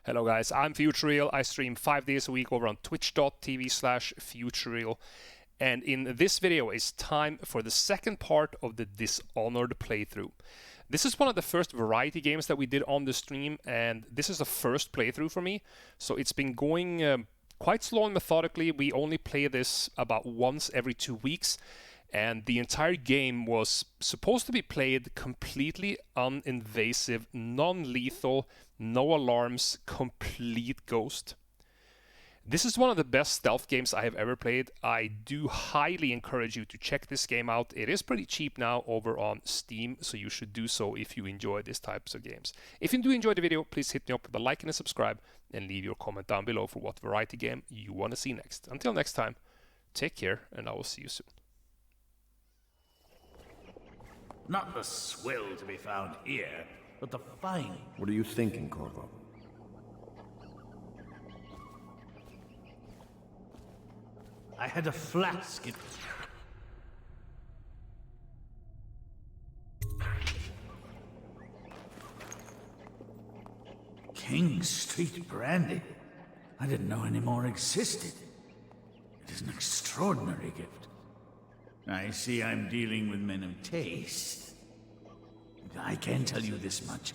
Hello guys, I'm Futureal. I stream 5 days a week over on twitch.tv/Futureal. And in this video it's time for the second part of the Dishonored playthrough. This is one of the first variety games that we did on the stream, and this is the first playthrough for me. So it's been going quite slow and methodically. We only play this about once every 2 weeks. And the entire game was supposed to be played completely uninvasive, non-lethal, no alarms, complete ghost. This is one of the best stealth games I have ever played. I do highly encourage you to check this game out. It is pretty cheap now over on Steam, so you should do so if you enjoy these types of games. If you do enjoy the video, please hit me up with a like and a subscribe, and leave your comment down below for what variety game you want to see next. Until next time, take care, and I will see you soon. Not the swill to be found here, but the fine. What are you thinking, Corvo? I had a flask. King Street brandy. I didn't know any more existed. It is an extraordinary gift. I see I'm dealing with men of taste. I can tell you this much.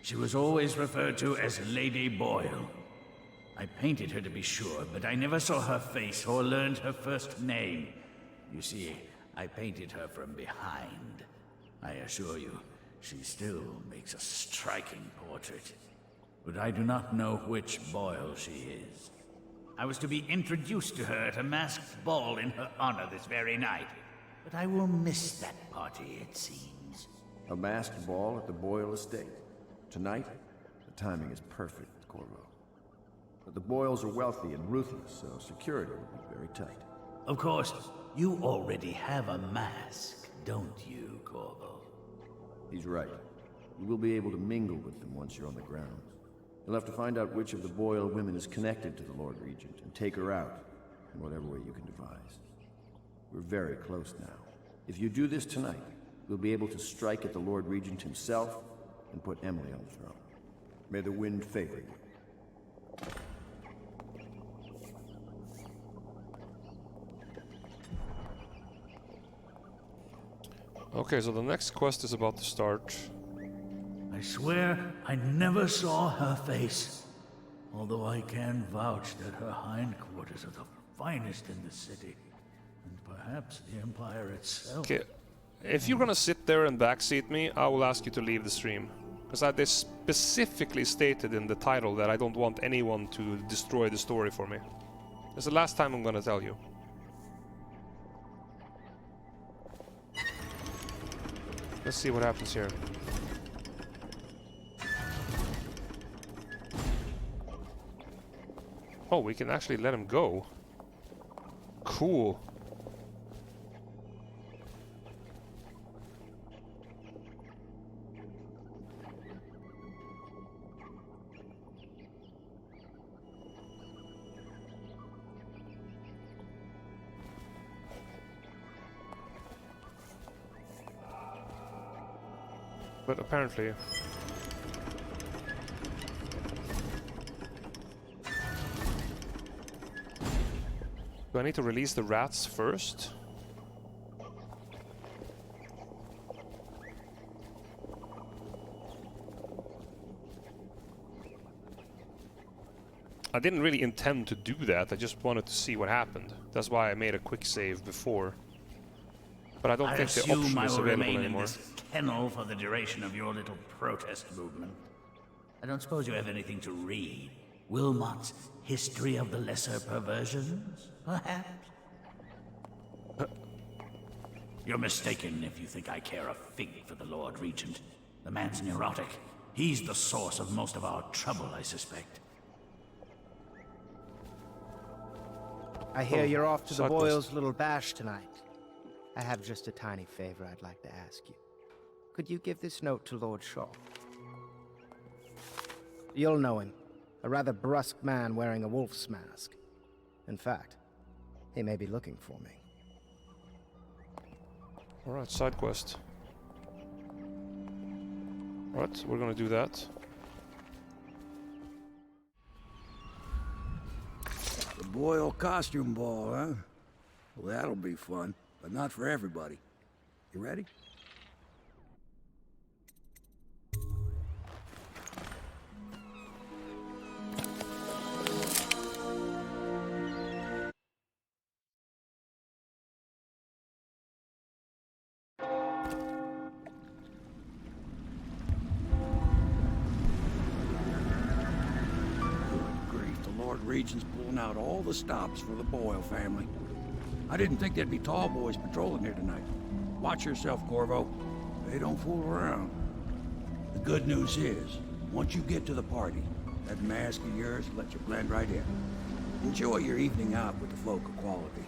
She was always referred to as Lady Boyle. I painted her to be sure, but I never saw her face or learned her first name. You see, I painted her from behind. I assure you, she still makes a striking portrait. But I do not know which Boyle she is. I was to be introduced to her at a masked ball in her honor this very night. But I will miss that party, it seems. A masked ball at the Boyle estate. Tonight? The timing is perfect, Corvo. But the Boyles are wealthy and ruthless, so security will be very tight. Of course, you already have a mask, don't you, Corvo? He's right. You will be able to mingle with them once you're on the grounds. You'll have to find out which of the Boyle women is connected to the Lord Regent and take her out in whatever way you can devise. We're very close now. If you do this tonight, we'll be able to strike at the Lord Regent himself and put Emily on the throne. May the wind favor you. Okay, so the next quest is about to start. I swear I never saw her face. Although I can vouch that her hindquarters are the finest in the city. And perhaps the Empire itself. Okay, if you're gonna sit there and backseat me, I will ask you to leave the stream. Because they specifically stated in the title that I don't want anyone to destroy the story for me. It's the last time I'm gonna tell you. Let's see what happens here. Oh, we can actually let him go. Cool. But apparently... Do I need to release the rats first? I didn't really intend to do that, I just wanted to see what happened. That's why I made a quick save before. But I don't think the option is available anymore. In this kennel for the duration of your little protest movement. I don't suppose you have anything to read. Wilmot's History of the Lesser Perversions, perhaps? You're mistaken if you think I care a fig for the Lord Regent. The man's neurotic. He's the source of most of our trouble, I suspect. I hear you're off to the Boyles' little bash tonight. I have just a tiny favor I'd like to ask you. Could you give this note to Lord Shaw? You'll know him. A rather brusque man wearing a wolf's mask. In fact, he may be looking for me. Alright, side quest. Alright, we're gonna do that. Boyle costume ball, huh? Well, that'll be fun, but not for everybody. You ready? Lord Regent's pulling out all the stops for the Boyle family. I didn't think there'd be tall boys patrolling here tonight. Watch yourself, Corvo. They don't fool around. The good news is, once you get to the party, that mask of yours will let you blend right in. Enjoy your evening out with the folk of quality.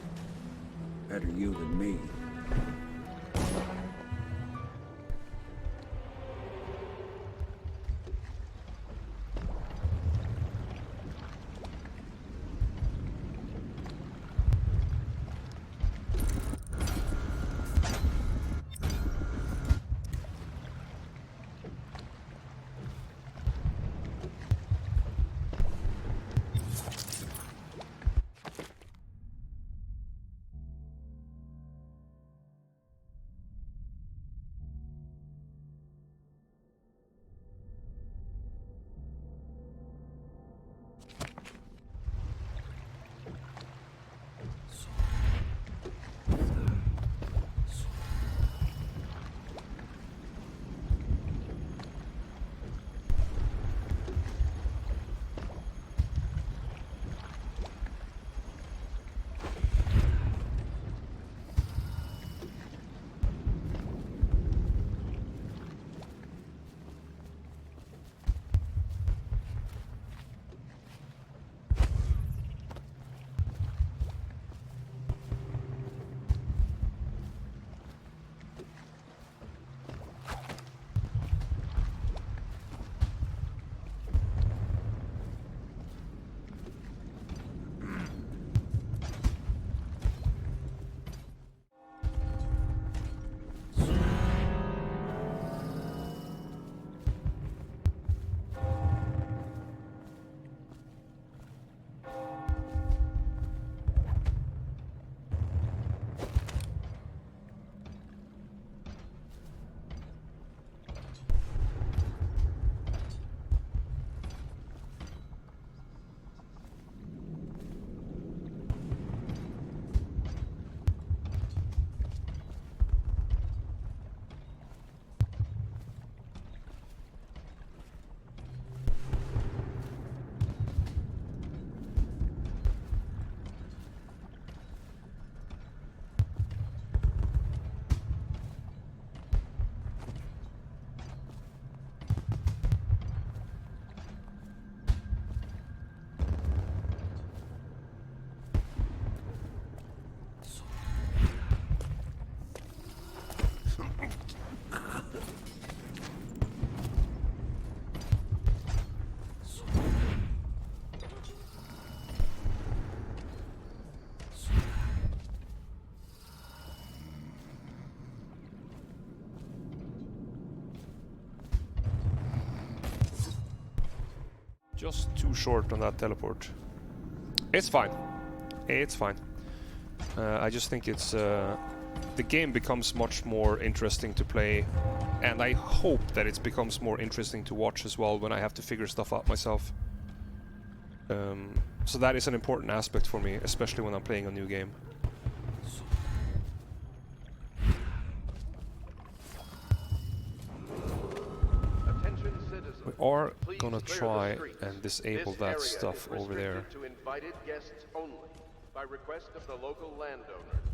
Better you than me. Just too short on that teleport. It's fine. It's fine. I just think it's... the game becomes much more interesting to play, and I hope that it becomes more interesting to watch as well when I have to figure stuff out myself. So that is an important aspect for me, especially when I'm playing a new game. We are gonna try and disable that stuff over there. To invited guests only, by request of the local landowners.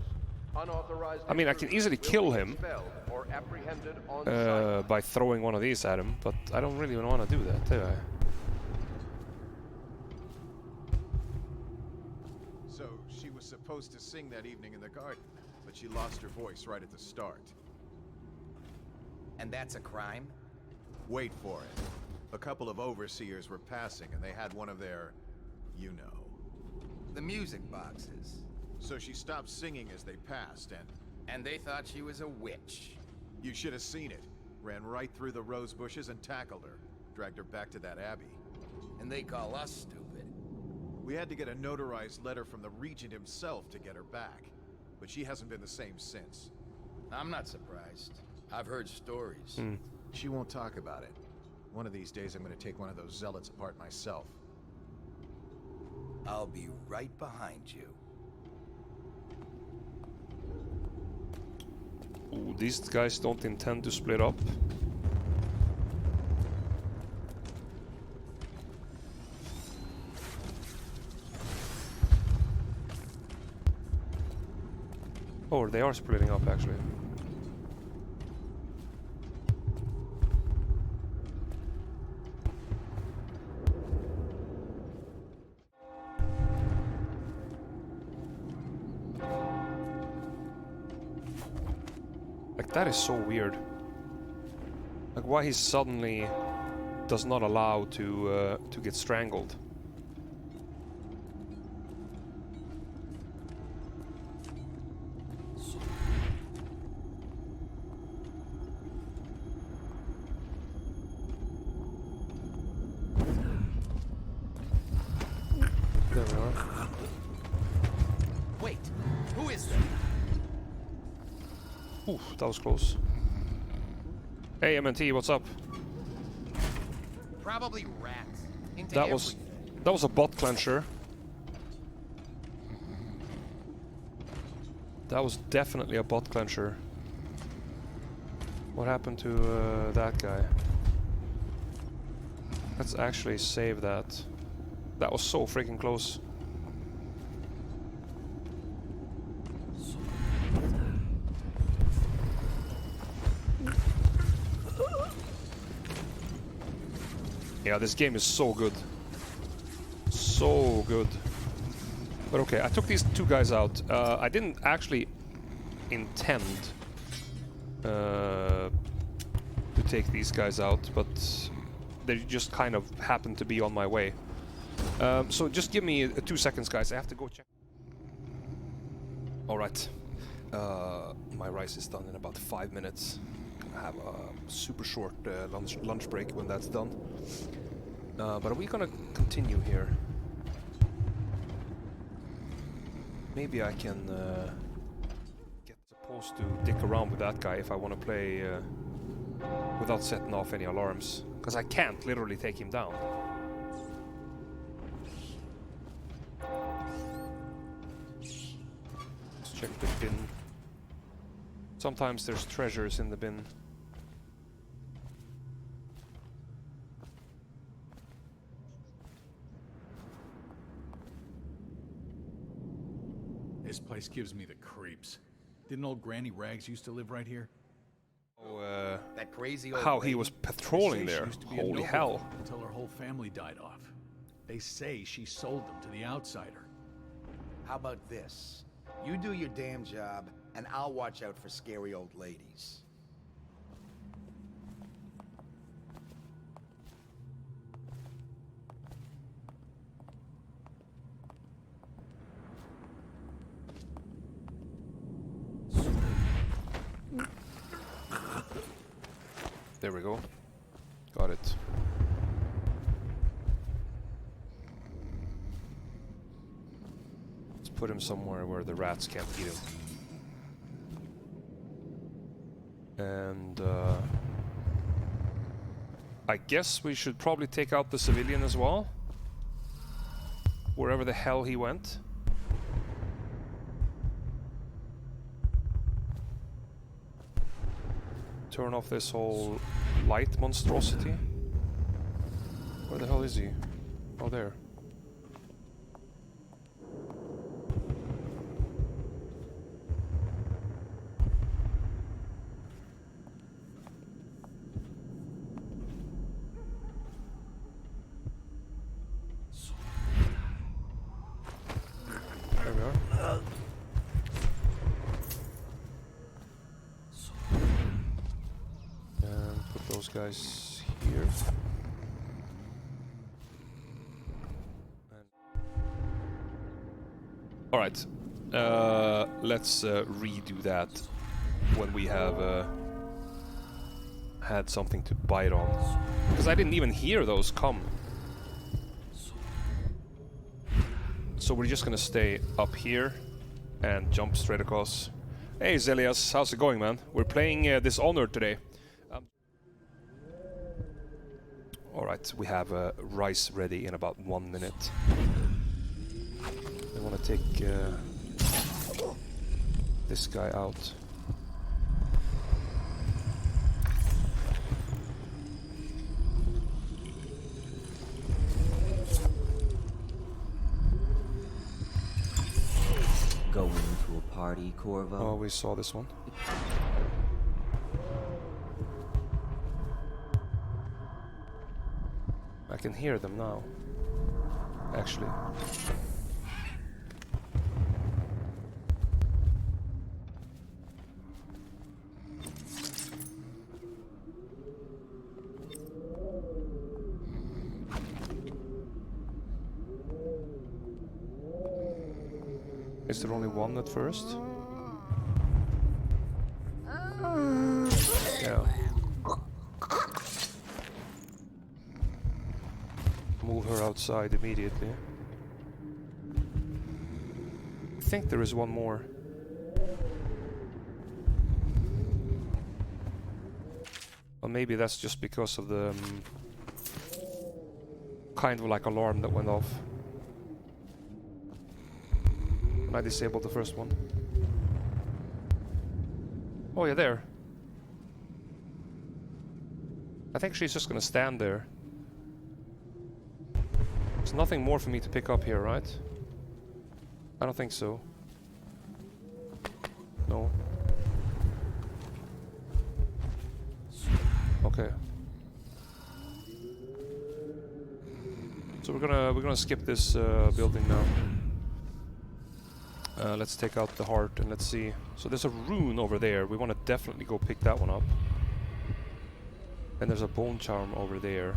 Unauthorized I mean, I can easily kill him or apprehended on by throwing one of these at him, but I don't really want to do that, do I? So, she was supposed to sing that evening in the garden, but she lost her voice right at the start. And that's a crime? Wait for it. A couple of overseers were passing, and they had one of their... you know. The music boxes. So she stopped singing as they passed, And they thought she was a witch. you should have seen it. Ran right through the rose bushes and tackled her. Dragged her back to that abbey. And they call us stupid. We had to get a notarized letter from the Regent himself to get her back. But she hasn't been the same since. I'm not surprised. I've heard stories. She won't talk about it. One of these days I'm gonna take one of those zealots apart myself. I'll be right behind you. Ooh, these guys don't intend to split up. Oh, they are splitting up actually. Like, that is so weird. Like, why he suddenly does not allow to get strangled. There we are. Wait, who is that? Oof, that was close. Hey, MNT, what's up? Probably rats. Into That was a butt clencher. That was definitely a butt clencher. What happened to that guy? Let's actually save that. That was so freaking close. Yeah, this game is so good. So good. But okay, I took these two guys out. I didn't actually intend to take these guys out, but they just kind of happened to be on my way. So just give me 2 seconds, guys. I have to go check. Alright. My rice is done in about 5 minutes. Gonna have a super short lunch break when that's done. But are we gonna continue here? Maybe I can get supposed to dick around with that guy if I want to play without setting off any alarms. Because I can't literally take him down. Let's check the bin. Sometimes there's treasures in the bin. This place gives me the creeps. Didn't old Granny Rags used to live right here? Oh, that crazy old how lady. he was patrolling They say she there. used to be a Holy nobleman hell. Until her whole family died off. They say she sold them to the outsider. How about this? You do your damn job, and I'll watch out for scary old ladies. There we go. Got it. Let's put him somewhere where the rats can't eat him. And I guess we should probably take out the civilian as well. Wherever the hell he went. Turn off this whole light monstrosity. Where the hell is he? Oh, there. There we are. And put those guys here. Alright, let's redo that when we have had something to bite on. Because I didn't even hear those come. So we're just gonna stay up here and jump straight across. Hey Zelias, how's it going, man? We're playing Dishonored today. Alright, we have rice ready in about 1 minute. I want to take this guy out. Going to a party, Corvo? Oh, we saw this one. I can hear them now, actually. Is there only one at first? Yeah. Move her outside immediately. I think there is one more. Well, maybe that's just because of the kind of like alarm that went off when I disabled the first one. Oh yeah, there. I think she's just gonna stand there. There's nothing more for me to pick up here, right? I don't think so. No. Okay. So we're gonna skip this building now. Let's take out the heart and let's see. So there's a rune over there. We want to definitely go pick that one up. And there's a bone charm over there.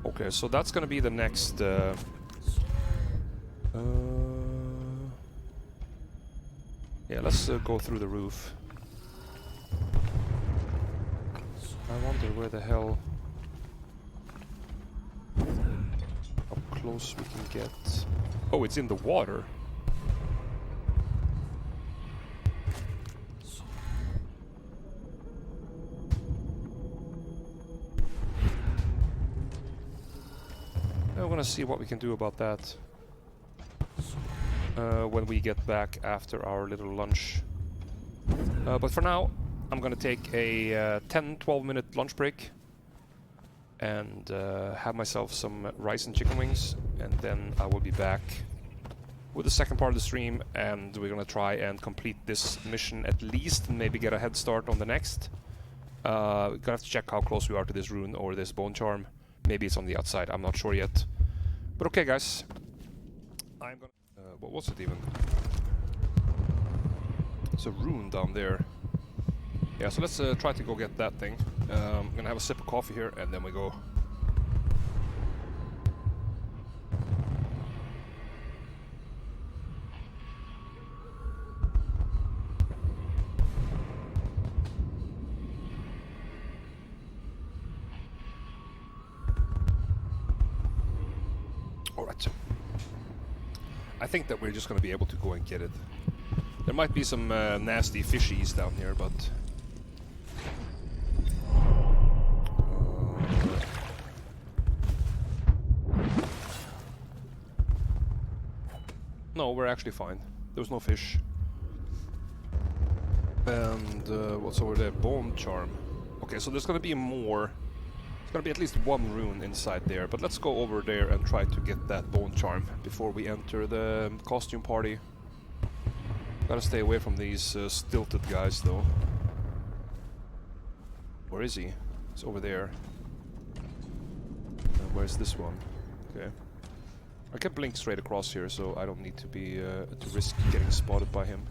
Okay, so that's gonna be the next. Yeah, let's go through the roof. I wonder where the hell. How close we can get. Oh, it's in the water. I'm gonna see what we can do about that when we get back after our little lunch. But for now, I'm gonna take a 10-12 minute lunch break and have myself some rice and chicken wings, and then I will be back with the second part of the stream, and we're gonna try and complete this mission at least, and maybe get a head start on the next. Gonna have to check how close we are to this rune or this bone charm. Maybe it's on the outside, I'm not sure yet. But okay, guys. I'm gonna... what was it even? It's a rune down there. Yeah, so let's try to go get that thing. I'm gonna have a sip of coffee here, and then we go. Alright. I think that we're just gonna be able to go and get it. There might be some nasty fishies down here, but... No, we're actually fine. There was no fish. And what's over there? Bone charm. Okay, so there's gonna be more. There's gonna be at least one rune inside there, but let's go over there and try to get that bone charm before we enter the costume party. Gotta stay away from these stilted guys, though. Where is he? He's over there. Where's this one? Okay. I can blink straight across here, so I don't need to be to risk getting spotted by him.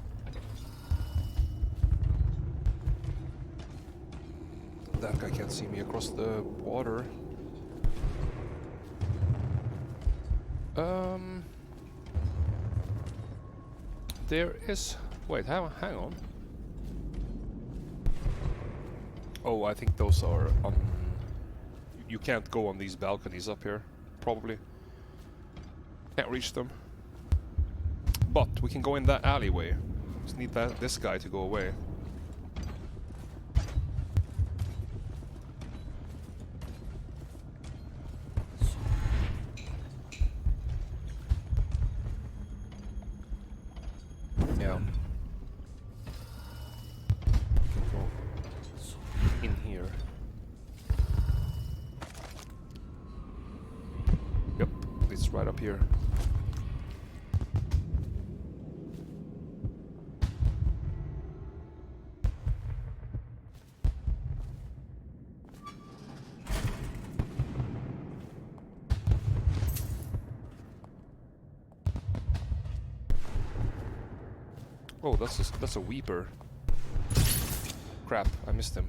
That guy can't see me across the water. There is... Wait, hang on. Oh, I think those are on... You can't go on these balconies up here, probably. Can't reach them. But we can go in that alleyway. Just need this guy to go away. Yeah. We can go in here. Yep, it's right up here. Oh, that's a Weeper. Crap, I missed him.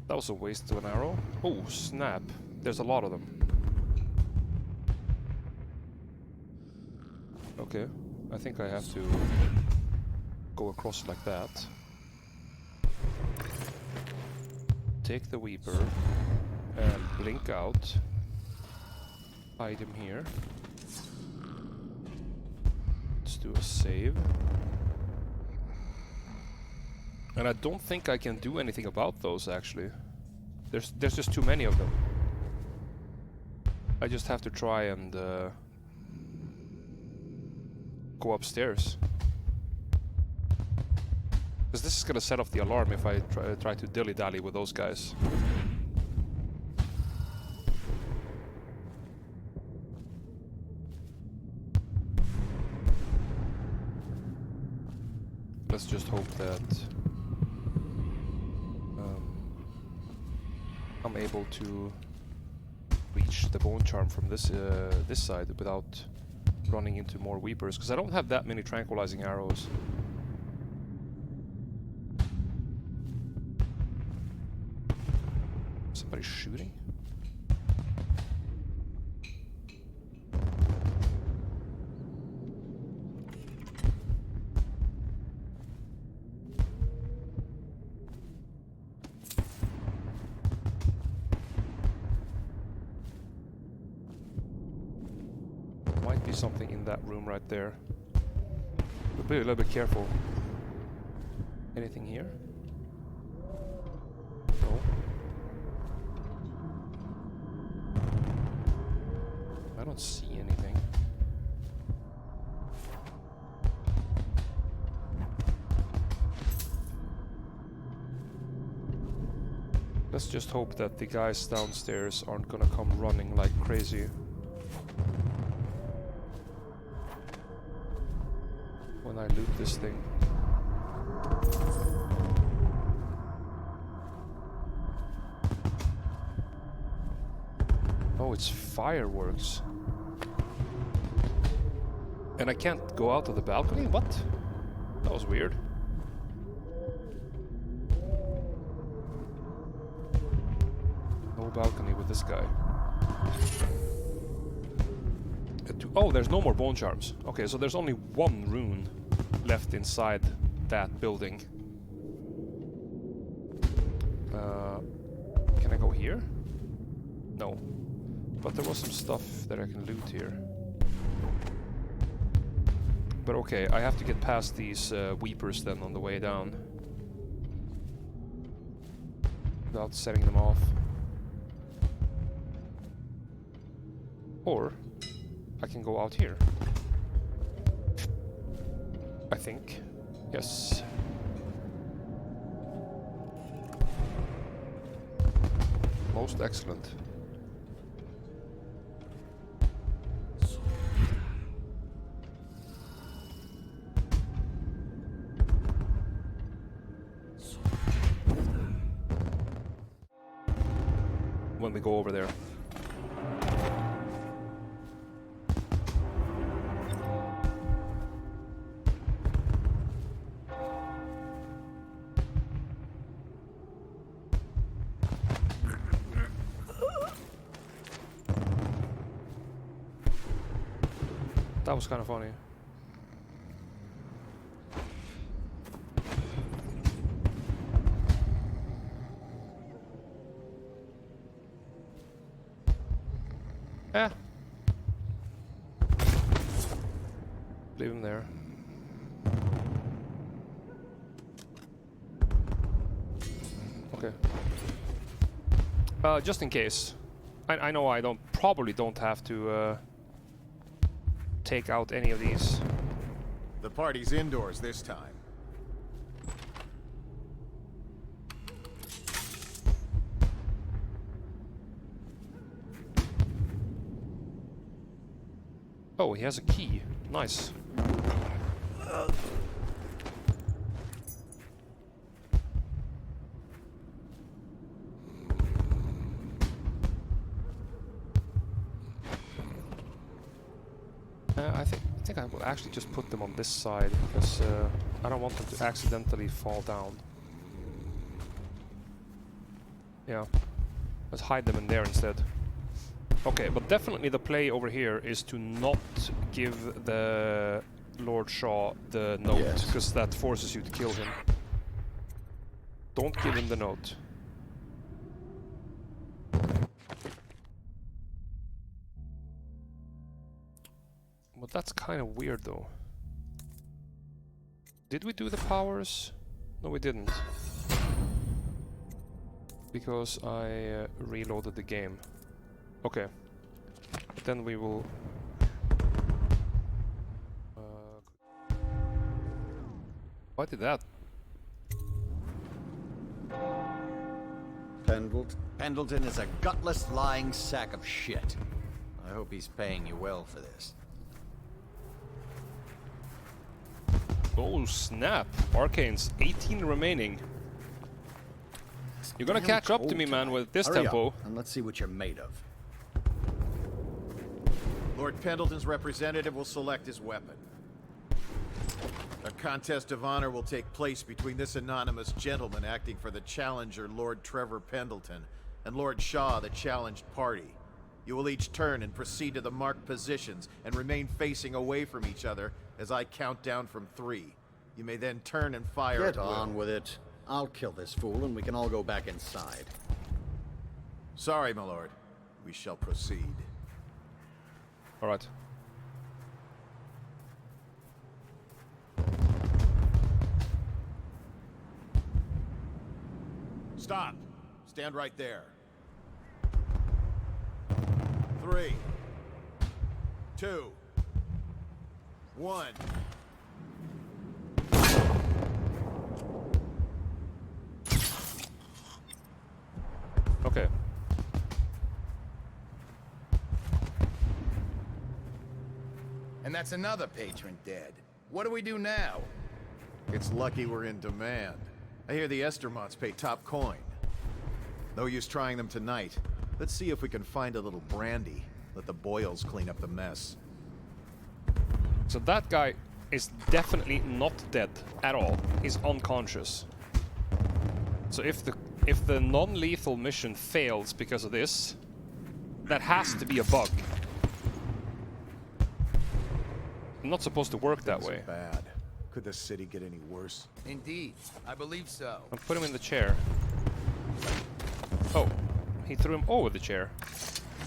That was a waste of an arrow. Oh, snap. There's a lot of them. Okay, I think I have to go across like that. Take the Weeper and blink out. Hide him here. Let's do a save. And I don't think I can do anything about those, actually. There's just too many of them. I just have to try and go upstairs. Because this is gonna set off the alarm if I try to dilly-dally with those guys. Let's just hope that I'm able to reach the bone charm from this side without running into more Weepers, because I don't have that many tranquilizing arrows. Somebody shooting? Something in that room right there. But be a little bit careful. Anything here? No. I don't see anything. Let's just hope that the guys downstairs aren't gonna come running like crazy. When I loot this thing. Oh, it's fireworks. And I can't go out of the balcony? What? That was weird. No balcony with this guy. Oh, there's no more bone charms. Okay, so there's only one rune left inside that building. Can I go here? No. But there was some stuff that I can loot here. But okay, I have to get past these Weepers then on the way down. Without setting them off. Or I can go out here. I think. Yes. Most excellent. When we go over there. That was kind of funny. Leave him there. Okay. Just in case. I know I probably don't have to take out any of these. The party's indoors this time. Oh, he has a key. Nice. I think I will actually just put them on this side because I don't want them to accidentally fall down. Yeah, let's hide them in there instead. Okay, but definitely the play over here is to not give the Lord Shaw the note, because that forces you to kill him. Don't give him the note. But that's kind of weird though. Did we do the powers? No, we didn't. Because I reloaded the game. Okay. But then we will... why did that? Pendleton is a gutless, lying sack of shit. I hope he's paying you well for this. Oh snap! Arcane's 18 remaining. You're gonna catch up to me, man, with this tempo. And let's see what you're made of. Lord Pendleton's representative will select his weapon. A contest of honor will take place between this anonymous gentleman acting for the challenger, Lord Trevor Pendleton, and Lord Shaw, the challenged party. You will each turn and proceed to the marked positions and remain facing away from each other as I count down from 3. You may then turn and fire at will. Get on with it. I'll kill this fool and we can all go back inside. Sorry, my lord. We shall proceed. All right. Stop. Stand right there. 3, 2, 1. Okay. And that's another patron dead. What do we do now? It's lucky we're in demand. I hear the Estermonts pay top coin. No use trying them tonight. Let's see if we can find a little brandy. Let the Boyles clean up the mess. So that guy is definitely not dead at all. He's unconscious. So if the non-lethal mission fails because of this, that has to be a bug. It's not supposed to work that way. Bad. Could the city get any worse? Indeed, I believe so. I'll put him in the chair. Oh, he threw him over the chair.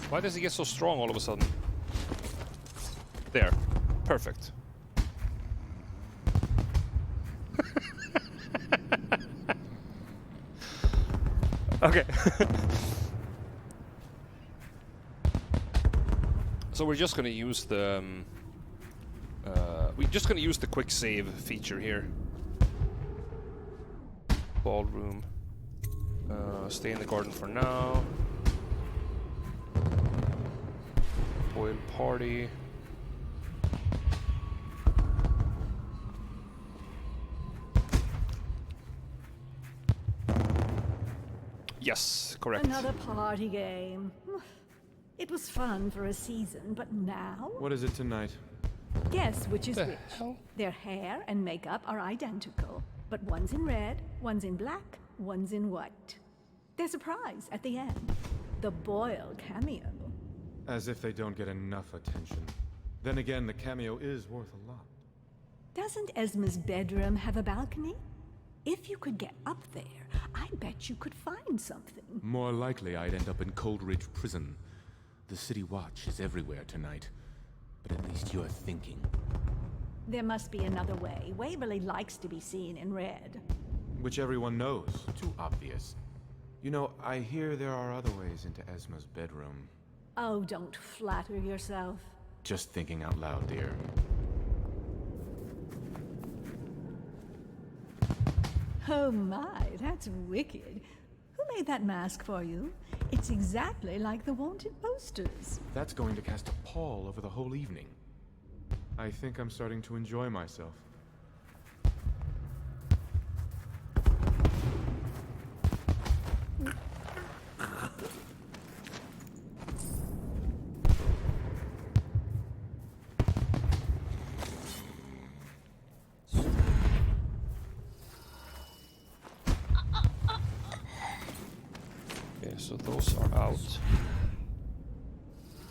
Why does he get so strong all of a sudden? There. Perfect. Okay. So we're just gonna use the quick save feature here. Ballroom. Stay in the garden for now. Boyle party. Yes, correct. Another party game. It was fun for a season, but now? What is it tonight? Guess which is The which. hell? Their hair and makeup are identical, but one's in red, one's in black, one's in white. There's a prize at the end. The Boyle cameo. As if they don't get enough attention. Then again, the cameo is worth a lot. Doesn't Esma's bedroom have a balcony? If you could get up there, I bet you could find something. More likely I'd end up in Coldridge Prison. The City Watch is everywhere tonight. But at least you're thinking. There must be another way. Waverly likes to be seen in red. Which everyone knows. Too obvious. You know, I hear there are other ways into Esma's bedroom. Oh, don't flatter yourself. Just thinking out loud, dear. Oh my, that's wicked. Who made that mask for you? It's exactly like the wanted posters. That's going to cast a pall over the whole evening. I think I'm starting to enjoy myself. Okay, so those are out.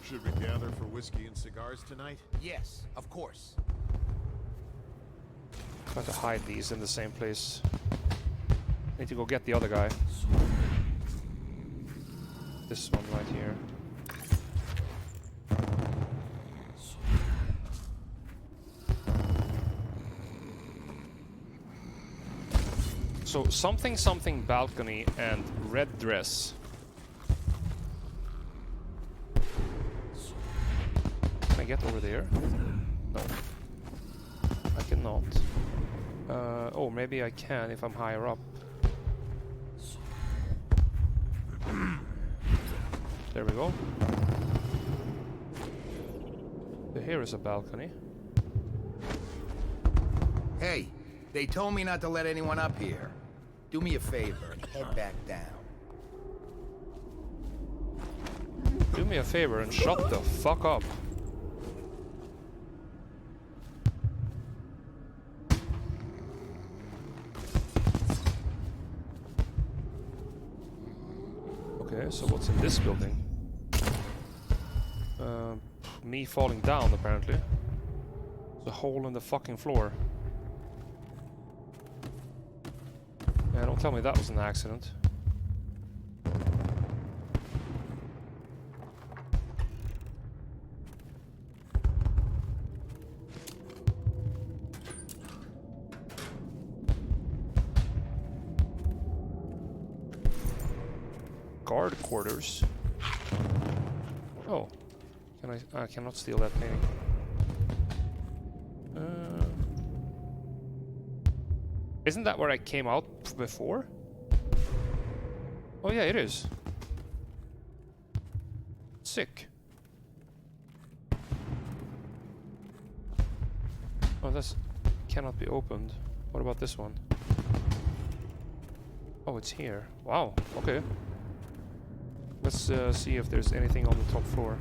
Should we gather for whiskey and cigars tonight? Yes, of course. Try to hide these in the same place. Need to go get the other guy. This one right here. So something balcony and red dress. Can I get over there? No. I cannot. Oh, maybe I can if I'm higher up. There we go. Here is a balcony. Hey, they told me not to let anyone up here. Do me a favor and head back down. Do me a favor and shut the fuck up. Okay, so what's in this building? Me falling down, apparently. There's a hole in the fucking floor. Yeah, don't tell me that was an accident. Guard quarters. Oh, I cannot steal that painting. Isn't that where I came out before? Oh yeah, it is. Sick. Oh, this cannot be opened. What about this one? Oh, it's here. Wow, okay. Let's see if there's anything on the top floor.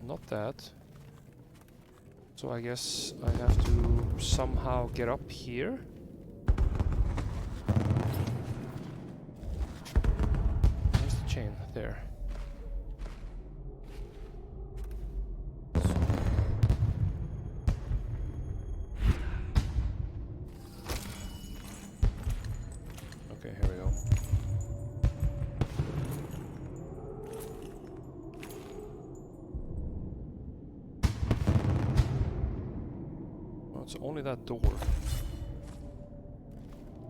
Not that. So I guess I have to somehow get up here. Where's the chain? There. Okay, here we go. It's only that door.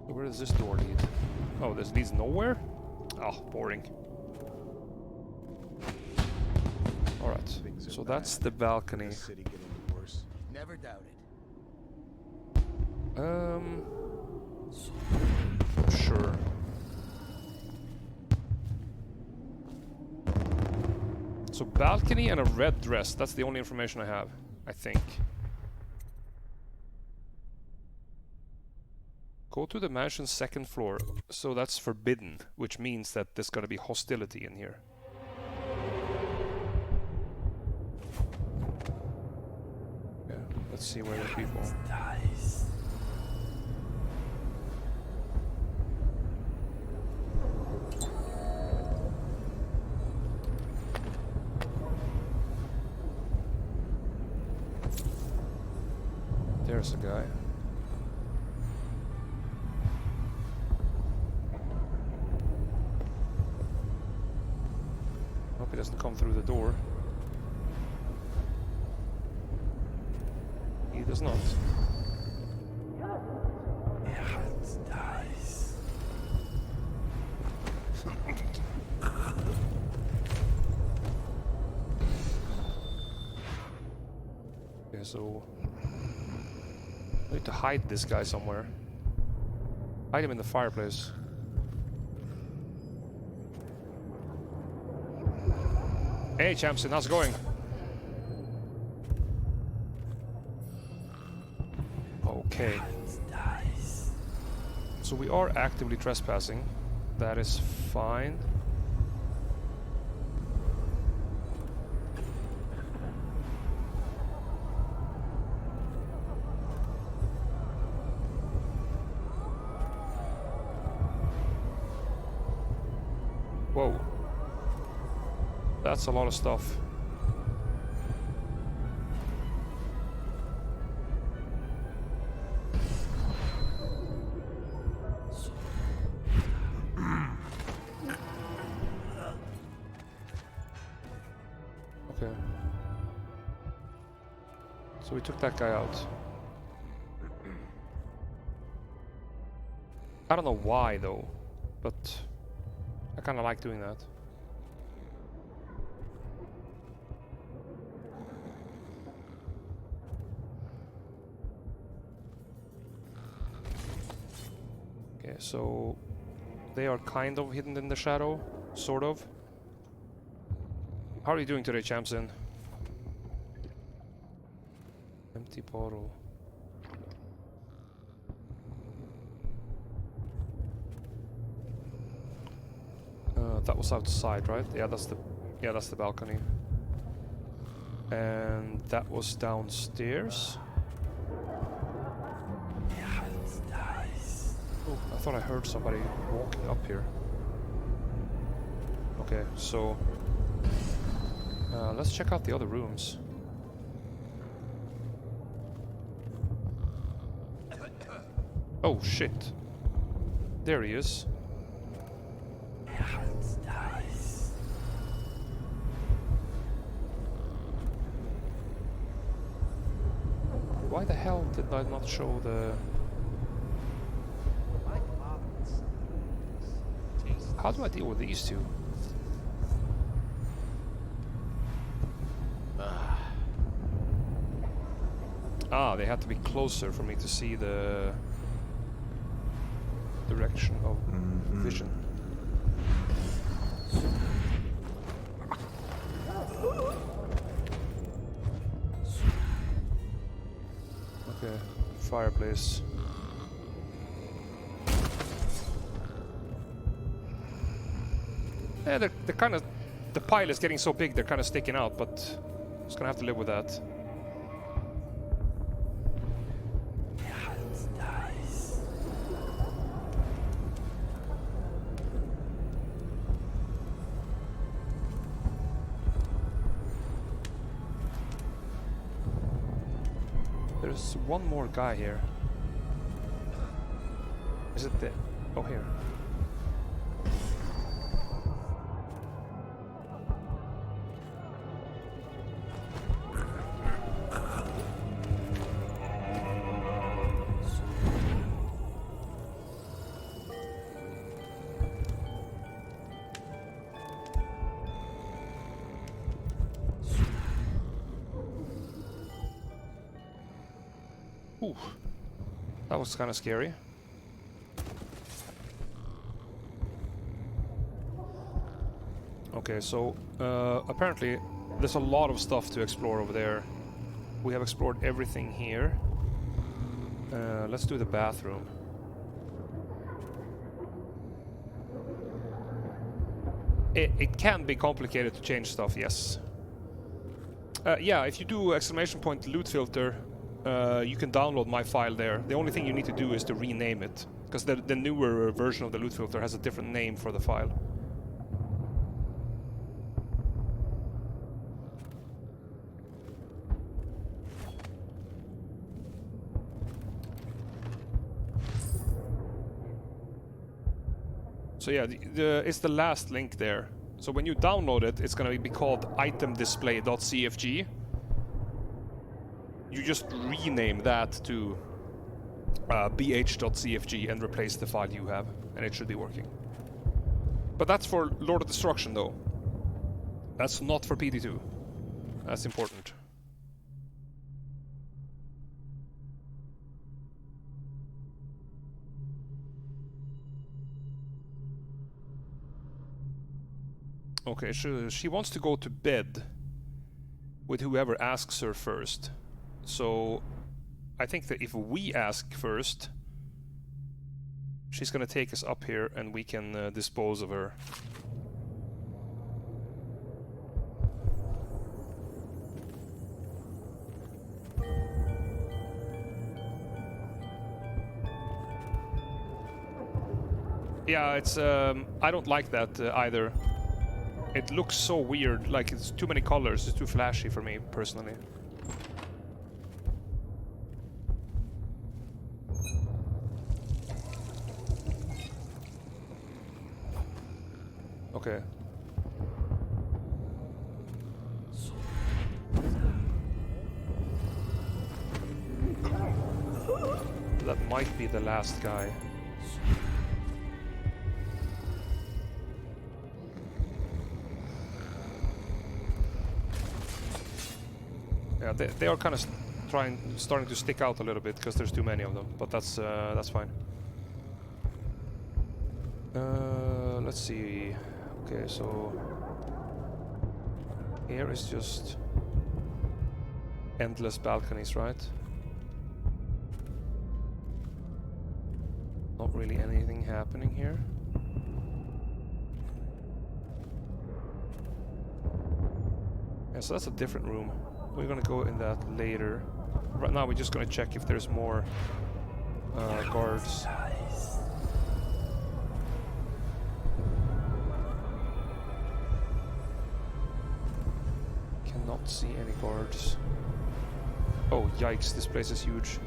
Where does this door lead? Oh, this leads nowhere? Oh, boring. Alright, so that's the balcony. Never doubt it. Sure. So balcony and a red dress, that's the only information I have, I think. Go to the mansion's second floor. So that's forbidden, which means that there's gonna be hostility in here. Yeah, let's see where the people are. There's a guy. Hope he doesn't come through the door. does not. Okay, so I need to hide this guy somewhere. Hide him in the fireplace. Hey, Champson, how's it going? Okay. So we are actively trespassing. That is fine. Whoa. That's a lot of stuff. Okay. So we took that guy out. I don't know why though, but I kind of like doing that. Okay, so they are kind of hidden in the shadow, sort of. How are you doing today, Champson? Empty bottle. That was outside, right? Yeah, that's the balcony. And that was downstairs. Oh, I thought I heard somebody walking up here. Okay, so let's check out the other rooms. Oh shit! There he is. Why the hell did I not show the... How do I deal with these two? Ah, they had to be closer for me to see the direction of vision. Okay, fireplace. Yeah, they're kind of... The pile is getting so big, they're kind of sticking out, but just gonna have to live with that. There's one more guy here. Is it the... Oh, here. Ooh, that was kind of scary. Okay, so apparently there's a lot of stuff to explore over there. We have explored everything here. Let's do the bathroom. It can be complicated to change stuff, yes. Yeah, if you do exclamation point loot filter, you can download my file there. The only thing you need to do is to rename it, because the newer version of the loot filter has a different name for the file. So yeah, it's the last link there. So when you download it, it's going to be called itemdisplay.cfg. you just rename that to bh.cfg and replace the file you have, and it should be working. But that's for Lord of Destruction, though. That's not for PD2. That's important. Okay, she wants to go to bed with whoever asks her first. So I think that if we ask first, she's gonna take us up here and we can dispose of her. Yeah, it's I don't like that either. It looks so weird, like it's too many colors, it's too flashy for me, personally. Okay. That might be the last guy. Yeah, they are kind of starting to stick out a little bit because there's too many of them, but that's fine. Let's see. Okay, so here is just endless balconies, right? Not really anything happening here. Yeah, so that's a different room. We're gonna go in that later. Right now we're just gonna check if there's more guards. Cannot see any guards. Oh yikes, this place is huge.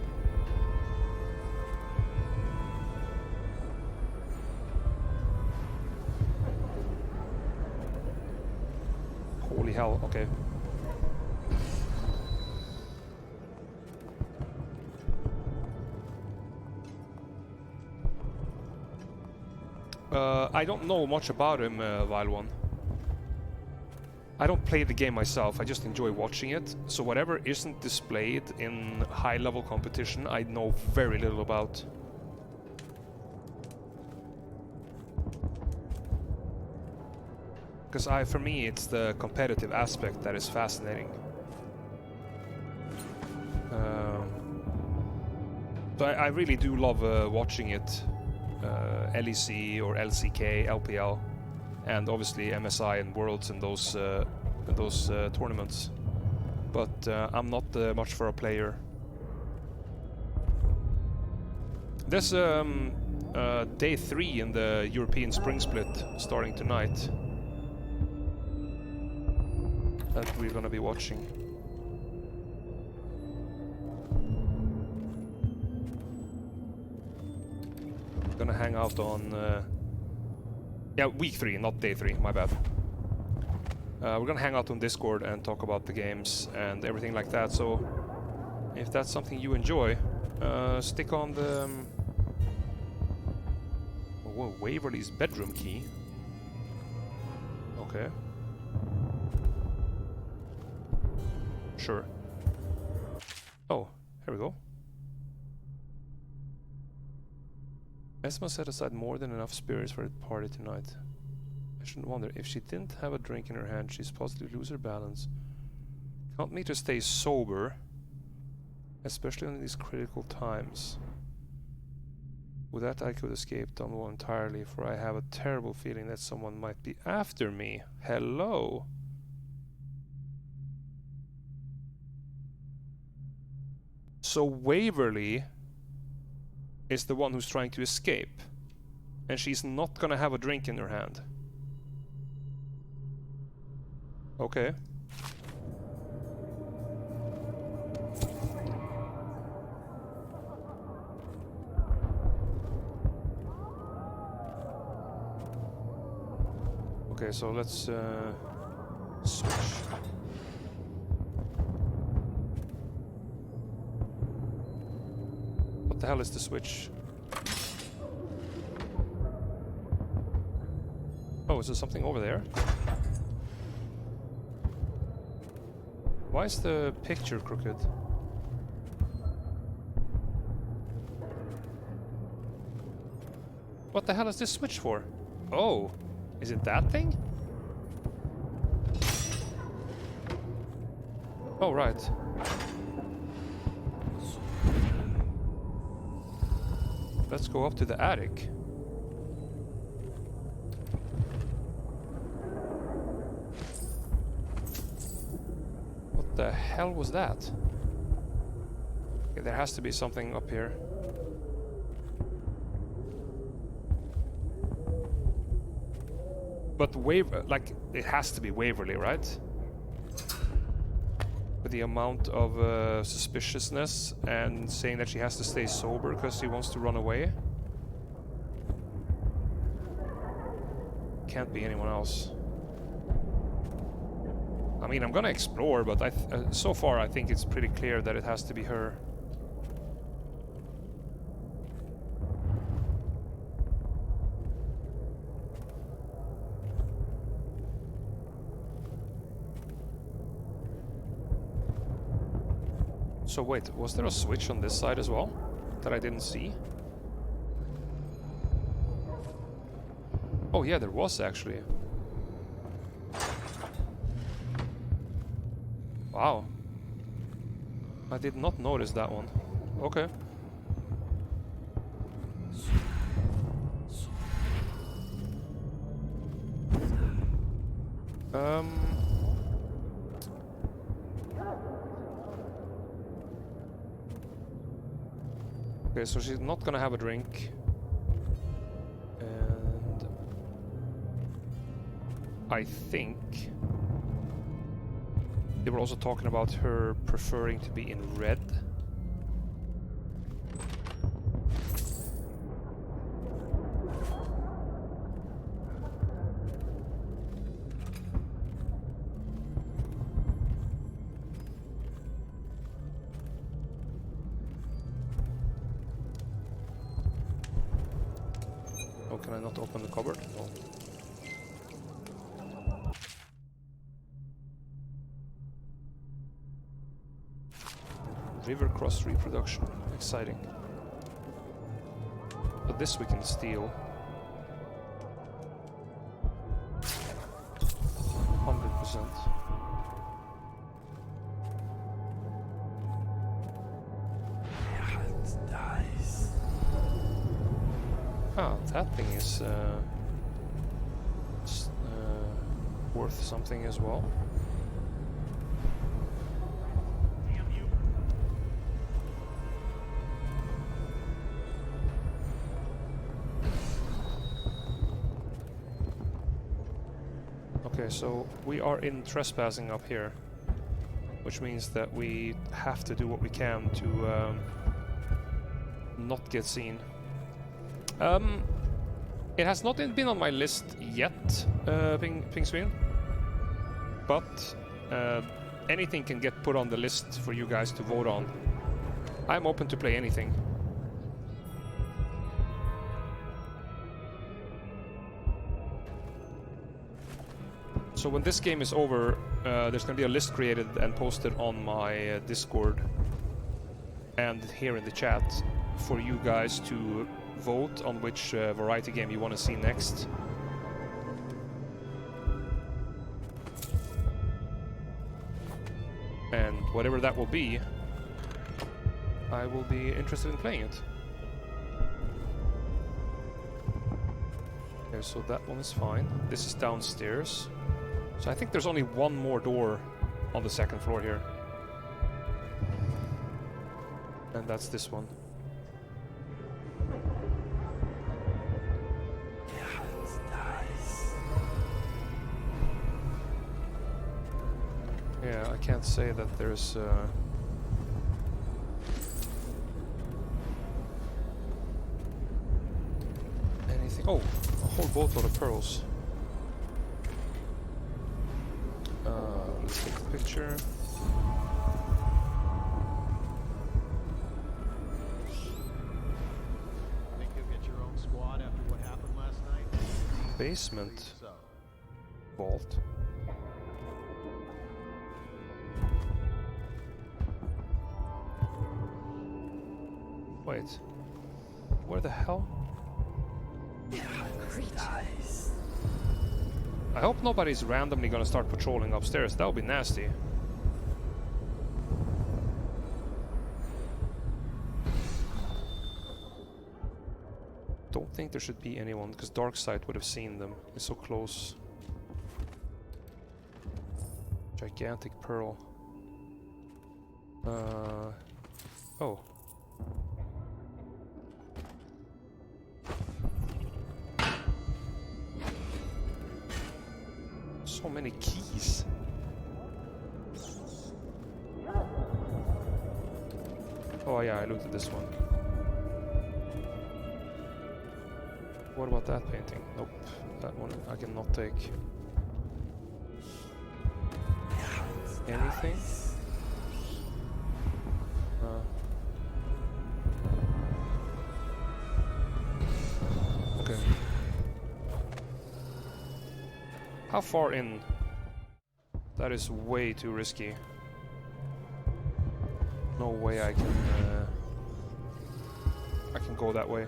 Holy hell, okay. I don't know much about him, Vile One. I don't play the game myself, I just enjoy watching it, so whatever isn't displayed in high-level competition, I know very little about. Because for me, it's the competitive aspect that is fascinating. So I really do love watching it. LEC or LCK, LPL, and obviously MSI and Worlds and those tournaments. But I'm not much for a player. There's day 3 in the European Spring Split starting tonight that we're gonna be watching. Gonna hang out on yeah, week 3, not day 3, my bad. We're gonna hang out on Discord and talk about the games and everything like that, so if that's something you enjoy, stick on the whoa, Waverly's bedroom key. Okay. Sure. Oh, here we go. Esma set aside more than enough spirits for a party tonight. I shouldn't wonder, if she didn't have a drink in her hand, she'd possibly lose her balance. Count me to stay sober, especially in these critical times. With that I could escape Dunwall entirely, for I have a terrible feeling that someone might be after me. Hello? So Waverly is the one who's trying to escape, and she's not gonna have a drink in her hand. Okay. Okay, so let's switch. the hell is the switch? Oh, is there something over there? Why is the picture crooked? What the hell is this switch for? Oh, is it that thing? Oh, right. Let's go up to the attic. What the hell was that? Okay, there has to be something up here. But like, it has to be Waverly, right? With the amount of suspiciousness and saying that she has to stay sober because she wants to run away. Can't be anyone else. I mean, I'm gonna explore, but so far I think it's pretty clear that it has to be her. So wait, was there a switch on this side as well that I didn't see? Oh yeah, there was actually. Wow. I did not notice that one. Okay. Okay, so she's not gonna have a drink. And I think they were also talking about her preferring to be in red. Oh, can I not open the cupboard? No. River cross reproduction. Exciting. But this we can steal. 100%. Ah, that thing is worth something as well. Okay, so we are in trespassing up here, which means that we have to do what we can to not get seen. It has not been on my list yet, Ping Swin, but anything can get put on the list for you guys to vote on. I'm open to play anything. So when this game is over, there's going to be a list created and posted on my Discord and here in the chat for you guys to vote on which variety game you want to see next. And whatever that will be, I will be interested in playing it. Okay, so that one is fine. This is downstairs. So I think there's only one more door on the second floor here. And that's this one. Yeah, I can't say that there's anything. Oh, a whole boatload of pearls. Let's take a picture. basement vault. Wait. Where the hell? I hope nobody's randomly gonna start patrolling upstairs. That would be nasty. Don't think there should be anyone, because Darkseid would have seen them. It's so close. Gigantic pearl. Oh. So many keys. Oh yeah, I looked at this one. What about that painting? Nope, that one I cannot take. Anything? Okay. How far in? That is way too risky. No way I can go that way.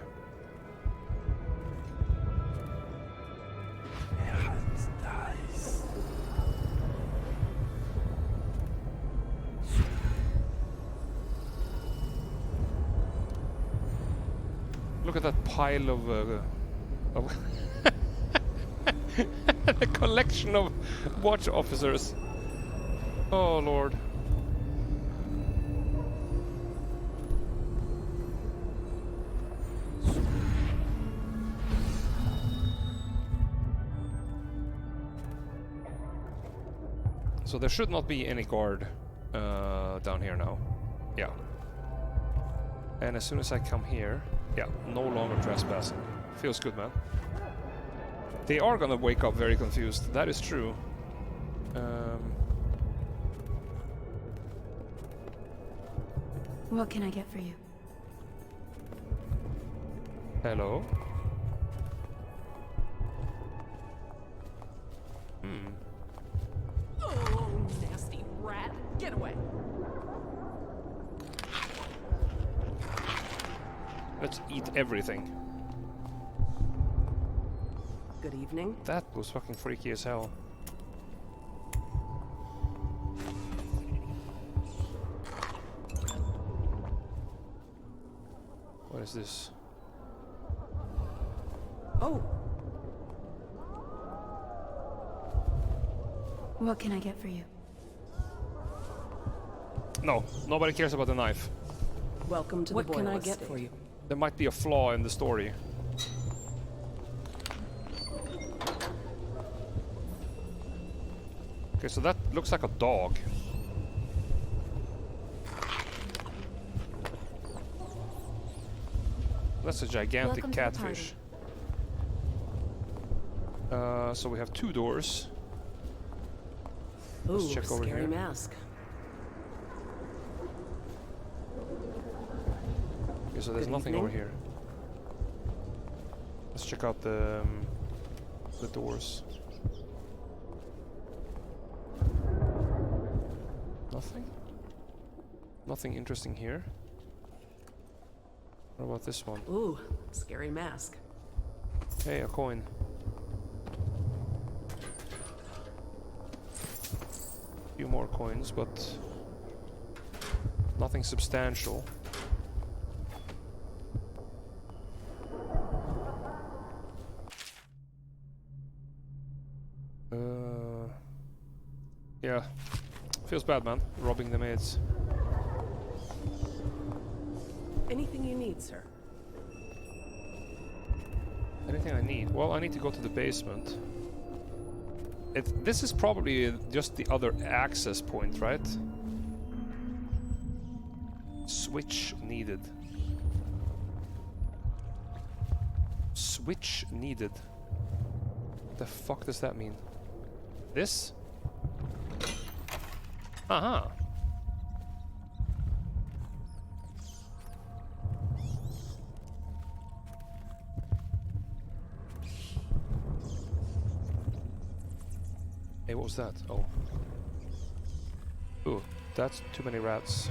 Look at that pile of a collection of watch officers. Oh Lord. So there should not be any guard down here now. Yeah. And as soon as I come here, yeah, no longer trespassing. Feels good, man. They are gonna wake up very confused. That is true. What can I get for you? Hello? Oh, nasty rat. Get away. Let's eat everything. Good evening. That was fucking freaky as hell. What is this? Oh. What can I get for you? No, nobody cares about the knife. Welcome to the Boyle estate. What can I get for you? There might be a flaw in the story. Okay, so that looks like a dog. That's a gigantic catfish. So we have two doors. Let's check over here. Scary mask. Okay, so there's nothing over here. Let's check out the doors. Nothing? Nothing interesting here. What about this one? Ooh, scary mask. Hey, a coin. A few more coins, but nothing substantial. Yeah, feels bad, man, robbing the maids. Anything you need, sir? Anything I need? Well, I need to go to the basement. This is probably just the other access point, right? Switch needed. Switch needed. What the fuck does that mean? This? Aha. Hey, what was that? Oh. Ooh, that's too many rats.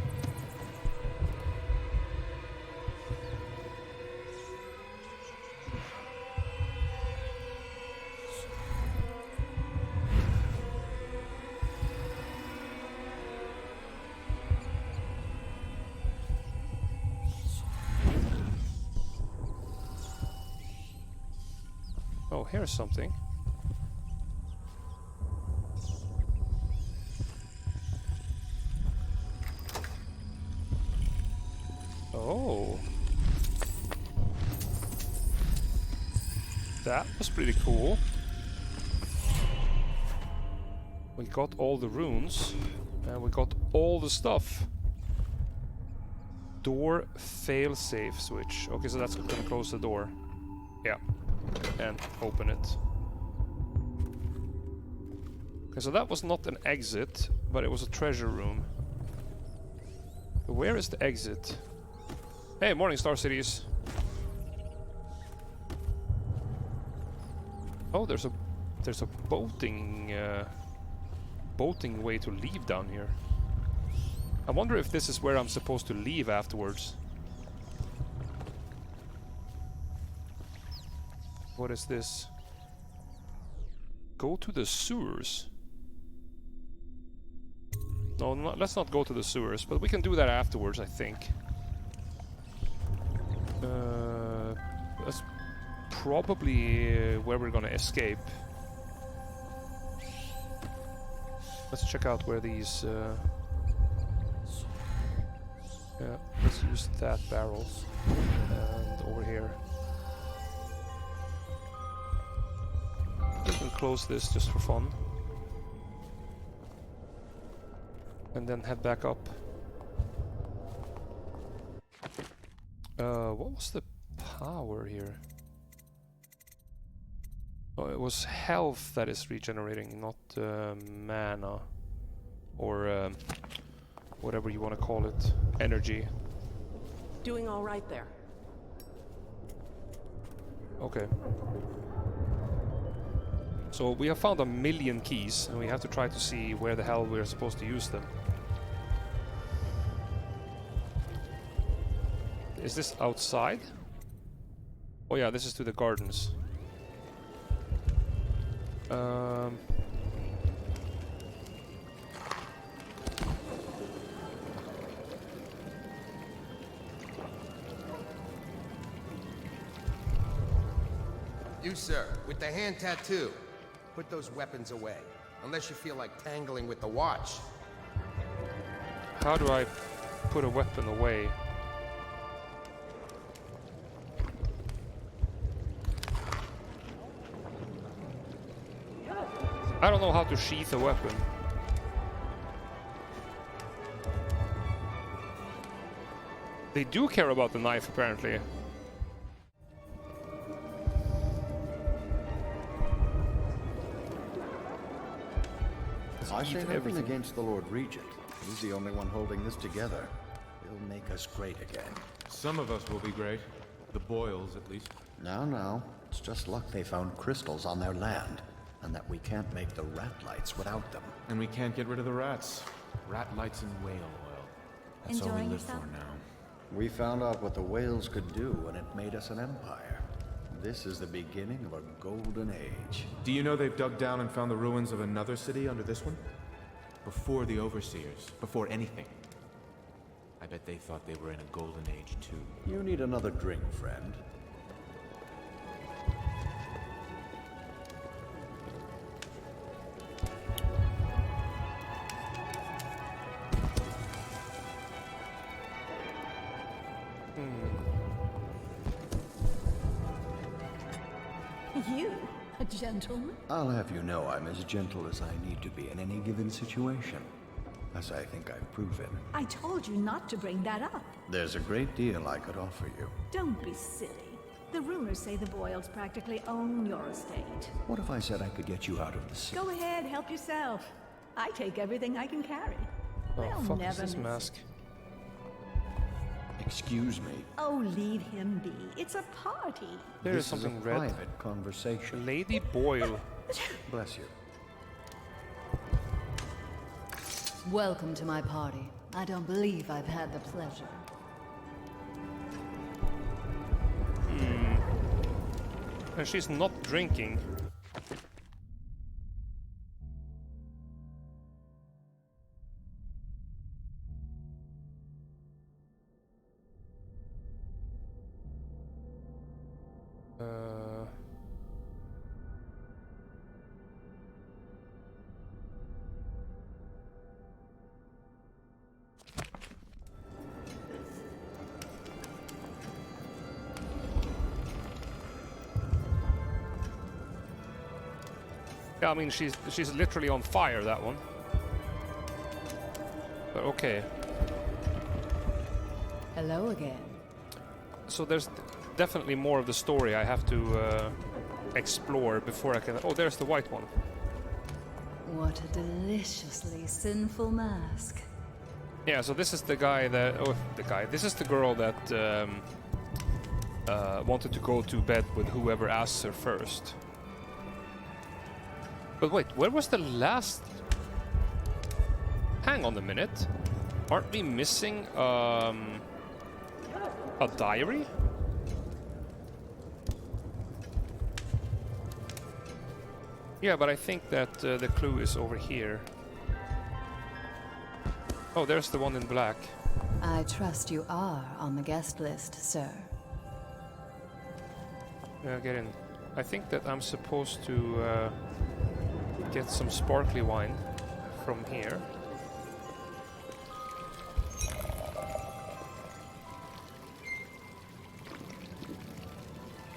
Oh, here's something. Oh. That was pretty cool. We got all the runes and we got all the stuff. Door failsafe switch. Okay, so that's gonna close the door. Yeah. And open it. Okay, so that was not an exit, but it was a treasure room. Where is the exit? Hey, morning, Star Cities. Oh, there's a boating way to leave down here. I wonder if this is where I'm supposed to leave afterwards. What is this? Go to the sewers. No, let's not go to the sewers, but we can do that afterwards, I think. That's probably where we're gonna escape. Let's check out where these... yeah, let's use that barrel. And over here. We can close this just for fun. And then head back up. What was the power here? Oh, it was health that is regenerating, not mana. Or whatever you want to call it. Energy. Doing all right there. Okay. So we have found 1,000,000 keys, and we have to try to see where the hell we're supposed to use them. Is this outside? Oh yeah, this is to the gardens. You, sir, with the hand tattoo. Put those weapons away, unless you feel like tangling with the watch. How do I put a weapon away? I don't know how to sheath a weapon. They do care about the knife, apparently. I say nothing against the Lord Regent. He's the only one holding this together. He'll make us great again. Some of us will be great. The Boyles, at least. Now. It's just luck they found crystals on their land, and that we can't make the rat lights without them. And we can't get rid of the rats. Rat lights and whale oil. That's all we live for now. We found out what the whales could do, and it made us an empire. This is the beginning of a golden age. Do you know they've dug down and found the ruins of another city under this one? Before the Overseers, before anything. I bet they thought they were in a golden age too. You need another drink, friend. You, a gentleman? I'll have you know I'm as gentle as I need to be in any given situation. As I think I've proven. I told you not to bring that up. There's a great deal I could offer you. Don't be silly. The rumors say the Boyles practically own your estate. What if I said I could get you out of the city? Go ahead, help yourself. I take everything I can carry. Oh, They'll fuck never is this miss mask? Excuse me. Oh, leave him be. It's a party. There is something red. Private conversation. Lady Boyle. Bless you. Welcome to my party. I don't believe I've had the pleasure. And she's not drinking. Yeah, I mean, she's literally on fire, that one. But okay. Hello again. So there's definitely more of the story I have to explore before I can... Oh, there's the white one. What a deliciously sinful mask. Yeah, so this is the guy that... Oh, the guy. This is the girl that wanted to go to bed with whoever asks her first. But wait, where was the last... Hang on a minute. Aren't we missing a diary? Yeah, but I think that the clue is over here. Oh, there's the one in black. I trust you are on the guest list, sir. Yeah, get in. I think that I'm supposed to get some sparkly wine from here.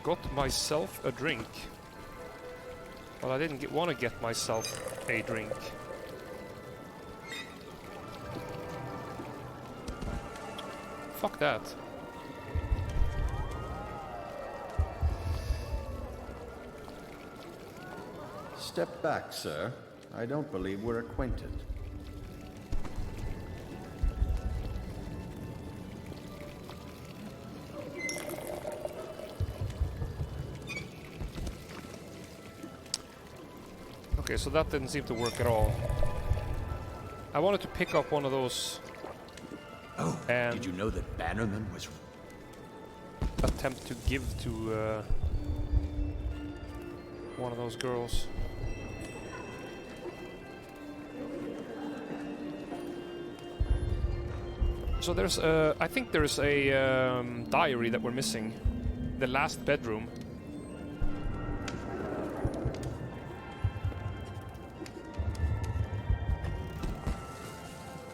Got myself a drink. Well, I didn't want to get myself a drink. Fuck that. Step back, sir. I don't believe we're acquainted. Okay, so that didn't seem to work at all. I wanted to pick up one of those. Oh, and did you know that Bannerman was... attempt to give to one of those girls. So there's I think there's a diary that we're missing. The last bedroom.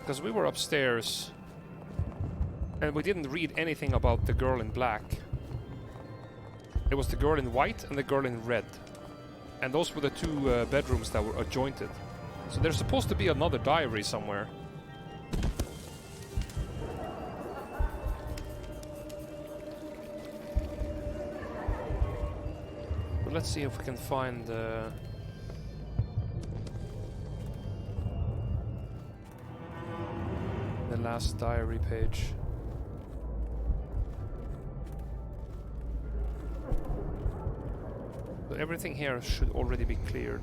Because we were upstairs and we didn't read anything about the girl in black. It was the girl in white and the girl in red. And those were the two bedrooms that were adjointed. So there's supposed to be another diary somewhere. But let's see if we can find... the last diary page. So everything here should already be cleared.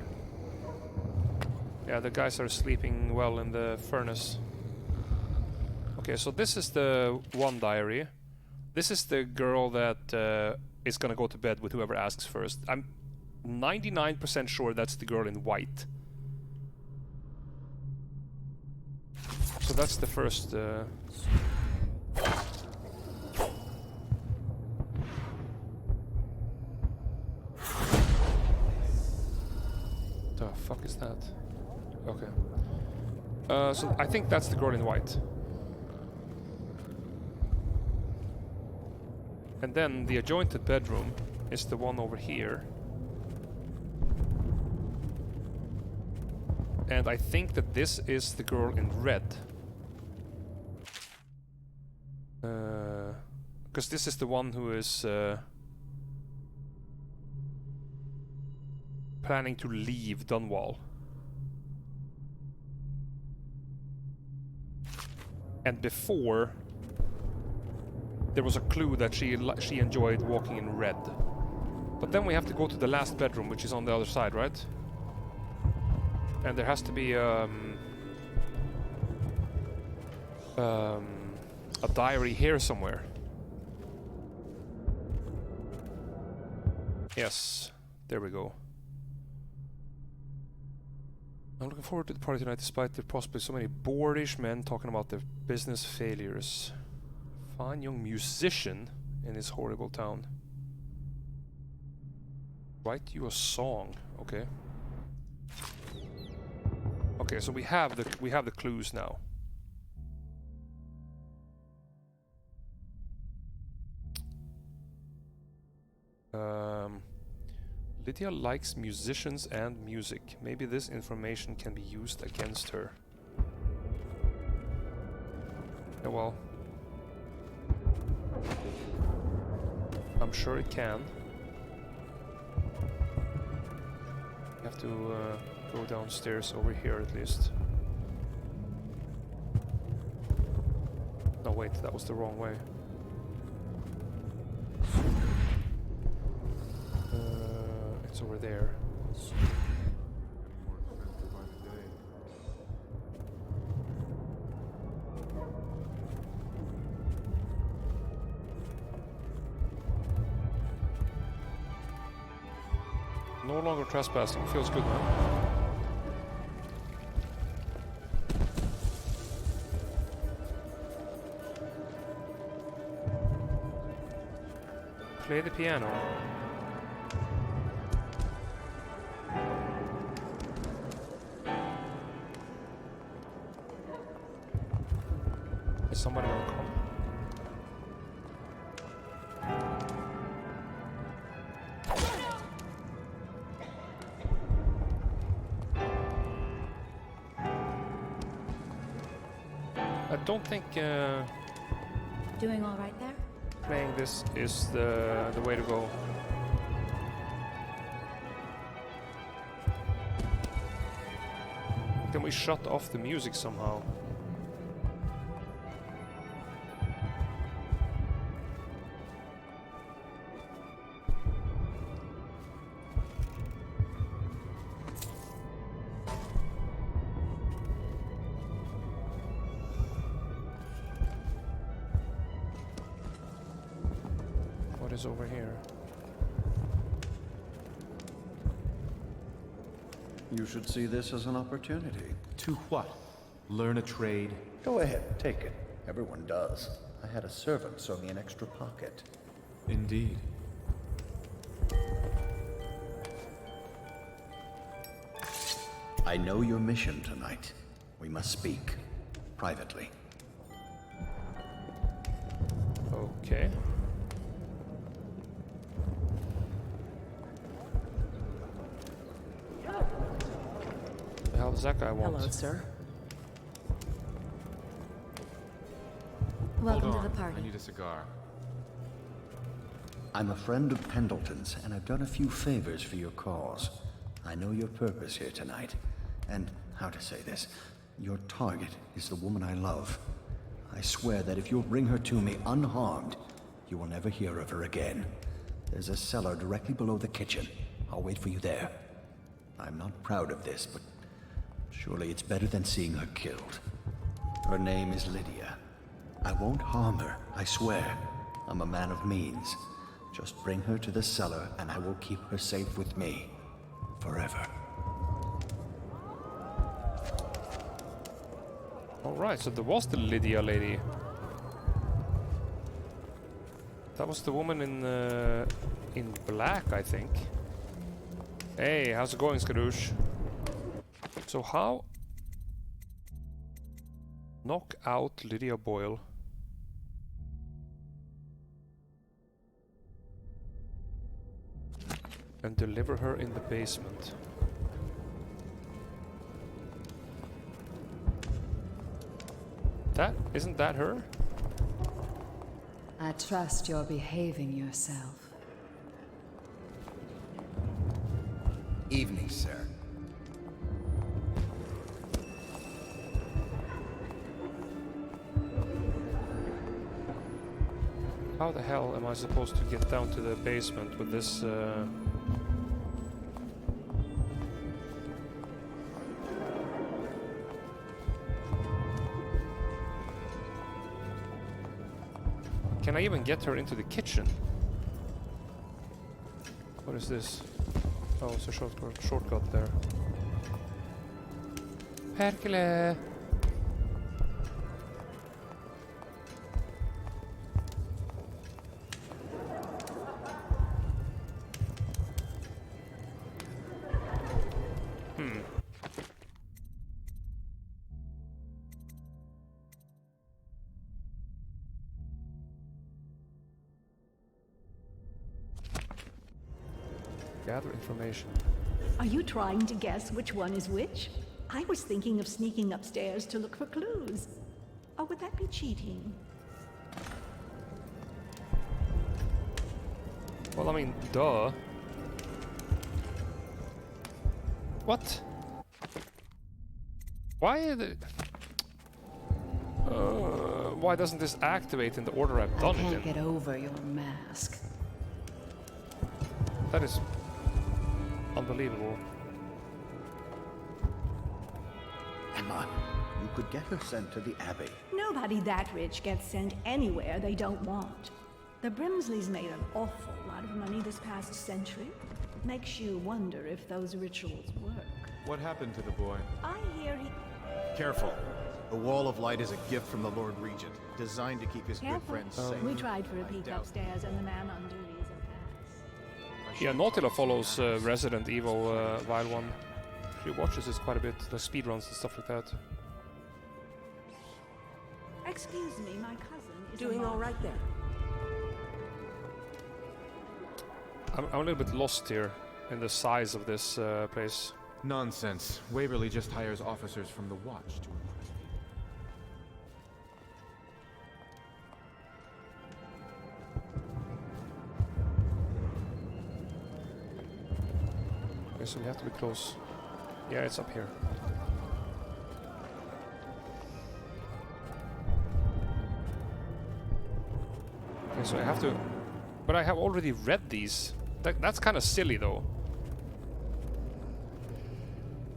Yeah, the guys are sleeping well in the furnace. Okay, so this is the one diary. This is the girl that is gonna go to bed with whoever asks first. I'm 99% sure that's the girl in white. So that's the first... The fuck is that? Okay. So I think that's the girl in white. And then the adjointed bedroom is the one over here. And I think that this is the girl in red. Because this is the one who is planning to leave Dunwall. And before, there was a clue that she enjoyed walking in red. But then we have to go to the last bedroom, which is on the other side, right? And there has to be a diary here somewhere. Yes, there we go. I'm looking forward to the party tonight, despite there possibly so many boorish men talking about their business failures. Fine young musician in this horrible town. Write you a song, okay. Okay, so we have the clues now. Lydia likes musicians and music. Maybe this information can be used against her. Yeah, well, I'm sure it can. You have to go downstairs over here at least. No, wait, that was the wrong way. It's over there. No longer trespassing. Feels good, man. Play the piano. Is somebody gonna come? I don't think Doing all right there? playing this is the way to go. Can we shut off the music somehow? What is over here? You should see this as an opportunity. To what? Learn a trade? Go ahead, take it. Everyone does. I had a servant sew me an extra pocket. Indeed. I know your mission tonight. We must speak. Privately. Okay. The hell does that guy want? Hello, sir. Welcome Hold to on. the party. I need a cigar. I'm a friend of Pendleton's, and I've done a few favors for your cause. I know your purpose here tonight, and how to say this, your target is the woman I love. I swear that if you'll bring her to me unharmed, you will never hear of her again. There's a cellar directly below the kitchen. I'll wait for you there. I'm not proud of this, but surely it's better than seeing her killed. Her name is Lydia. I won't harm her, I swear. I'm a man of means. Just bring her to the cellar, and I will keep her safe with me. Forever. Alright, so there was the Lydia lady. That was the woman in black, I think. Hey, how's it going, Skadoosh? So how... knock out Lydia Boyle? And deliver her in the basement. Isn't that her? I trust you're behaving yourself. Evening, sir. How the hell am I supposed to get down to the basement with this Can I even get her into the kitchen? What is this? Oh, it's a shortcut there. Perkele! Gather information. Are you trying to guess which one is which? I was thinking of sneaking upstairs to look for clues. Or would that be cheating? Well, I mean, duh. What? Why why doesn't this activate in the order I've done it in? I can't get over your mask. That is unbelievable. Emma, you could get her sent to the Abbey. Nobody that rich gets sent anywhere they don't want. The Brimsleys made an awful lot of money this past century. Makes you wonder if those rituals work. What happened to the boy? I hear he... Careful. The Wall of Light is a gift from the Lord Regent, designed to keep his good Careful. friends safe. We tried for a peek upstairs and the man on duty isn't passed. Yeah, Nautila follows Resident Evil Wild One. She watches this quite a bit, the speedruns and stuff like that. Excuse me, my cousin is Doing all right there. I'm a little bit lost here in the size of this place. Nonsense. Waverly just hires officers from the Watch to impress people. Okay, so we have to be close. Yeah, it's up here. Okay, so I have to... But I have already read these. That's kind of silly, though.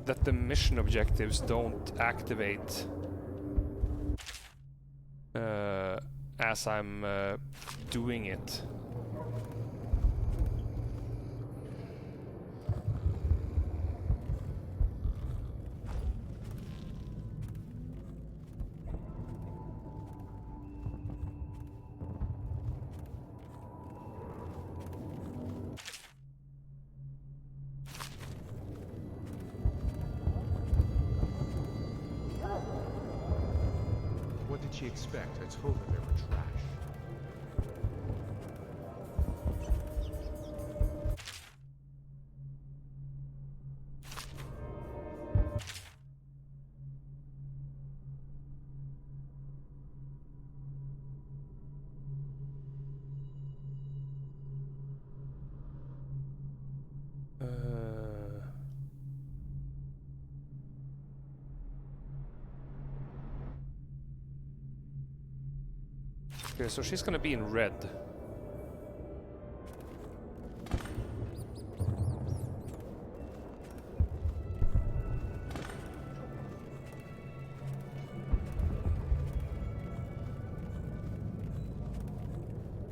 That the mission objectives don't activate as I'm doing it. What did she expect? I told her they were trash. Okay, so she's gonna be in red.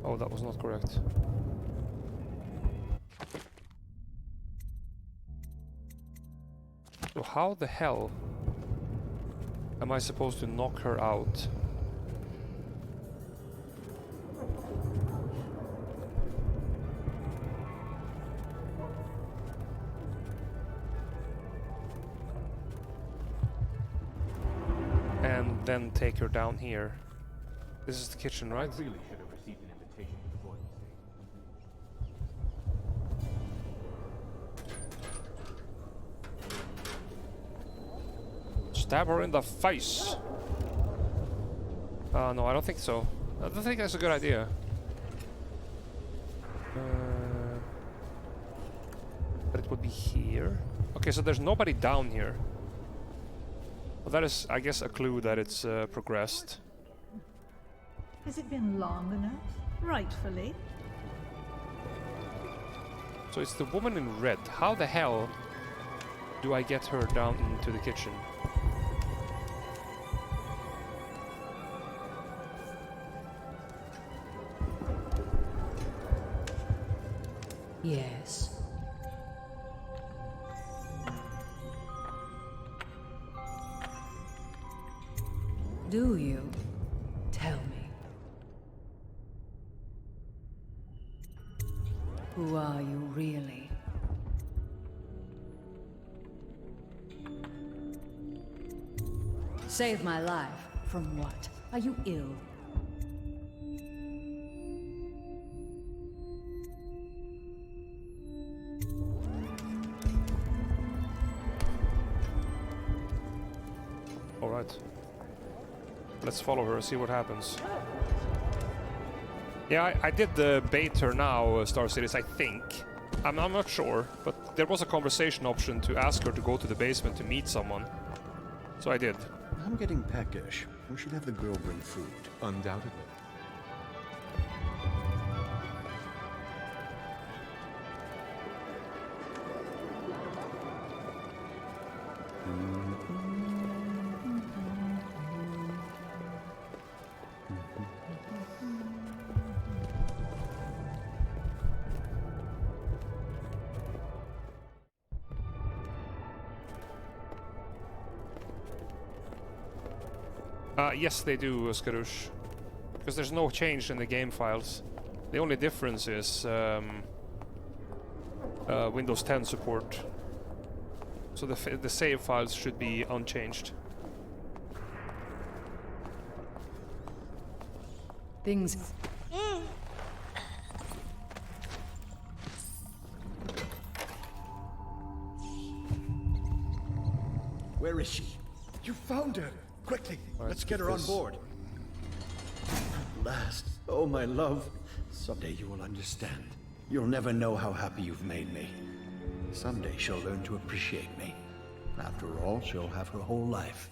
Oh, that was not correct. So how the hell am I supposed to knock her out? And then take her down here. This is the kitchen, right? I really should have received an invitation to the Boyle estate. Stab her in the face. No, I don't think so. I don't think that's a good idea. But it would be here. Okay, so there's nobody down here. Well, that is, I guess, a clue that it's progressed. Has it been long enough? Rightfully. So it's the woman in red. How the hell do I get her down into the kitchen? Yes. Do you? Tell me. Who are you really? Save my life. From what? Are you ill? All right. Let's follow her, see what happens. Yeah, I did bait her now, Star Cities, I think. I'm not sure, but there was a conversation option to ask her to go to the basement to meet someone. So I did. I'm getting peckish. We should have the girl bring food. Undoubtedly. Yes, they do, Skarush. Because there's no change in the game files. The only difference is Windows 10 support. So the save files should be unchanged. Things... Where is she? You found her! Quickly, let's get her on board. At last. Oh, my love. Someday you will understand. You'll never know how happy you've made me. Someday she'll learn to appreciate me. After all, she'll have her whole life.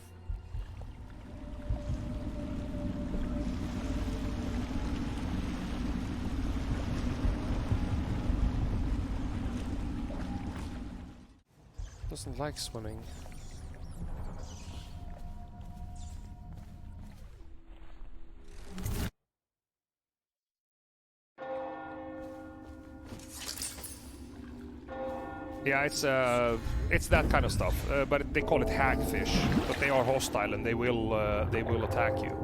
Doesn't like swimming. Yeah, it's that kind of stuff, but they call it hagfish. But they are hostile and they will attack you.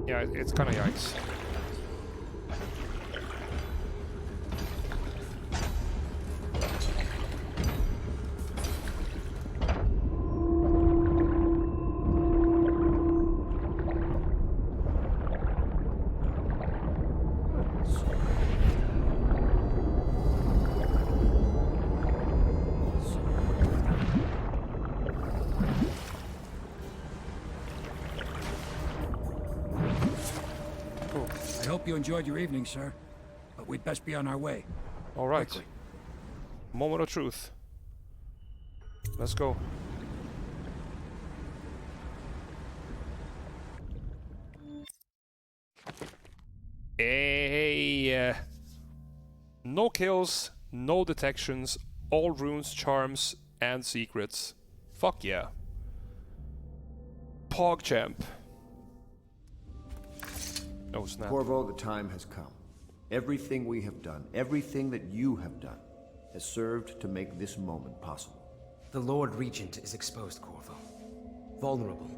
Yeah, it's kind of yikes. I hope you enjoyed your evening, sir. But we'd best be on our way. All right. Quickly. Moment of truth. Let's go. Hey, no kills, no detections, all runes, charms, and secrets. Fuck yeah. PogChamp. Oh snap. Corvo, the time has come. Everything we have done, everything that you have done, has served to make this moment possible. The Lord Regent is exposed, Corvo. Vulnerable.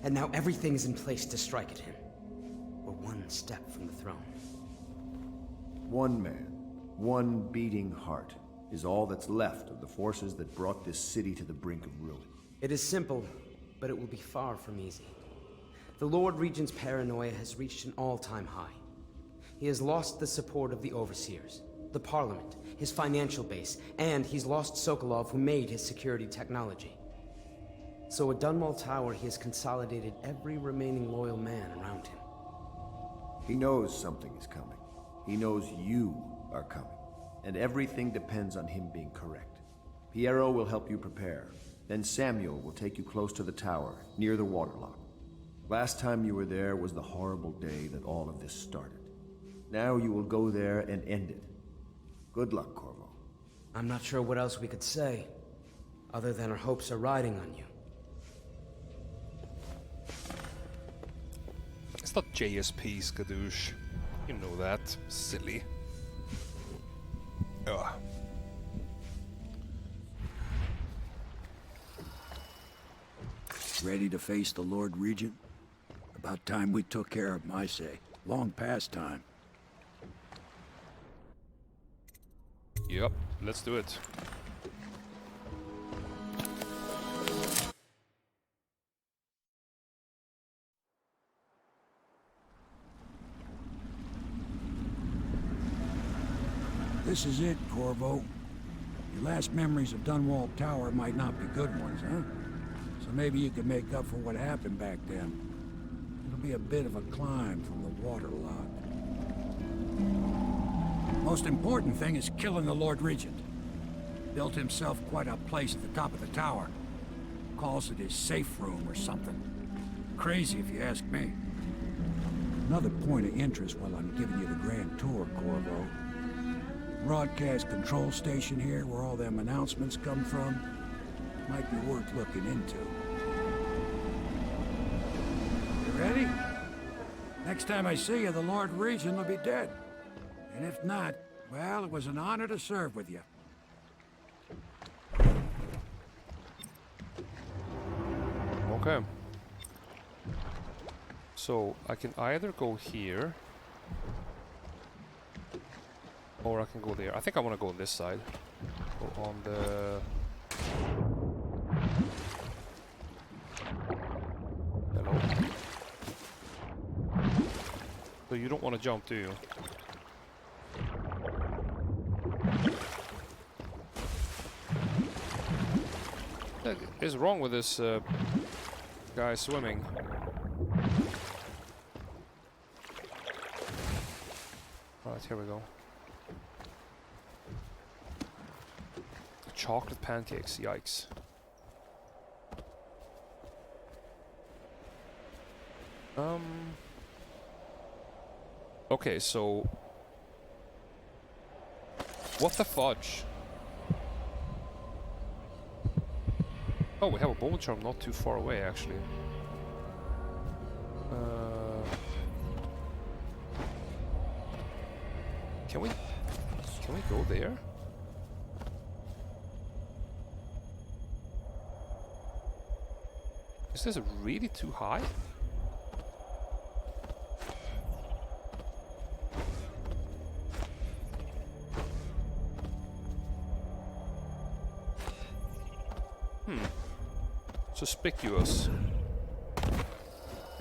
And now everything is in place to strike at him. We're one step from the throne. One man, one beating heart, is all that's left of the forces that brought this city to the brink of ruin. It is simple, but it will be far from easy. The Lord Regent's paranoia has reached an all-time high. He has lost the support of the Overseers, the Parliament, his financial base, and he's lost Sokolov, who made his security technology. So at Dunwall Tower, he has consolidated every remaining loyal man around him. He knows something is coming. He knows you are coming. And everything depends on him being correct. Piero will help you prepare. Then Samuel will take you close to the tower, near the waterlock. Last time you were there was the horrible day that all of this started. Now you will go there and end it. Good luck, Corvo. I'm not sure what else we could say, other than our hopes are riding on you. It's not JSP, Skadoosh. You know that. Silly. Ugh. Ready to face the Lord Regent? About time we took care of my say. Long past time. Yep, let's do it. This is it, Corvo. Your last memories of Dunwall Tower might not be good ones, huh? So maybe you could make up for what happened back then. It'll be a bit of a climb from the waterlock. Most important thing is killing the Lord Regent. Built himself quite a place at the top of the tower. Calls it his safe room or something. Crazy if you ask me. Another point of interest while I'm giving you the grand tour, Corvo. Broadcast control station here where all them announcements come from. Might be worth looking into. You ready? Next time I see you, the Lord Regent will be dead. And if not, well, it was an honor to serve with you. Okay. So, I can either go here, or I can go there. I think I want to go on this side. Go on the... Hello. So you don't want to jump, do you? What is wrong with this guy swimming? Alright, here we go. Chocolate pancakes, yikes. Okay, so... What the fudge? Oh, we have a bone charm not too far away, actually. Can we go there? Is this really too high? Suspicious.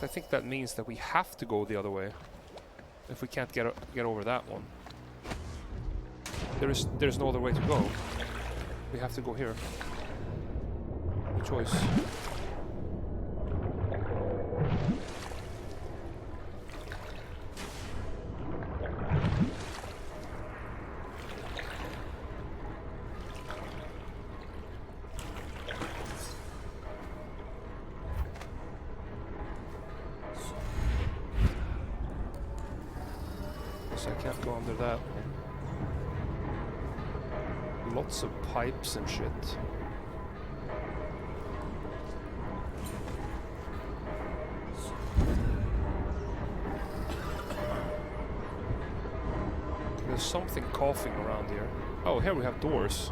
I think that means that we have to go the other way if we can't get over that one. There's no other way to go. We have to go here. No choice. So I can't go under that one. Lots of pipes and shit. There's something coughing around here. Oh, here we have doors.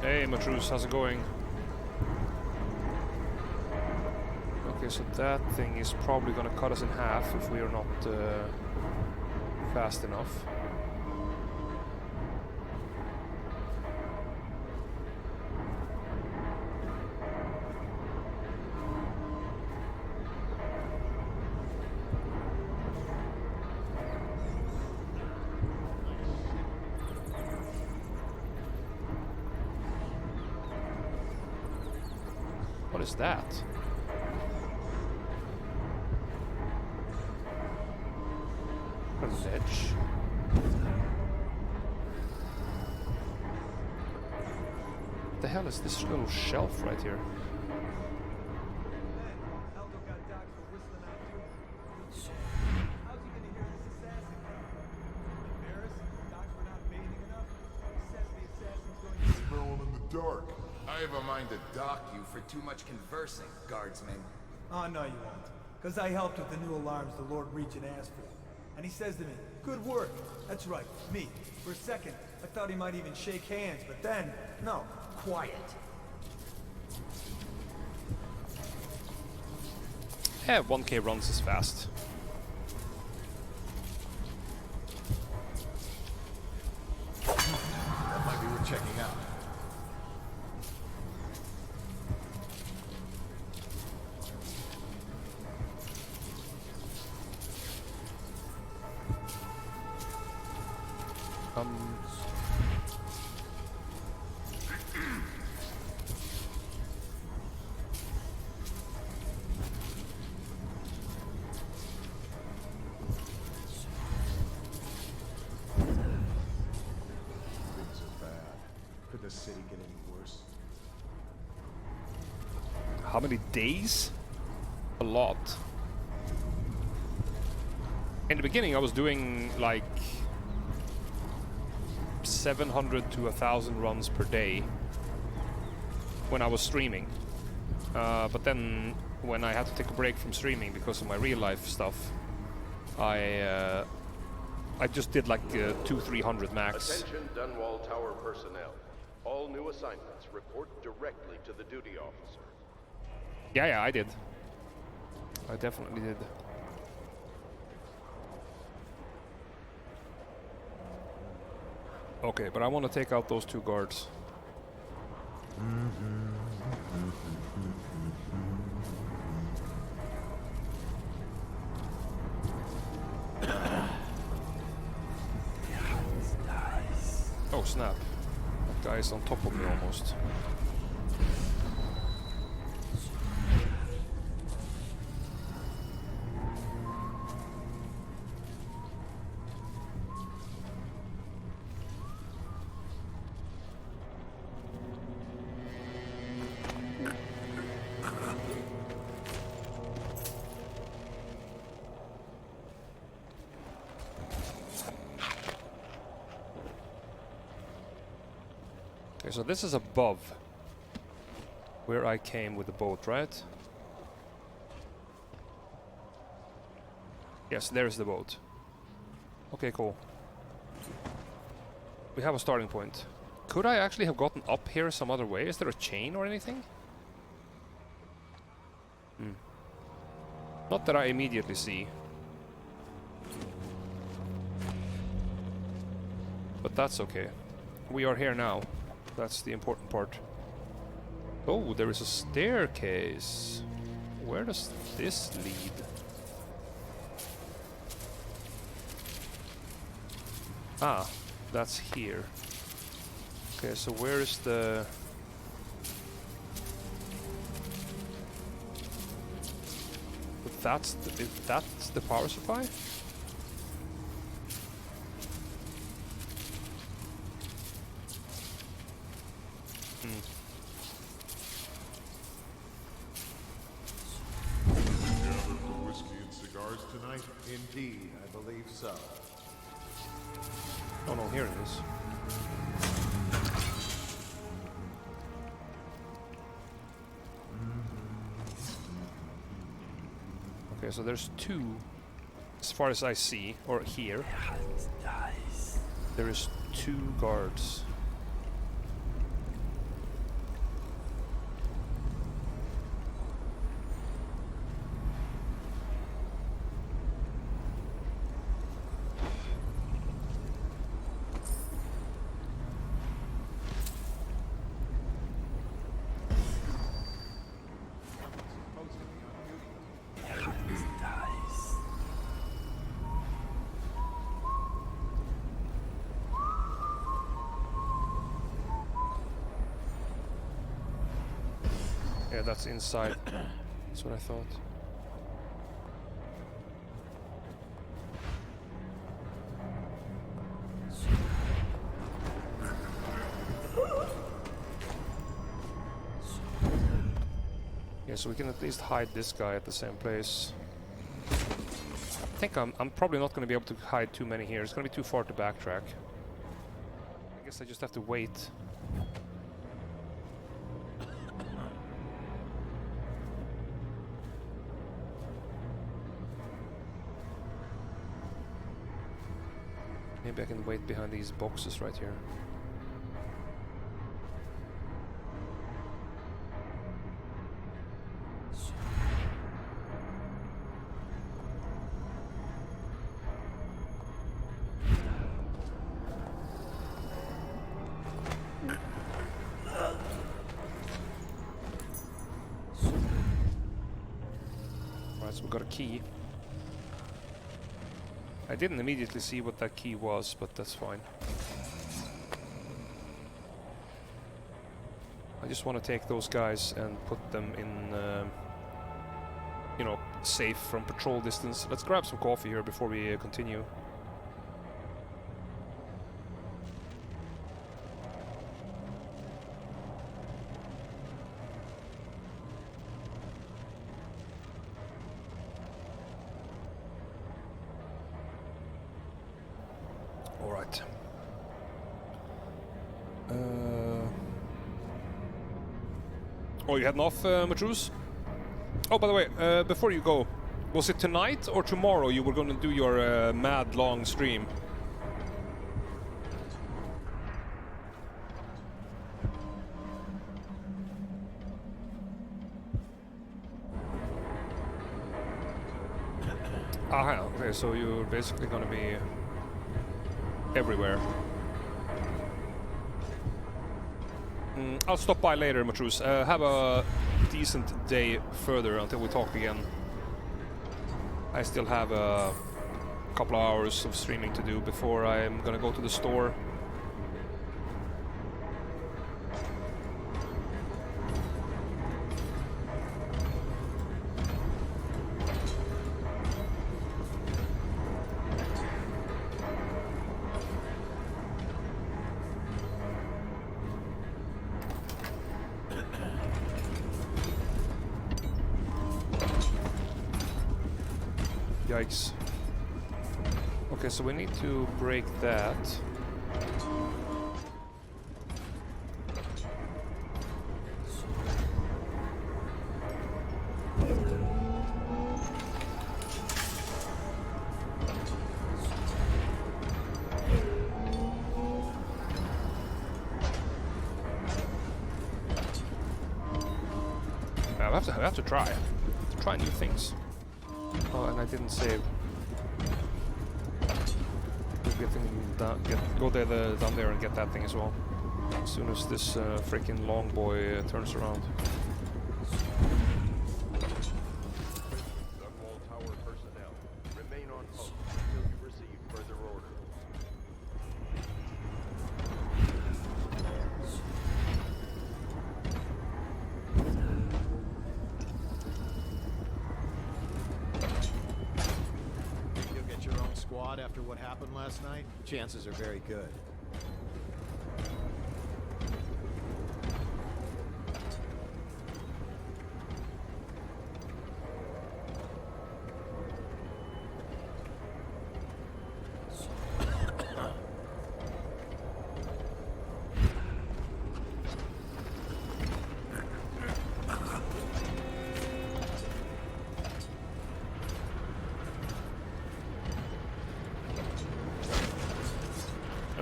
Hey, Nr.2, how's it going? Okay, so that thing is probably gonna cut us in half if we are not fast enough. What is that? A ledge? What the hell is this little shelf right here? I have a mind to dock you for too much conversing, guardsman. Oh, no you won't. Because I helped with the new alarms the Lord Regent asked for. And he says to me, good work. That's right, me. For a second, I thought he might even shake hands, but then, no, quiet. Yeah, 1k runs is fast. That might be worth checking out. The city get any worse? How many days? A lot. In the beginning I was doing like 700 to 1,000 runs per day when I was streaming. But then when I had to take a break from streaming because of my real life stuff, I just did like 200-300 max. Attention Dunwall Tower personnel. All new assignments report directly to the duty officer. Yeah, I did. I definitely did. Okay, but I want to take out those 2 guards. Oh snap. That guy is on top of me almost. Okay, so this is above where I came with the boat, right? Yes, there's the boat. Okay, cool. We have a starting point. Could I actually have gotten up here some other way? Is there a chain or anything? Not that I immediately see. But that's okay. We are here now. That's the important part. Oh, there is a staircase. Where does this lead? Ah, that's here. Okay, so where is the... If that's the power supply? Tonight? Indeed, I believe so. Oh no, here it is. Okay, so there's 2, as far as I see, or here. There is 2 guards. Yeah, that's inside. That's what I thought. Yeah, so we can at least hide this guy at the same place. I think I'm probably not going to be able to hide too many here. It's going to be too far to backtrack. I guess I just have to wait. Maybe I can wait behind these boxes right here. Right, so we got a key. I didn't immediately see what that key was, but that's fine. I just want to take those guys and put them in, you know, safe from patrol distance. Let's grab some coffee here before we continue. Alright. Oh, you heading off, Matrus? Oh, by the way, before you go, was it tonight or tomorrow you were going to do your mad long stream? Ah, okay, so you're basically going to be everywhere. I'll stop by later, Matrus. Have a decent day further until we talk again. I still have a couple of hours of streaming to do before I'm gonna go to the store. Yikes. Okay, so we need to break that. I have to try. Try new things. Oh, and I didn't save. Go down there and get that thing as well. As soon as this freaking long boy turns around. Dunwall Tower personnel, remain on post until you receive further orders. You'll get your own squad after what happened last night? Chances are very good.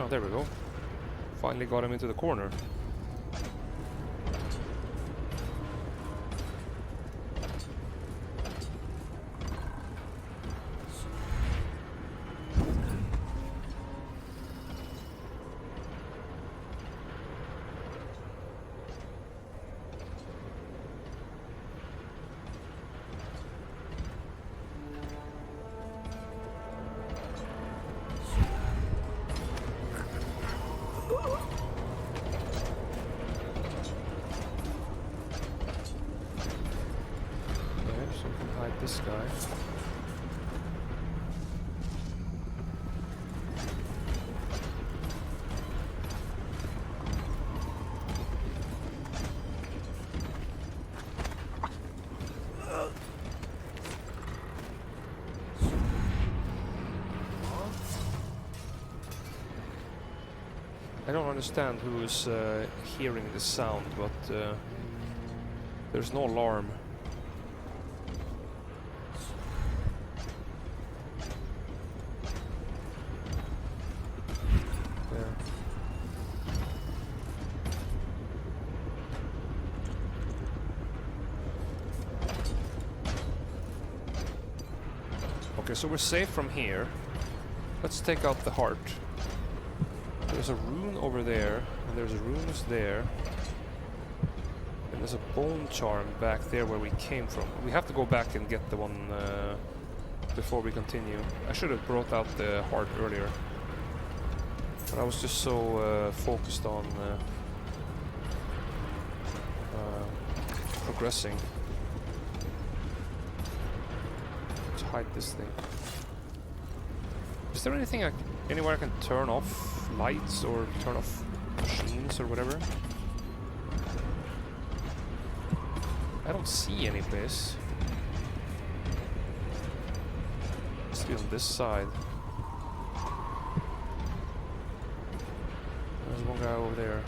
Oh, there we go. Finally got him into the corner. This guy. I don't understand who is hearing this sound, but there's no alarm. Okay, so we're safe from here. Let's take out the heart. There's a rune over there, and there's runes there. And there's a bone charm back there where we came from. We have to go back and get the one before we continue. I should have brought out the heart earlier. But I was just so focused on progressing. Let's hide this thing. Is there anything anywhere I can turn off lights or turn off machines or whatever? I don't see any place. Must be on this side. There's one guy over there.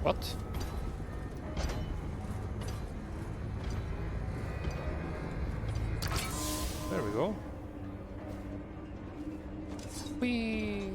What? There we go. Whee!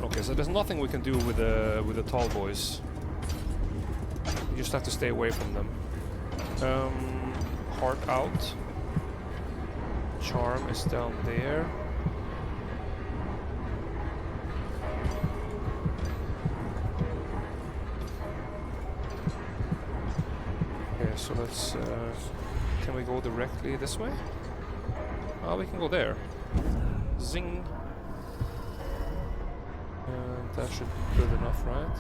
Okay, so there's nothing we can do with the tall boys. You just have to stay away from them. Heart out. Charm is down there. Okay, so let's... can we go directly this way? Oh, we can go there. Zing! And that should be good enough, right?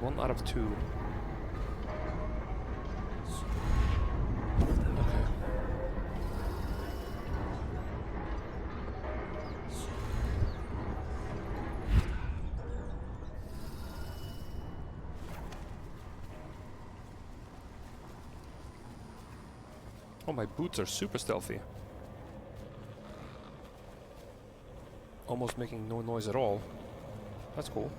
One out of two. Okay. Oh, my boots are super stealthy. Almost making no noise at all. That's cool.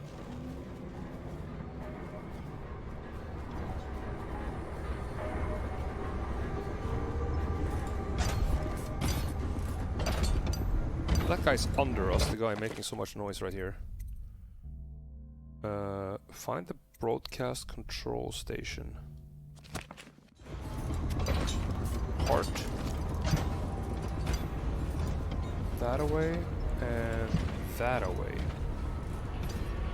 That guy's under us, the guy making so much noise right here. Find the broadcast control station. Heart. That away and that away.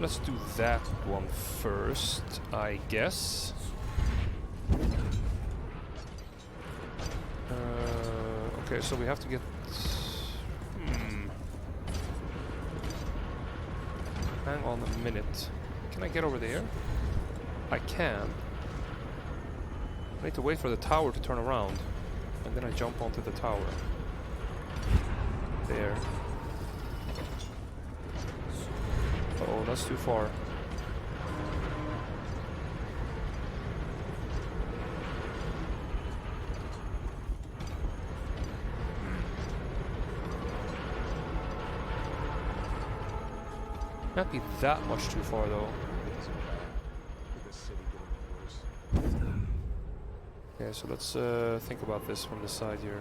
Let's do that one first, I guess. Okay, so we have to get... Hang on a minute. Can I get over there? I can. I need to wait for the tower to turn around. And then I jump onto the tower. There. Oh, that's too far. Can't be that much too far though. Okay, so let's think about this from the side here.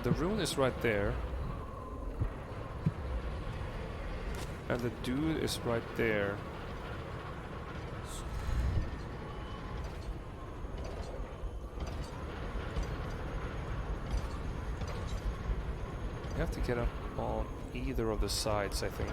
The rune is right there. And the dude is right there. You have to get up on either of the sides, I think.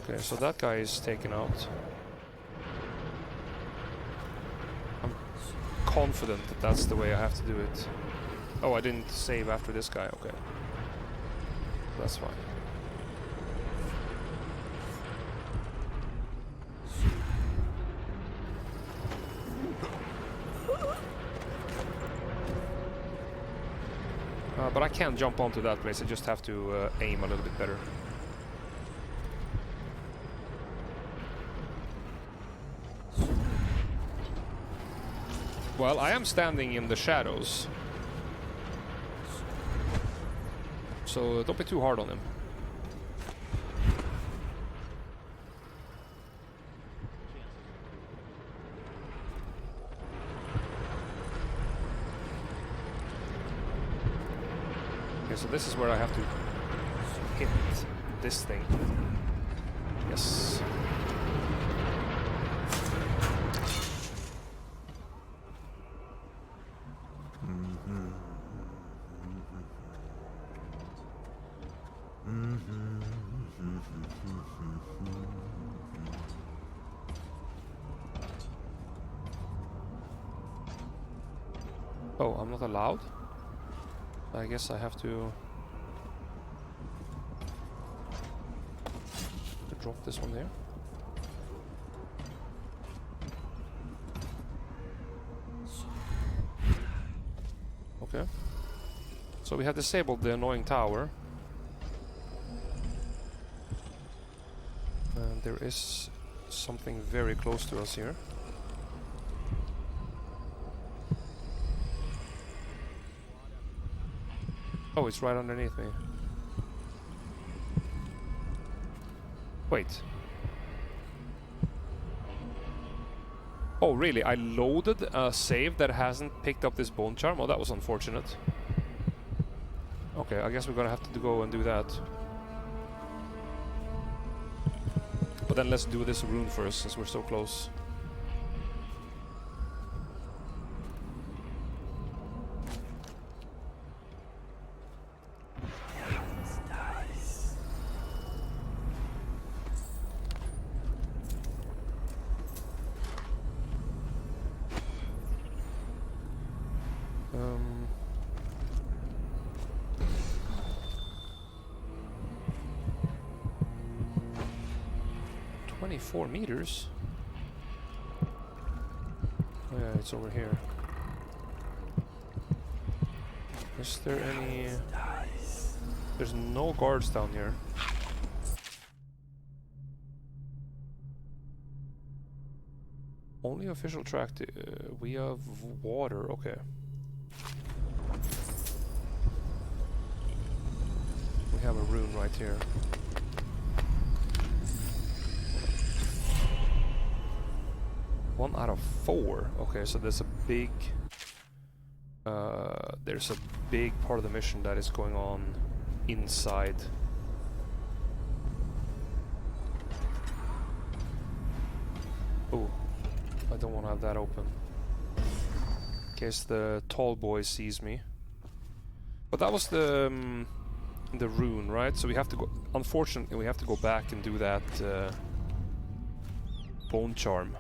Okay, so that guy is taken out. I'm confident that that's the way I have to do it. Oh, I didn't save after this guy. Okay. That's fine. But I can't jump onto that place, I just have to aim a little bit better. Well, I am standing in the shadows. So don't be too hard on him. Okay, so this is where I have to hit this thing. Yes. Oh, I'm not allowed? I guess I have to drop this one there. Okay. So we have disabled the annoying tower. And there is something very close to us here. Oh, it's right underneath me. Wait. Oh, really? I loaded a save that hasn't picked up this bone charm? Oh, that was unfortunate. Okay, I guess we're gonna have to go and do that. But then let's do this rune first, since we're so close. Um... 24 meters? Oh yeah, it's over here. Is there any... There's no guards down here. Only official track. We have water. Okay. We have a rune right here. One out of 4. Okay, so there's a big part of the mission that is going on inside. Oh, I don't want to have that open in case the tall boy sees me. But that was the rune, right? So we have to go. Unfortunately, we have to go back and do that bone charm.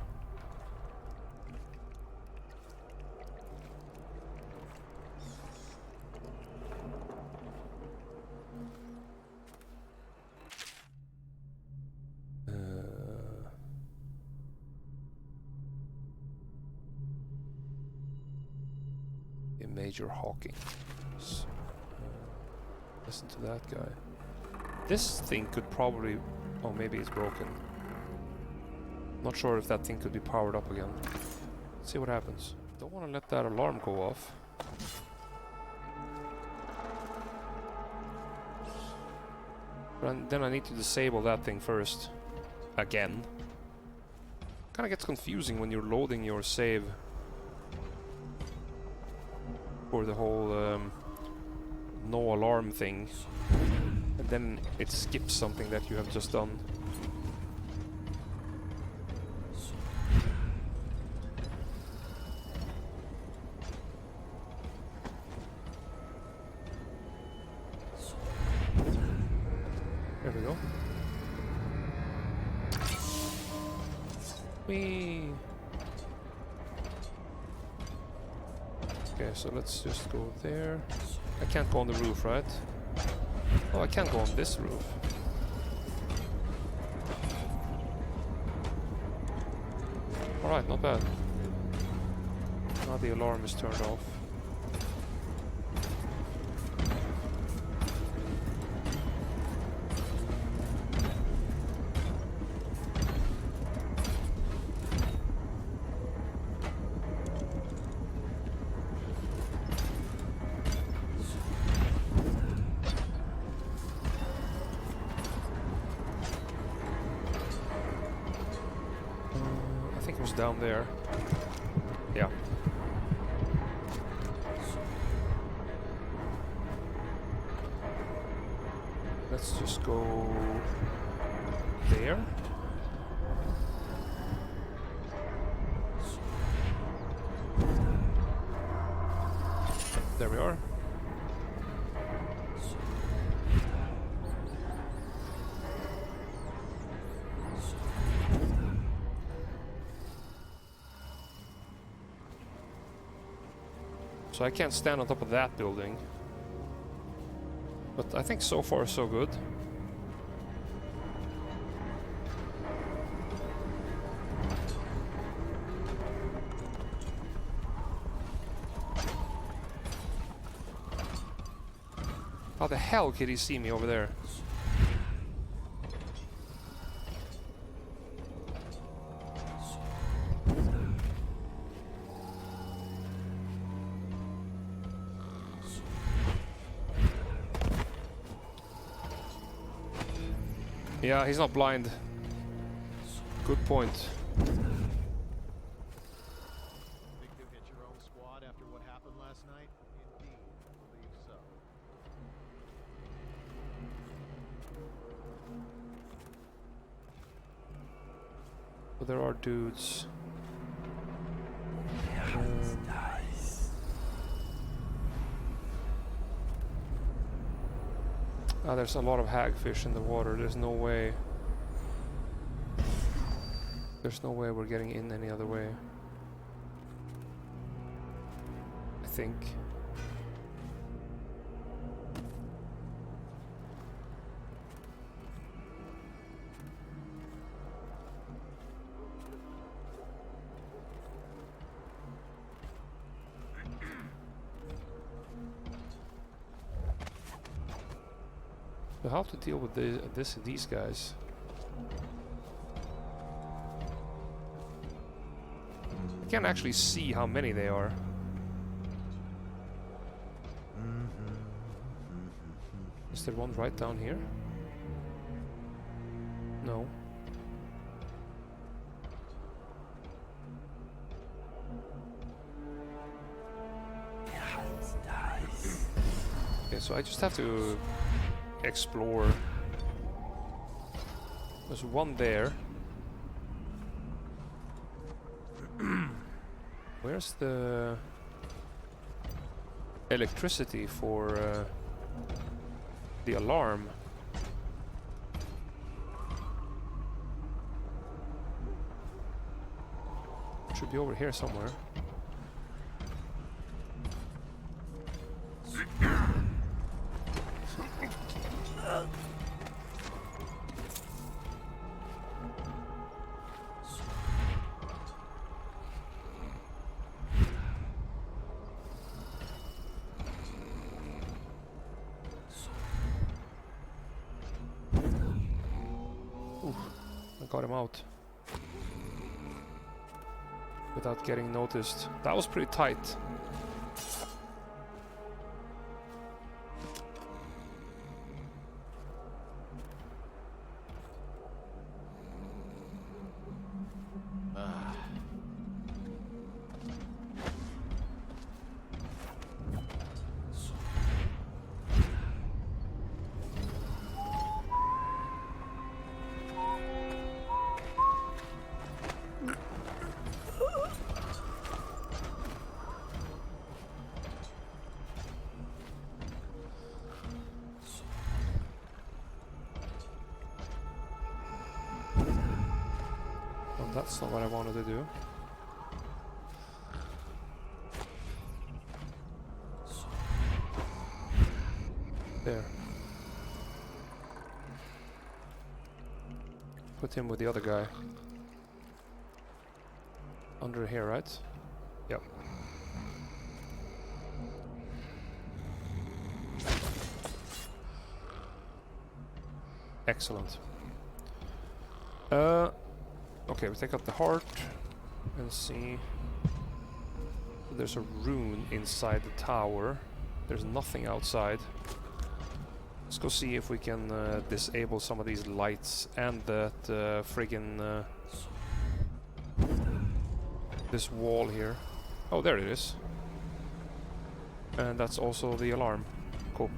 Major Hawking. Listen to that guy. This thing could probably... Oh, maybe it's broken. Not sure if that thing could be powered up again. Let's see what happens. Don't want to let that alarm go off. But then I need to disable that thing first. Again. Kinda gets confusing when you're loading your save for the whole no alarm thing, and then it skips something that you have just done. There we go. Whee! Okay, so let's just go there. I can't go on the roof, right? Oh, I can't go on this roof. Alright, not bad. Now the alarm is turned off. I think it was down there. Yeah. Let's just go there. There we are. So I can't stand on top of that building. But I think so far so good. How the hell could he see me over there? Yeah, he's not blind. Good point. Think you'll get your own squad after what happened last night? Indeed, I believe so. But there are dudes. Ah, there's a lot of hagfish in the water. There's no way. There's no way we're getting in any other way. I think. So how to deal with these guys? I can't actually see how many they are. Is there one right down here? No. Okay, so I just have to explore. There's one there. Where's the electricity for the alarm? Should be over here somewhere. Got him out without getting noticed. That was pretty tight. That's not what I wanted to do. There. Put him with the other guy. Under here, right? Yep. Excellent. Okay, we take out the heart and see. There's a rune inside the tower. There's nothing outside. Let's go see if we can disable some of these lights and that friggin' this wall here. Oh, there it is. And that's also the alarm. Cool.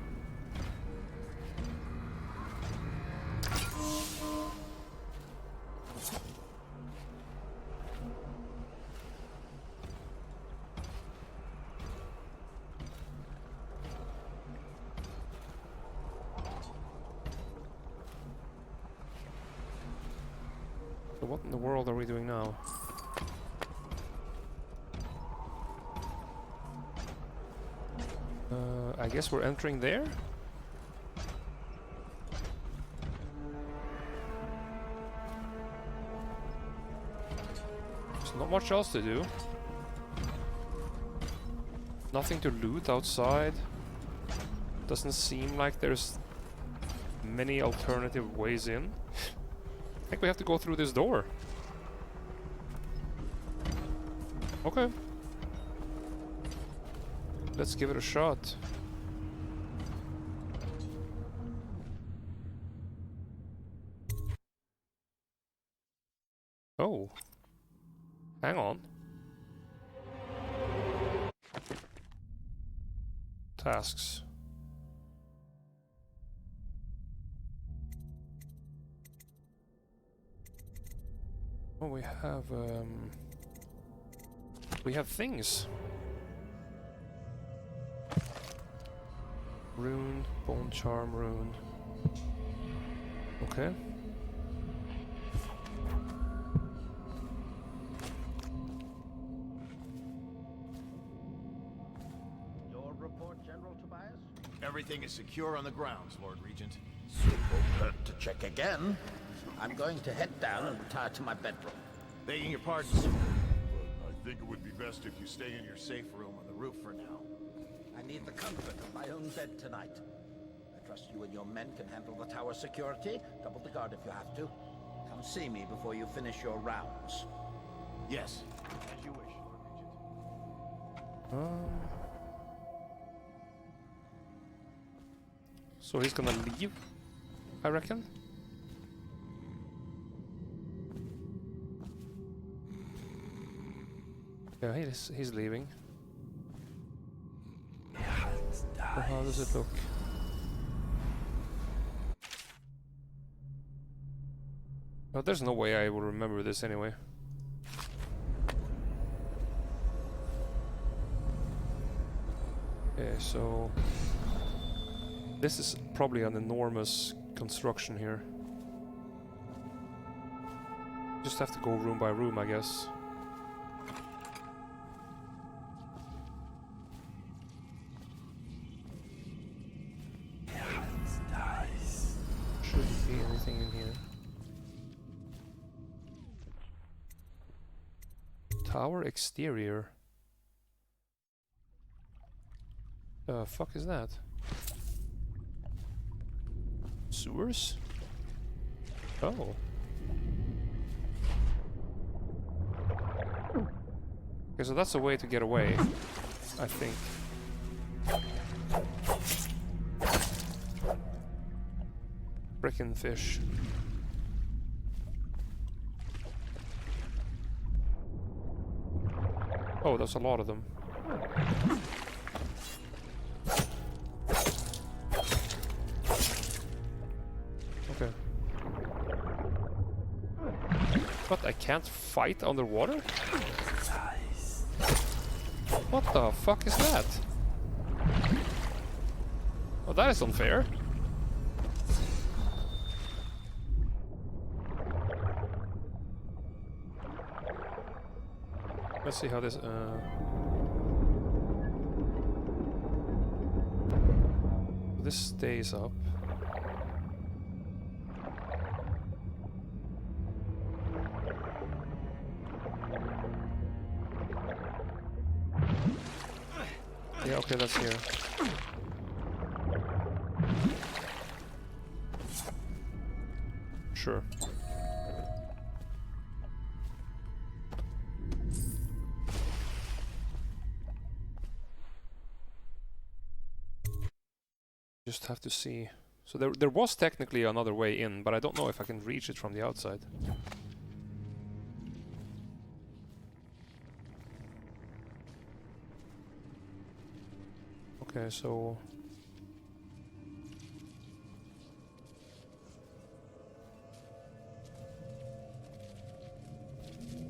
So what in the world are we doing now? I guess we're entering there? There's not much else to do. Nothing to loot outside. Doesn't seem like there's many alternative ways in. I think we have to go through this door. Okay. Let's give it a shot. Oh. Hang on. Tasks. Oh, we have things. Rune, bone charm rune. Okay. Your report, General Tobias? Everything is secure on the grounds, Lord Regent. To check again. I'm going to head down and retire to my bedroom. Begging your pardon, sir. But I think it would be best if you stay in your safe room on the roof for now. I need the comfort of my own bed tonight. I trust you and your men can handle the tower security. Double the guard if you have to. Come see me before you finish your rounds. Yes, as you wish, Lord Regent. So he's gonna leave, I reckon. Yeah, he's leaving. So how does it look? Oh, there's no way I will remember this anyway. Okay, so this is probably an enormous construction here. Just have to go room by room, I guess. Shouldn't be anything in here. Tower exterior. The fuck is that? Sewers? Oh. Okay, so that's a way to get away, I think. Frickin' fish. Oh, there's a lot of them. Okay. But I can't fight underwater? What the fuck is that? Oh, that is unfair. Let's see how this. This stays up. Yeah, okay, that's here. Sure. Just have to see. So there was technically another way in, but I don't know if I can reach it from the outside. Okay, so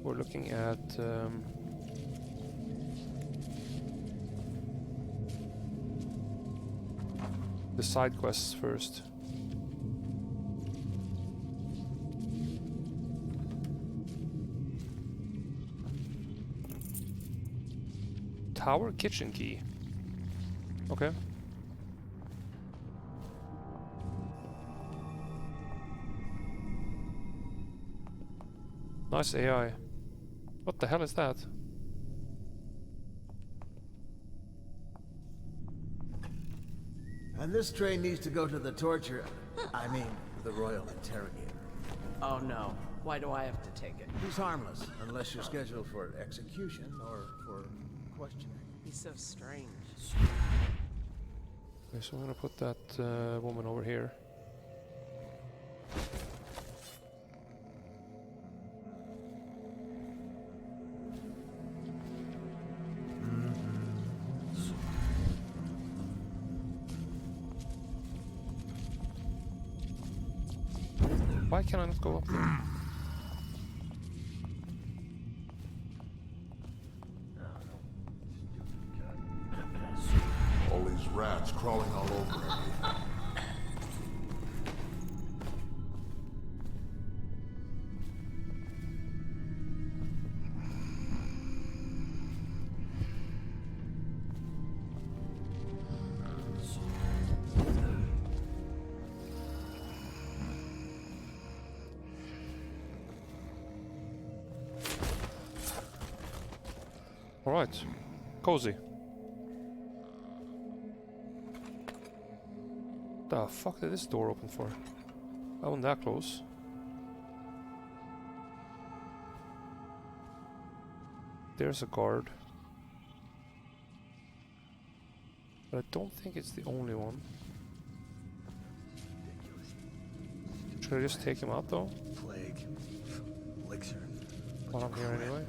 we're looking at the side quests first. Tower kitchen key. Okay. Nice AI. What the hell is that? And this train needs to go to the torture... I mean, the Royal Interrogator. Oh no. Why do I have to take it? He's harmless, unless you're scheduled for execution or for questioning. He's so strange. Okay, so I'm gonna put that woman over here. Why can I not go up there? All these rats crawling all over me. Alright. Cozy. The fuck did this door open for? I wasn't that close. There's a guard. But I don't think it's the only one. Should I just take him out though? Plague. Elixir. While I'm here anyway.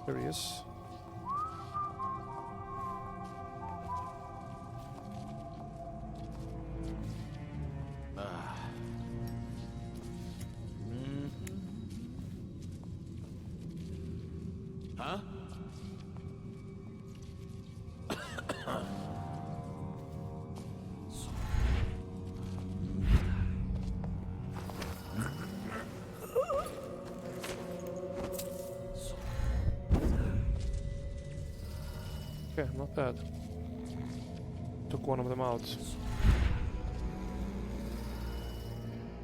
There he is. Huh? Okay, not bad. Took one of them out.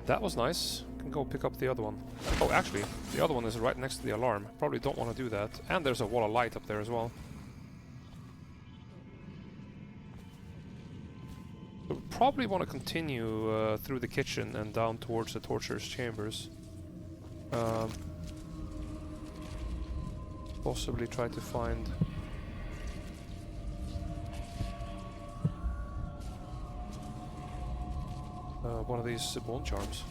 That was nice. Can go pick up the other one. Oh, actually, the other one is right next to the alarm. Probably don't want to do that. And there's a wall of light up there as well. So we probably want to continue through the kitchen and down towards the torturer's chambers. Possibly try to find... one of these bone charms.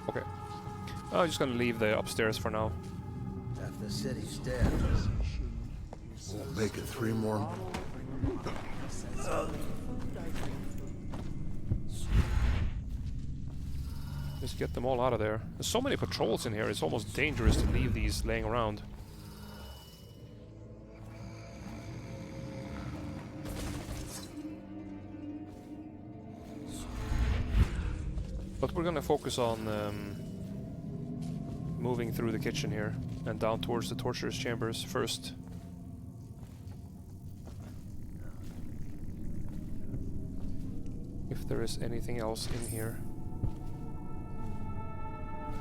Okay. I'm just gonna leave the upstairs for now. Half the city's dead. We'll make it 3 more. Just get them all out of there. There's so many patrols in here, it's almost dangerous to leave these laying around. But we're gonna focus on moving through the kitchen here and down towards the torturer's chambers first. If there is anything else in here.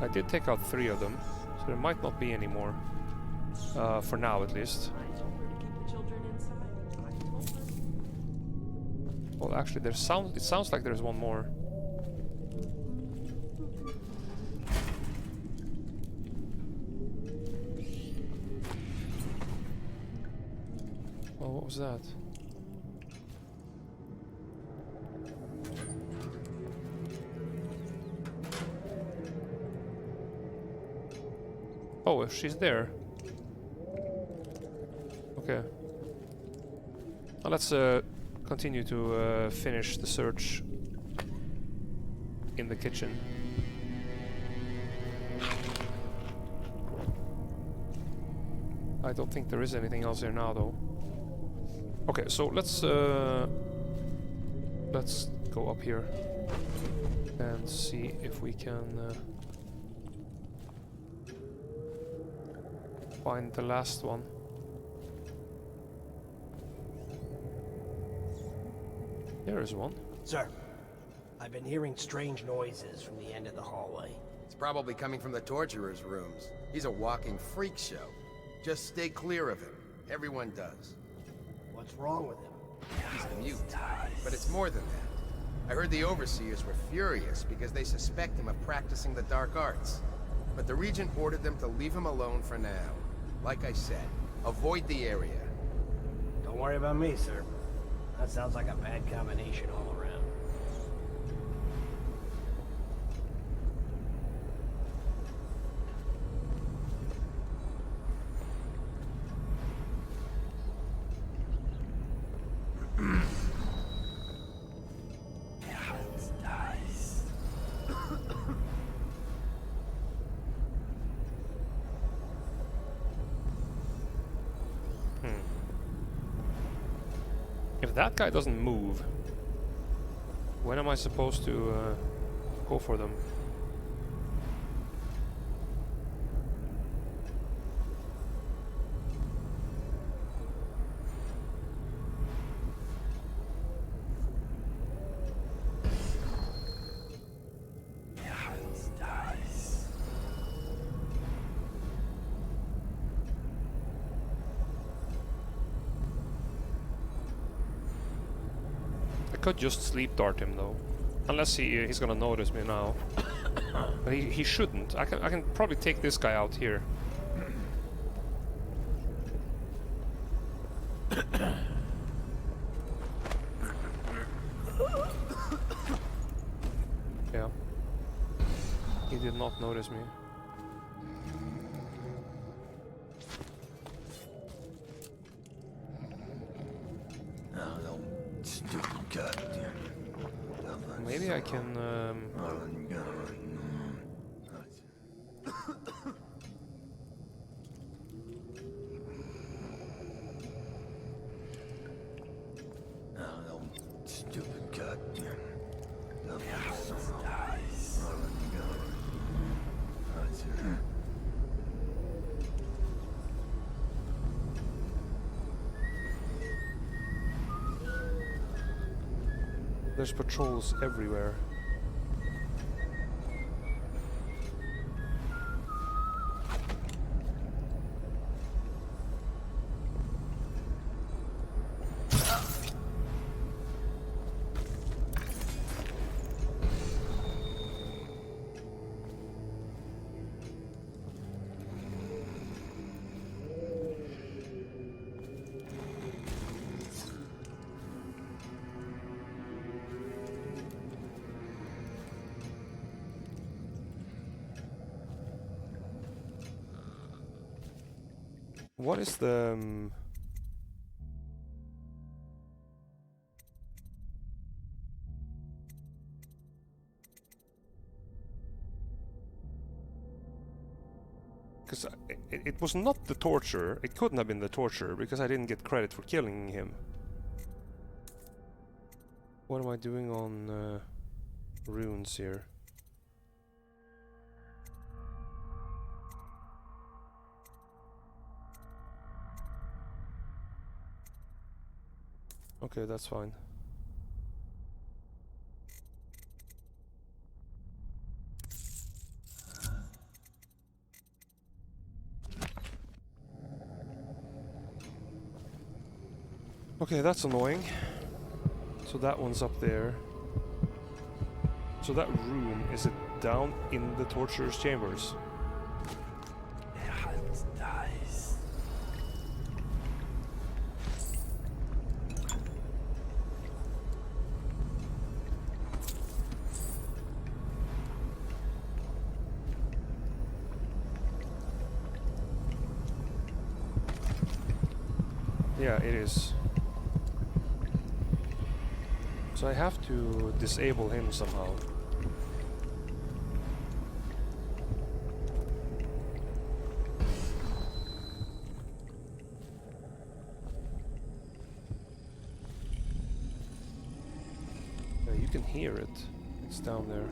I did take out 3 of them, so there might not be any more. For now, at least. Well, actually, it sounds like there's one more. Oh, what was that? Oh, if she's there. Okay. Now let's continue to finish the search in the kitchen. I don't think there is anything else here now, though. Okay, so let's go up here and see if we can find the last one. There is one. Sir, I've been hearing strange noises from the end of the hallway. It's probably coming from the torturer's rooms. He's a walking freak show. Just stay clear of him. Everyone does. What's wrong with him? He's a mutant. But it's more than that. I heard the Overseers were furious because they suspect him of practicing the dark arts. But the Regent ordered them to leave him alone for now. Like I said, avoid the area. Don't worry about me, sir. That sounds like a bad combination all around. If that guy doesn't move, when am I supposed to go for them? I could just sleep dart him though, unless he's gonna notice me now. But he shouldn't. I can probably take this guy out here. Yeah. He did not notice me. Maybe I can There's patrols everywhere. What is the... It was not the torture. It couldn't have been the torture because I didn't get credit for killing him. What am I doing on runes here? Okay, that's fine. Okay, that's annoying. So that one's up there. So that room, is it down in the torturer's chambers? Yeah, it is. So I have to disable him somehow. Yeah, you can hear it. It's down there.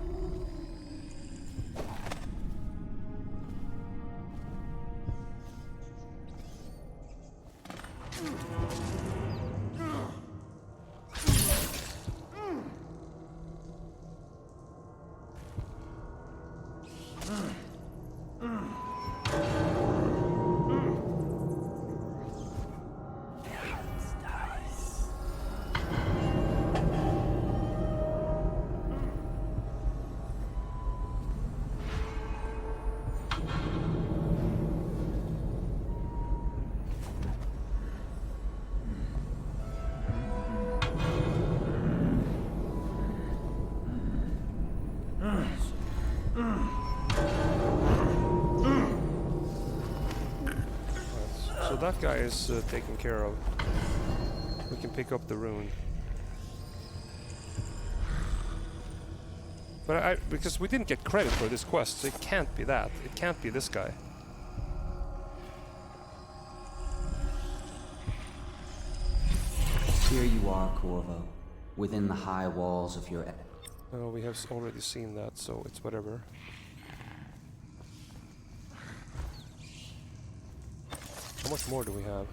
So that guy is taken care of. We can pick up the rune. But because we didn't get credit for this quest, so it can't be that. It can't be this guy. Here you are, Corvo, within the high walls of your... Oh, we have already seen that, so it's whatever. How much more do we have?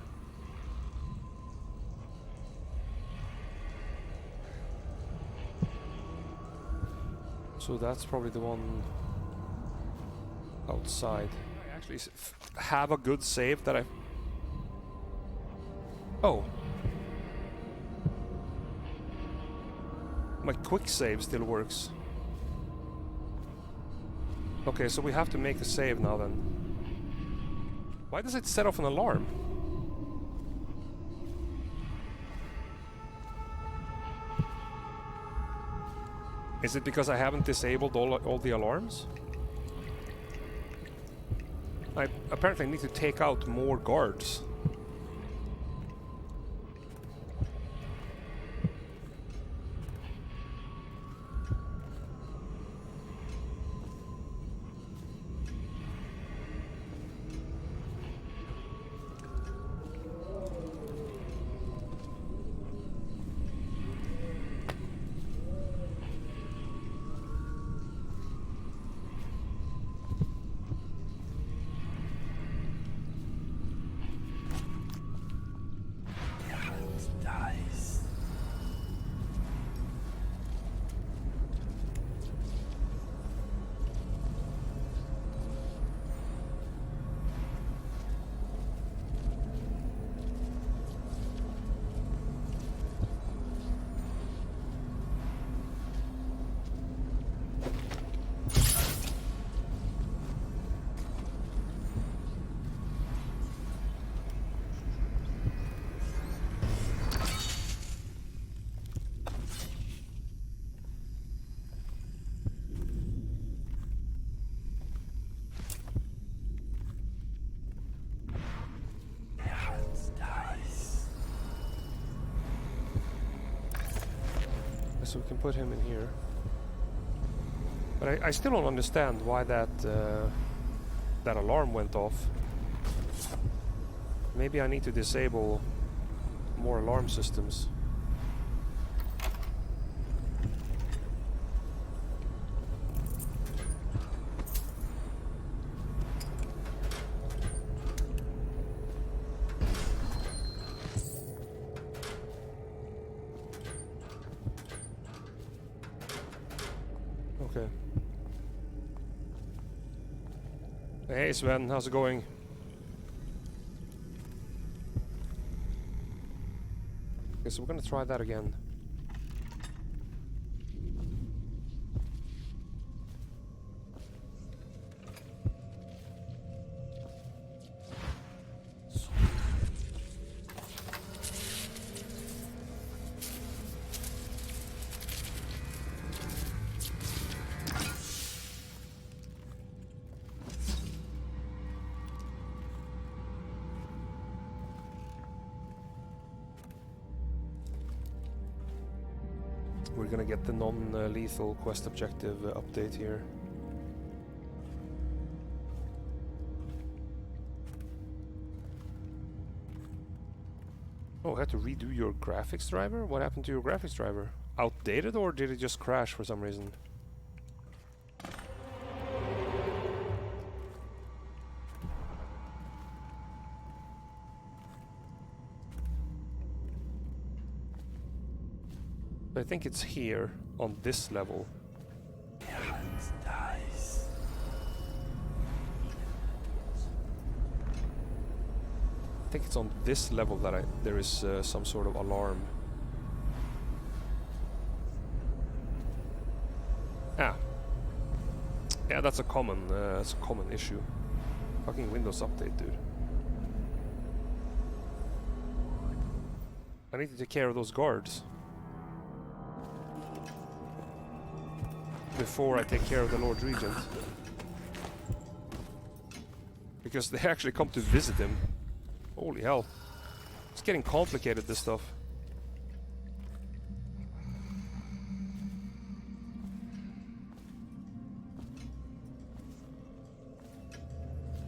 So that's probably the one outside. I actually have a good save that I... Oh. My quick save still works. Okay, so we have to make a save now then. Why does it set off an alarm? Is it because I haven't disabled all the alarms? I apparently need to take out more guards. So we can put him in here. But I still don't understand why that that alarm went off. Maybe I need to disable more alarm systems. Okay. Hey Sven, how's it going? Okay, so we're gonna try that again. We're gonna get the non-lethal quest objective update here. Oh, I had to redo your graphics driver? What happened to your graphics driver? Outdated, or did it just crash for some reason? I think it's here, on this level. I think it's on this level that there is some sort of alarm. Ah. Yeah, that's a common issue. Fucking Windows update, dude. I need to take care of those guards before I take care of the Lord Regent, because they actually come to visit him. Holy hell. It's getting complicated, this stuff.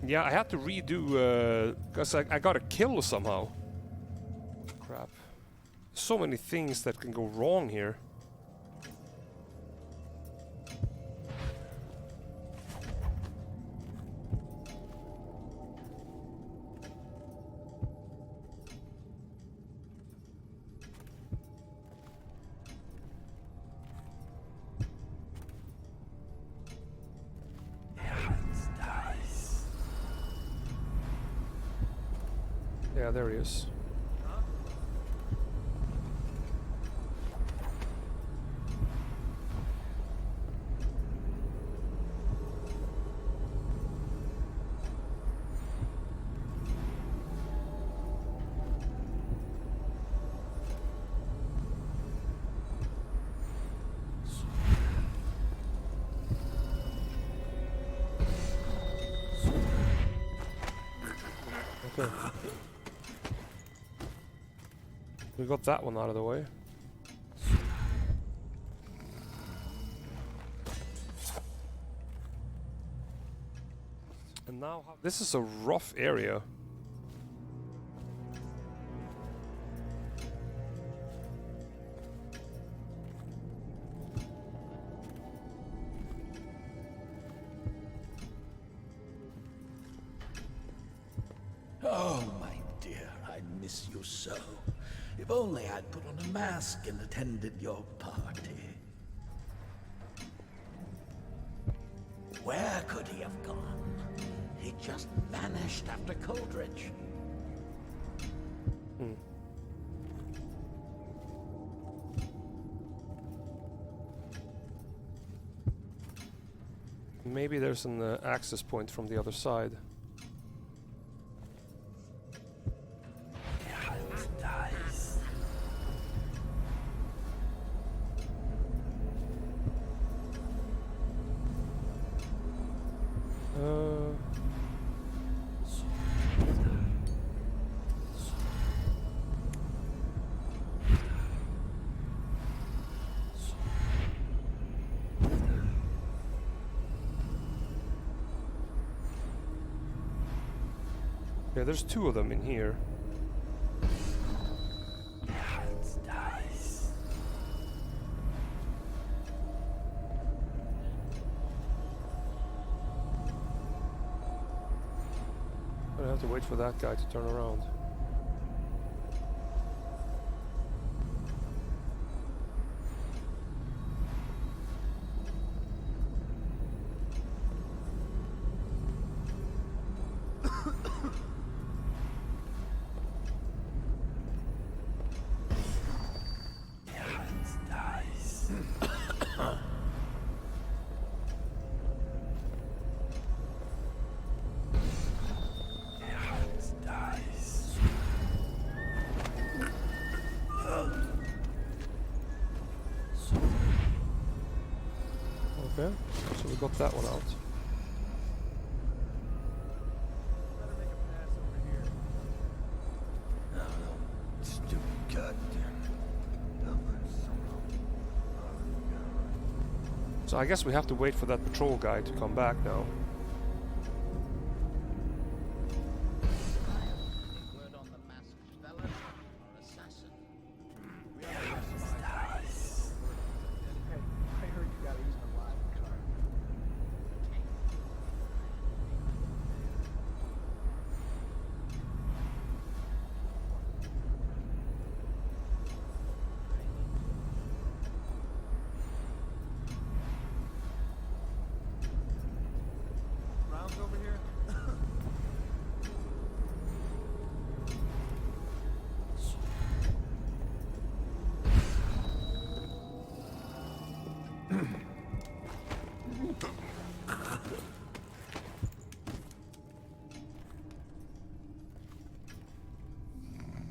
Yeah, I had to redo, because I got a kill somehow. Crap. So many things that can go wrong here. Yeah, there he is. Okay. We got that one out of the way. And now, this is a rough area. Oh, my dear, I miss you so. If only I'd put on a mask and attended your party. Where could he have gone? He just vanished after Coldridge. Maybe there's an access point from the other side. Yeah, there's two of them in here. I have to wait for that guy to turn around. Okay, so we got that one out. So I guess we have to wait for that patrol guy to come back now.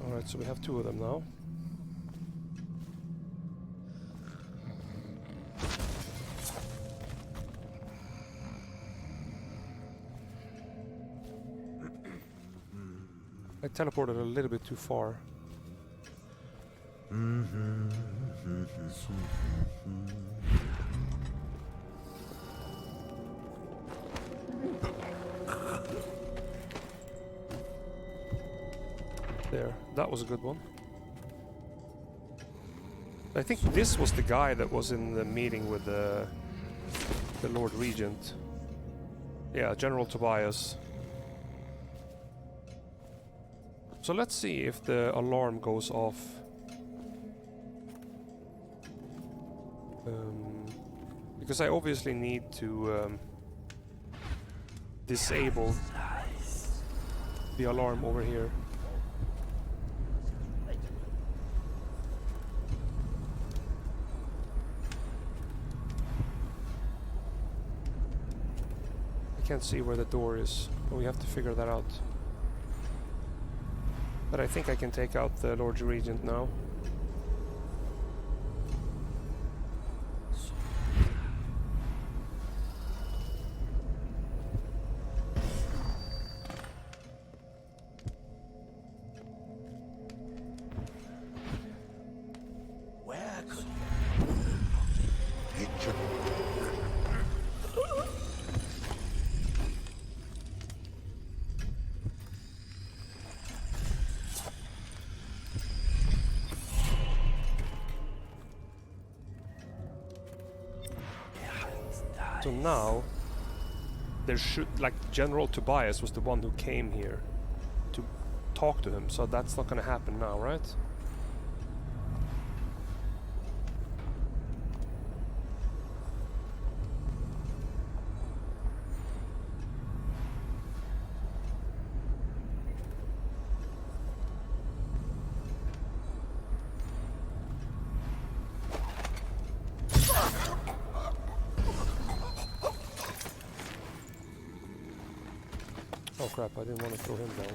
Alright, so we have two of them now. I teleported a little bit too far. There, that was a good one. I think this was the guy that was in the meeting with the Lord Regent. Yeah, General Tobias. So let's see if the alarm goes off. Because I obviously need to disable the alarm over here. I can't see where the door is, but we have to figure that out. But I think I can take out the Lord Regent now. Where could So now, there should, like, General Tobias was the one who came here to talk to him, so that's not gonna happen now, right? Oh crap, I didn't want to throw him down.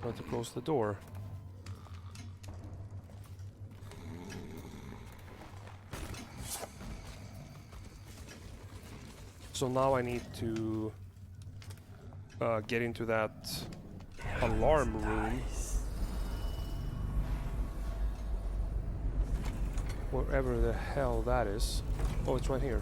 I had to close the door. So now I need to get into that alarm room. Wherever the hell that is. Oh, it's right here.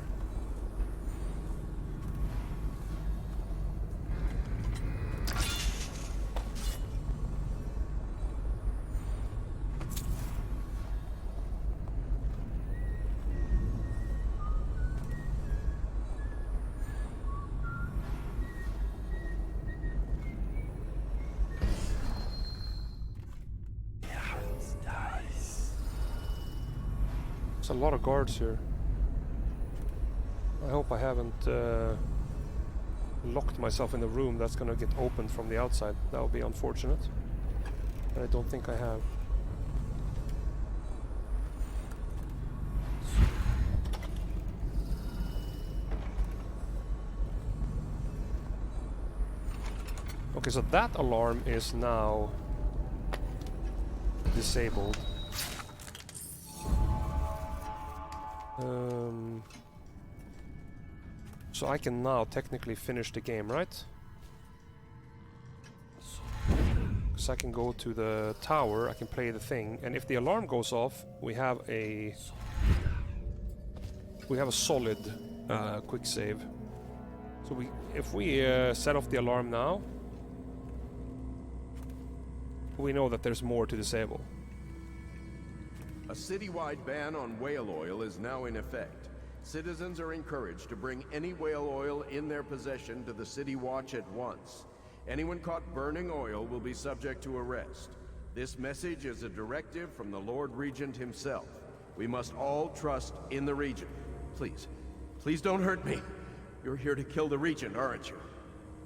There's a lot of guards here. I hope I haven't locked myself in a room that's gonna get opened from the outside. That would be unfortunate. But I don't think I have. Okay, so that alarm is now disabled. So I can now technically finish the game, right? Because I can go to the tower, I can play the thing, and if the alarm goes off, we have a solid quick save. So if we set off the alarm now, we know that there's more to disable. A citywide ban on whale oil is now in effect. Citizens are encouraged to bring any whale oil in their possession to the City Watch at once. Anyone caught burning oil will be subject to arrest. This message is a directive from the Lord Regent himself. We must all trust in the Regent. Please don't hurt me. You're here to kill the Regent, aren't you?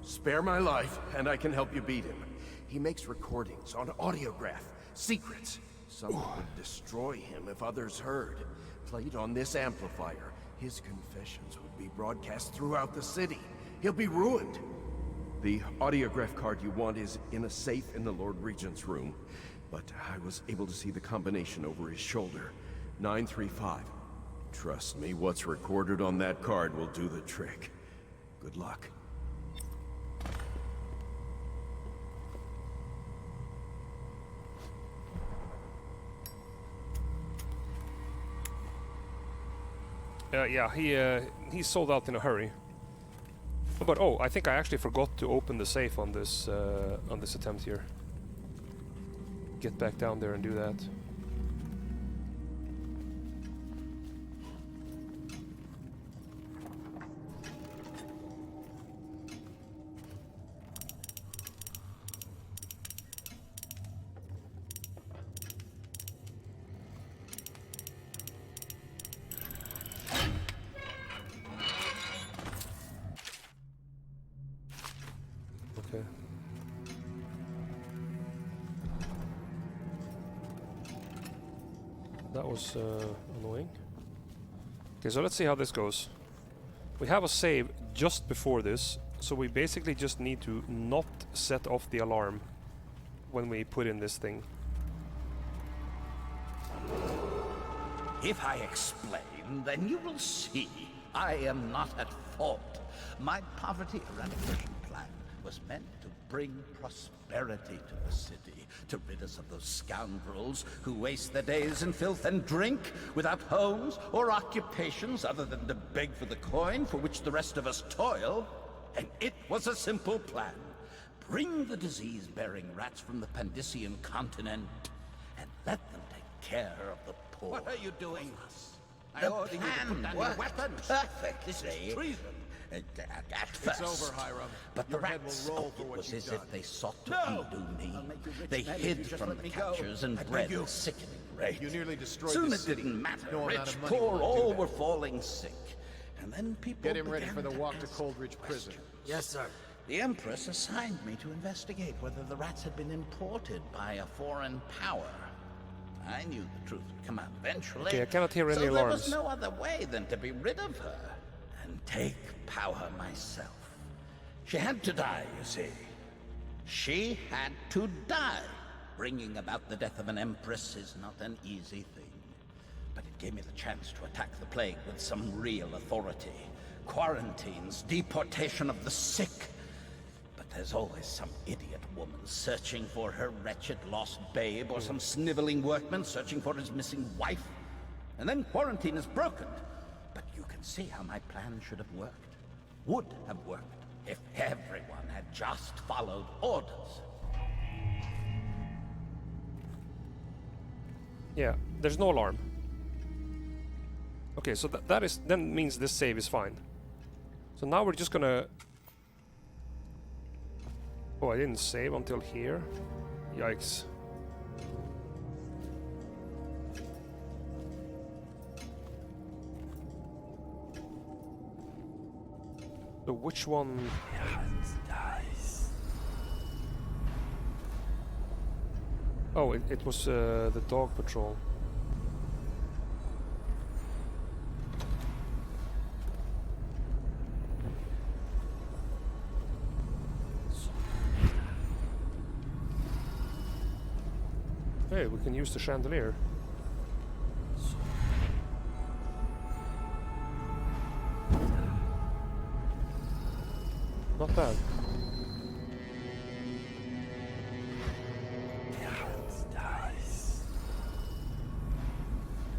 Spare my life, and I can help you beat him. He makes recordings on audiograph, secrets. Someone would destroy him if others heard. Played on this amplifier, his confessions would be broadcast throughout the city. He'll be ruined. The audiograph card you want is in a safe in the Lord Regent's room, but I was able to see the combination over his shoulder. 935. Trust me, what's recorded on that card will do the trick. Good luck. Yeah, he sold out in a hurry. But oh, I think I actually forgot to open the safe on this attempt here. Get back down there and do that. That was annoying. Okay, so let's see how this goes. We have a save just before this, so we basically just need to not set off the alarm when we put in this thing. If I explain, then you will see I am not at fault. My poverty eradication plan was meant to bring prosperity to the city, to rid us of those scoundrels who waste their days in filth and drink, without homes or occupations other than to beg for the coin for which the rest of us toil. And it was a simple plan. Bring the disease-bearing rats from the Pandician continent, and let them take care of the poor. What are you doing? I order you to put down your weapons. Perfect. This is treason. At first. It's over, Hiram. But the rats, it was as if they sought to undo me. They hid from the captures and bred a sickening rage. You nearly destroyed Soon the it city. didn't matter. No amount Rich, of money poor, will do all that. were falling sick. And then people Get him ready began for the to walk to ask Coldridge Prison. Yes, sir. The Empress assigned me to investigate whether the rats had been imported by a foreign power. I knew the truth would come out eventually. Okay, I cannot hear any so alarms. there was no other way than to be rid of her and take power myself. She had to die, you see. She had to die. Bringing about the death of an empress is not an easy thing. But it gave me the chance to attack the plague with some real authority. Quarantines, deportation of the sick. But there's always some idiot woman searching for her wretched lost babe, or some sniveling workman searching for his missing wife. And then quarantine is broken. But you can see how my plan should have worked. Would have worked if everyone had just followed orders. Yeah, there's no alarm. Okay, so that then means this save is fine. So now we're just gonna... Oh, I didn't save until here. Yikes. So which one? Oh, it was the dog patrol. Hey, we can use the chandelier. Not bad.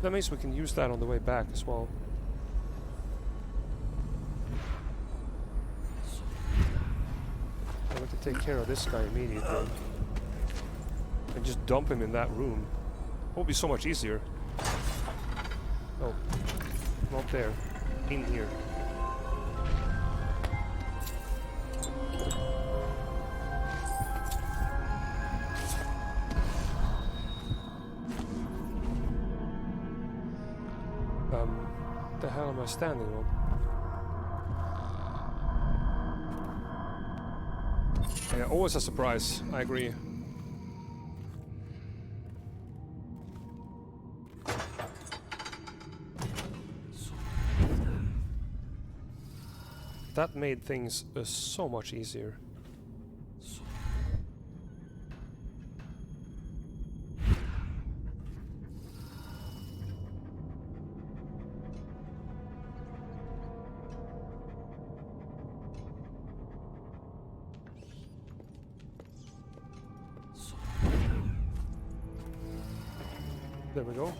That means we can use that on the way back as well. And we can take care of this guy immediately. And just dump him in that room. It will be so much easier. Oh, not there. In here. What the hell am I standing on? Yeah, always a surprise, I agree. That made things so much easier. There we go.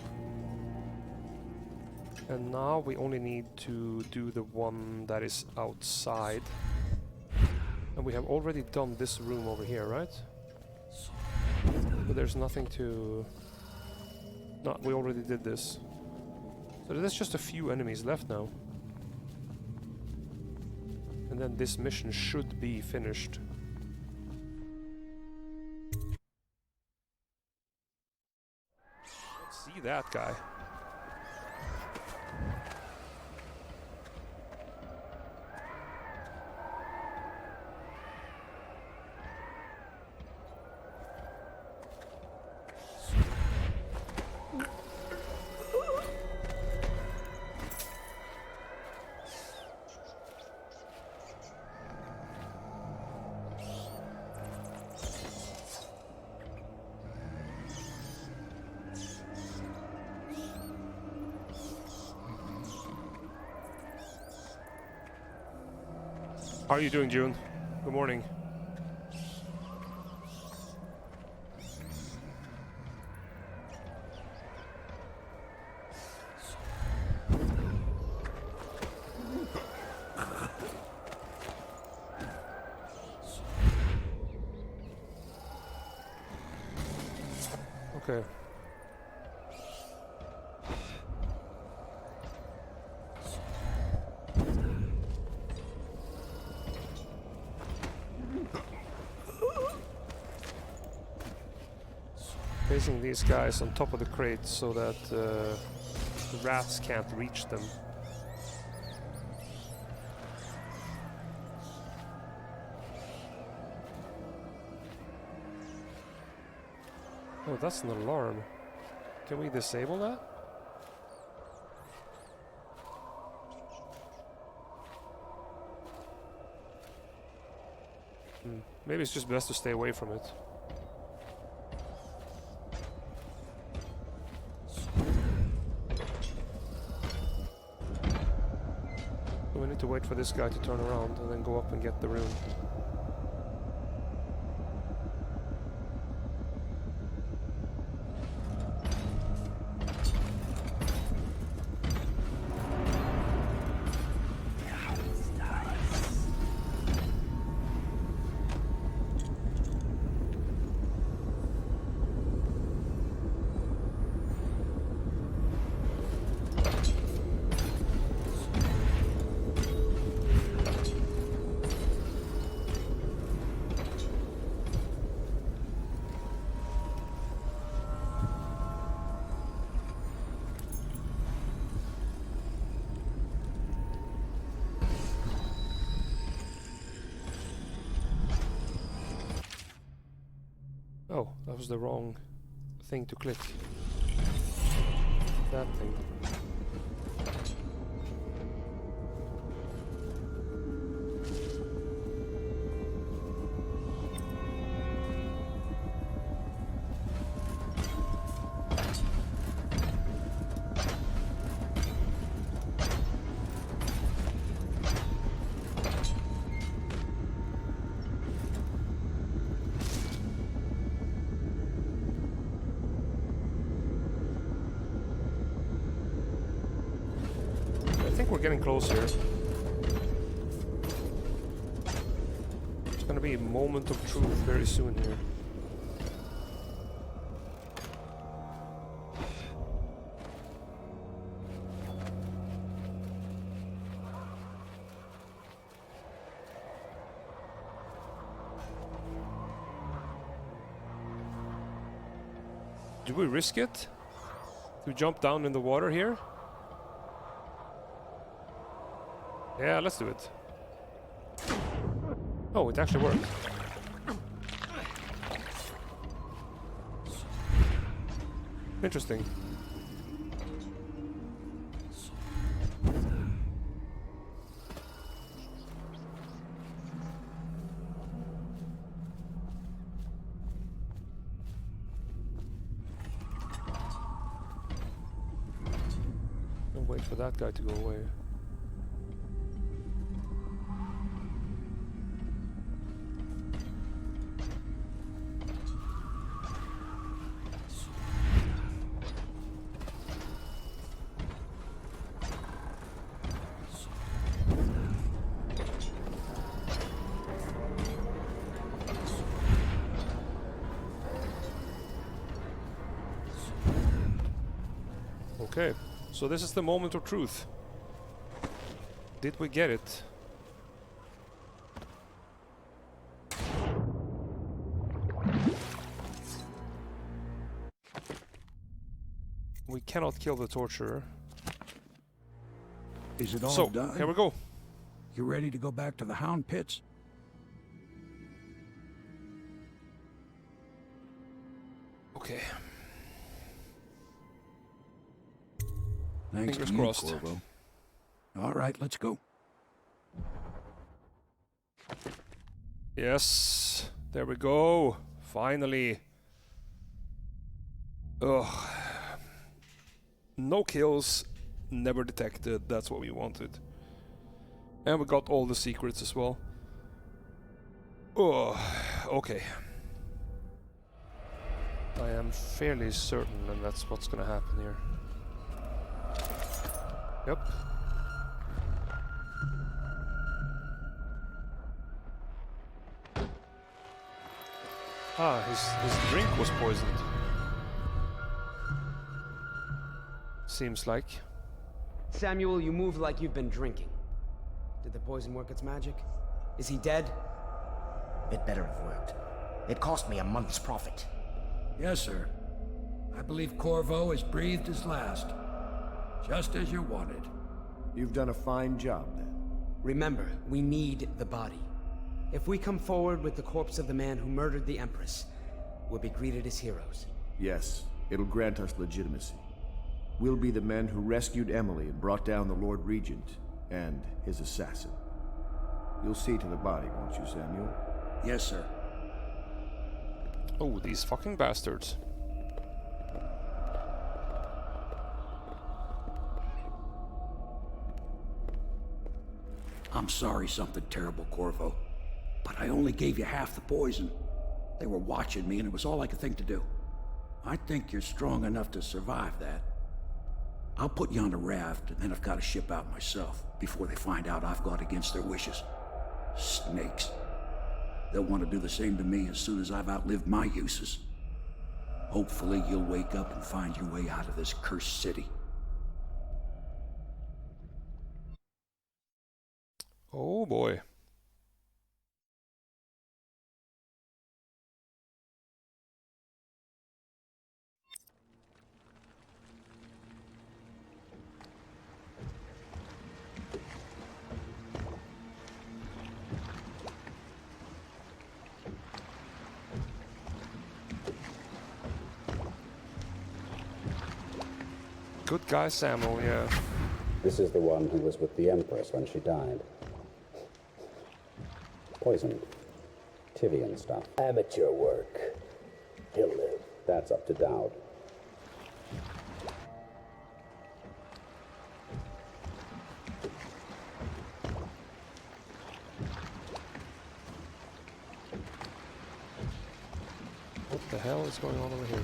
And now we only need to do the one that is outside. And we have already done this room over here, right? But there's nothing to... No, we already did this. So there's just a few enemies left now. And then this mission should be finished. Let's see that guy. How are you doing, June? Good morning. Okay. Placing these guys on top of the crates so that the rats can't reach them. Oh, that's an alarm. Can we disable that? Maybe it's just best to stay away from it. We need to wait for this guy to turn around and then go up and get the rune. Oh, that was the wrong thing to click. That thing. I think we're getting closer. It's gonna be a moment of truth very soon here. Do we risk it? To jump down in the water here? Yeah, let's do it. Oh, it actually worked. Interesting. I'll wait for that guy to go away. Okay, so this is the moment of truth. Did we get it? We cannot kill the torturer. Is it all so, done? Here we go. You ready to go back to the Hound Pits? Okay. Thanks Fingers to you, crossed. Corvo. All right, let's go. Yes, there we go. Finally. Ugh. No kills, never detected. That's what we wanted. And we got all the secrets as well. Oh, okay. I am fairly certain that that's what's gonna happen here. Yep. Ah, his drink was poisoned. Seems like. Samuel, you move like you've been drinking. Did the poison work its magic? Is he dead? It better have worked. It cost me a month's profit. Yes, sir. I believe Corvo has breathed his last. Just as you wanted. You've done a fine job, then. Remember, we need the body. If we come forward with the corpse of the man who murdered the Empress, we'll be greeted as heroes. Yes, it'll grant us legitimacy. We'll be the men who rescued Emily and brought down the Lord Regent and his assassin. You'll see to the body, won't you, Samuel? Yes, sir. Oh, these fucking bastards. I'm sorry something terrible, Corvo. But I only gave you half the poison. They were watching me and it was all I could think to do. I think you're strong enough to survive that. I'll put you on a raft and then I've got to ship out myself before they find out I've gone against their wishes. Snakes. They'll want to do the same to me as soon as I've outlived my uses. Hopefully you'll wake up and find your way out of this cursed city. Oh boy. Good guy Samuel, yeah. This is the one who was with the Empress when she died. Poisoned. Tivian stuff. Amateur work. He'll live. That's up to Dowd. What the hell is going on over here?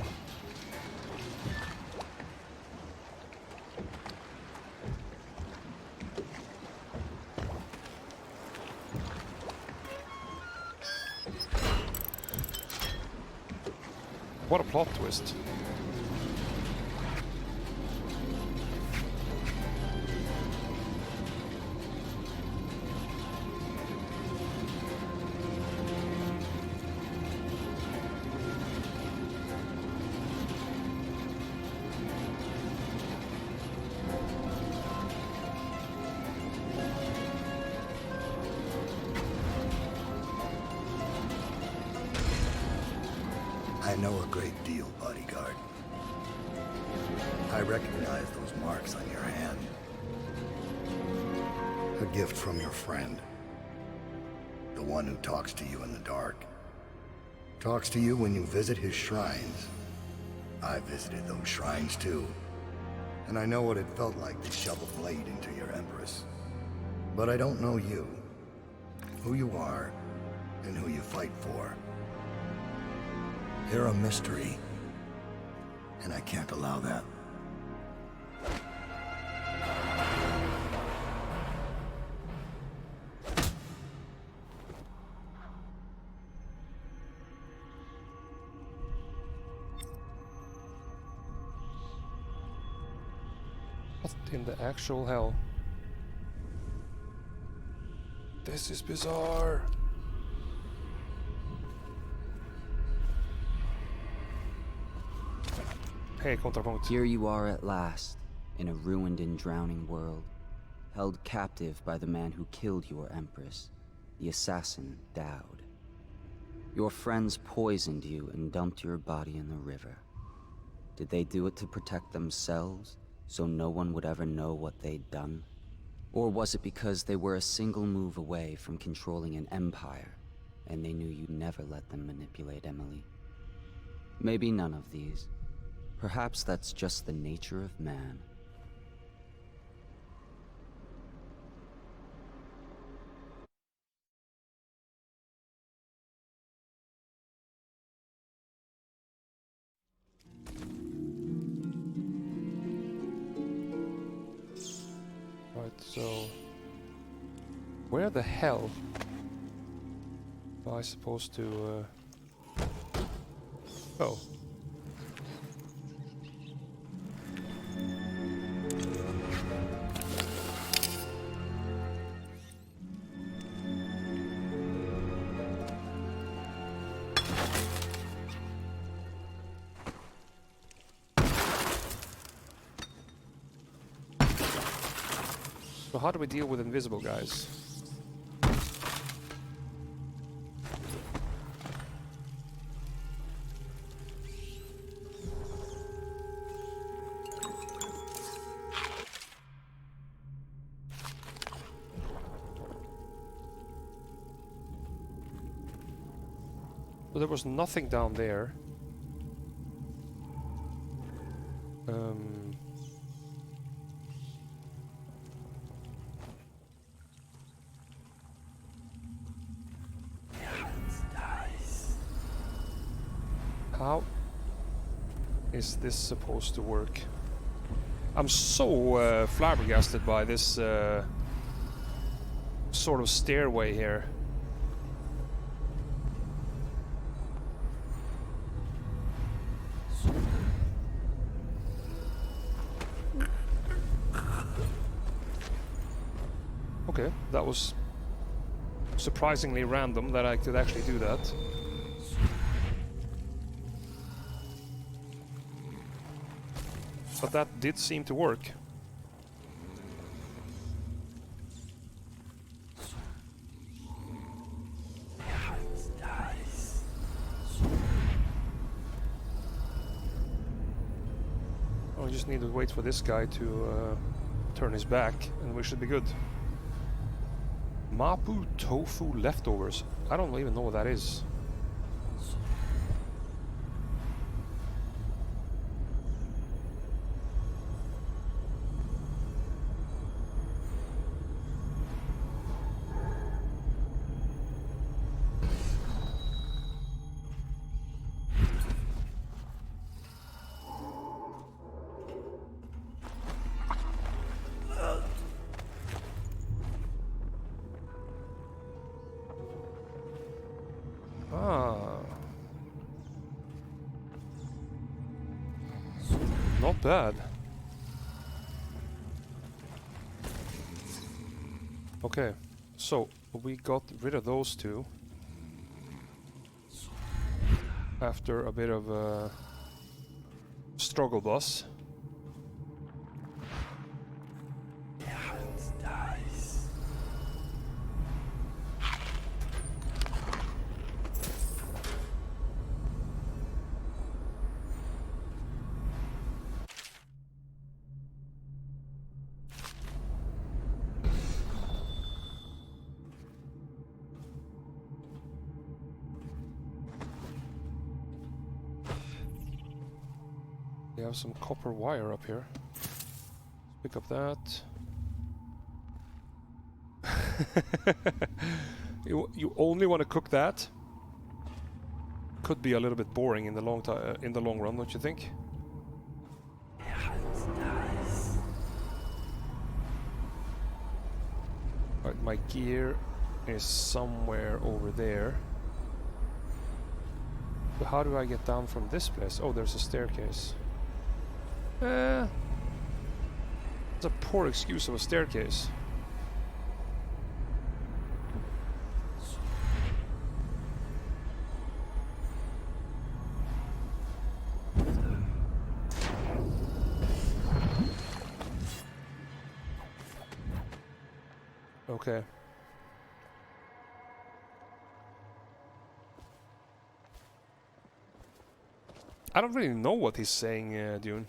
What a plot twist. I know a great deal, bodyguard. I recognize those marks on your hand. A gift from your friend. The one who talks to you in the dark. Talks to you when you visit his shrines. I visited those shrines too. And I know what it felt like to shove a blade into your Empress. But I don't know you. Who you are, and who you fight for. You're a mystery, and I can't allow that. What in the actual hell? This is bizarre. Hey, Contrapunkt. Here you are at last, in a ruined and drowning world, held captive by the man who killed your Empress, the assassin Dowd. Your friends poisoned you and dumped your body in the river. Did they do it to protect themselves, so no one would ever know what they'd done? Or was it because they were a single move away from controlling an empire, and they knew you'd never let them manipulate Emily? Maybe none of these. Perhaps that's just the nature of man. Right, so where the hell am I supposed to oh. So how do we deal with invisible guys? So there was nothing down there. How is this supposed to work? I'm so flabbergasted by this sort of stairway here. Okay, that was surprisingly random that I could actually do that. But that did seem to work. Oh we just need to wait for this guy to turn his back, and we should be good. Mapu tofu leftovers. I don't even know what that is. Not bad. Okay, so we got rid of those two after a bit of a struggle bus. We have some copper wire up here. Pick up that. You only want to cook that? Could be a little bit boring in the long run, don't you think? Right, my gear is somewhere over there. But how do I get down from this place? Oh, there's a staircase. It's a poor excuse of a staircase. Okay. I don't really know what he's saying, Dune.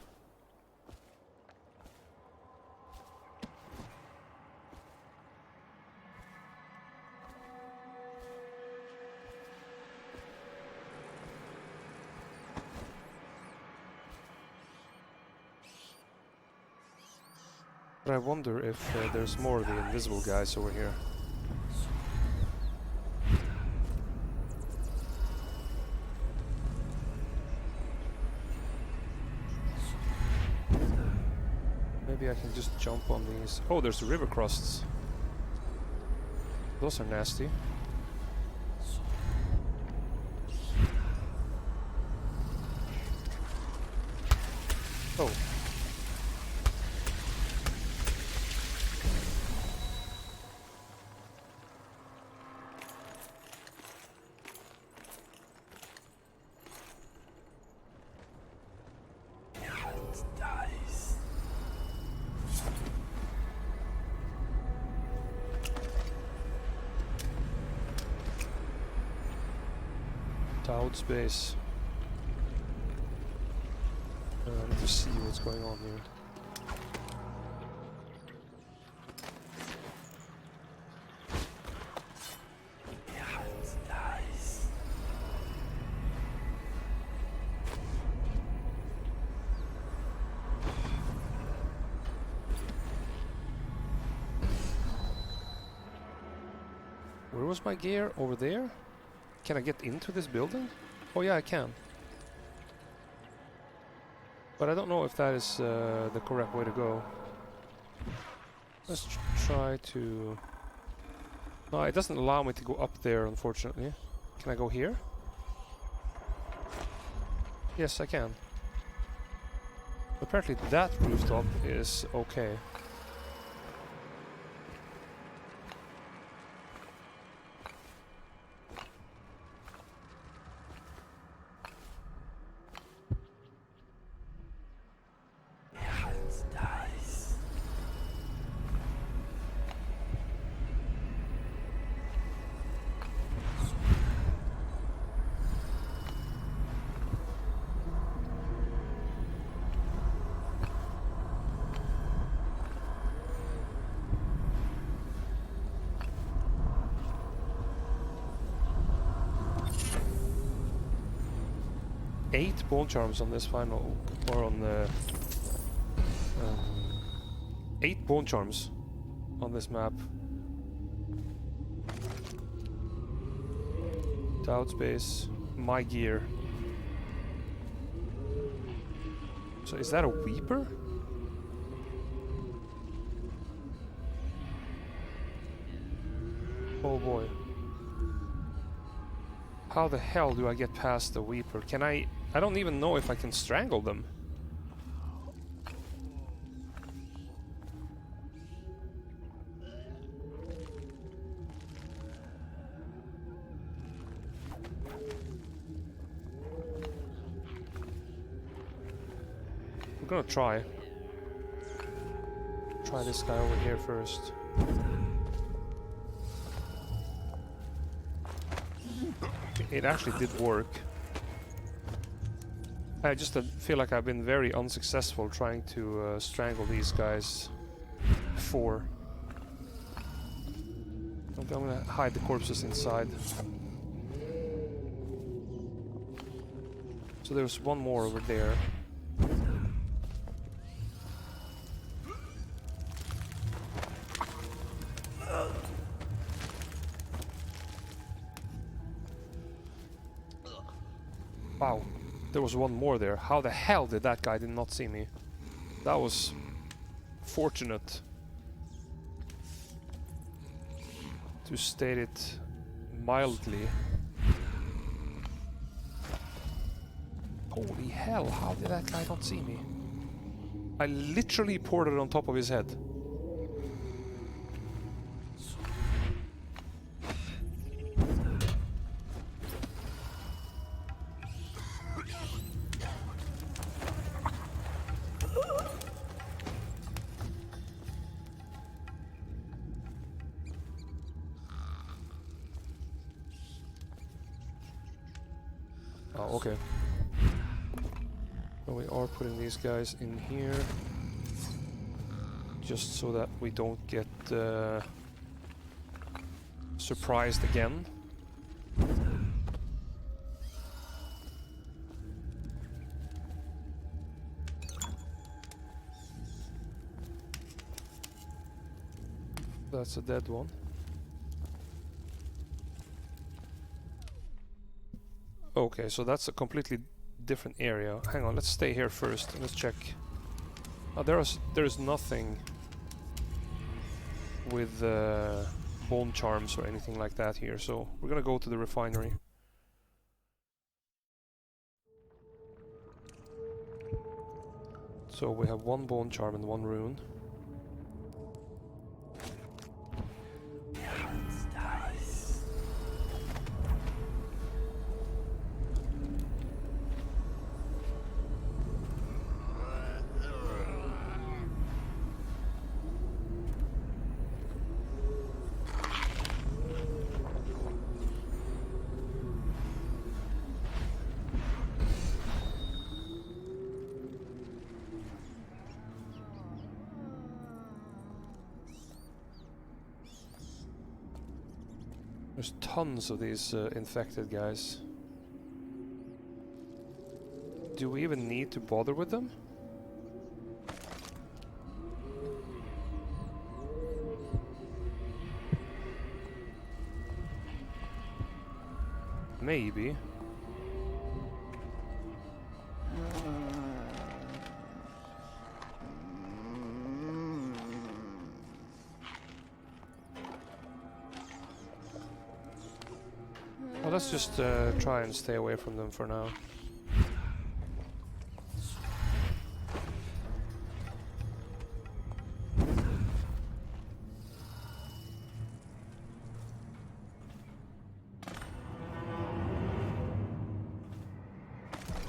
But I wonder if there's more of the invisible guys over here. Maybe I can just jump on these. Oh, there's the river crusts. Those are nasty. Oh. Cloud space. I need to see what's going on here. Where was my gear? Over there? Can I get into this building? Oh yeah, I can. But I don't know if that is the correct way to go. Let's try to... No, it doesn't allow me to go up there, unfortunately. Can I go here? Yes, I can. Apparently that rooftop is okay. 8 bone charms on this final, or on the 8 bone charms on this map. Doubt space, my gear. So is that a Weeper? Oh boy. How the hell do I get past the Weeper? Can I don't even know if I can strangle them. We're gonna try. Try this guy over here first. It actually did work. I just feel like I've been very unsuccessful trying to strangle these guys before. I'm gonna hide the corpses inside. So there's one more over there. Wow, there was one more there. How the hell did that guy did not see me? That was fortunate, to state it mildly. Holy hell, how did that guy not see me? I literally poured it on top of his head. Oh, okay. Well, we are putting these guys in here just so that we don't get surprised again. That's a dead one. Okay, so that's a completely different area. Hang on, let's stay here first and let's check. Oh, there's nothing with bone charms or anything like that here, so we're gonna go to the refinery. So we have one bone charm and one rune. There's tons of these infected guys. Do we even need to bother with them? Maybe. Well, let's just try and stay away from them for now.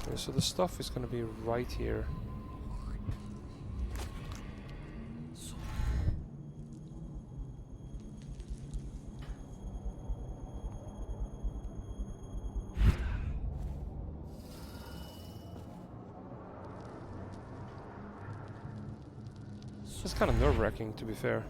Okay, so the stuff is going to be right here. It's kind of nerve-wracking, to be fair.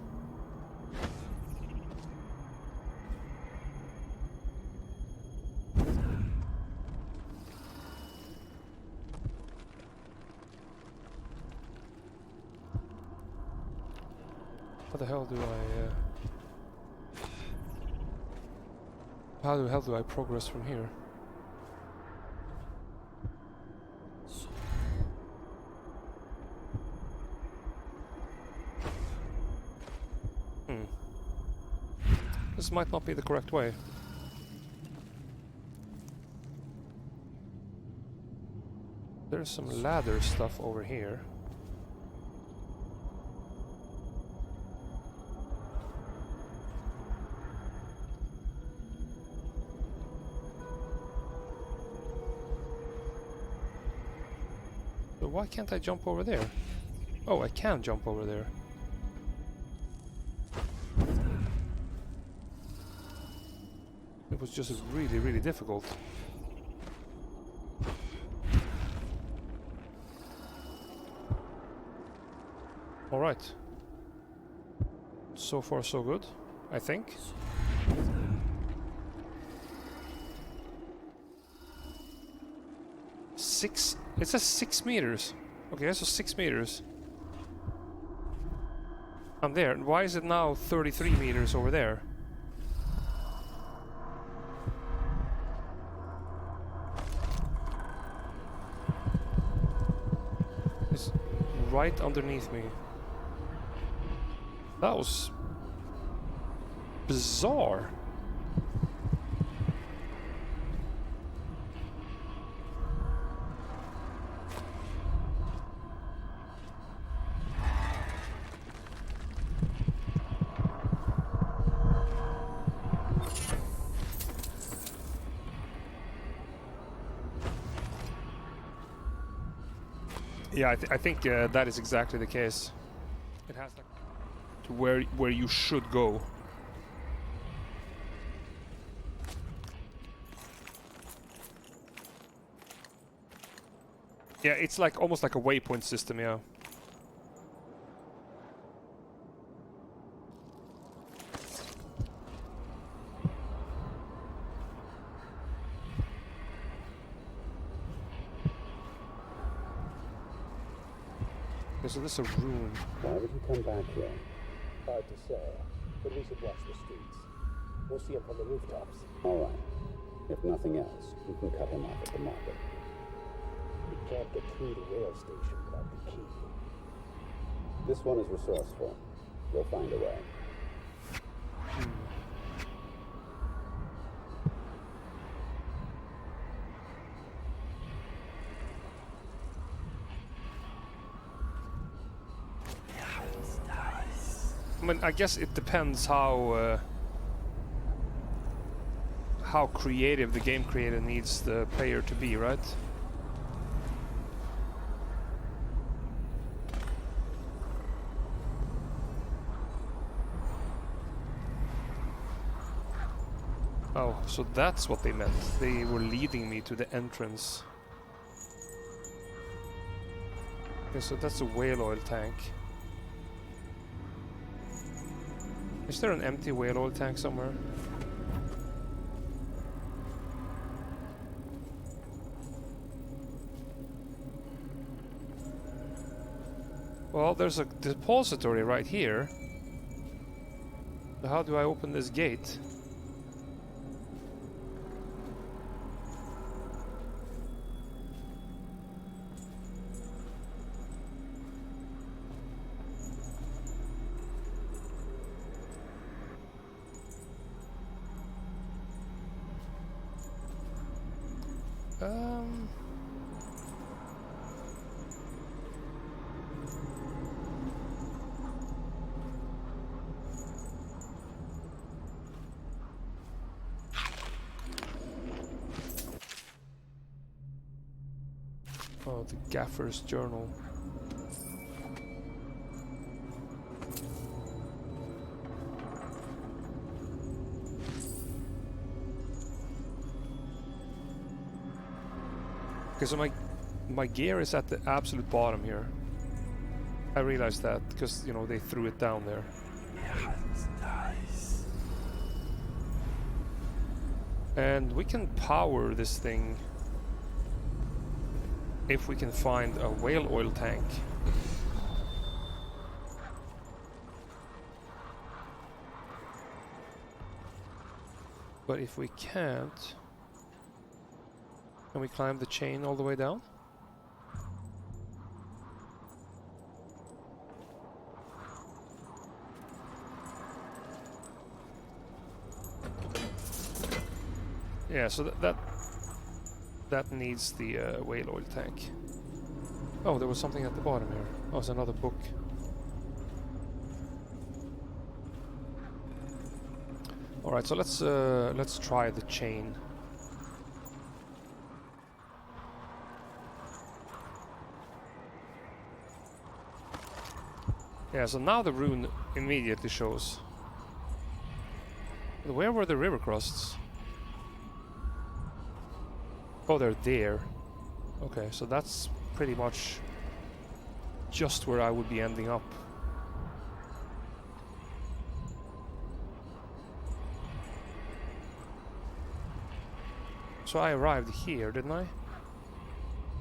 How the hell do I... How the hell do I progress from here? This might not be the correct way. There's some ladder stuff over here. So why can't I jump over there? Oh, I can jump over there. It was just really, really difficult. Alright. So far so good, I think. It says 6 meters. Okay, so 6 meters. I'm there. Why is it now 33 meters over there? It's right underneath me. That was bizarre. Yeah, I think that is exactly the case. It has like to where you should go. Yeah, it's like almost like a waypoint system, yeah. So this is a room. Why would you come back here? Hard to say, but we should watch the streets. We'll see him from the rooftops. All right. If nothing else, you can cut him off at the market. You can't get through the rail station without the key. This one is resourceful. You'll find a way. I mean, I guess it depends how creative the game creator needs the player to be, right? Oh, so that's what they meant. They were leading me to the entrance. Okay, so that's a whale oil tank. Is there an empty whale oil tank somewhere? Well, there's a depository right here. So how do I open this gate? Oh, the Gaffer's Journal. Okay, so my gear is at the absolute bottom here. I realized that because, you know, they threw it down there. And we can power this thing if we can find a whale oil tank. But if we can't, can we climb the chain all the way down? Yeah, so that needs the whale oil tank. Oh, there was something at the bottom here. Oh, it's another book. All right, so let's try the chain. Yeah, so now the rune immediately shows. But where were the river crusts? Oh, they're there. Okay, so that's pretty much just where I would be ending up. So I arrived here, didn't I?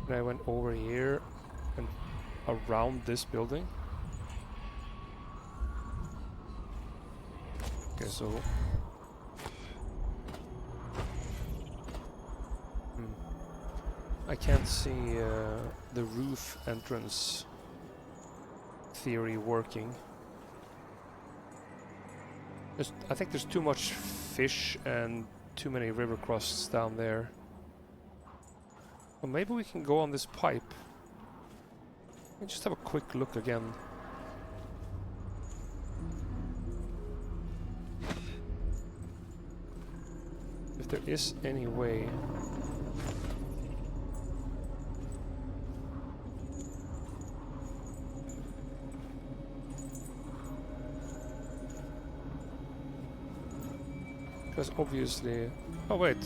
And I went over here and around this building. Okay, so... I can't see the roof entrance theory working. I think there's too much fish and too many river crusts down there. Well, maybe we can go on this pipe. Let me just have a quick look again. If there is any way. Because obviously... Oh wait,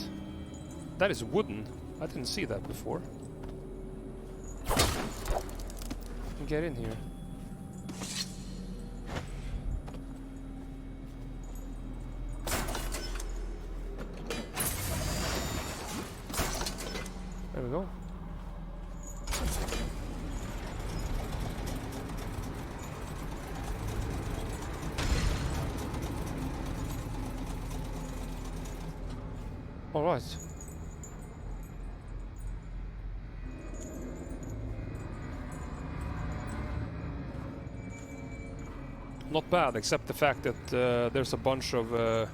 that is wooden. I didn't see that before. Get in here. There we go. All right. Not bad, except the fact that there's a bunch of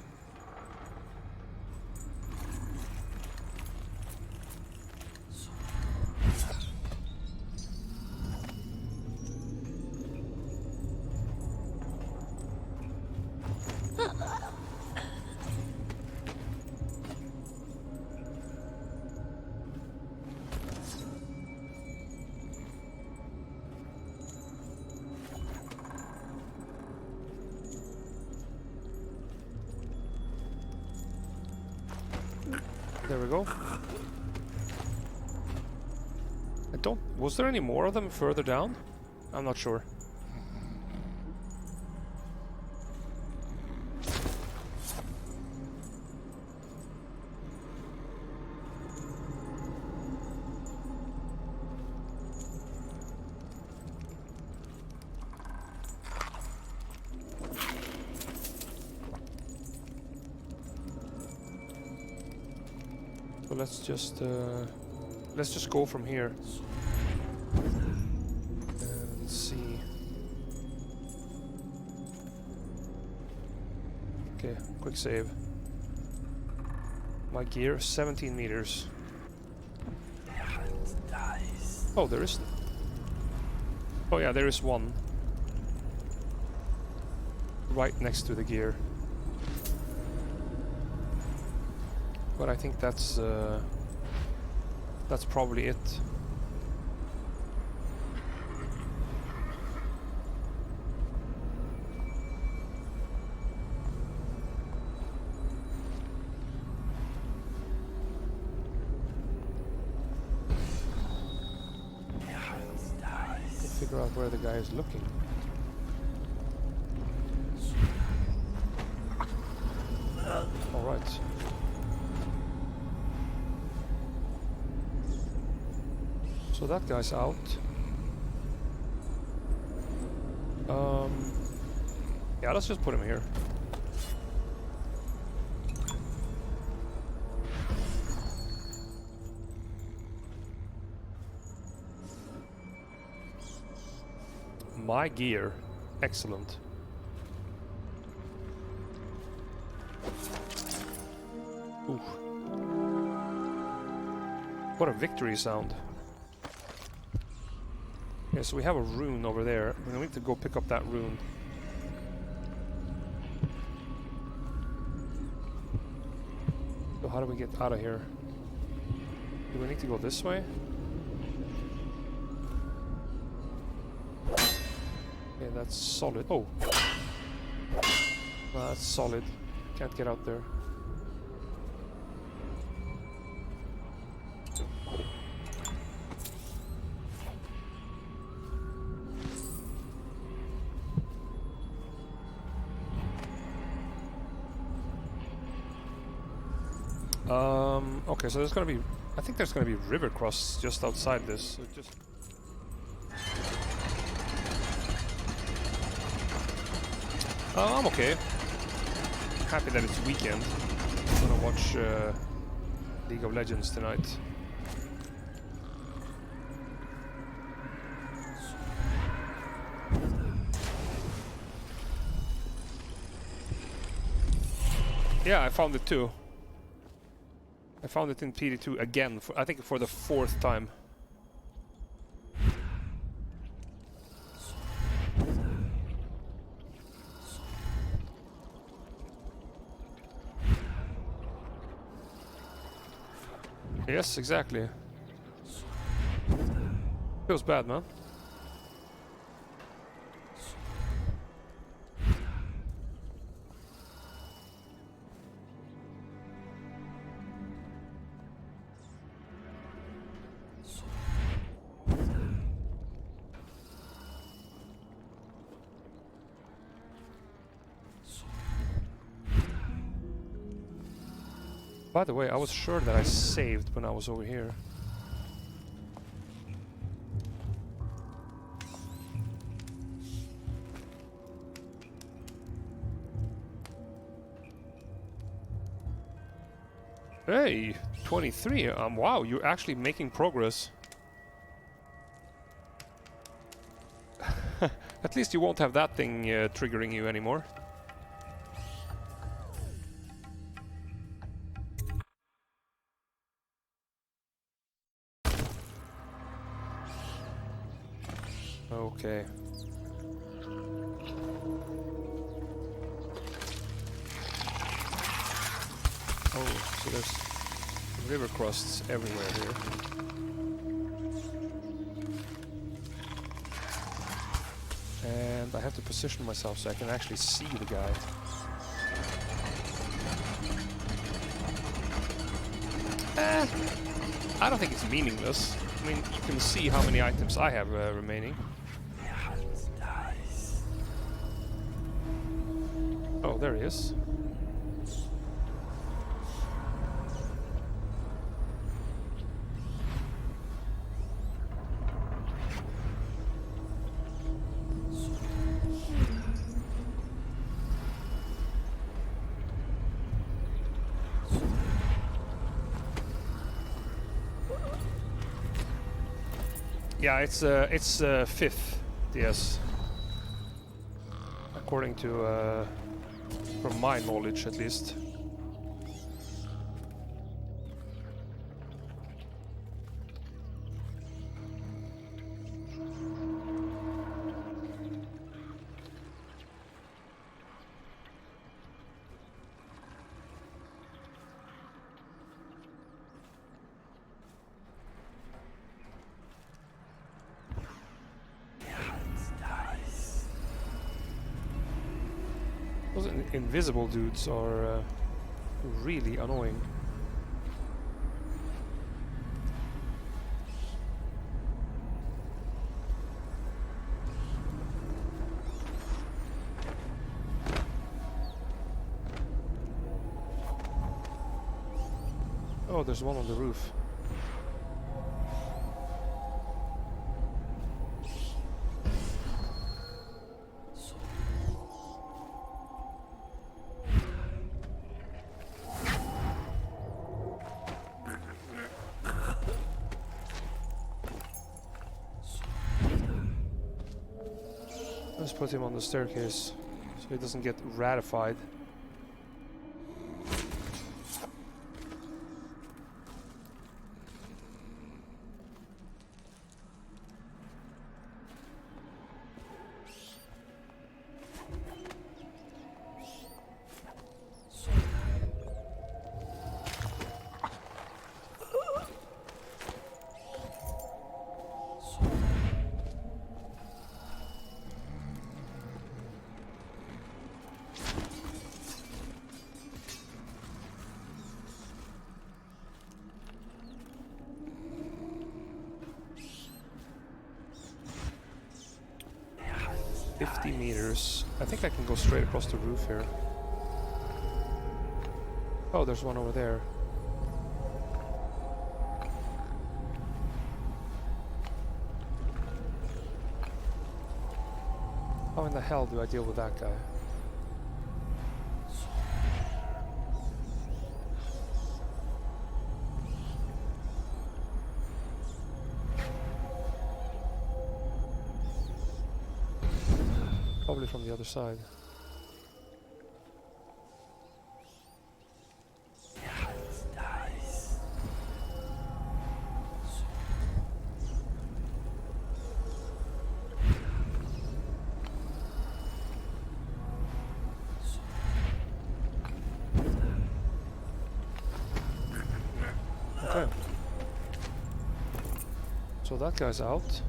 there we go. I don't... Was there any more of them further down? I'm not sure. So let's just go from here. Let's see. Okay, quick save. My gear, 17 meters. Oh, there is... Oh yeah, there is one. Right next to the gear. But I think that's probably it. Figure out where the guy is looking. All right. So that guy's out. Yeah, let's just put him here. my gear. Excellent. Ooh. What a victory sound. Yeah, so we have a rune over there. We need to go pick up that rune. So how do we get out of here? Do we need to go this way? Okay, that's solid. Oh! Well, that's solid. Can't get out there. Okay, so there's gonna be... I think there's gonna be river cross just outside this. So just... I'm okay. Happy that it's weekend. I'm gonna watch League of Legends tonight. Yeah, I found it too. I found it in PD2 again, I think for the 4th time. Yes, exactly. Feels bad, man. By the way, I was sure that I saved when I was over here. Hey, 23. Wow, you're actually making progress. At least you won't have that thing triggering you anymore. Okay. Oh, so there's river crusts everywhere here. And I have to position myself so I can actually see the guy. I don't think it's meaningless. I mean, you can see how many items I have remaining. Oh, there he is. Yeah, it's 5th, yes. According to, from my knowledge at least. Those invisible dudes are really annoying. Oh, there's one on the roof. Let's put him on the staircase so he doesn't get ratified. I think I can go straight across the roof here. Oh, there's one over there. How in the hell do I deal with that guy? Probably from the other side. Okay. So that guy's out.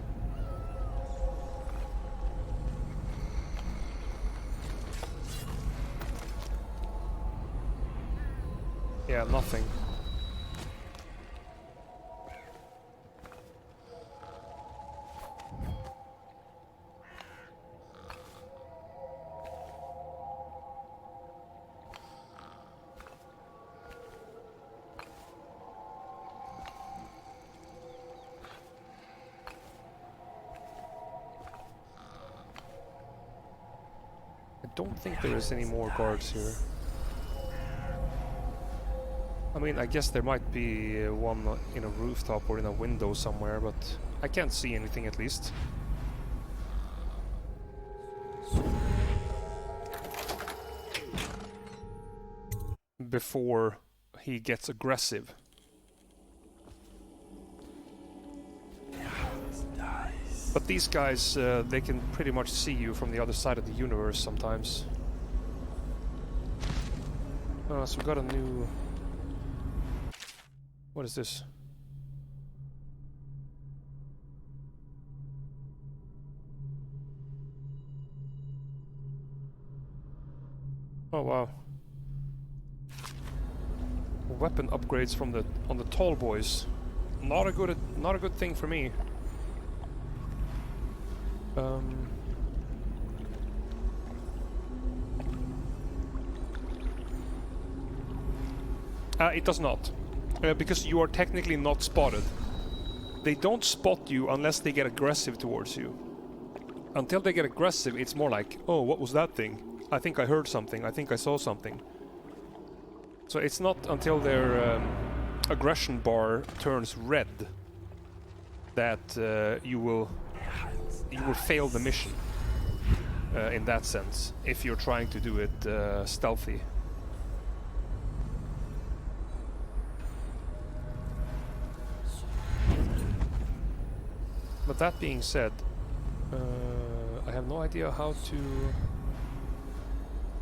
Yeah, nothing. I don't think there is any more guards here. I mean, I guess there might be one in a rooftop or in a window somewhere, but I can't see anything at least. Before he gets aggressive. But these guys, they can pretty much see you from the other side of the universe sometimes. So we got a new... What is this? Oh wow. Weapon upgrades from the on the tall boys. Not a good thing for me. It does not. Because you are technically not spotted. They don't spot you unless they get aggressive towards you. Until they get aggressive, it's more like, oh, what was that thing? I think I heard something. I think I saw something. So it's not until their aggression bar turns red that you will fail the mission. In that sense, if you're trying to do it stealthy. But that being said, I have no idea how to...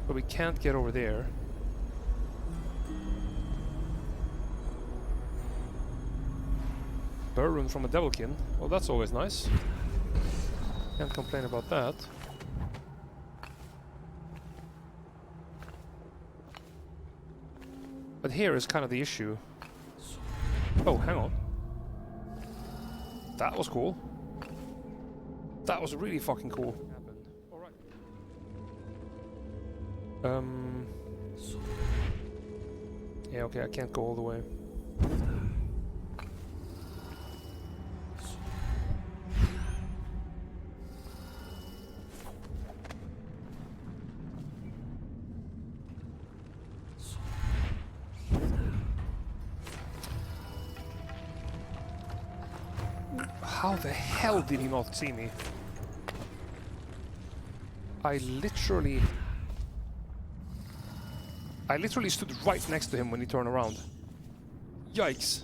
But we can't get over there. Burn from a Devilkin. Well, that's always nice. Can't complain about that. But here is kind of the issue. Oh, hang on. That was cool. That was really fucking cool. Yeah, okay, I can't go all the way. How the hell did he not see me? I literally stood right next to him when he turned around. Yikes.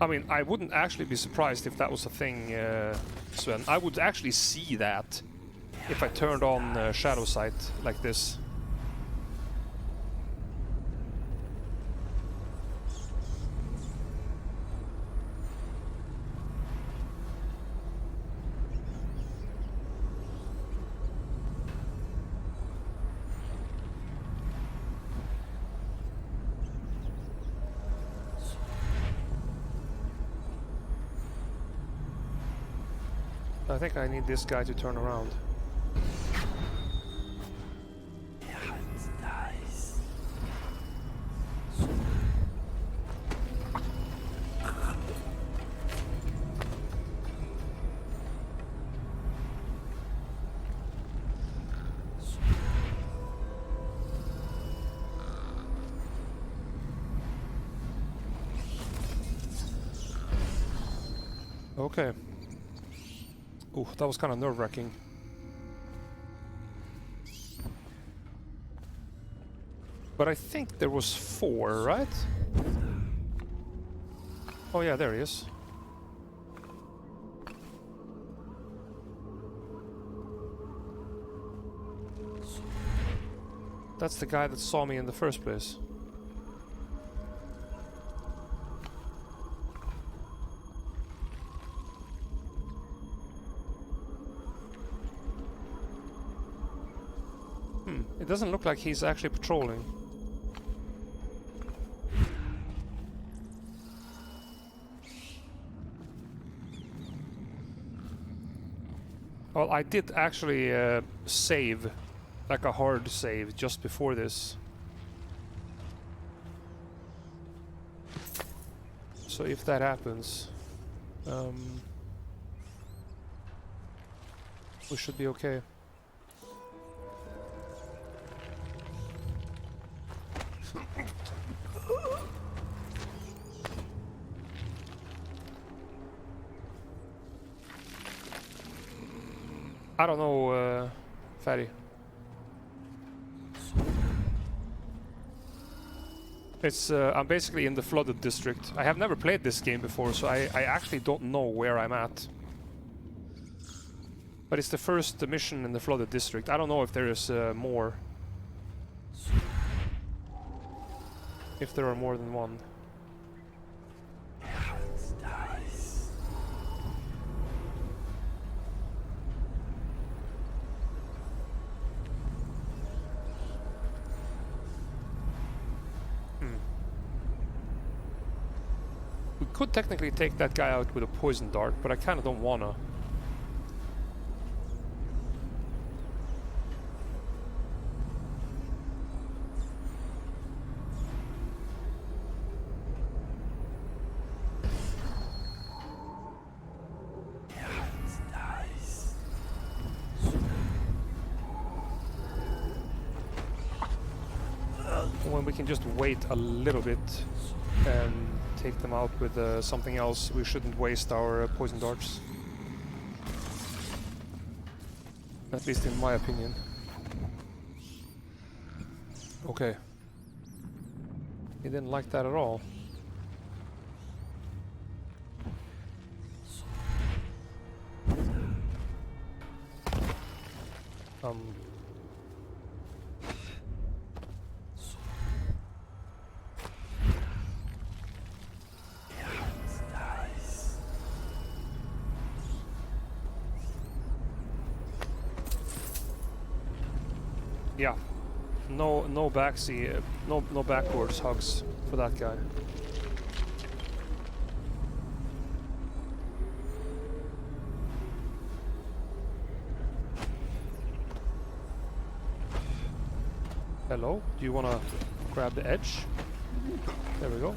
I mean, I wouldn't actually be surprised if that was a thing, Sven. I would actually see that if I turned on Shadow Sight like this. I think I need this guy to turn around. Okay. Ooh, that was kind of nerve-wracking. But I think there was 4, right? Oh yeah, there he is. That's the guy that saw me in the first place. It doesn't look like he's actually patrolling. Well, I did actually save, like a hard save, just before this. So if that happens, we should be okay. I don't know, Fatty. It's I'm basically in the flooded district. I have never played this game before, so I actually don't know where I'm at. But it's the first mission in the flooded district. I don't know if there is more. If there are more than one. We could technically take that guy out with a poison dart, but I kind of don't wanna. When we can just wait a little bit and take them out with something else, we shouldn't waste our poison darts. At least in my opinion. Okay. He didn't like that at all. Yeah, no backseat, no backwards hugs for that guy. Hello, do you want to grab the edge? There we go.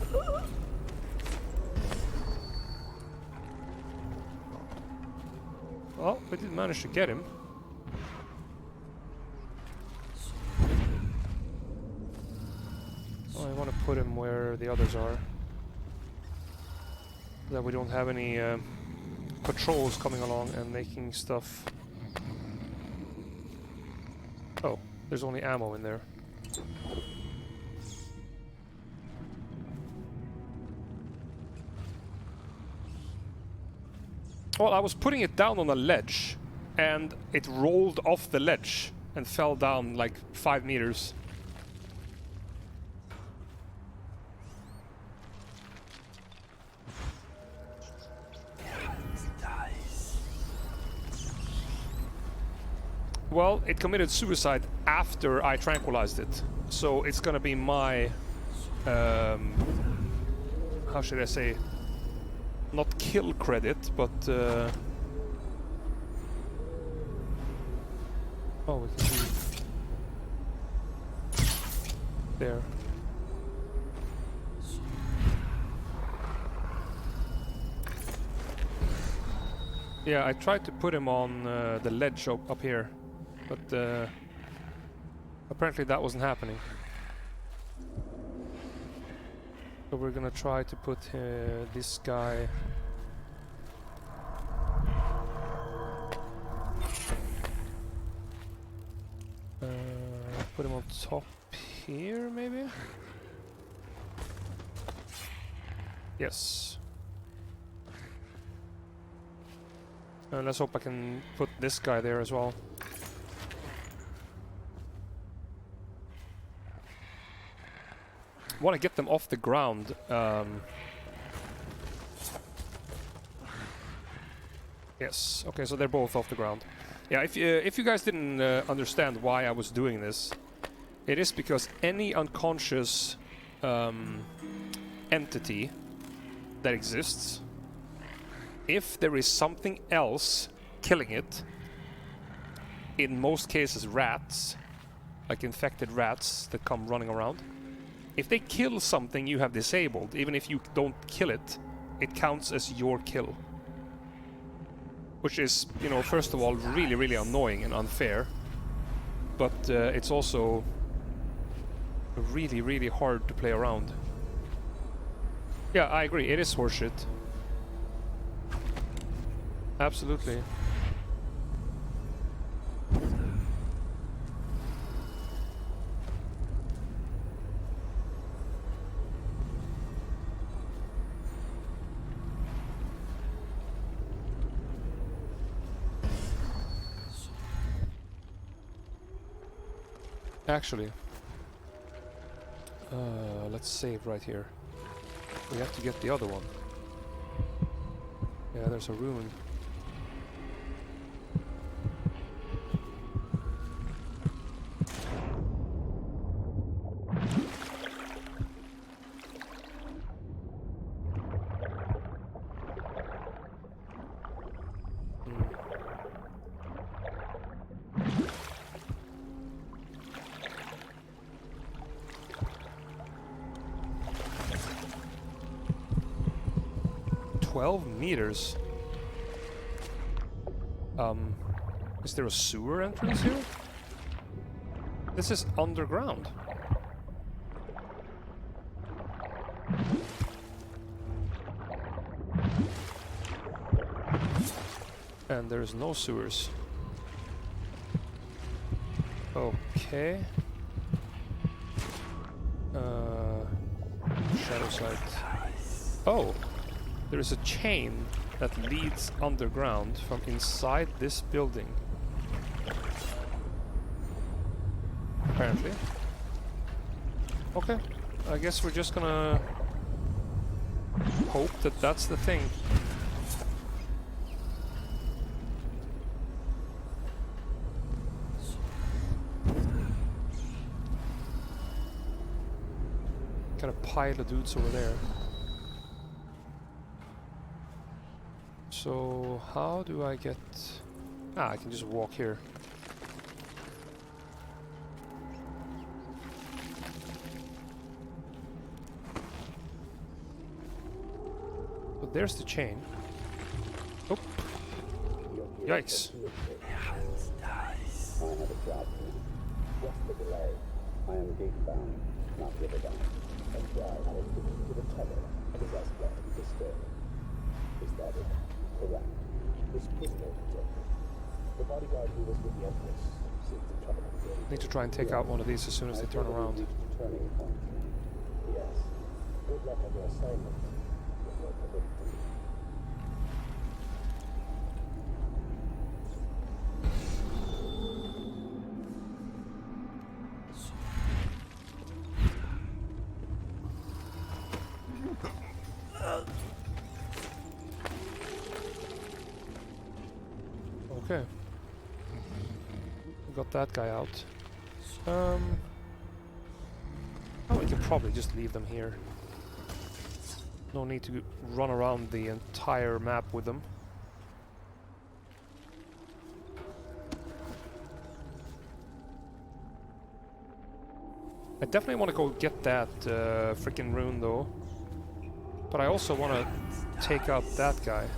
Well, we did manage to get him. put him where the others are. That we don't have any patrols coming along and making stuff. Oh, there's only ammo in there. Well, I was putting it down on a ledge, and it rolled off the ledge and fell down like 5 meters. Well, it committed suicide after I tranquilized it, so it's gonna be my, how should I say, not kill credit, but oh, we can see there. Yeah, I tried to put him on the ledge up here, but apparently that wasn't happening. So we're gonna try to put this guy. Put him on top here, maybe? Yes. Let's hope I can put this guy there as well. Want to get them off the ground. Yes. Okay, so they're both off the ground. Yeah, if you guys didn't understand why I was doing this, it is because any unconscious entity that exists, if there is something else killing it, in most cases rats, like infected rats that come running around, if they kill something you have disabled, even if you don't kill it, it counts as your kill. Which is, you know, first of all, really, really annoying and unfair. But it's also really, really hard to play around. Yeah, I agree, it is horseshit. Absolutely. Actually, let's save right here. We have to get the other one. Yeah, there's a ruin. Meters. Is there a sewer entrance here? This is underground. And there's no sewers. Okay. Shadow sight. Oh! There is a chain that leads underground from inside this building. Apparently. Okay, I guess we're just gonna hope that that's the thing. Got a pile of dudes over there. So, how do I get... Ah, I can just walk here. But there's the chain. Oh! Yikes. I have a job for you. What's the delay? I am gate bound, not river bound. and Bride holds the key to the tunnel and is asked not to be disturbed. Is that it? Correct. This prisoner he took. The bodyguard who was with the Empress seems to trouble him. Need to try and take out one of these as soon as they turn around. Turning point. Yes. Good luck on your assignment. With your permitted to leave. Okay. We got that guy out. Oh, we can probably just leave them here. No need to run around the entire map with them. I definitely want to go get that freaking rune though. But I also want to take out that guy.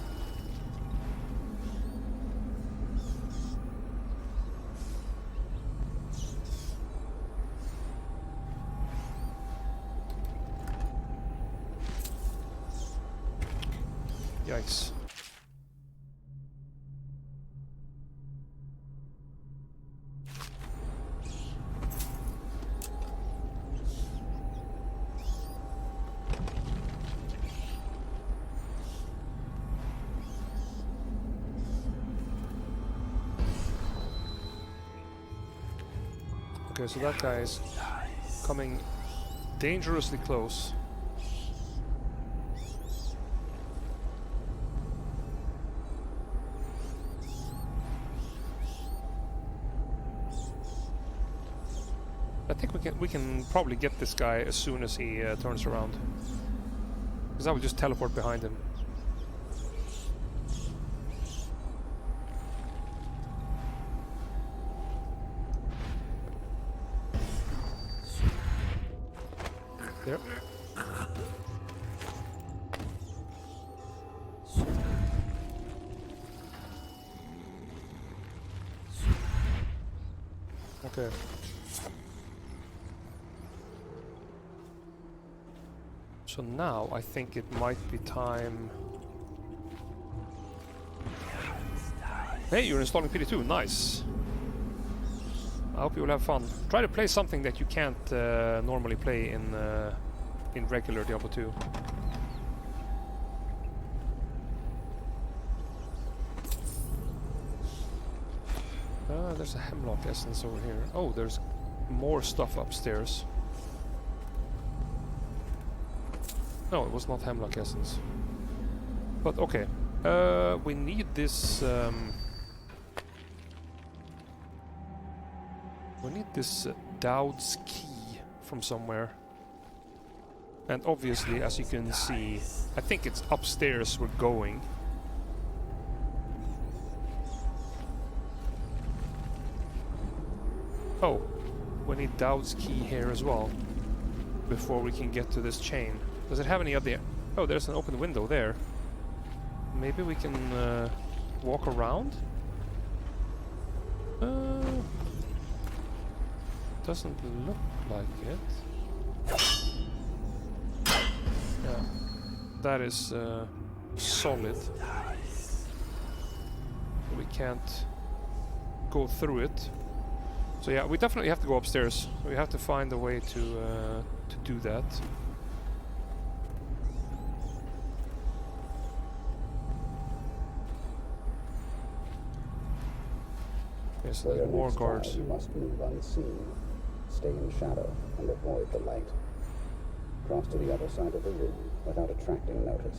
Yikes. Okay, so that guy is coming dangerously close. I think we can probably get this guy as soon as he turns around, because I will just teleport behind him. There. Okay. So now I think it might be time. Hey, you're installing PD2, nice. I hope you will have fun. Try to play something that you can't normally play in regular Diablo 2. There's a hemlock essence over here. Oh, there's more stuff upstairs. No, it was not hemlock essence. But okay, we need this. We need this Dowd's key from somewhere. And obviously, as you can see, I think it's upstairs we're going. Oh, we need Dowd's key here as well, before we can get to this chain. Does it have any other... Oh, there's an open window there. Maybe we can walk around? Doesn't look like it. Yeah, that is solid. We can't go through it. So yeah, we definitely have to go upstairs. We have to find a way to do that. Yes, For your more next guards. trial, you must move unseen, stay in shadow, and avoid the light. Cross to the other side of the room without attracting notice.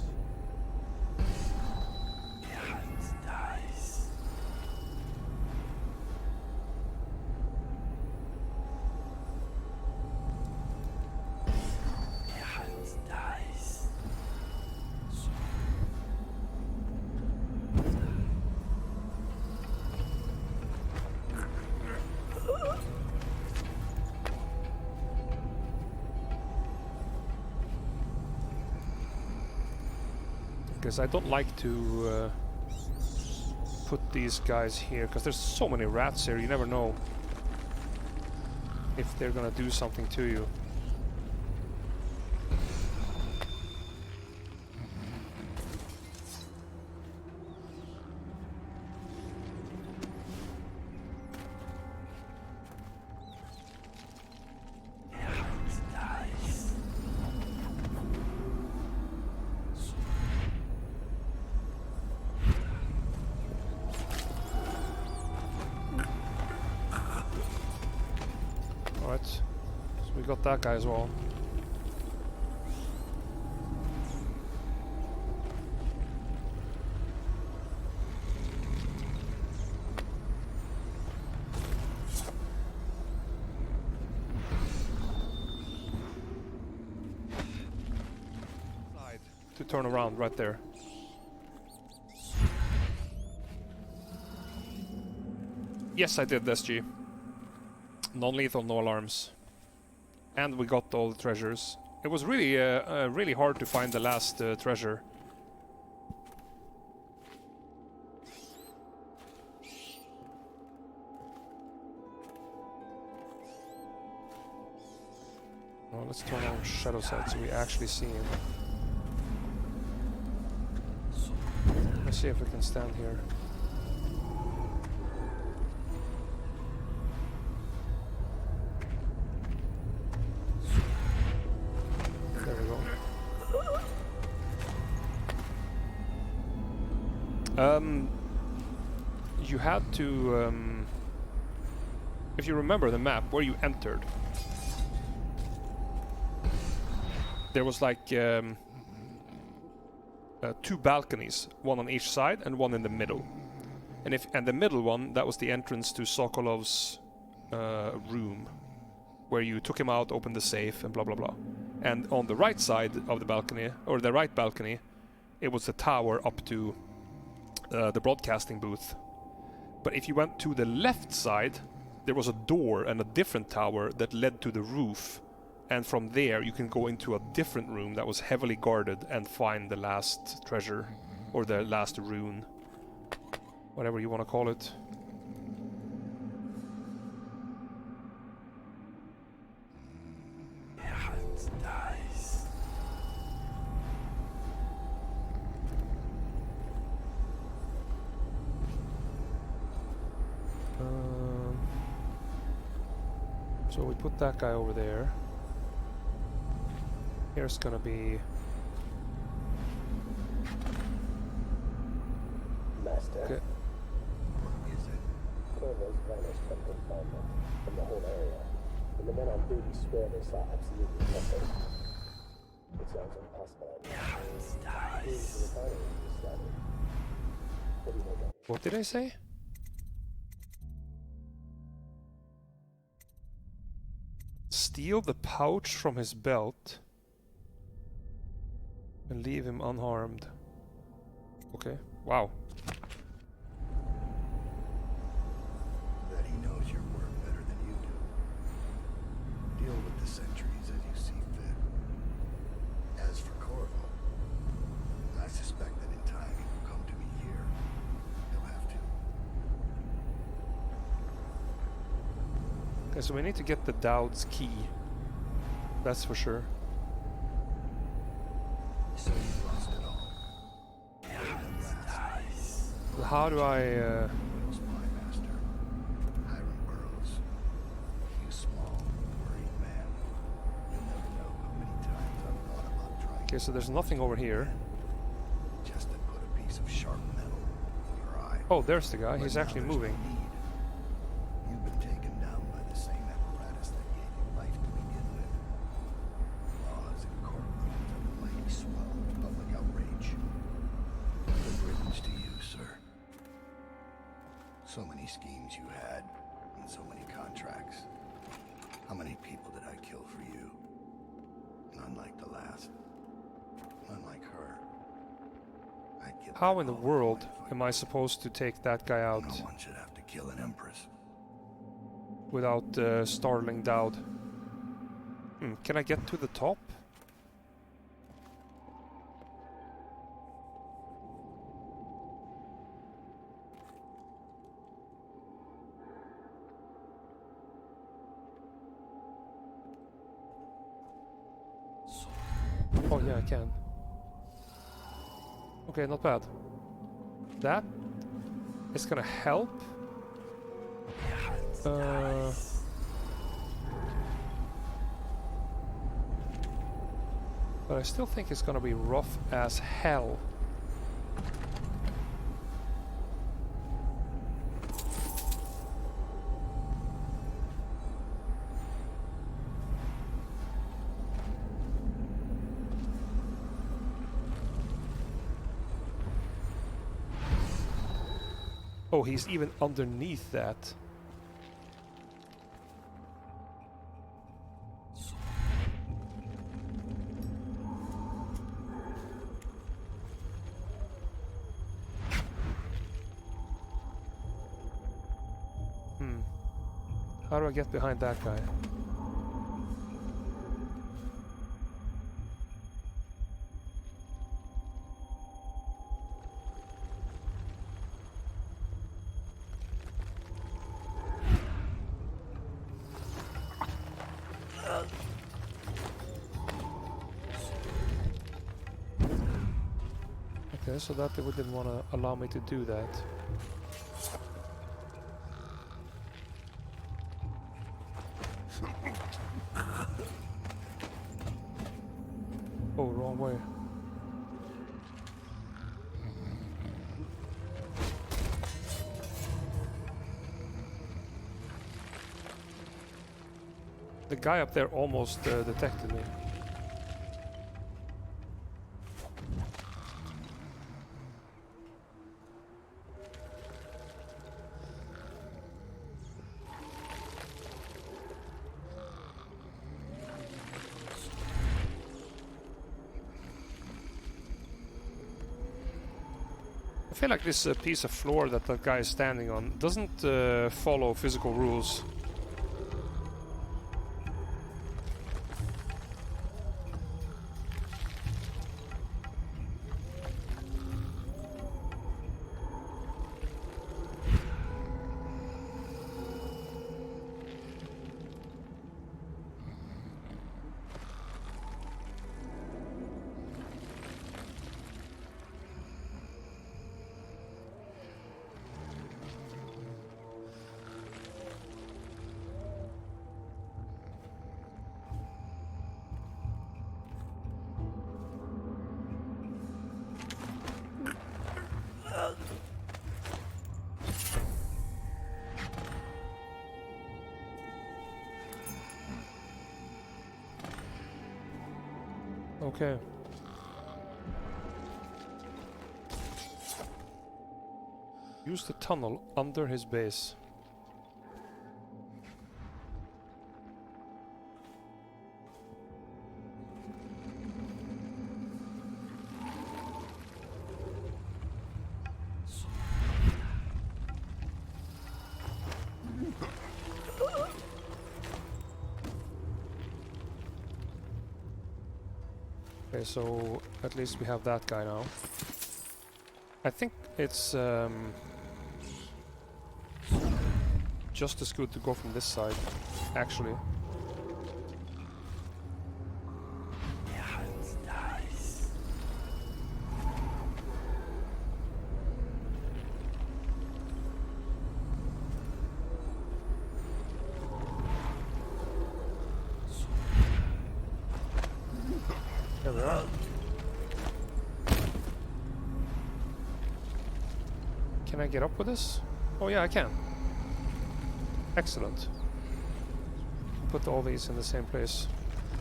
Because I don't like to put these guys here, because there's so many rats here, you never know if they're gonna do something to you. got that guy as well. To turn around right there. Yes, I did SG. Non-lethal, no alarms. And we got all the treasures. It was really, really hard to find the last treasure. Well, let's turn on shadow sight so we actually see him. Let's see if we can stand here. There we go. You had to, if you remember the map where you entered, there was like two balconies, one on each side and one in the middle. And the middle one, that was the entrance to Sokolov's room, where you took him out, opened the safe, and blah blah blah. And on the right side of the balcony, or the right balcony, it was the tower up to the broadcasting booth. But if you went to the left side, there was a door and a different tower that led to the roof. And from there you can go into a different room that was heavily guarded and find the last treasure, or the last rune, whatever you want to call it. So we put that guy over there. Here's gonna be... Master. Okay. What is it? Corvo's vanished from confinement from the whole area, and the men on duty swear they saw absolutely nothing. It sounds impossible. What do you make of it? What did I say? Steal the pouch from his belt and leave him unharmed. Okay, wow. That he knows your work better than you do. Deal with the sentries as you see fit. As for Corvo, I suspect that in time he will come to me here. He'll have to. Okay, so we need to get the Dowd's key. That's for sure. So you lost it all. So how do I... Spy master. Hiram Burroughs. You small, worried man. You'll never know how many times I've thought about trying. Okay, so there's nothing over here. Just to put a piece of sharp metal in your eye. Oh, there's the guy. He's actually moving. You've been taken down by the same apparatus that gave you life to begin with. Laws and courtrooms and a mighty swell of public outrage. Good riddance to you, sir. So many schemes you had, and so many contracts. How many people did I kill for you? None like the last. None like her. How in the world am I supposed to take that guy out? No one should have to kill an empress. Without startling Dowd. Can I get to the top? Oh yeah, I can. Okay, not bad. That is gonna help. But I still think it's gonna be rough as hell. Oh, he's even underneath that. How do I get behind that guy? Okay, so that they didn't want to allow me to do that. Oh, wrong way. The guy up there almost detected me. I feel like this piece of floor that that guy is standing on doesn't follow physical rules. Okay. Use the tunnel under his base. Okay, so at least we have that guy now. I think it's just as good to go from this side, actually. There we are. Can I get up with this? Oh yeah, I can. Excellent. Put all these in the same place.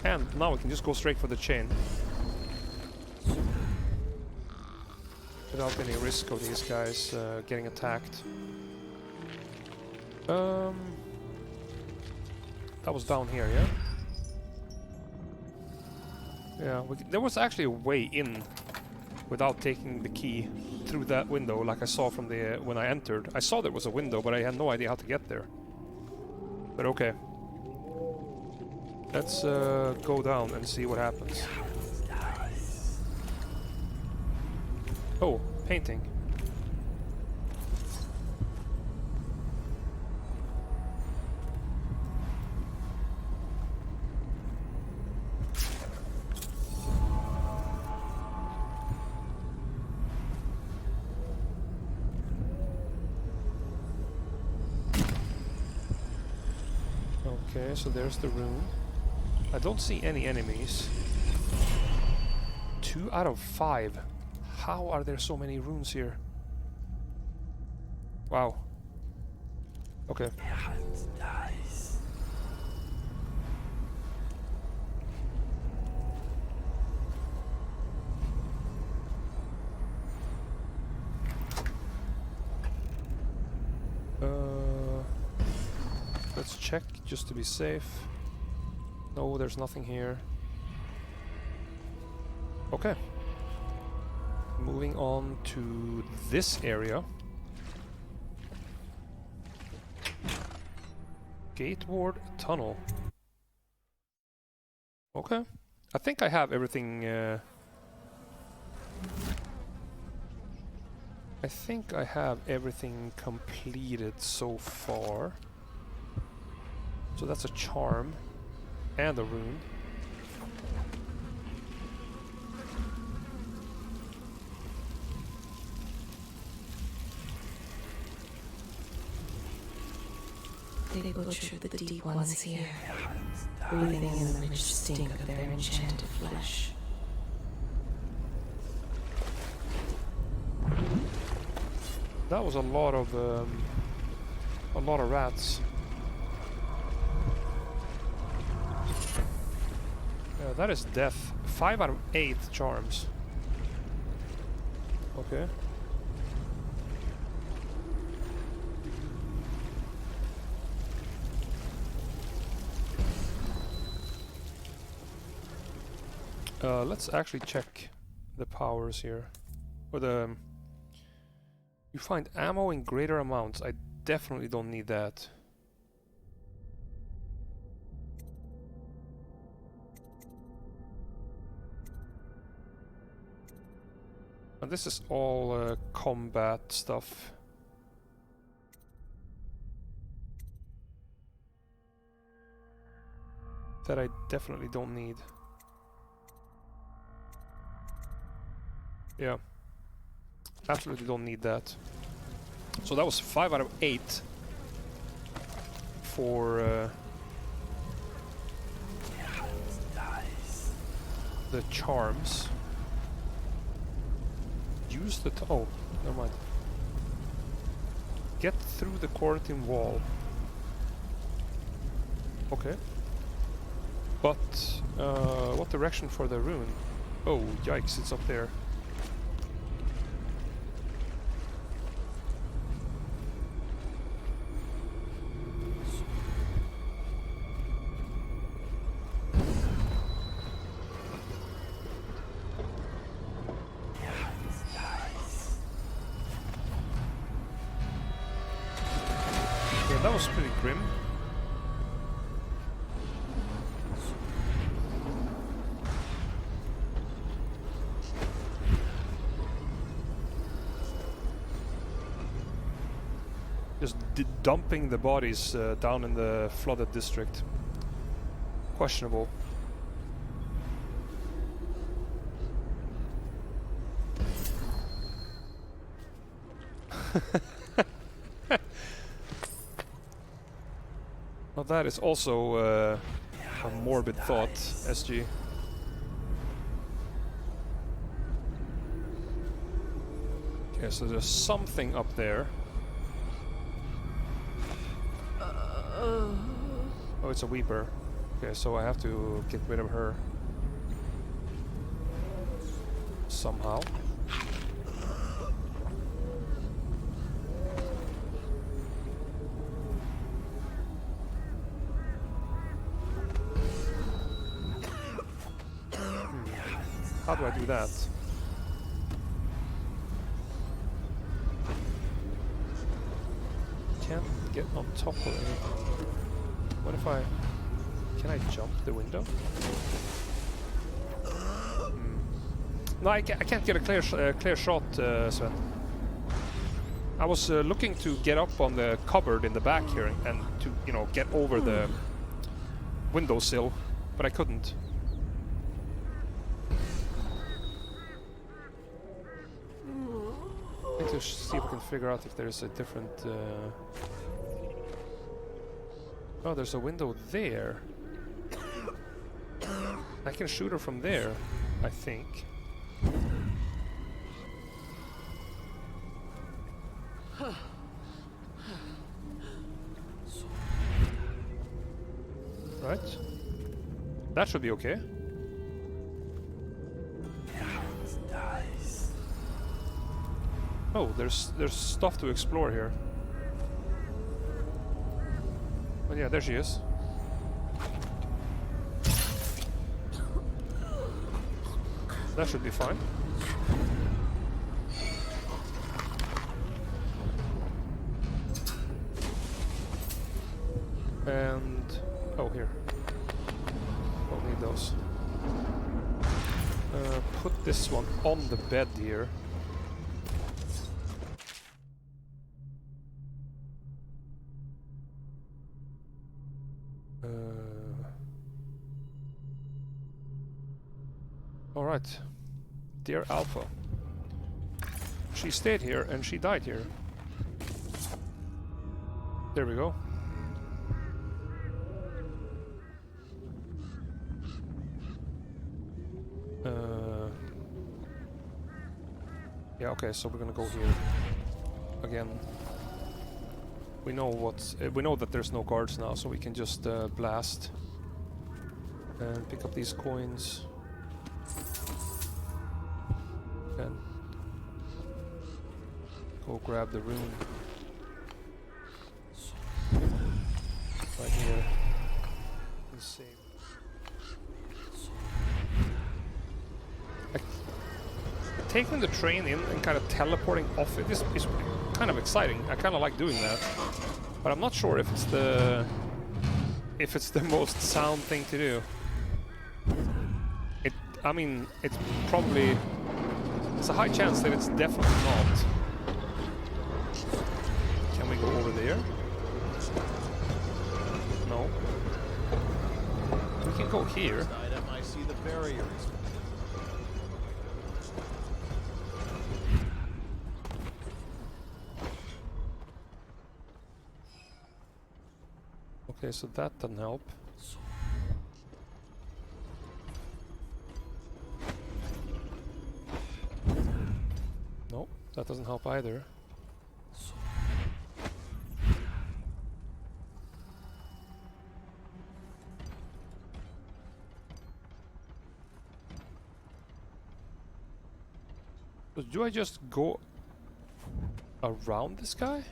And now we can just go straight for the chain. Without any risk of these guys getting attacked. That was down here, yeah? Yeah, there was actually a way in without taking the key through that window, like I saw from the when I entered. I saw there was a window, but I had no idea how to get there. But okay. Let's go down and see what happens. Oh, painting. Okay, so there's the room. I don't see any enemies. 2 out of 5. How are there so many runes here? Wow. Okay. check just to be safe. No, there's nothing here. Okay. Moving on to this area. Gateward Tunnel. Okay. I think I have everything... I think I have everything completed so far. So that's a charm and a rune. They butchered the deep ones here, breathing in the rich stink of their enchanted flesh. That was a lot of rats. Yeah, that is death. 5 out of 8 charms. Okay. Let's actually check the powers here. Or the... You find ammo in greater amounts. I definitely don't need that. And this is all combat stuff. That I definitely don't need. Yeah. Absolutely don't need that. So that was 5 out of 8 for the charms. Use the oh, never mind. Get through the quarantine wall. Okay. But what direction for the rune? Oh, yikes! It's up there. That was pretty grim. Just dumping the bodies down in the flooded district. Questionable. Well, that is also a morbid thought, SG. Okay, so there's something up there. Oh, it's a Weeper. Okay, so I have to get rid of her. Somehow. How do I do that? Can't get on top of anything. What if I... Can I jump the window? No, I can't get a clear shot, Sven. I was looking to get up on the cupboard in the back here and to, you know, get over the windowsill, but I couldn't. I need to see if I can figure out if there's a different... Oh, there's a window there. I can shoot her from there, I think. Right? That should be okay. Oh, there's stuff to explore here. But yeah, there she is. That should be fine. And... oh, here. Don't need those. Put this one on the bed here. Alright. Dear Alpha. She stayed here and she died here. There we go. Yeah, okay, so we're gonna go here. Again. We know what's... we know that there's no guards now, so we can just blast. And pick up these coins. And go grab the rune. Right here. And save. Taking the train in and kind of teleporting off it is kind of exciting. I kind of like doing that, but I'm not sure if it's the most sound thing to do. I mean, it's probably... it's a high chance that it's definitely not. Can we go over there? No. We can go here. I see the barriers. Okay, so that doesn't help. No, that doesn't help either. So do I just go around this guy?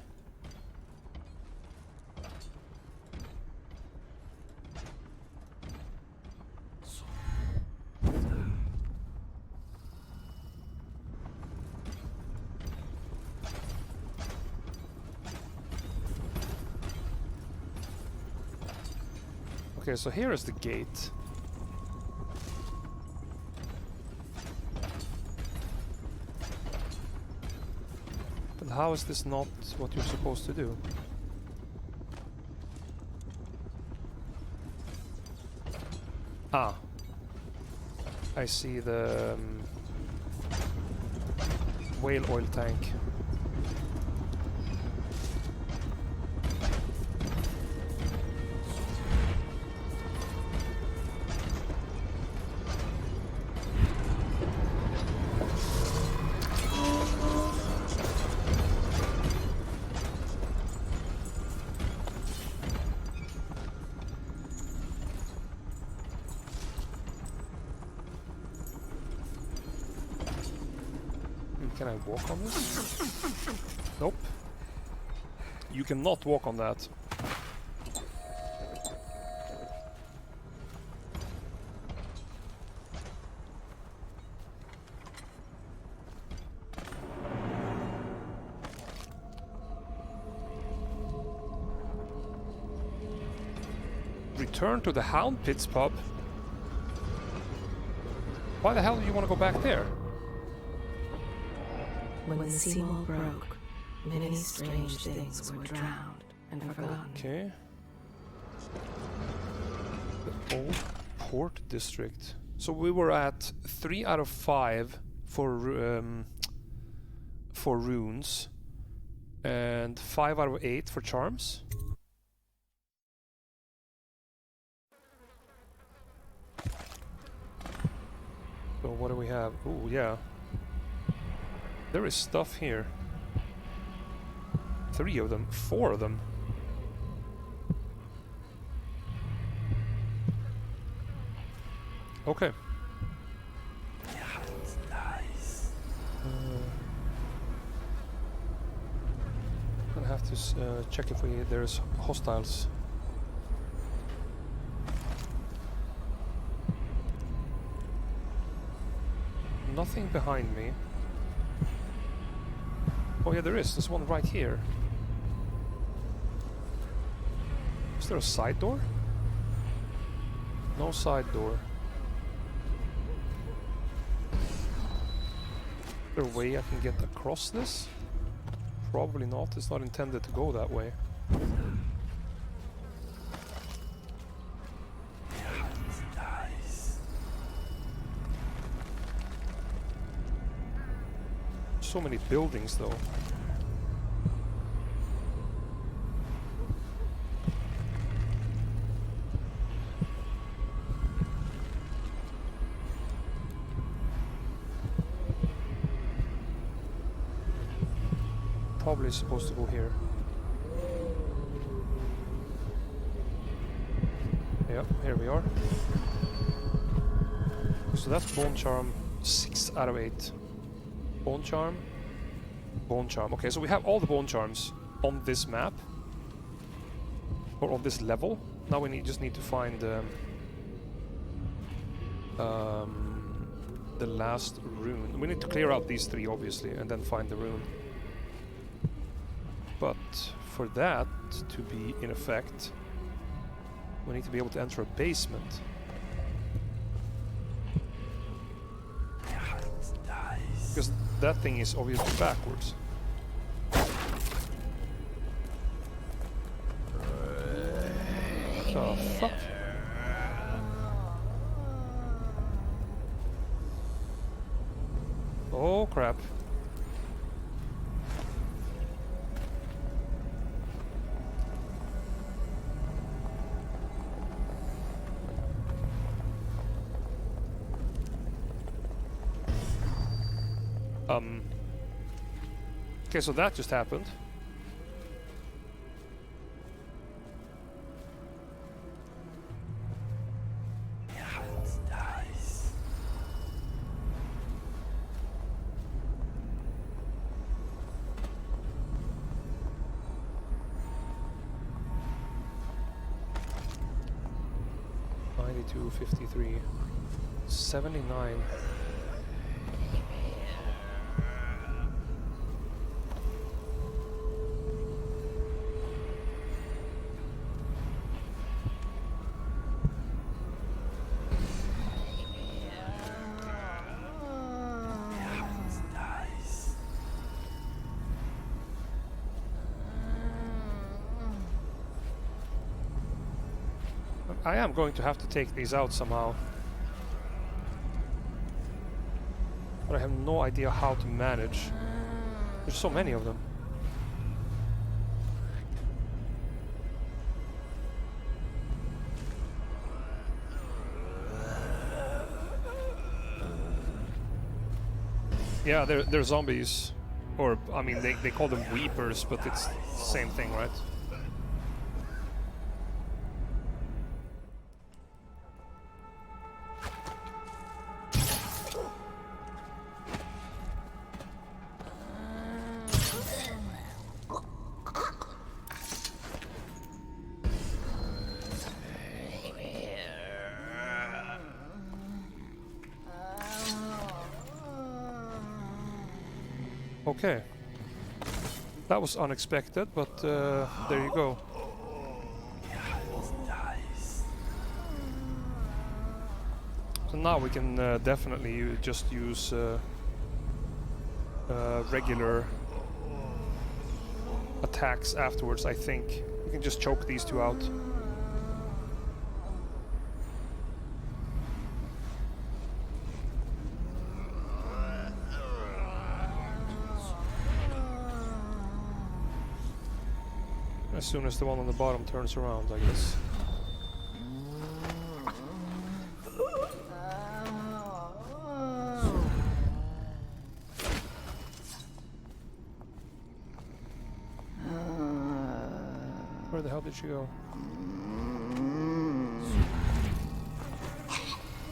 Okay, so here is the gate. But how is this not what you're supposed to do? Ah. I see the whale oil tank. Can I walk on this? Nope. You cannot walk on that. Return to the Hound Pits pub? Why the hell do you want to go back there? When the seawall broke, many strange things were drowned and forgotten. Okay. The old port district. So we were at 3 out of 5 for runes, and 5 out of 8 for charms. So what do we have? Oh yeah. There is stuff here. 3 of them, 4 of them. Okay. Yeah, it's nice. Gonna have to check if there's hostiles nothing behind me. Oh yeah, there is. There's one right here. Is there a side door? No side door. Is there a way I can get across this? Probably not. It's not intended to go that way. So many buildings though. Probably supposed to go here. Yep, here we are. So that's Bone Charm 6 out of 8. Bone Charm. Bone Charm. Okay, so we have all the Bone Charms on this map. Or on this level. Now we just need to find the last rune. We need to clear out these 3 obviously and then find the rune. But for that to be in effect, we need to be able to enter a basement. Because that thing is obviously backwards. The fuck? Oh crap. Okay, so that just happened. $92, $53, $79. I am going to have to take these out somehow. But I have no idea how to manage. There's so many of them. Yeah, they're zombies. Or, I mean, they call them weepers, but it's the same thing, right? Okay. That was unexpected, but there you go. So now we can definitely just use regular attacks afterwards, I think. We can just choke these 2 out. As soon as the one on the bottom turns around, I guess. Where the hell did she go?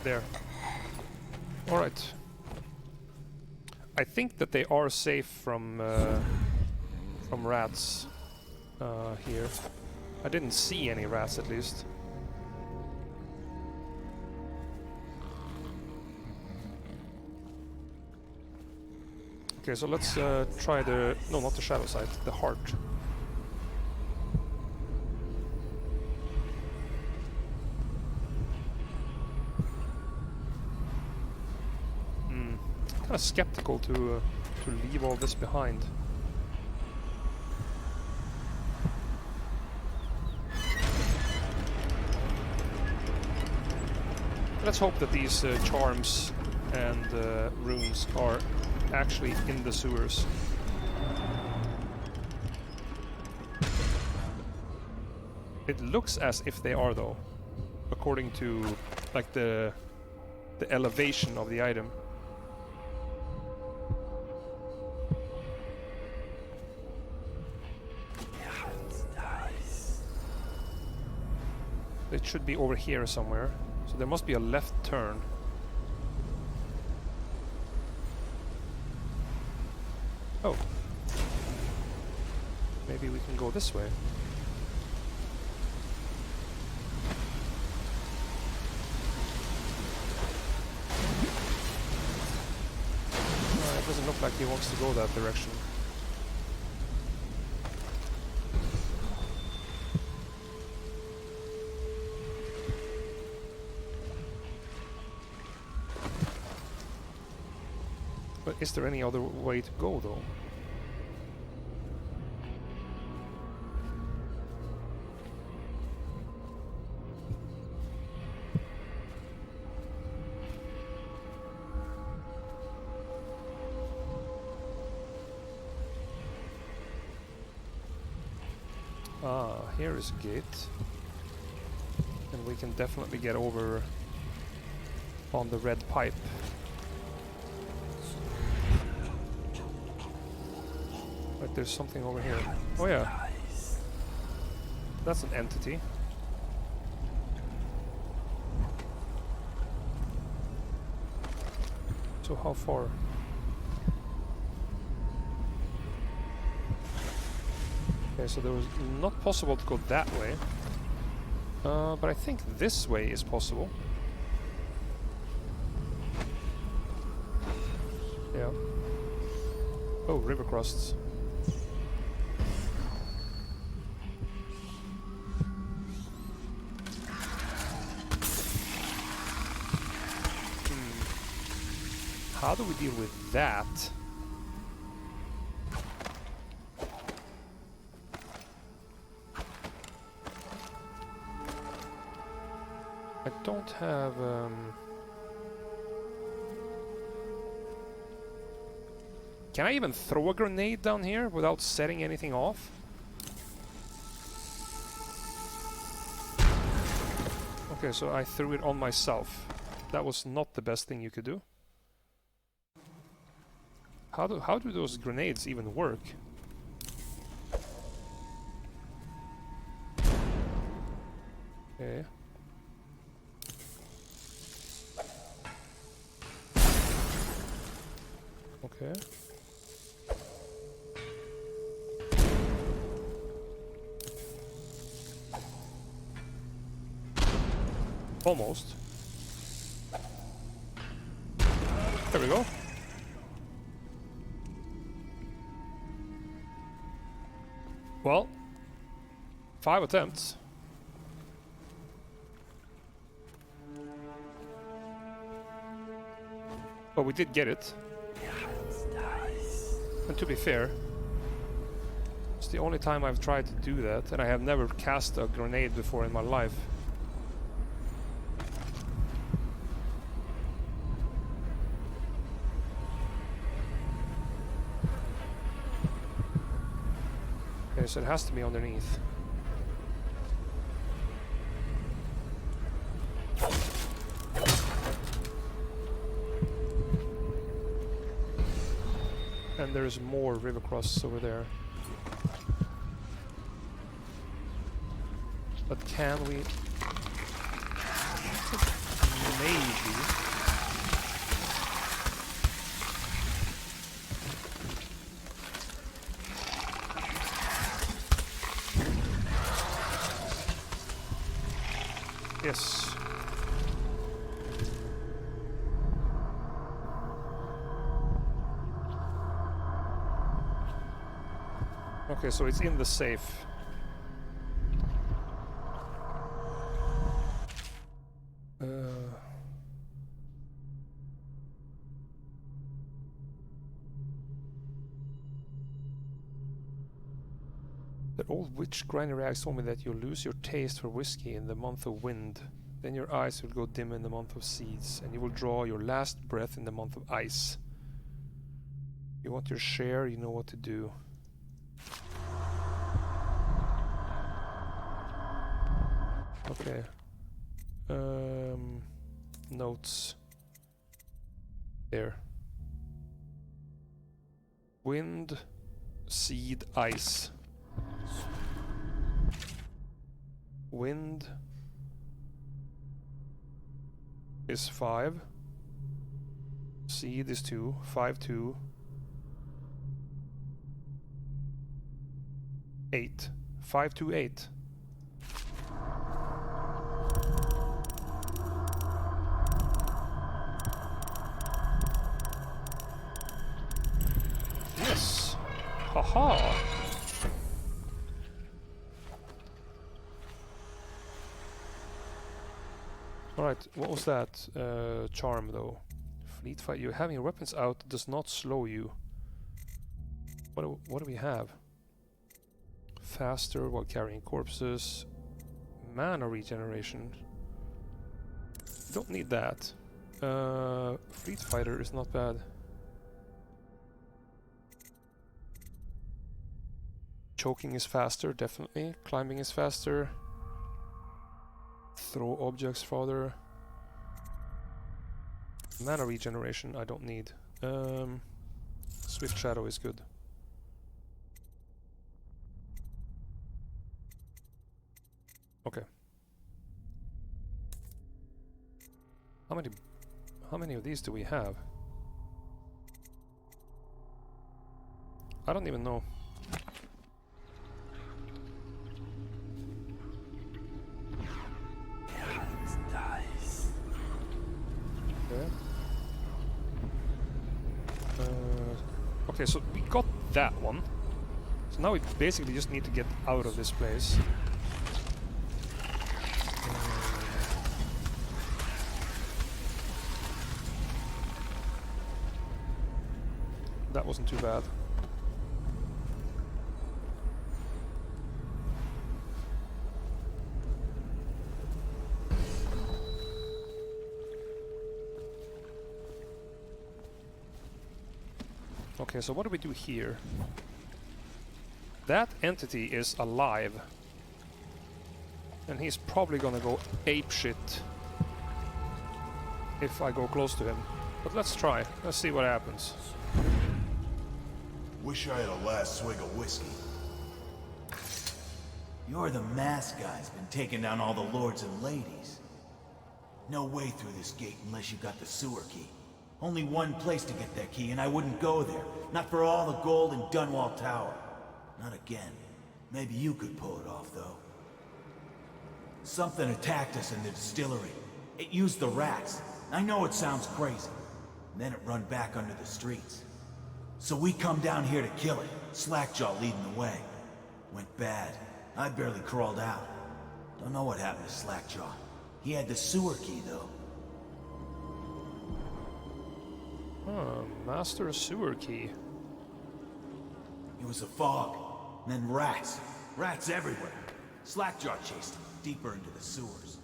There. Alright. I think that they are safe from rats. Here. I didn't see any rats, at least. Okay, so let's try the... No, not the shadow side, the heart. Kind of skeptical to leave all this behind. Let's hope that these charms and runes are actually in the sewers. It looks as if they are, though, according to like the elevation of the item. It should be over here somewhere. So there must be a left turn. Oh. Maybe we can go this way. It doesn't look like he wants to go that direction. But is there any other way to go, though? Ah, here is a gate. And we can definitely get over on the red pipe. But there's something over here. Oh yeah. That's an entity. So how far? Okay, so there was not possible to go that way. But I think this way is possible. Yeah. Oh, river crusts. How do we deal with that? I don't have... Can I even throw a grenade down here without setting anything off? Okay, so I threw it on myself. That was not the best thing you could do. How do those grenades even work? Okay. Okay. Almost. There we go. Well, 5 attempts. But we did get it. And to be fair, it's the only time I've tried to do that, and I have never cast a grenade before in my life. Okay, so it has to be underneath. And there's more river cross over there. But can we... Maybe... Yes. Okay, so it's in the safe. That old witch Granny told me that you'll lose your taste for whiskey in the month of wind. Then your eyes will go dim in the month of seeds, and you will draw your last breath in the month of ice. You want your share, you know what to do. Okay. Notes. There. Wind, seed, ice. Wind is 5. Seed is 2. 5, 2. 8. 5, 2, 8. Yes. Haha. Alright, what was that? Charm though. Fleet fight. You having your weapons out does not slow you. What do we have? Faster while carrying corpses. Mana regeneration. Don't need that. Fleet fighter is not bad. Choking is faster, definitely. Climbing is faster. Throw objects farther. Mana regeneration I don't need. Swift Shadow is good. Okay. How many of these do we have? I don't even know. Okay, so we got that one. So now we basically just need to get out of this place. That wasn't too bad. Okay, so what do we do here? That entity is alive. And he's probably gonna go apeshit if I go close to him. But let's try. Let's see what happens. Wish I had a last swig of whiskey. You're the masked guy's been taking down all the lords and ladies. No way through this gate unless you got the sewer key. Only one place to get that key, and I wouldn't go there. Not for all the gold in Dunwall Tower. Not again. Maybe you could pull it off, though. Something attacked us in the distillery. It used the rats. I know it sounds crazy. And then it run back under the streets. So we come down here to kill it. Slackjaw leading the way. Went bad. I barely crawled out. Don't know what happened to Slackjaw. He had the sewer key, though. Master sewer key. It was a fog, and then rats. Rats everywhere. Slackjaw chased him deeper into the sewers.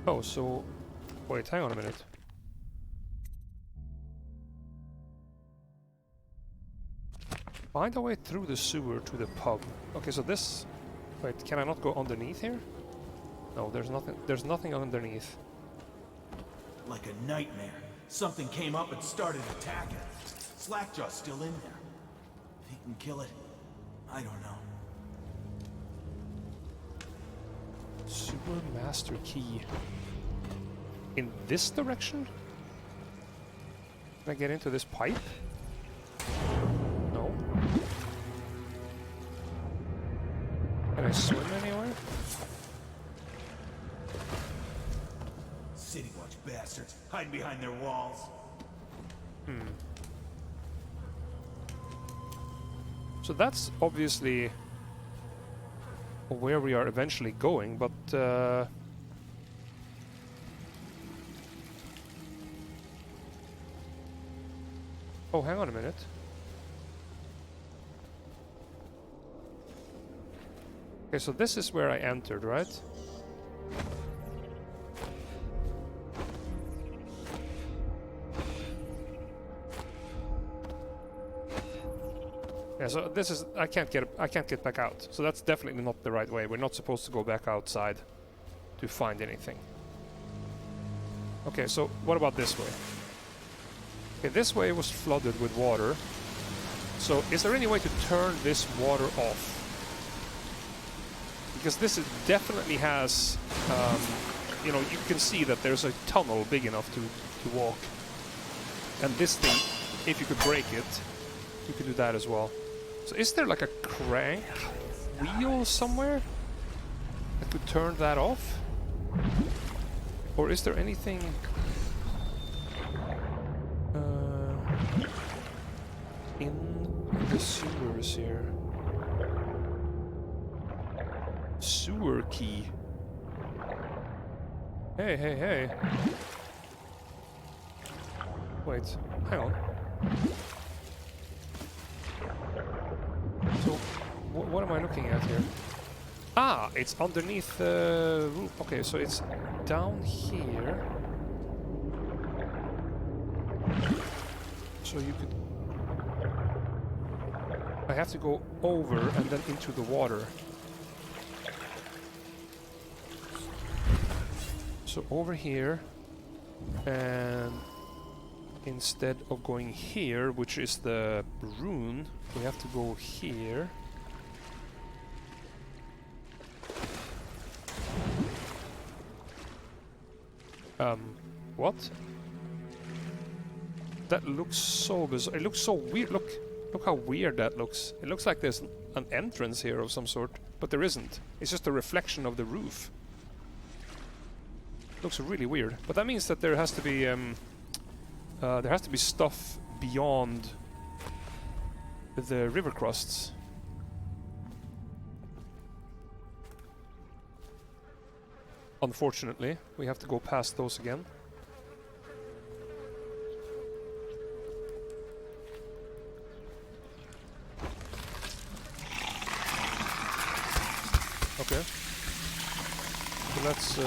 Oh, so... Wait, hang on a minute. Find a way through the sewer to the pub. Okay, so this... Wait, can I not go underneath here? No, there's nothing underneath. Like a nightmare. Something came up and started attacking. Slackjaw's still in there. If he can kill it, I don't know. Sewer master key. In this direction? Can I get into this pipe? No. Can I swim anywhere? City Watch bastards, hiding behind their walls. So that's obviously where we are eventually going, but oh, hang on a minute. Okay, so this is where I entered, right? Yeah, so this is I can't get back out. So that's definitely not the right way. We're not supposed to go back outside to find anything. Okay, so what about this way? Okay, this way was flooded with water. So is there any way to turn this water off? Because this definitely has, you know, you can see that there's a tunnel big enough to walk. And this thing, if you could break it, you could do that as well. So is there like a crank wheel somewhere that could turn that off? Or is there anything in the sewers here? Sewer key. Hey, hey, hey. Wait, hang on. So, what am I looking at here? Ah, it's underneath the roof. Okay, so it's down here. So you could... I have to go over and then into the water. So over here, and instead of going here, which is the rune, we have to go here. What? That looks so bizarre. It looks so weird. Look how weird that looks. It looks like there's an entrance here of some sort, but there isn't. It's just a reflection of the roof. Looks really weird, but that means that there has to be stuff beyond the river crusts. Unfortunately, we have to go past those again. Okay. So let's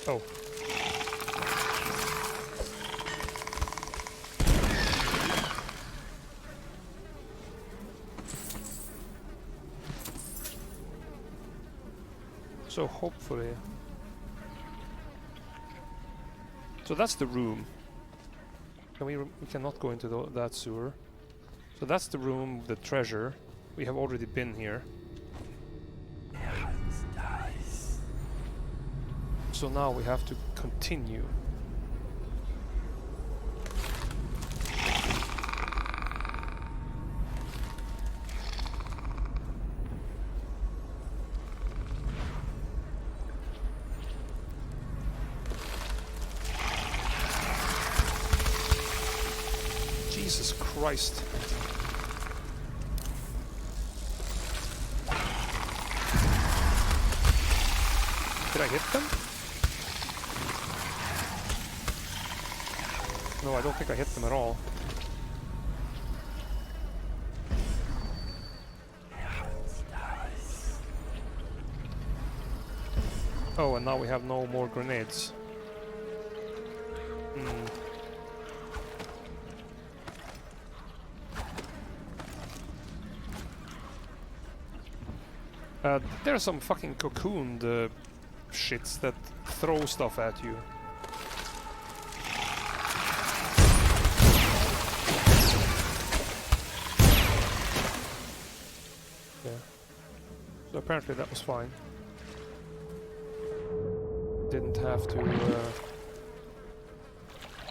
oh. So hopefully... So that's the room. We cannot go into that sewer. So that's the room, the treasure. We have already been here. So now we have to continue. Jesus Christ. Did I hit them? No, I don't think I hit them at all. Oh, and now we have no more grenades. There are some fucking cocooned shits that throw stuff at you. Yeah. So apparently that was fine. Didn't have to...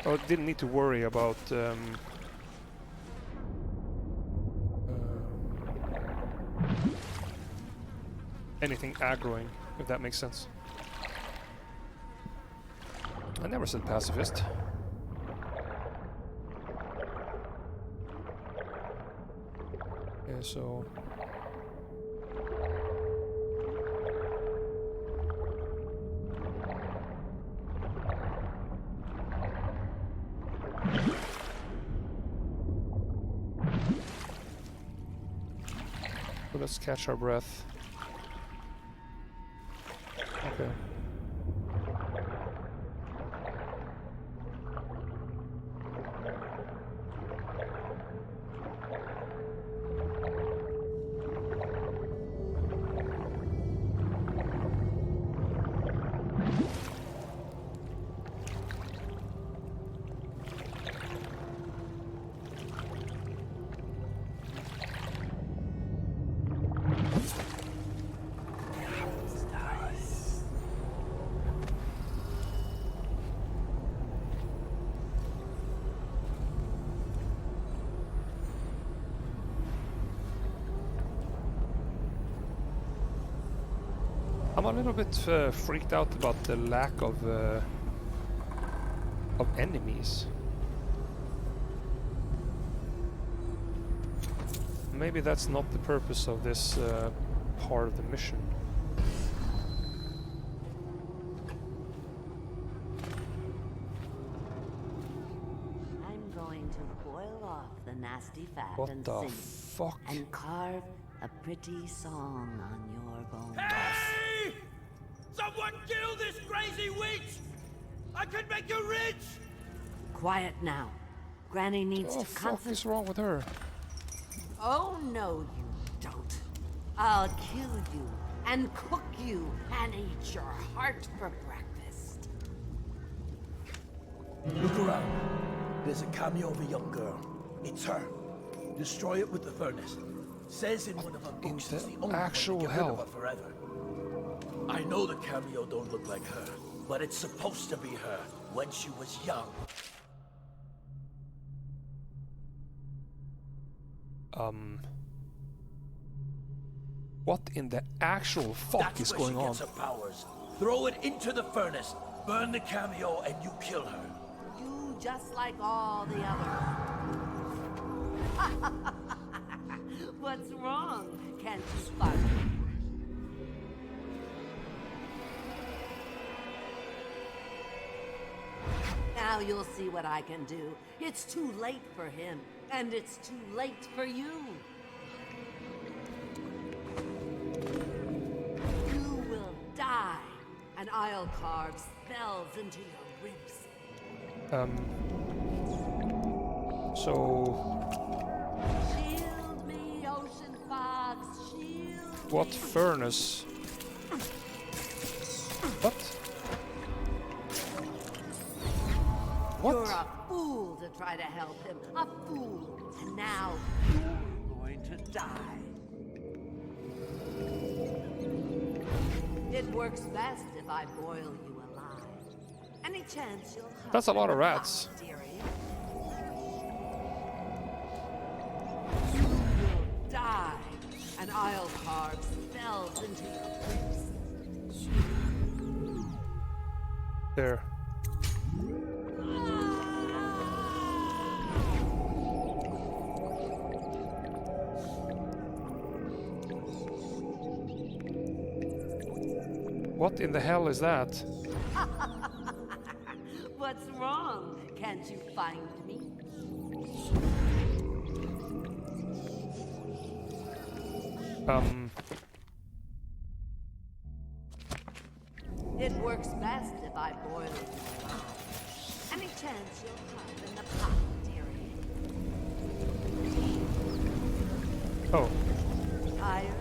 or didn't need to worry about... anything aggroing, if that makes sense. I never said pacifist. Okay, so... So let's catch our breath. Okay. I'm a little bit freaked out about the lack of enemies. Maybe that's not the purpose of this part of the mission. I'm going to boil off the nasty fat What and the sing fuck? and carve a pretty song on your bones. Hey! Someone kill this crazy witch! I could make you rich! Quiet now. Granny needs What to the fuck is wrong with her? Oh no, you don't. I'll kill you and cook you and eat your heart for breakfast. Look around. There's a cameo of a young girl. It's her. Destroy it with the furnace. Says in one of her books it's the only way to actual get rid hell? of her forever. I know the cameo don't look like her, but it's supposed to be her when she was young. What in the actual fuck is going on? That's where she gets her powers. Throw it into the furnace, burn the cameo, and you kill her. You just like all the others. What's wrong? Can't you find it? Now you'll see what I can do. It's too late for him, and it's too late for you. You will die, and I'll carve spells into your ribs. So... Shield me, Ocean Fox, shield What me. furnace? What? What? You're a fool to try to help him. A fool. And now you're going to die. It works best if I boil you alive. Any chance you'll have That's a lot of in the rats. pot, dearie? You will die, and I'll carve spells into your ribs. There. What in the hell is that? What's wrong? Can't you find me? It works best if I boil you alive. Any chance you'll have in the pot, dearie? Oh. Tired?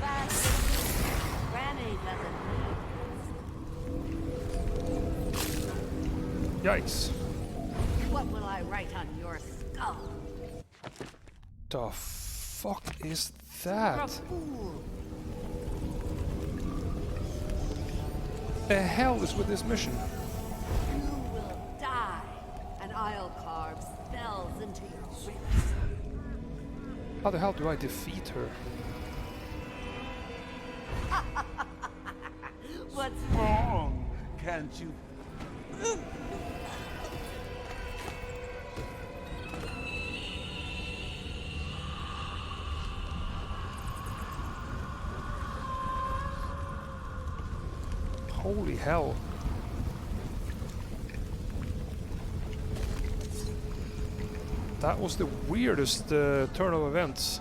Fast? Granny doesn't need Yikes. What will I write on your skull? The fuck is You're a that? fool. The hell is with this mission? You will die, and I'll carve spells into your ribs. How the hell do I defeat her? What's wrong? Can't you? Holy hell. That was the weirdest turn of events.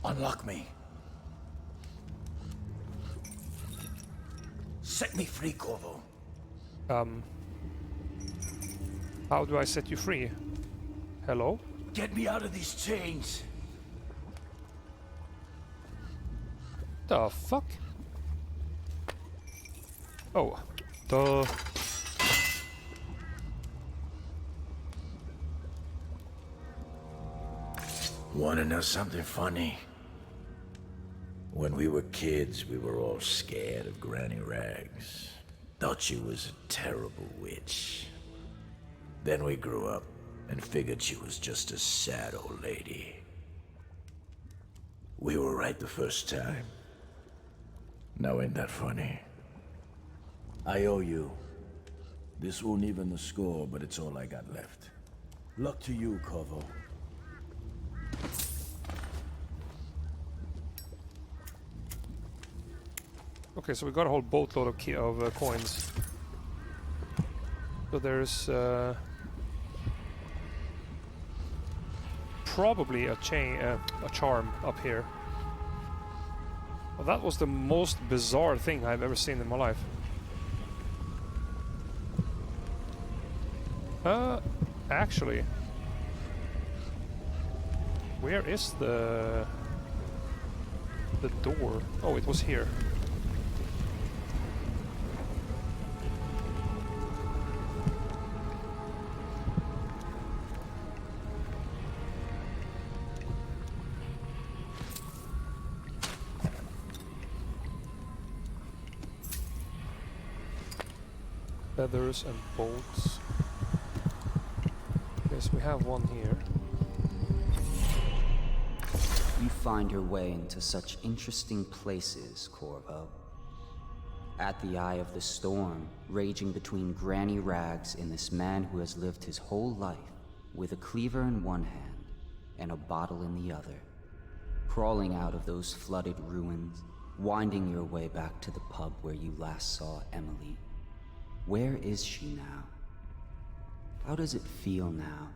Unlock me. Set me free, Corvo. How do I set you free? Hello? Get me out of these chains. The fuck? Oh, duh. Wanna know something funny? When we were kids, we were all scared of Granny Rags. Thought she was a terrible witch. Then we grew up and figured she was just a sad old lady. We were right the first time. Now ain't that funny? I owe you. This won't even the score, but it's all I got left. Luck to you, Corvo. Okay, so we got a whole boatload of coins. So there's probably a charm up here. Well, that was the most bizarre thing I've ever seen in my life. Actually, where is the door? Oh, it was here. Feathers and bolts. Yes, we have one here. You find your way into such interesting places, Corvo. At the eye of the storm, raging between Granny Rags and this man who has lived his whole life with a cleaver in one hand and a bottle in the other. Crawling out of those flooded ruins, winding your way back to the pub where you last saw Emily. Where is she now? How does it feel now,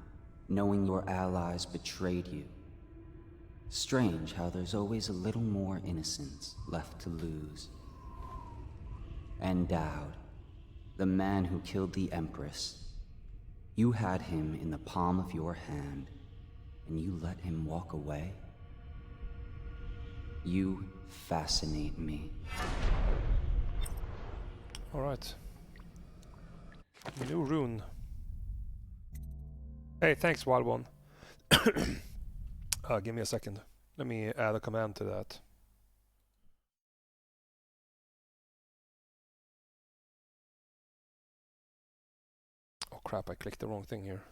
knowing your allies betrayed you? Strange how there's always a little more innocence left to lose. And Dowd, the man who killed the Empress. You had him in the palm of your hand, and you let him walk away? You fascinate me. Alright. New rune. Hey, thanks, Wild One. Give me a second. Let me add a command to that. Oh crap, I clicked the wrong thing here.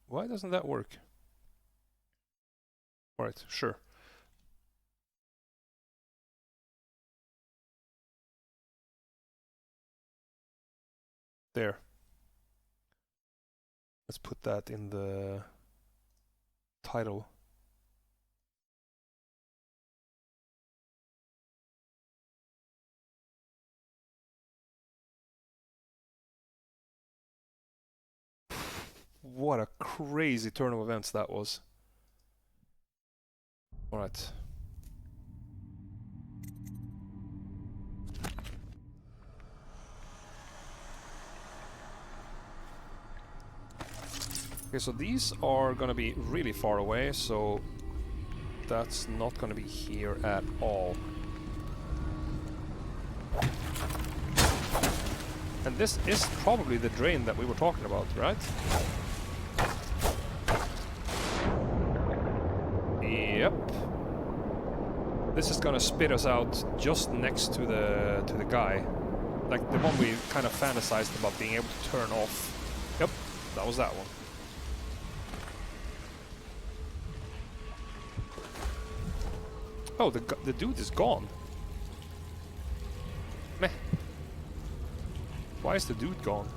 Why doesn't that work? Alright, sure. There. Let's put that in the title. What a crazy turn of events that was. Alright. Okay, so these are gonna be really far away, so that's not gonna be here at all. And this is probably the drain that we were talking about, right? Yep. This is gonna spit us out just next to the guy. Like the one we kind of fantasized about being able to turn off. Yep, that was that one. Oh, the dude is gone. Meh. Why is the dude gone?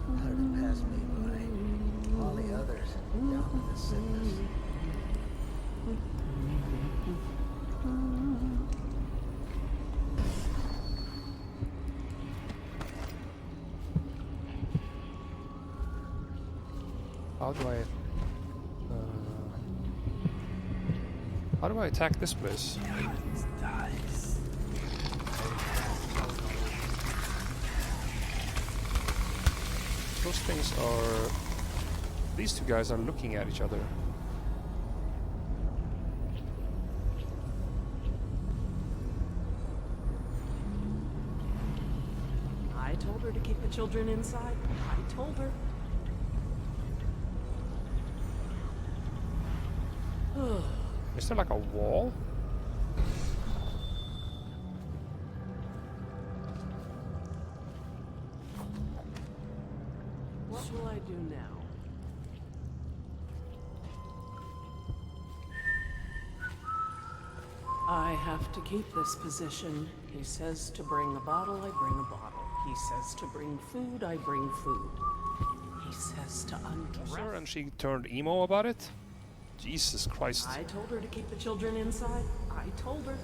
How did it pass me by? All the others down with the sickness. How do I attack this place? Those things are... These two guys are looking at each other. I told her to keep the children inside. I told her. Is there like a wall? What will I do now? I have to keep this position. He says to bring a bottle, I bring a bottle. He says to bring food, I bring food. He says to undress. Her and she turned emo about it? Jesus Christ. I told her to keep the children inside. I told her.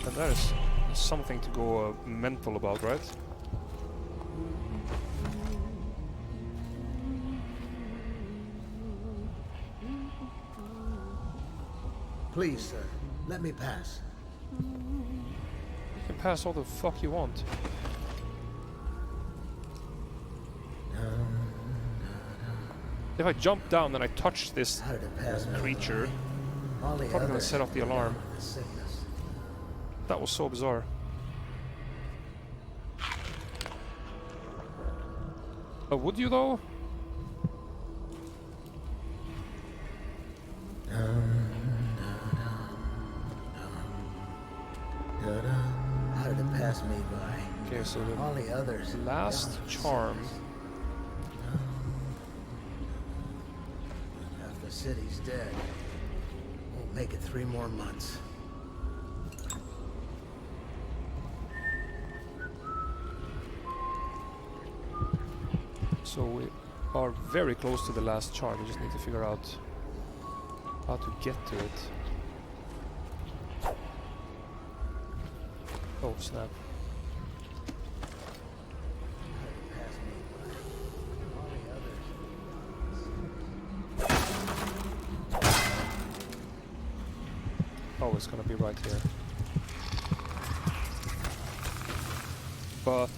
And that is something to go mental about, right? Please, sir, let me pass. You can pass all the fuck you want. If I jump down and I touch this creature, I'm probably gonna set off the alarm. That was so bizarre. Would you though? How did it pass me by? Okay, so all the others. Last charm. Half the city's dead. Won't make it 3 more months. So we are very close to the last charm. We just need to figure out how to get to it. Oh snap. Oh, it's gonna be right here. But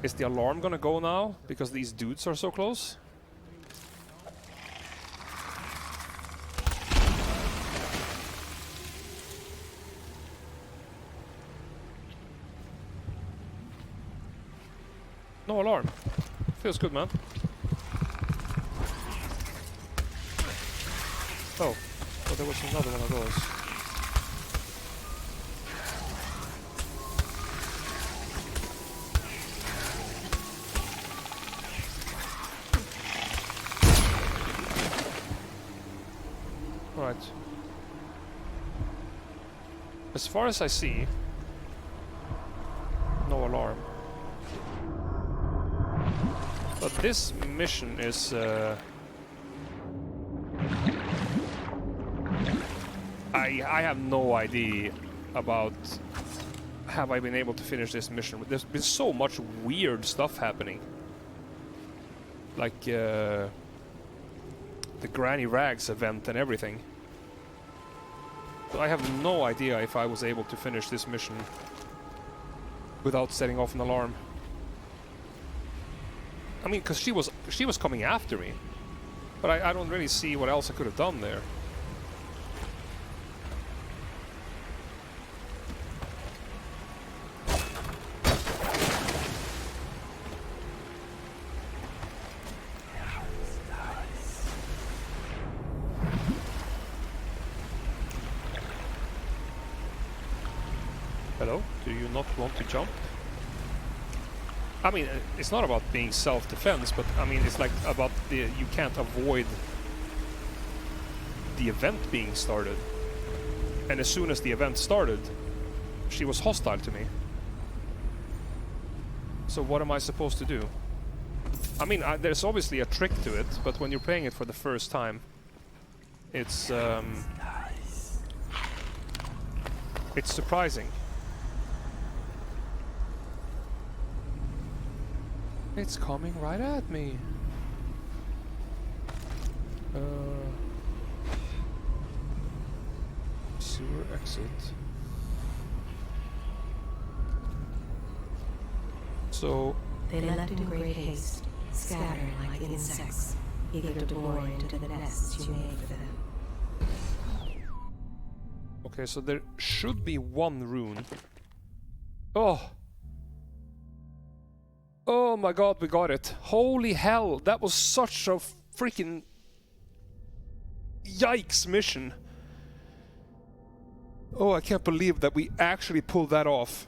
is the alarm gonna go now? Because these dudes are so close? No alarm. Feels good, man. Oh, but there was another one of those. Right. As far as I see, no alarm. But this mission is I have no idea about have I been able to finish this mission. There's been so much weird stuff happening. Like the Granny Rags event and everything. So I have no idea if I was able to finish this mission without setting off an alarm. I mean, because she was coming after me. But I don't really see what else I could have done there. Hello? Do you not want to jump? I mean, it's not about being self-defense, but I mean, it's like about you can't avoid the event being started. And as soon as the event started, she was hostile to me. So what am I supposed to do? I mean, there's obviously a trick to it, but when you're playing it for the first time, it's surprising. It's coming right at me. Sewer exit. So They left in great haste, scattering like insects, eager to bore into the nests you made for them. okay, so there should be one rune. Oh! Oh my god, we got it. Holy hell, that was such a freaking yikes mission. Oh, I can't believe that we actually pulled that off.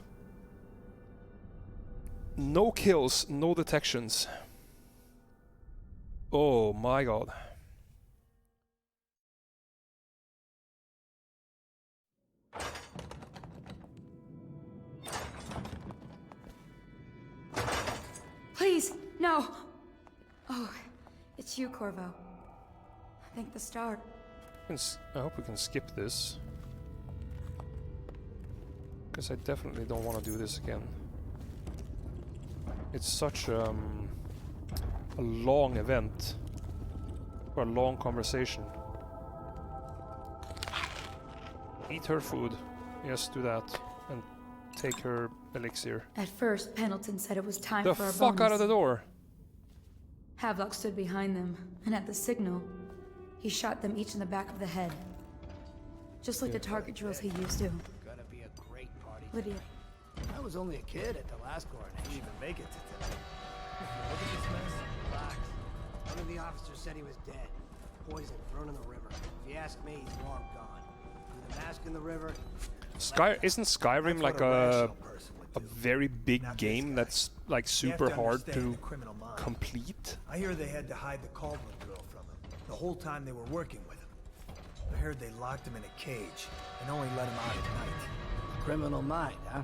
No kills, no detections. Oh my god. Please, no! Oh, it's you, Corvo. Thank the star. I hope we can skip this. Because I definitely don't want to do this again. It's such a long event. Or a long conversation. Eat her food. Yes, do that. And take her elixir. At first, Pendleton said it was time The for our fuck bonus. out of the door! Havelock stood behind them, and at the signal, he shot them each in the back of the head. Just like the target drills he used to. Gonna be a great party. Lydia. I was only a kid at the last coronation. Didn't even make it to today. Look at this mess. Relax. One of the officers said he was dead. Poisoned, thrown in the river. If you ask me, he's long gone. Threw the mask in the river. Isn't Skyrim like a very big game that's like super hard to complete? I hear they had to hide the Caldwell girl from him the whole time they were working with him. I heard they locked him in a cage and only let him out at night. Criminal mind, huh?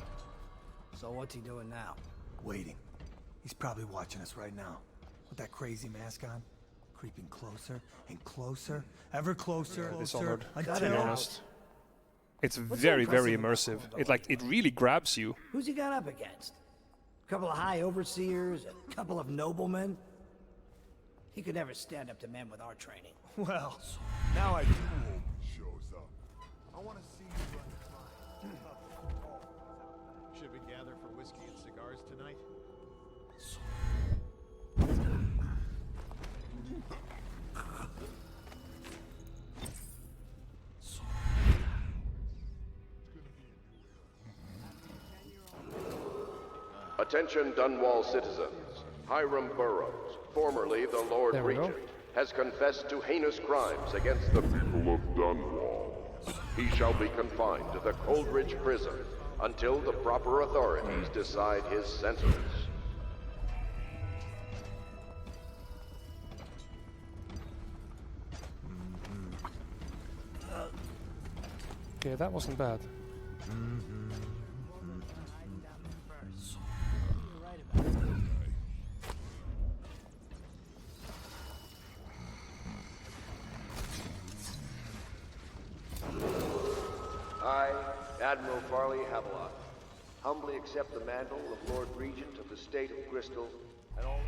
So what's he doing now? Waiting. He's probably watching us right now. With that crazy mask on. Creeping closer and closer. Ever closer. Dishonored, to be Until... honest. It's very, very immersive. It really grabs you. Who's he got up against? A couple of high overseers, a couple of noblemen? He could never stand up to men with our training. Well, now I do. Shows up. I want to see you run fine. Should we gather for whiskey and cigars tonight? Attention Dunwall citizens. Hiram Burroughs, formerly the Lord There we go. Regent, has confessed to heinous crimes against the people of Dunwall. He shall be confined to the Coldridge prison until the proper authorities decide his sentence. Okay, that wasn't bad. Admiral Farley Havelock, humbly accept the mantle of Lord Regent of the State of Bristol and all...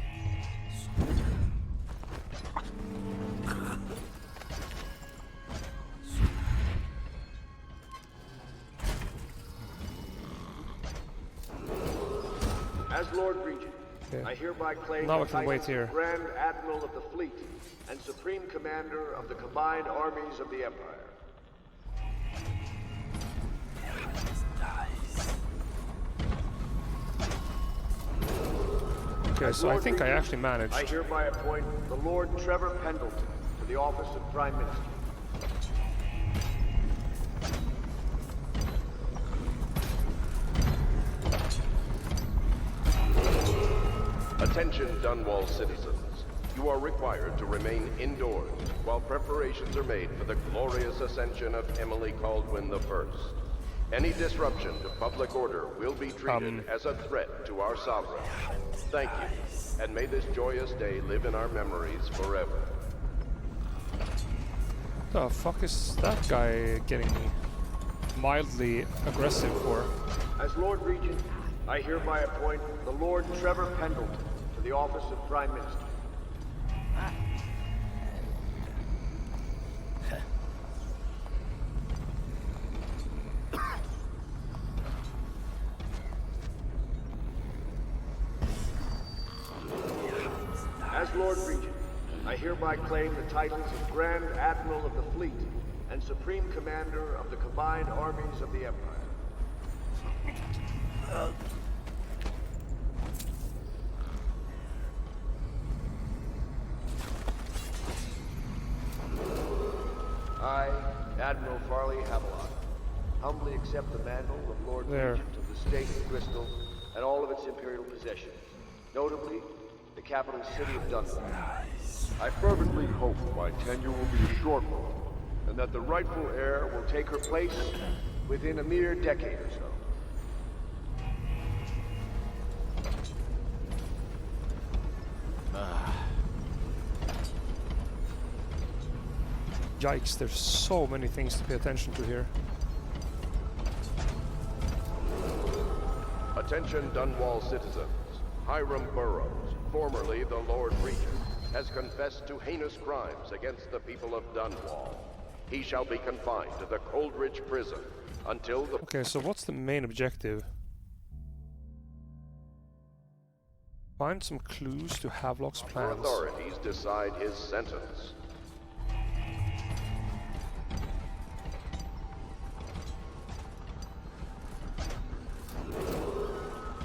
As Lord Regent, I hereby claim now the I can wait titles here. of Grand Admiral of the Fleet and Supreme Commander of the combined armies of the Empire. Okay, so I think I actually managed. I hereby appoint the Lord Trevor Pendleton to the office of Prime Minister. Attention, Dunwall citizens. You are required to remain indoors while preparations are made for the glorious ascension of Emily Caldwin I. Any disruption to public order will be treated as a threat to our sovereign. Thank you, and may this joyous day live in our memories forever. The fuck is that guy getting mildly aggressive for? As Lord Regent, I hereby appoint the Lord Trevor Pendleton to the office of Prime Minister. As Lord Regent, I hereby claim the titles of Grand Admiral of the Fleet and Supreme Commander of the combined armies of the Empire. I, Admiral Farley Havelock, humbly accept the mantle of Lord Regent of the State of Bristol and all of its imperial possessions, notably the capital city of Dunwall. I fervently hope my tenure will be a short one, and that the rightful heir will take her place within a mere decade or so. Yikes, there's so many things to pay attention to here. Attention, Dunwall citizens. Hiram Burroughs, formerly the Lord Regent, has confessed to heinous crimes against the people of Dunwall. He shall be confined to the Coldridge prison until the... Okay, so what's the main objective? Find some clues to Havelock's plans. Authorities decide his sentence.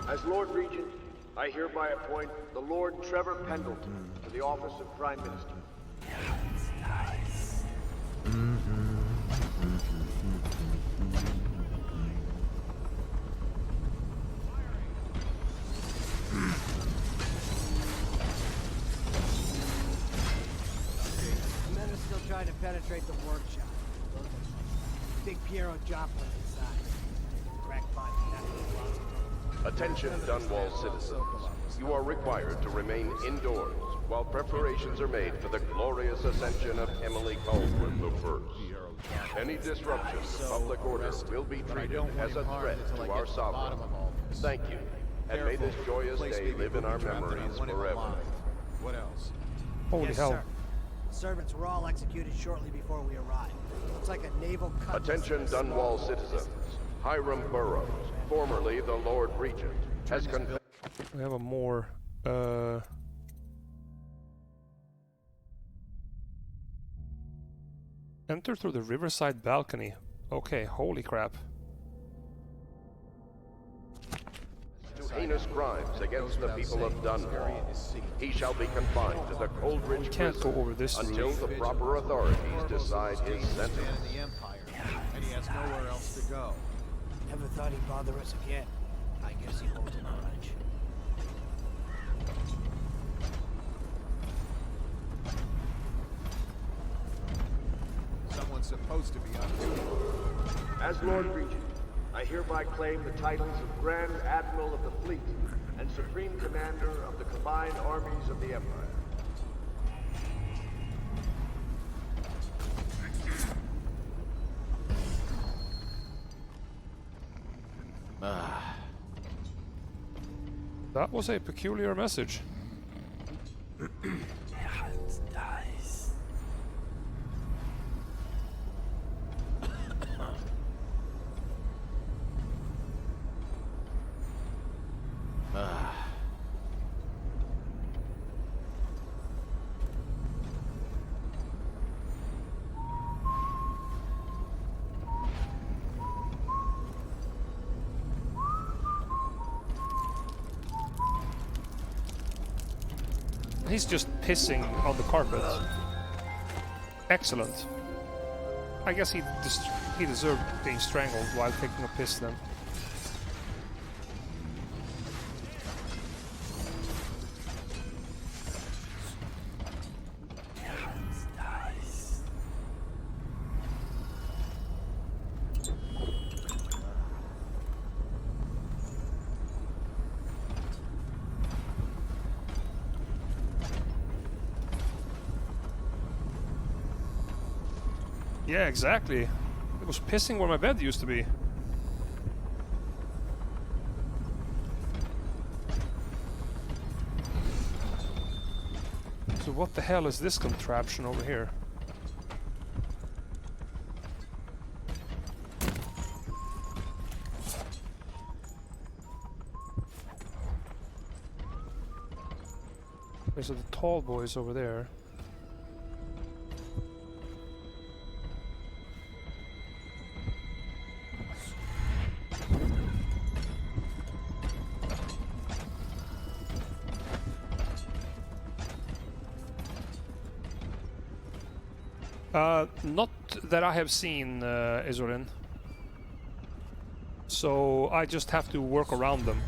As Lord Regent, I hereby appoint the Lord Trevor Pendleton to the office of Prime Minister. The men are still trying to penetrate the workshop. Big Piero Joplin inside. Cracked by Attention, Dunwall citizens. You are required to remain indoors while preparations are made for the glorious ascension of Emily Caldwin I. Any disruption to public order will be treated as a threat to our sovereign. Thank you, and may this joyous day live in our memories forever. What else? Holy yes, hell. Sir. The servants were all executed shortly before we arrived. Looks like a naval cut. Attention, Dunwall citizens. Hiram Burroughs, formerly the Lord Regent, has confessed. We have a more enter through the riverside balcony. Okay, holy crap. To heinous crimes against the people of Dunwall. He shall be confined to the Coldridge Can't prison go over this until roof. the proper authorities decide his sentence. The Empire, and he has nowhere else to go. Never thought he'd bother us again. I guess he holds a grudge. Someone's supposed to be on duty. As Lord Regent, I hereby claim the titles of Grand Admiral of the Fleet and Supreme Commander of the combined armies of the Empire. That was a peculiar message. He's just pissing on the carpet. Excellent. I guess he deserved being strangled while taking a piss then. Yeah, exactly. It was pissing where my bed used to be. So what the hell is this contraption over here? There's the tall boys over there. Not that I have seen, Isolin. So I just have to work around them.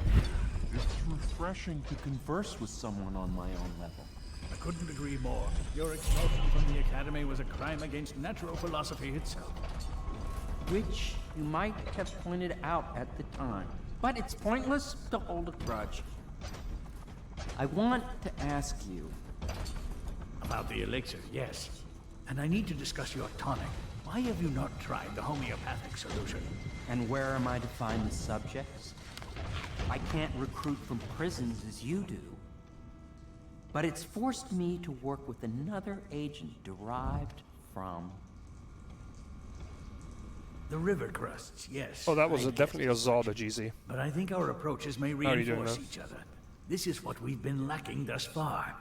It's refreshing to converse with someone on my own level. I couldn't agree more. Your expulsion from the Academy was a crime against natural philosophy itself. Which you might have pointed out at the time. But it's pointless to hold a grudge. I want to ask you... About the elixir, yes. And I need to discuss your tonic. Why have you not tried the homeopathic solution? And where am I to find the subjects? I can't recruit from prisons as you do. But it's forced me to work with another agent derived from... The river crusts, yes. Oh, that was definitely a Zada, GZ. But I think our approaches may reinforce each other. This is what we've been lacking thus far.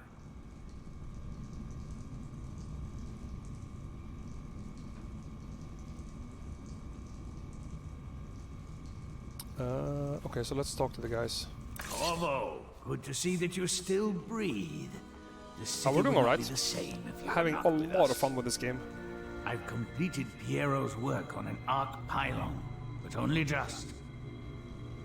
Okay, so let's talk to the guys. Corvo, good to see that you still breathe. We're doing alright. Having a lot of fun with this game. I've completed Piero's work on an arc pylon, but only just.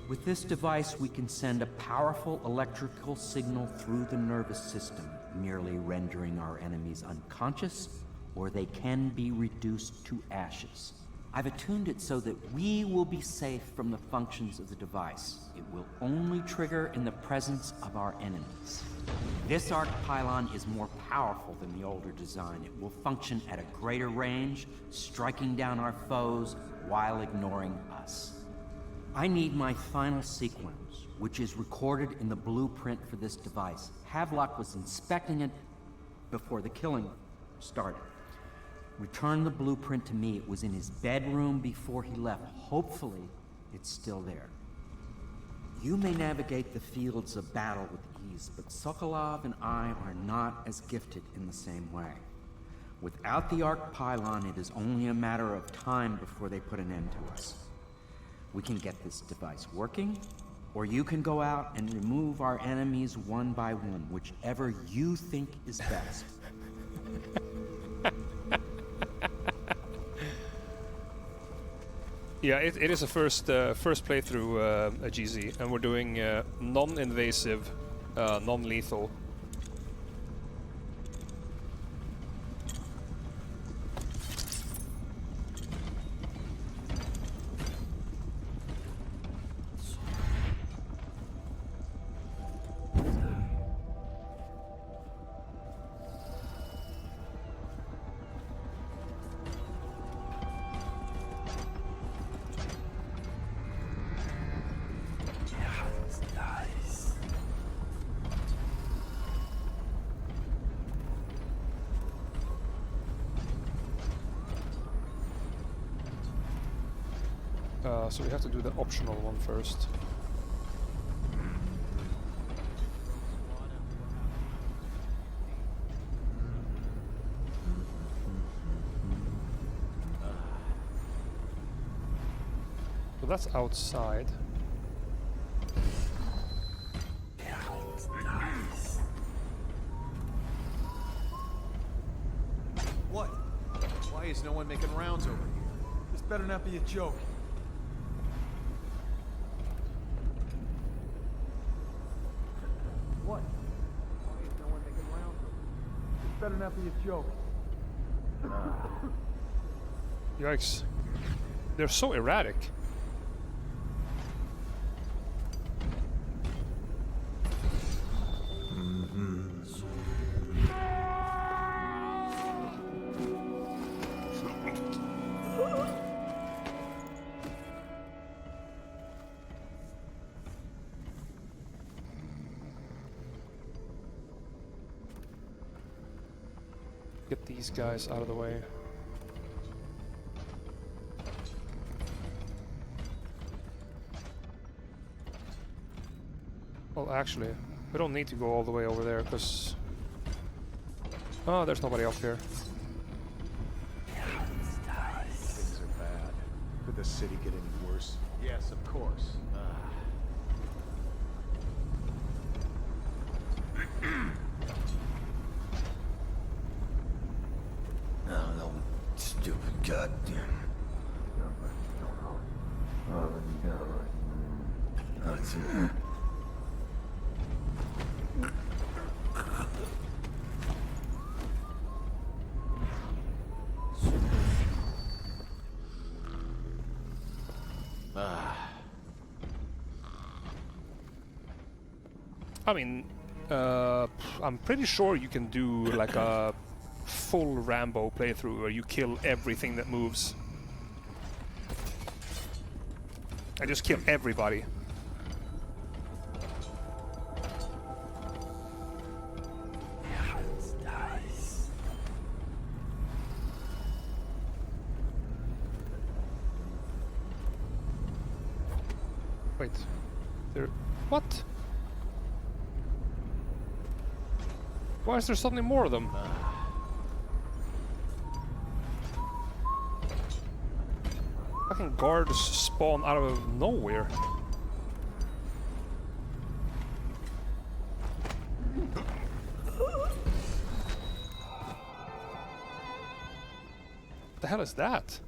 With this device, we can send a powerful electrical signal through the nervous system, merely rendering our enemies unconscious, or they can be reduced to ashes. I've attuned it so that we will be safe from the functions of the device. It will only trigger in the presence of our enemies. This arc pylon is more powerful than the older design. It will function at a greater range, striking down our foes while ignoring us. I need my final sequence, which is recorded in the blueprint for this device. Havelock was inspecting it before the killing started. Return the blueprint to me. It was in his bedroom before he left. Hopefully, it's still there. You may navigate the fields of battle with ease, but Sokolov and I are not as gifted in the same way. Without the arc pylon, it is only a matter of time before they put an end to us. We can get this device working, or you can go out and remove our enemies one by one, whichever you think is best. Yeah, it is a first playthrough, a GZ, and we're doing non-invasive, non-lethal. So we have to do the optional one first. So that's outside. What? Why is no one making rounds over here? This better not be a joke. What? Why is no one making rounds over here? This better not be a joke. Yikes. They're so erratic. Get these guys out of the way. Well, actually, we don't need to go all the way over there, because... Oh, there's nobody up here. Things are bad. Could the city get any worse? Yes, of course. No, stupid goddamn. That's it. I mean, I'm pretty sure you can do like a full Rambo playthrough where you kill everything that moves. I just kill everybody. Wait, there... What? Why is there suddenly more of them? Fucking guards spawn out of nowhere. The hell is that?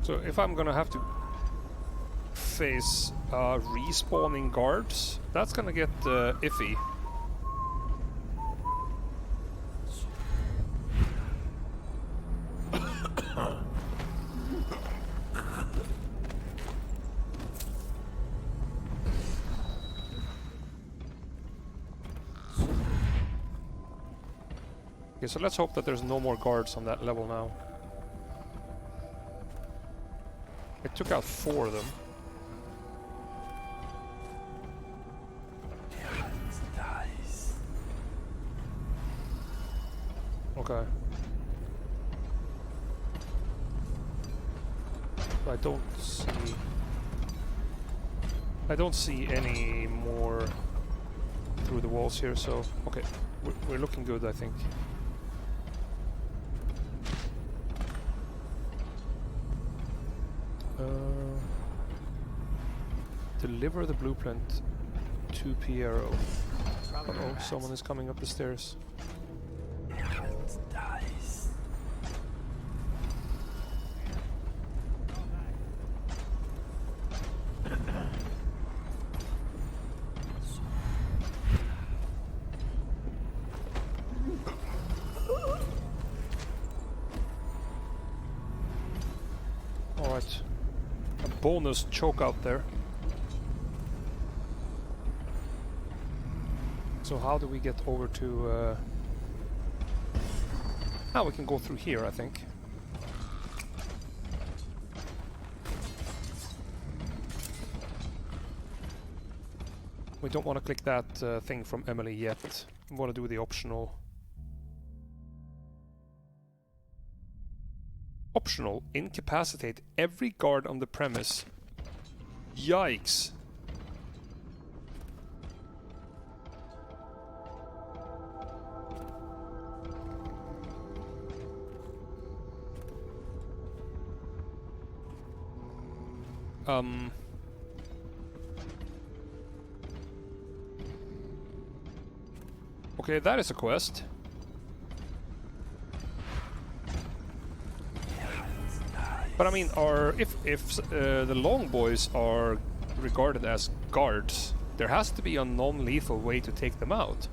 So if I'm gonna have to face respawning guards, that's gonna get iffy. Okay, so let's hope that there's no more guards on that level now. I took out 4 of them. Okay. I don't see any more through the walls here, so okay, we're looking good, I think. Deliver the blueprint to Piero. Uh-oh, someone is coming up the stairs. Alright. A bonus choke out there. So how do we get over to Now we can go through here, I think. We don't want to click that thing from Emily yet. We want to do the optional. Optional, incapacitate every guard on the premise. Yikes. Okay, that is a quest. But I mean, if the long boys are regarded as guards, there has to be a non-lethal way to take them out.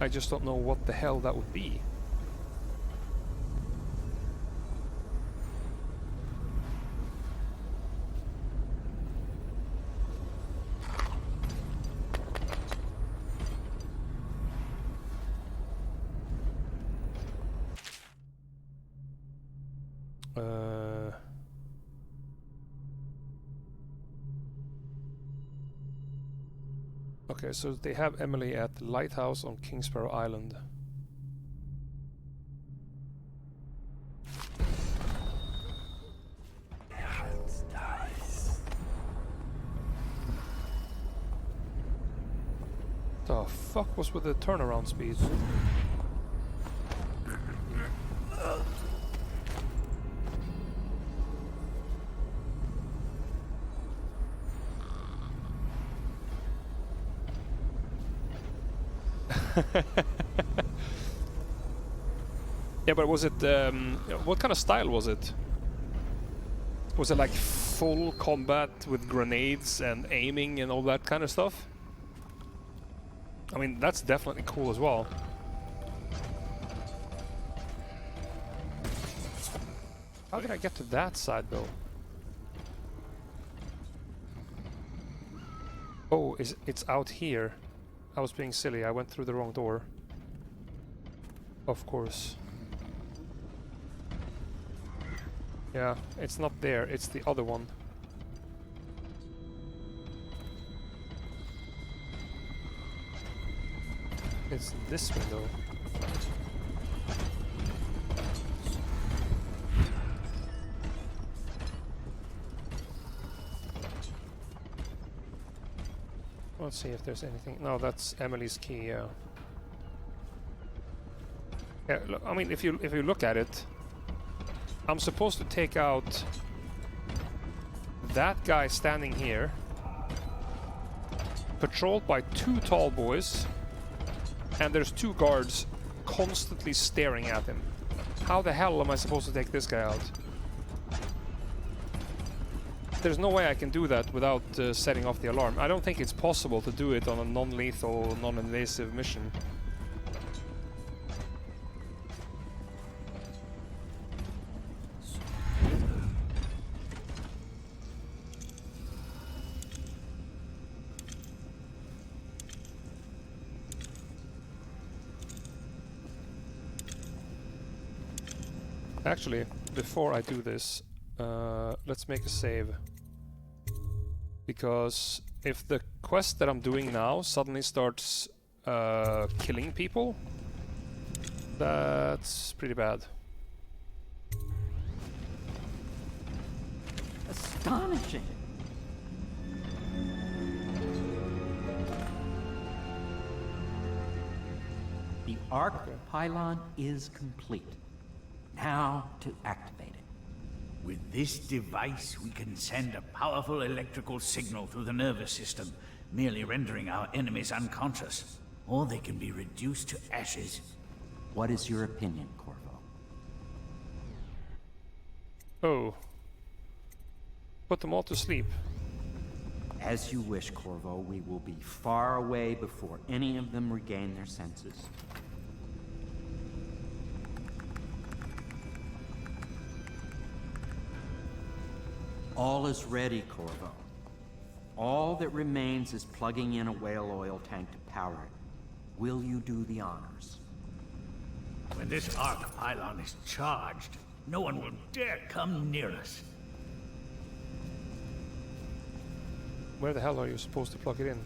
I just don't know what the hell that would be. Okay, so they have Emily at the lighthouse on Kingsparrow Island. The fuck was with the turnaround speed? Yeah, but was it what kind of style was it? Was it like full combat with grenades and aiming and all that kind of stuff? I mean, that's definitely cool as well. How did I get to that side though? Oh, it's out here. I was being silly, I went through the wrong door. Of course. Yeah, it's not there, it's the other one. It's this window. Let's see if there's anything. No, that's Emily's key. Yeah. Yeah. Look, I mean, if you look at it, I'm supposed to take out that guy standing here, patrolled by 2 tall boys, and there's 2 guards constantly staring at him. How the hell am I supposed to take this guy out? There's no way I can do that without setting off the alarm. I don't think it's possible to do it on a non-lethal, non-invasive mission. Actually, before I do this, let's make a save. Because if the quest that I'm doing now suddenly starts killing people, that's pretty bad. Astonishing! The arc pylon is complete. Now to activate it. With this device, we can send a powerful electrical signal through the nervous system, merely rendering our enemies unconscious. Or they can be reduced to ashes. What is your opinion, Corvo? Oh. Put them all to sleep. As you wish, Corvo. We will be far away before any of them regain their senses. All is ready, Corvo. All that remains is plugging in a whale oil tank to power it. Will you do the honors? When this arc pylon is charged, no one will dare come near us. Where the hell are you supposed to plug it in?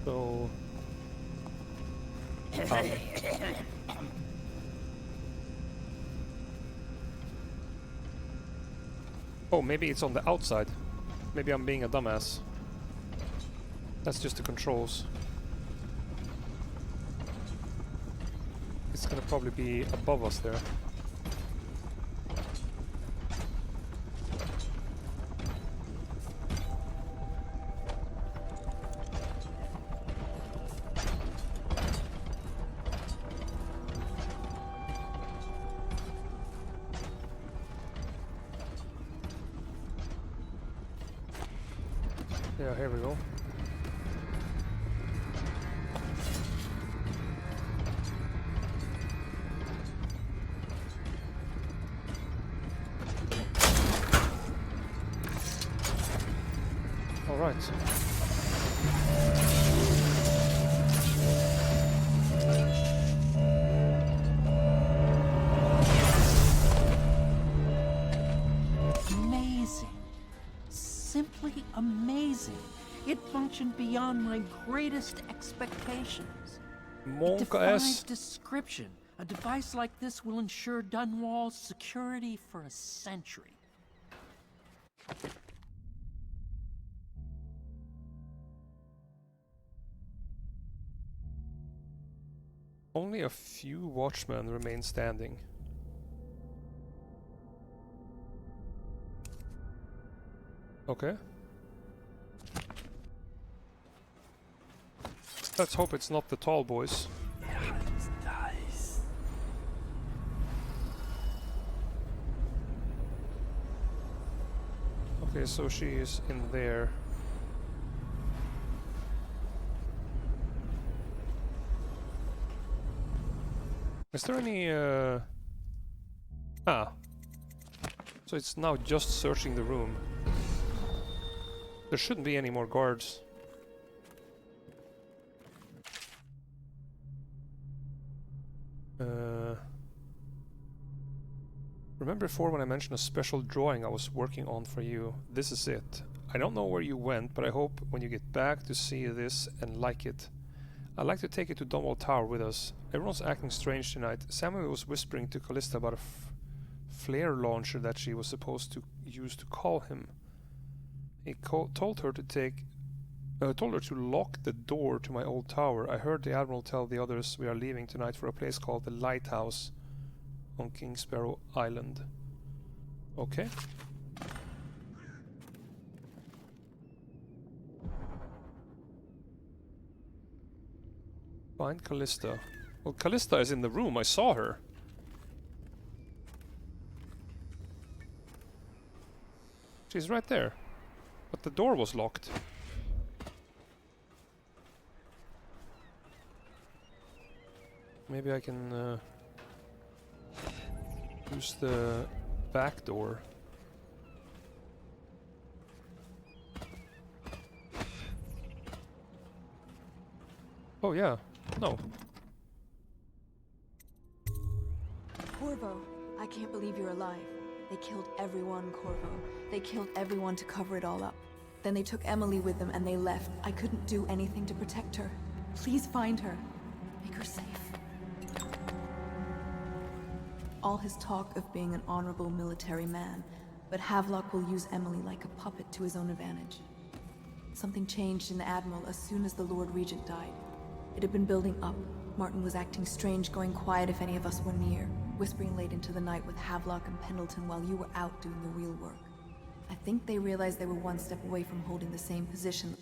So... Oh, maybe it's on the outside. Maybe I'm being a dumbass. That's just the controls. It's gonna probably be above us there. Yeah, here we go. All right. Amazing. Simply amazing. It functioned beyond my greatest expectations. It defies description. A device like this will ensure Dunwall's security for a century. Only a few watchmen remain standing. Okay. Let's hope it's not the tall boys. Okay, so she is in there. Is there any so it's now just searching the room. There shouldn't be any more guards. Remember before when I mentioned a special drawing I was working on for you? This is it. I don't know where you went, but I hope when you get back to see this and like it. I'd like to take you to Dunwall Tower with us. Everyone's acting strange tonight. Samuel was whispering to Callista about a flare launcher that she was supposed to use to call him. He told her to lock the door to my old tower. I heard the Admiral tell the others we are leaving tonight for a place called the Lighthouse on King Sparrow Island. Okay. Find Callista. Well, Callista is in the room. I saw her. She's right there. But the door was locked. Maybe I can use the back door. Oh yeah, no. Corvo, I can't believe you're alive. They killed everyone, Corvo. They killed everyone to cover it all up. Then they took Emily with them and they left. I couldn't do anything to protect her. Please find her. Make her safe. All his talk of being an honorable military man, but Havelock will use Emily like a puppet to his own advantage. Something changed in the Admiral as soon as the Lord Regent died. It had been building up. Martin was acting strange, going quiet if any of us were near, whispering late into the night with Havelock and Pendleton while you were out doing the real work. I think they realized they were one step away from holding the same position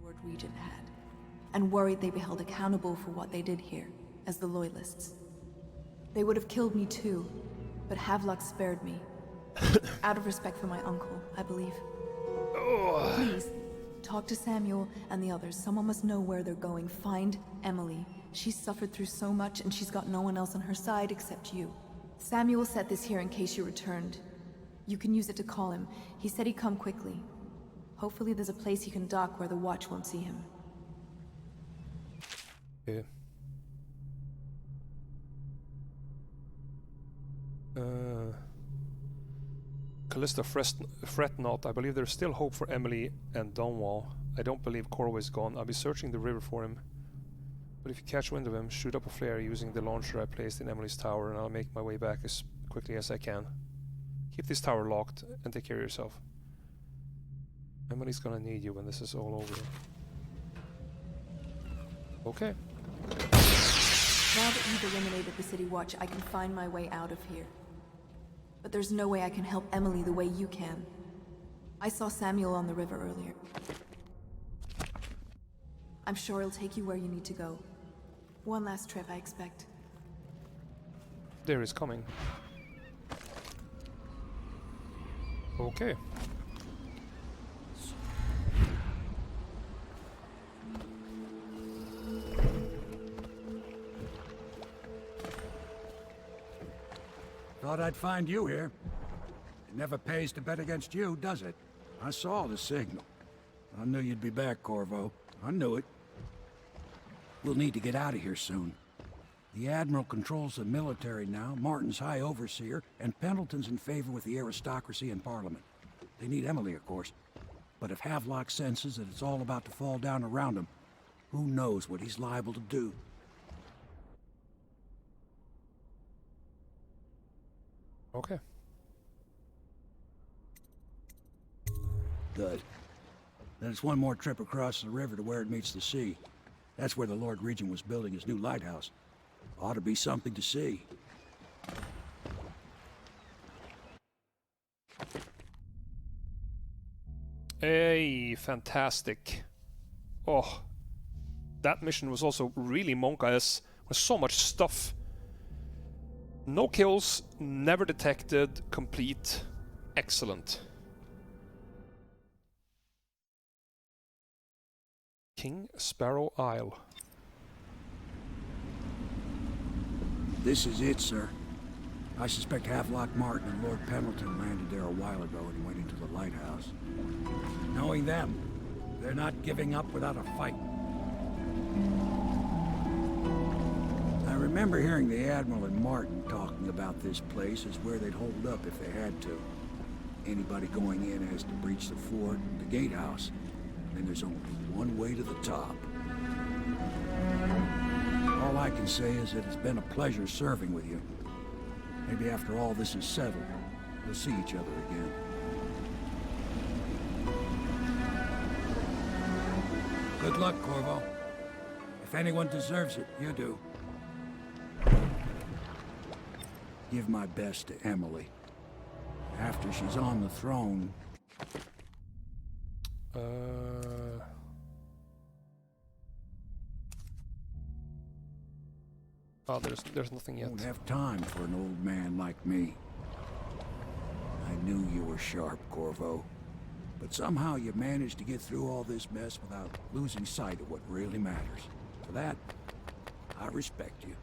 Lord Regent had. and worried they'd be held accountable for what they did here, as the Loyalists. They would have killed me too, but Havelock spared me. Out of respect for my uncle, I believe. Please, talk to Samuel and the others. Someone must know where they're going. Find Emily. She's suffered through so much, and she's got no one else on her side except you. Samuel set this here in case you returned. You can use it to call him. He said he'd come quickly. Hopefully there's a place he can dock where the Watch won't see him. Yeah. Callista, fret not. I believe there's still hope for Emily and Donwall. I don't believe Corvo is gone. I'll be searching the river for him. But if you catch wind of him, shoot up a flare using the launcher I placed in Emily's tower, and I'll make my way back as quickly as I can. Keep this tower locked and take care of yourself. Emily's gonna need you when this is all over. Okay. Now that you've eliminated the City Watch, I can find my way out of here. But there's no way I can help Emily the way you can. I saw Samuel on the river earlier. I'm sure he'll take you where you need to go. One last trip, I expect. There is coming. Okay. Thought I'd find you here. It never pays to bet against you, does it? I saw the signal. I knew you'd be back, Corvo. I knew it. We'll need to get out of here soon. The Admiral controls the military now, Martin's High Overseer, and Pendleton's in favor with the aristocracy and Parliament. They need Emily, of course. But if Havelock senses that it's all about to fall down around him, who knows what he's liable to do? Okay. Good. Then it's one more trip across the river to where it meets the sea. That's where the Lord Regent was building his new lighthouse. Ought to be something to see. Hey, fantastic. Oh, that mission was also really monka-esque, with so much stuff. No kills, never detected, complete, excellent. King Sparrow Isle. This is it, sir. I suspect Havelock Martin and Lord Pendleton landed there a while ago and went into the lighthouse. Knowing them, they're not giving up without a fight. I remember hearing the Admiral and Martin talking about this place as where they'd hold up if they had to. Anybody going in has to breach the fort, the gatehouse, and there's only one way to the top. All I can say is that it's been a pleasure serving with you. Maybe after all this is settled, we'll see each other again. Good luck, Corvo. If anyone deserves it, you do. Give my best to Emily. After she's on the throne... Oh, there's nothing yet. Won't have time for an old man like me. I knew you were sharp, Corvo. But somehow you managed to get through all this mess without losing sight of what really matters. For that, I respect you.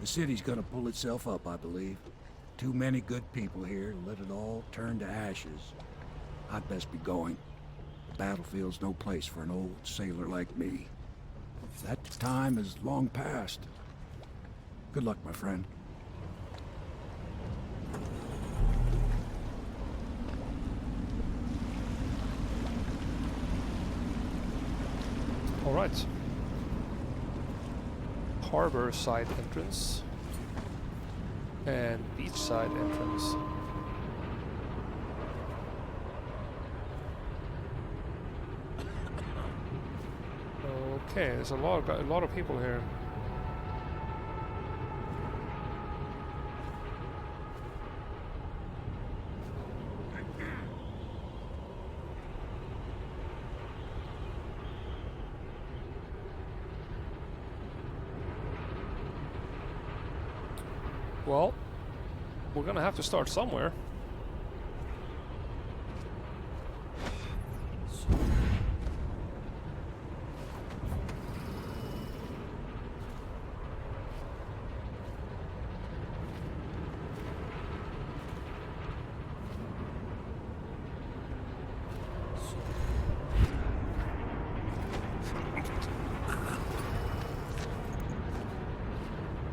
The city's gonna pull itself up, I believe. Too many good people here to let it all turn to ashes. I'd best be going. The battlefield's no place for an old sailor like me. That time is long past. Good luck, my friend. All right. Harbor side entrance and beach side entrance. Okay, there's a lot of people here. Well, we're gonna have to start somewhere.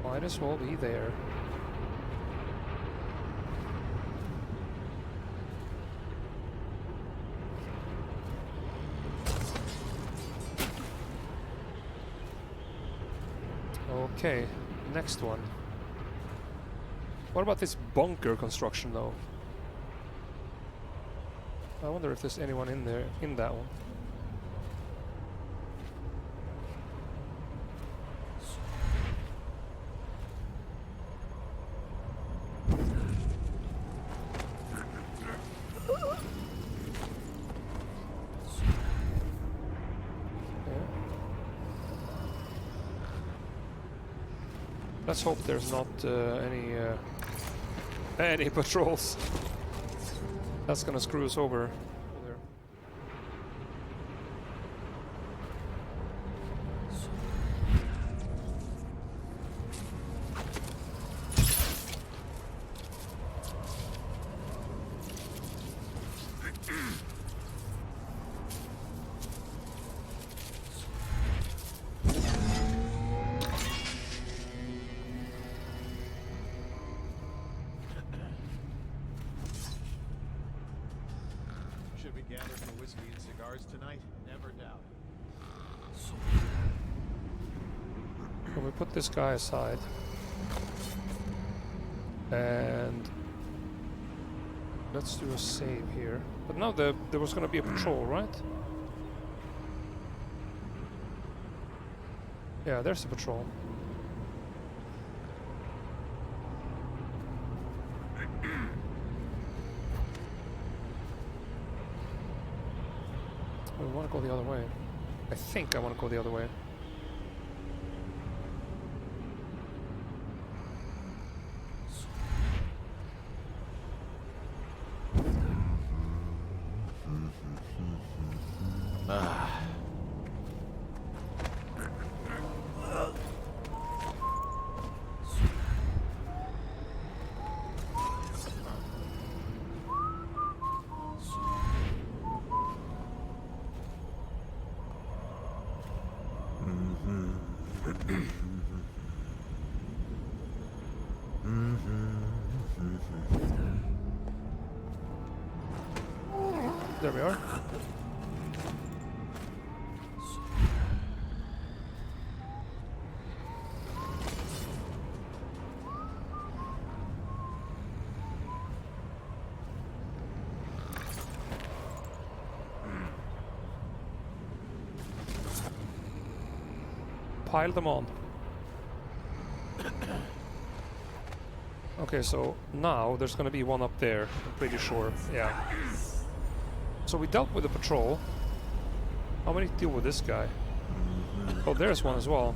Might as well be there. Okay, next one. What about this bunker construction though? I wonder if there's anyone in there, in that one. Let's hope there's not any patrols. That's gonna screw us over. There. Should we gather for whiskey and cigars tonight? Never doubt it. So we put this guy aside. And let's do a save here. But now there was gonna be a patrol, right? Yeah, there's a patrol. I want to go the other way. I think I want to go the other way. There we are. Pile them on. Okay, so now there's gonna be one up there, I'm pretty sure. Yeah. So we dealt with the patrol. How many deal with this guy? Oh, there's one as well.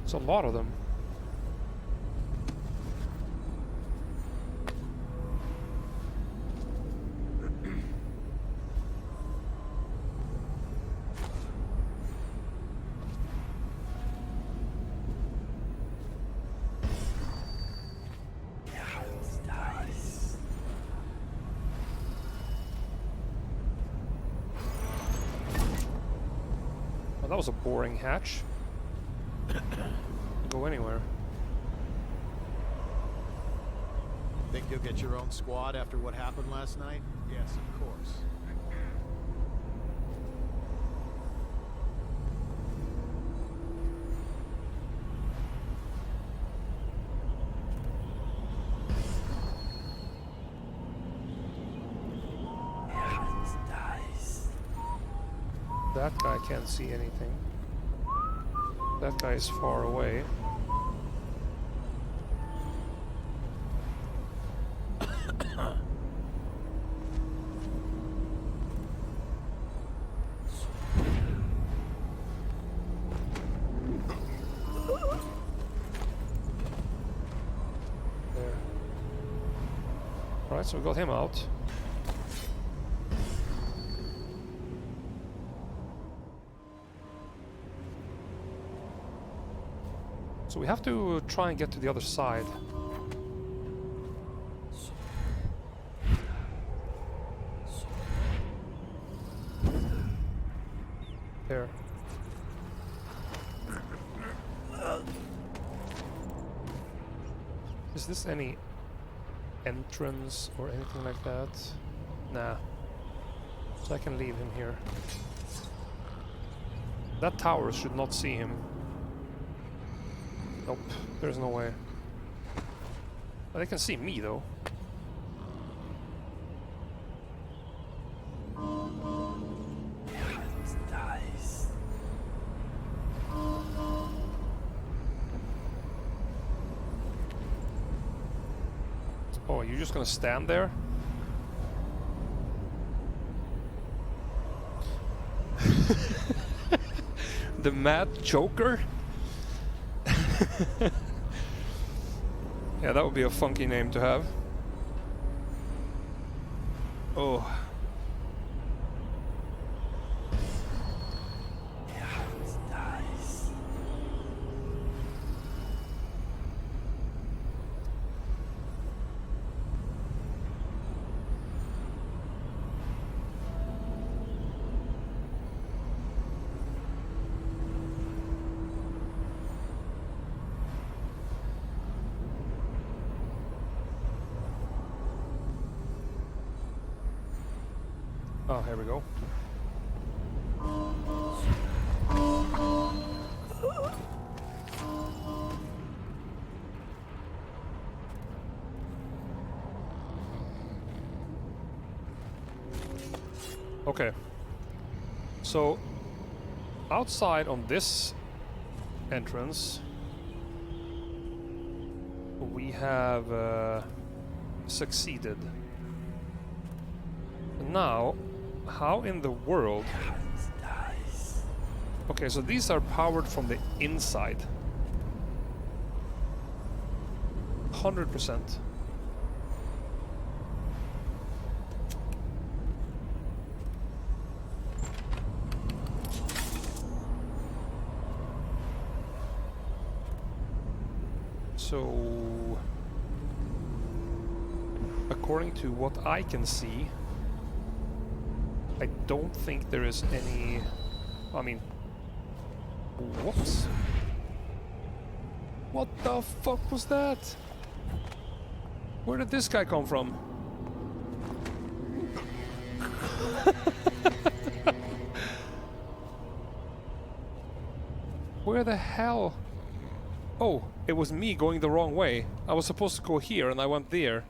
It's a lot of them. That was a boring hatch. Go anywhere. Think you'll get your own squad after what happened last night? Yes, of course. That guy can't see anything. That guy is far away. Alright, so we got him out. So we have to try and get to the other side. There. Is this any entrance or anything like that? Nah. So I can leave him here. That tower should not see him. Nope, there's no way. Well, they can see me though. Oh, you're just gonna stand there? The Mad Joker? Yeah, that would be a funky name to have. Oh. Oh, here we go. Okay. So, outside on this entrance, we have succeeded. Now, how in the world... Okay, so these are powered from the inside. 100%. So, according to what I can see, I don't think there is any... I mean... Whoops. What the fuck was that? Where did this guy come from? Where the hell? Oh, it was me going the wrong way. I was supposed to go here and I went there.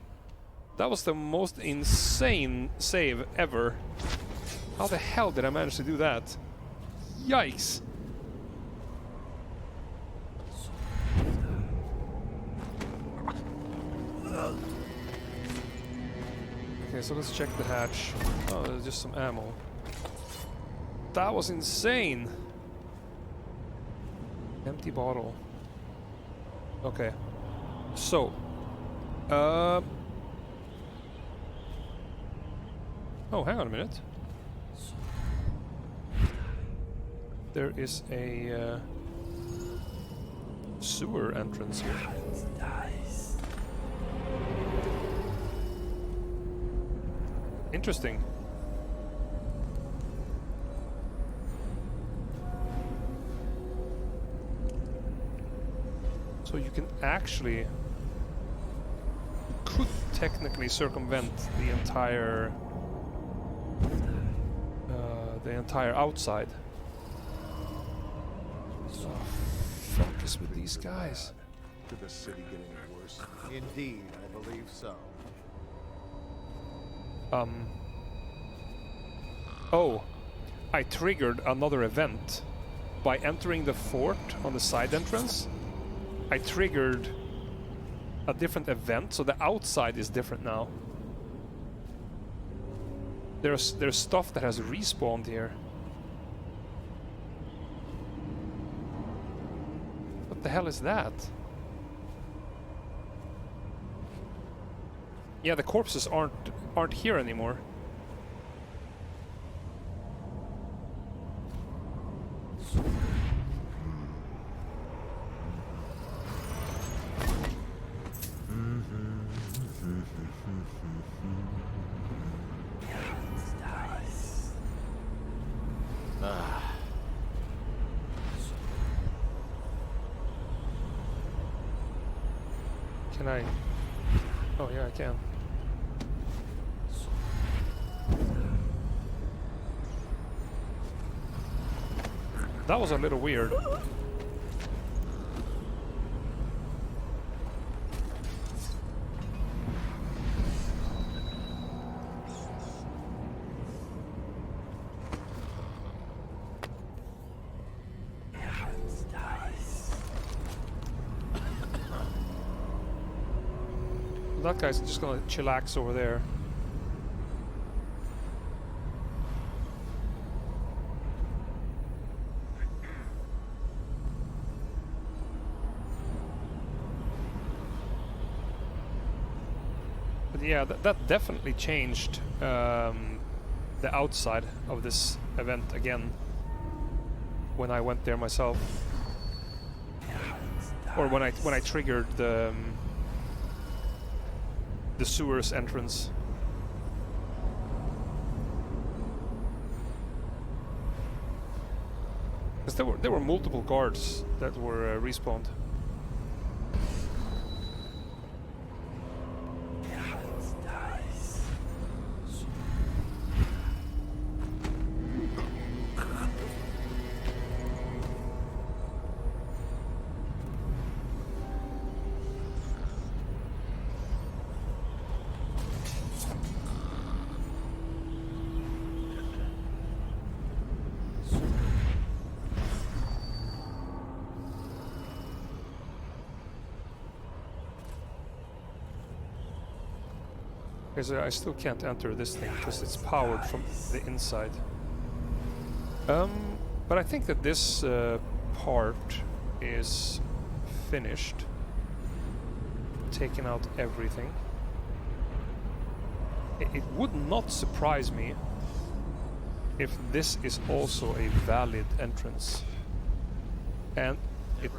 That was the most insane save ever. How the hell did I manage to do that? Yikes! Okay, so let's check the hatch. Oh, there's just some ammo. That was insane! Empty bottle. Okay. So. Oh, hang on a minute. There is a sewer entrance here. Interesting. So you can actually... You could technically circumvent the entire outside. So, fuck is with these guys? Could the city get any worse? Indeed, I believe so. Oh, I triggered another event by entering the fort on the side entrance. I triggered a different event, so the outside is different now. There's stuff that has respawned here. What the hell is that? Yeah, the corpses aren't here anymore. Can I? Oh yeah, I can. That was a little weird. That guy's just gonna chillax over there. But yeah, that definitely changed the outside of this event again when I went there myself, or when I triggered the sewers entrance. Because there were multiple guards that were respawned. Because I still can't enter this thing because it's powered from the inside. But I think that this part is finished. Taking out everything. It would not surprise me if this is also a valid entrance. And it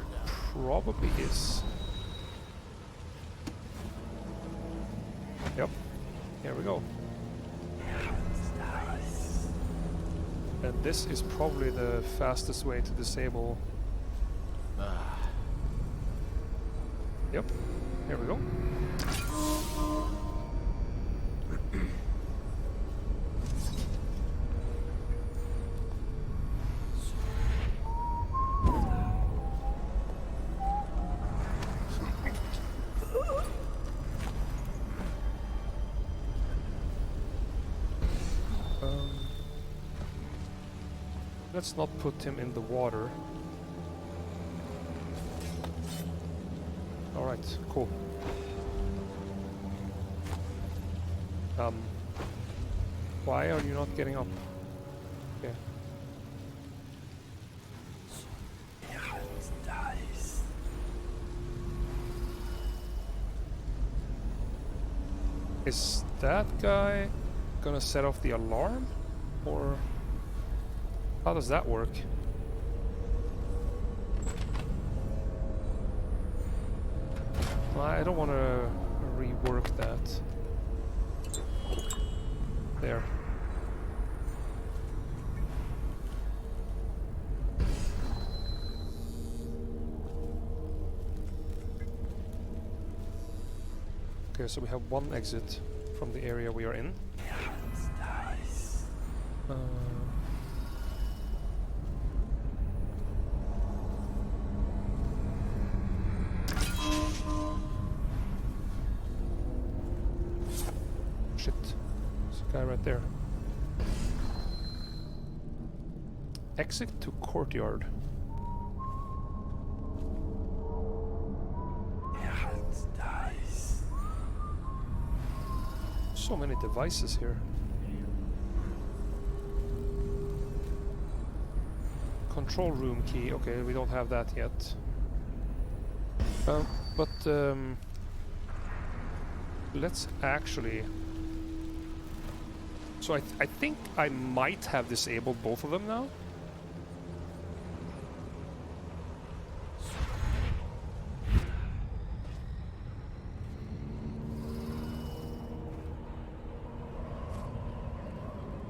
probably is. Yep. Here we go. And this is probably the fastest way to disable. Yep. Here we go. Let's not put him in the water. Alright, cool. Why are you not getting up? Okay. Is that guy gonna set off the alarm? Or how does that work? I don't want to rework that. There. Okay, so we have one exit from the area we are in. Shit. There's a guy right there. Exit to courtyard. So many devices here. Control room key. Okay, we don't have that yet. let's actually... So I think I might have disabled both of them now.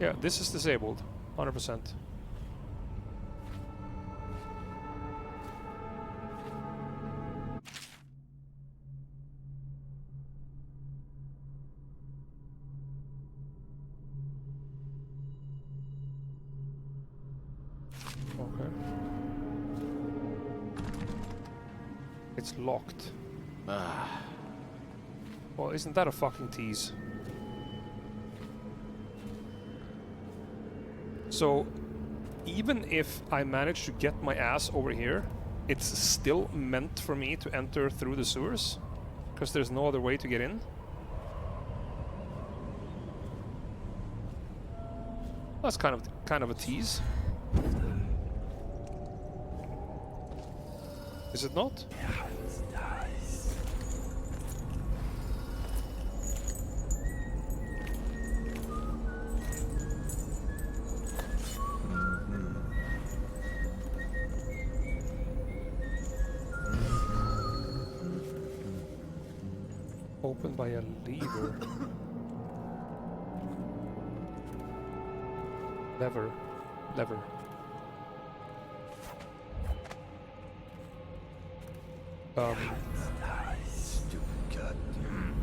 Yeah, this is disabled, 100%. Okay. It's locked. Well, isn't that a fucking tease? So, even if I manage to get my ass over here, it's still meant for me to enter through the sewers, because there's no other way to get in. That's kind of a tease. Is it not? Opened by a lever. Lever. Stupid goddamn.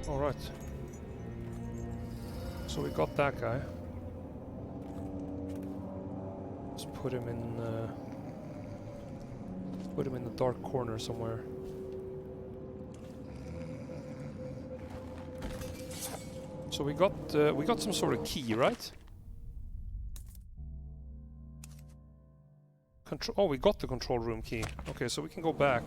Alright. So we got that guy. Let's put him in the dark corner somewhere. So we got some sort of key, right? Oh, we got the control room key. Okay, so we can go back.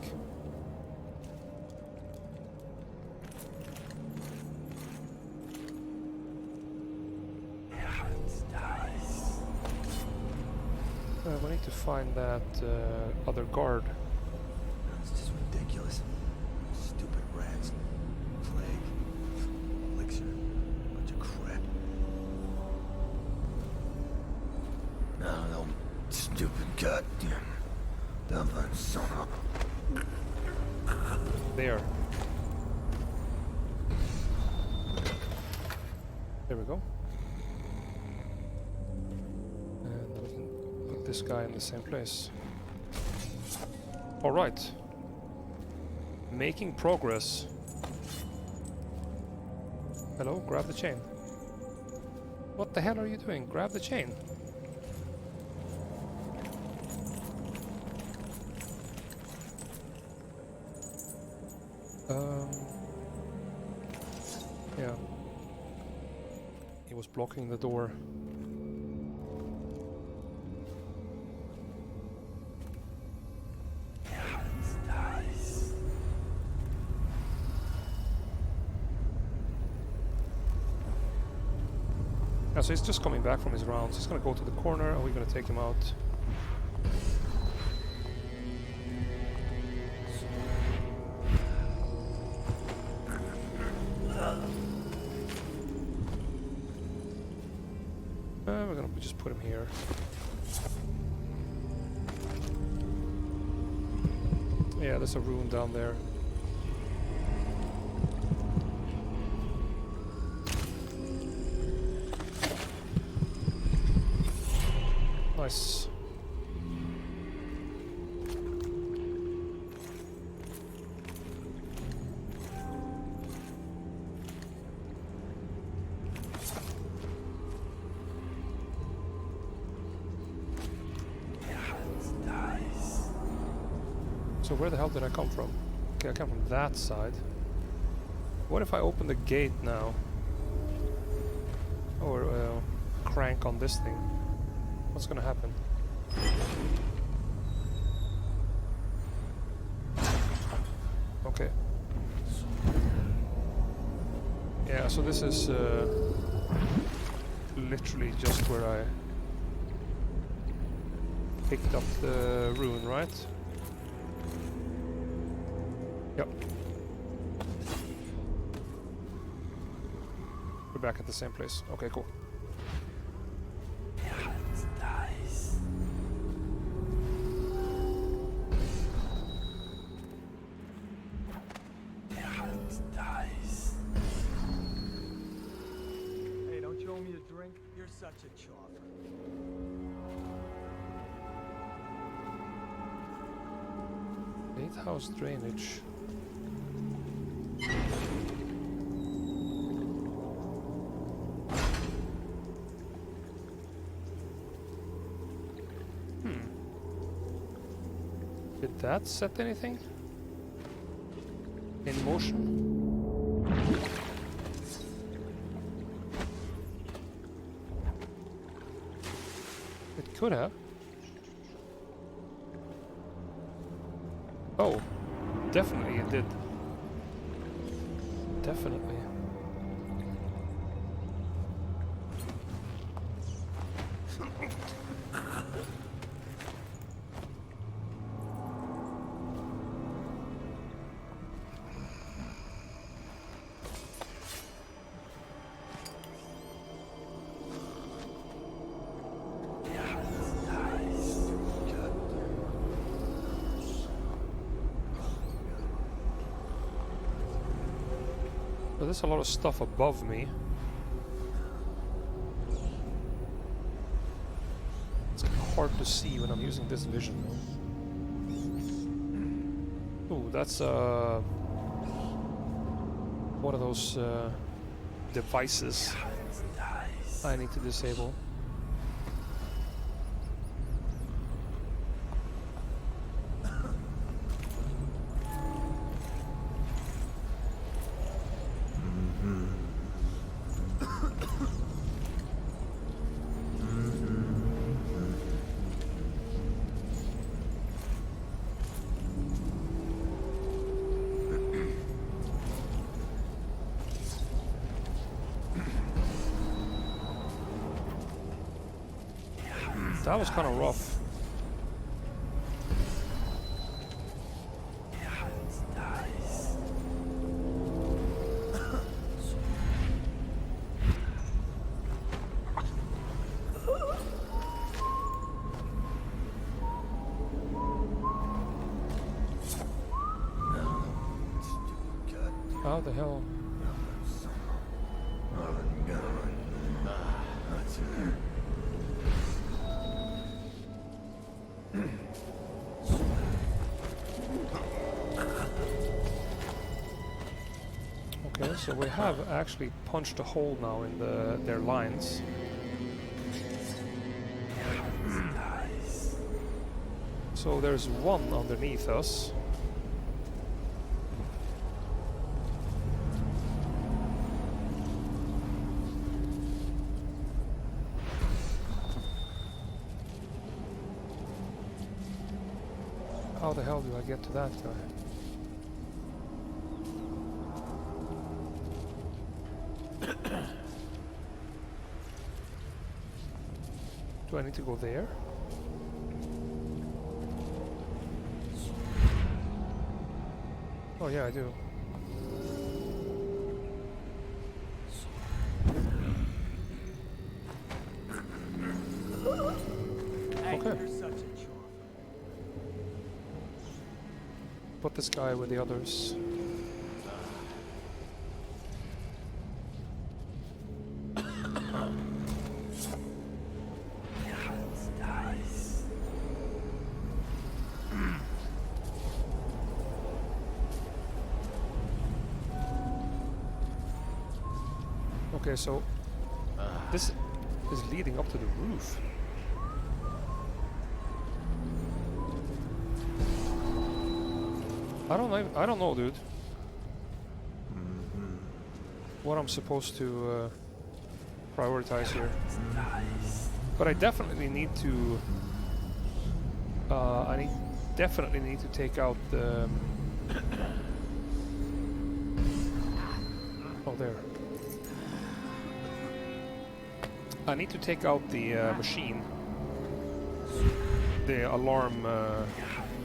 We need to find that other guard. It's just ridiculous. Stupid rats. Plague. Elixir. Bunch of crap. No, stupid goddamn. Dumb son of... There. There we go. This guy in the same place. All right. Making progress. Hello, grab the chain. What the hell are you doing? Grab the chain. Yeah. He was blocking the door. Yeah, so he's just coming back from his rounds. He's gonna go to the corner and we're gonna take him out. We're gonna just put him here. Yeah, there's a room down there. Nice. So where the hell did I come from? Okay, I come from that side. What if I open the gate now? Or crank on this thing? What's gonna happen? Okay. Yeah, so this is literally just where I picked up the rune, right? Yep. We're back at the same place. Okay, cool. Hey, don't you owe me a drink? You're such a chopper. Gatehouse drainage. Did that set anything in motion? It could have. Oh, definitely it did. Definitely. So there's a lot of stuff above me. It's kind of hard to see when I'm using this vision. Ooh, that's one of those devices I need to disable. That was kind of rough. How the hell? Okay, so we have actually punched a hole now in their lines. So there's one underneath us. How the hell do I get to that guy? Do I need to go there? Oh yeah, I do. Okay. Put this guy with the others. Okay, so this is leading up to the roof. I don't know, dude. what I'm supposed to prioritize here. But I definitely need to... definitely need to take out the... oh, there. I need to take out the machine. The alarm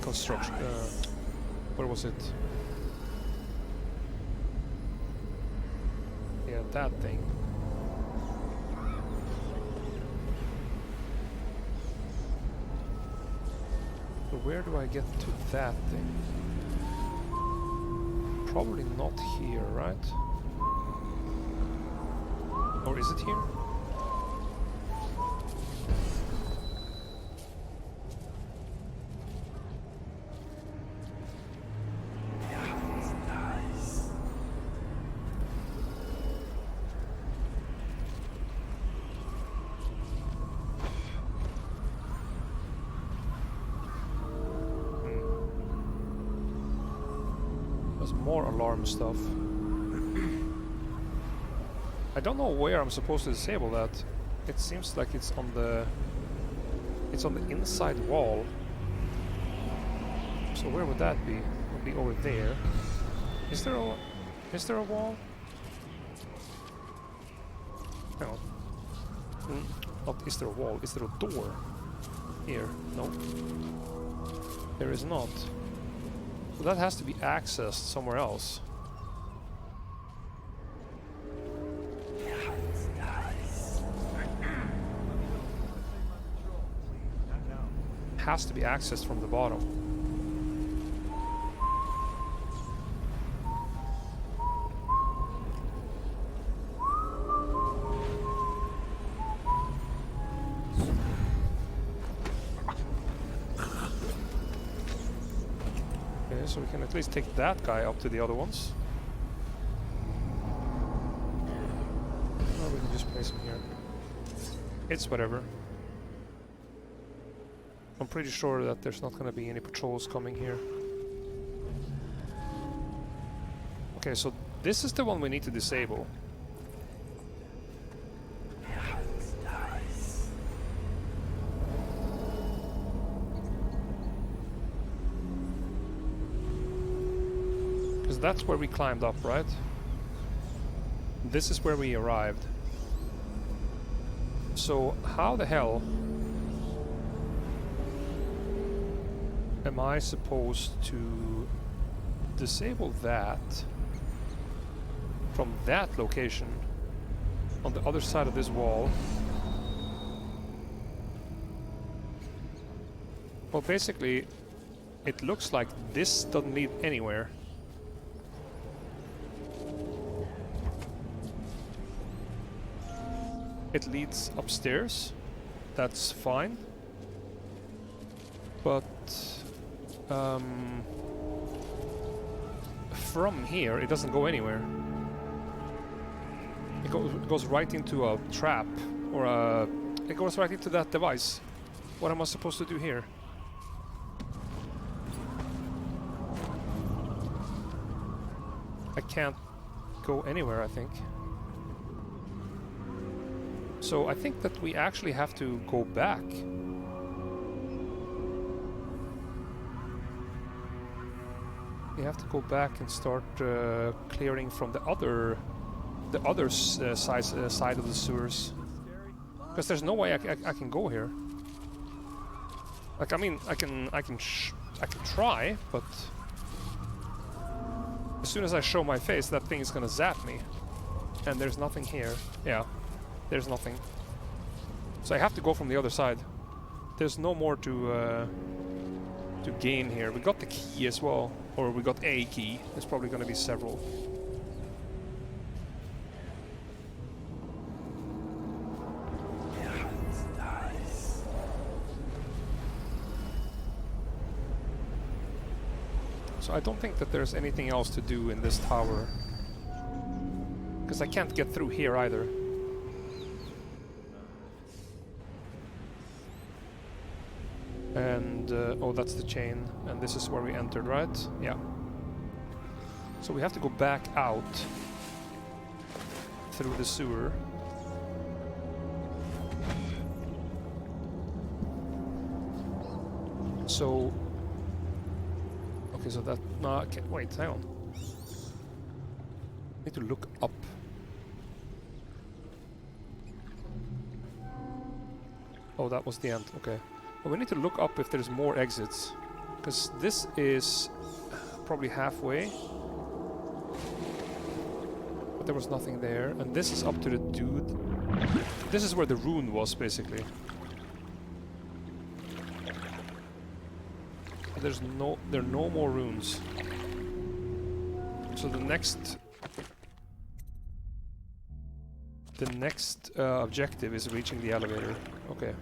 construction. Where was it? Yeah, that thing. So where do I get to that thing? Probably not here, right? Or is it here? More alarm stuff. I don't know where I'm supposed to disable that. It seems like it's on the inside wall. So where would that be? It would be over there. Is there a wall? Hang on. Not is there a wall? Is there a door? Here? No. There is not. So that has to be accessed somewhere else. Has to be accessed from the bottom. So we can at least take that guy up to the other ones. Or we can just place him here. It's whatever. I'm pretty sure that there's not going to be any patrols coming here. Okay, so this is the one we need to disable. That's where we climbed up, right? This is where we arrived. So how the hell am I supposed to disable that from that location on the other side of this wall? Well, basically, it looks like this doesn't lead anywhere. It leads upstairs, that's fine, but from here it doesn't go anywhere. It goes right into a trap, or it goes right into that device. What am I supposed to do here? I can't go anywhere, I think. So I think that we actually have to go back. We have to go back and start clearing from the other side of the sewers, because there's no way I can go here. Like, I mean, I can try, but as soon as I show my face, that thing is gonna zap me, and there's nothing here. Yeah. There's nothing. So I have to go from the other side. There's no more to gain here. We got the key as well, or we got a key. There's probably going to be several. So I don't think that there's anything else to do in this tower, because I can't get through here either. And, oh, that's the chain, and this is where we entered, right? Yeah. So we have to go back out. through the sewer. So... Okay, so that... No, okay, wait, hang on. I need to look up. Oh, that was the end, okay. Well, we need to look up if there's more exits. Because this is probably halfway. But there was nothing there. And this is up to the dude. This is where the rune was, basically. There are no more runes. So the next objective is reaching the elevator. Okay.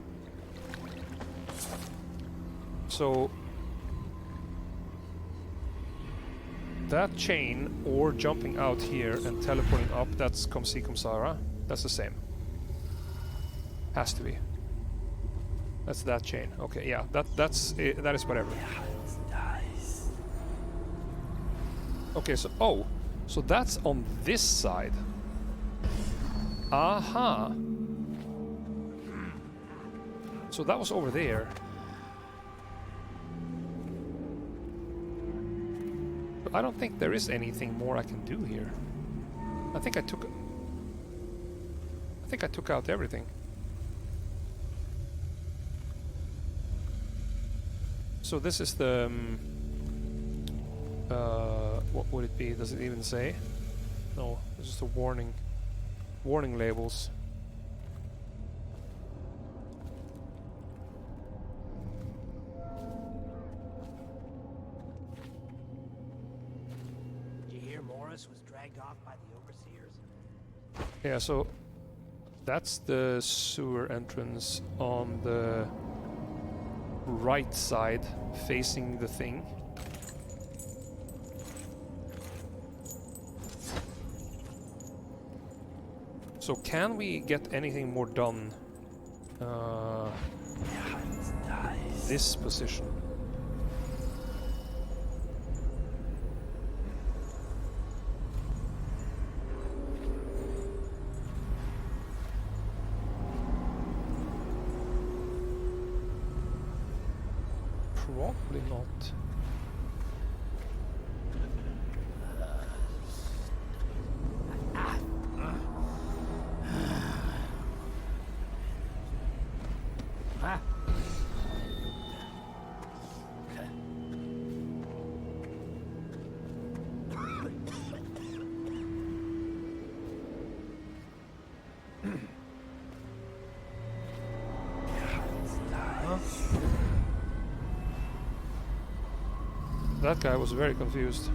So that chain or jumping out here and teleporting up, that's Come See Come Sara. That's the same. Has to be. That's that chain. Okay, yeah, that's it, that is whatever. Okay, so so that's on this side. Aha. So that was over there. But I don't think there is anything more I can do here. I think I took out everything. So this is the what would it be? Does it even say? No, it's just a warning labels. Did you hear Morris was dragged off by the overseers? Yeah, so that's the sewer entrance on the right side, facing the thing. So can we get anything more done? This position. Probably not. That guy was very confused.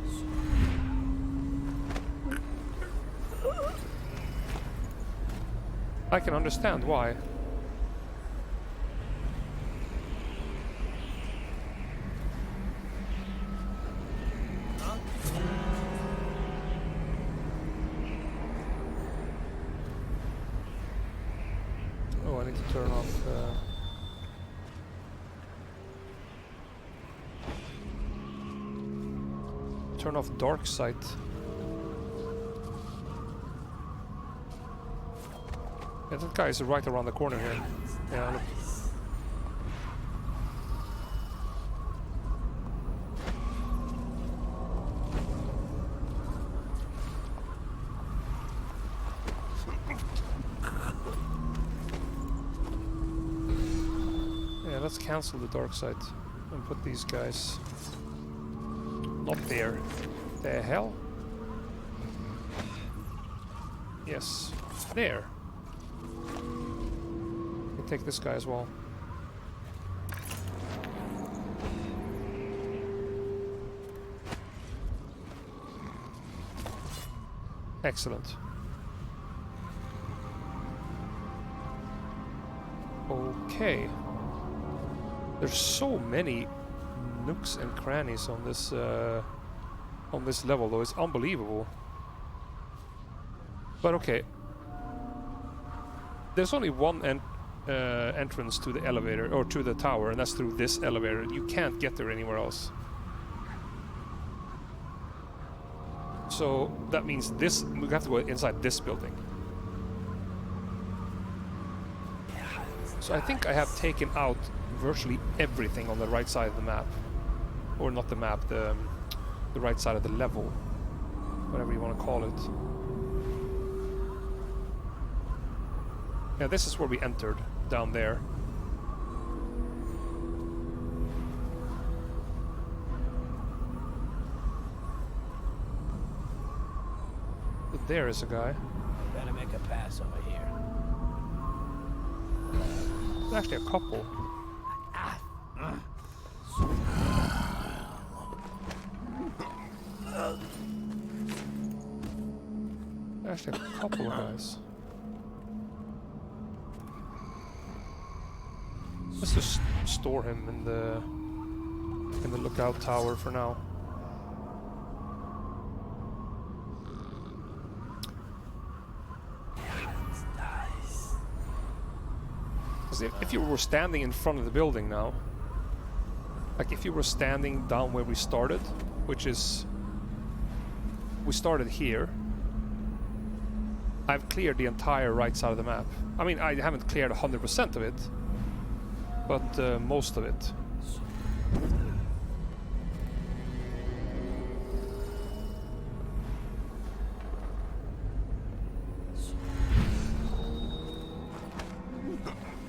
I can understand why. Oh, I need to turn off... turn off dark sight. Yeah, that guy is right around the corner here. Yeah, look. Yeah, let's cancel the dark sight and put these guys not there. The hell? Yes, there. We'll take this guy as well. Excellent. Okay. There's so many nooks and crannies on this level, though. It's unbelievable. But okay. There's only one entrance to the elevator, or to the tower, and that's through this elevator. You can't get there anywhere else. So that means this, we have to go inside this building. So I think I have taken out virtually everything on the right side of the map. Or not the map, the right side of the level. Whatever you want to call it. Yeah, this is where we entered, down there. But there is a guy. Better make a pass over here. There's actually a couple. Actually, a couple of guys. Let's just store him in the lookout tower for now. 'Cause if you were standing in front of the building now, like if you were standing down where we started, which is we started here. I've cleared the entire right side of the map. I mean, I haven't cleared 100% of it, but most of it.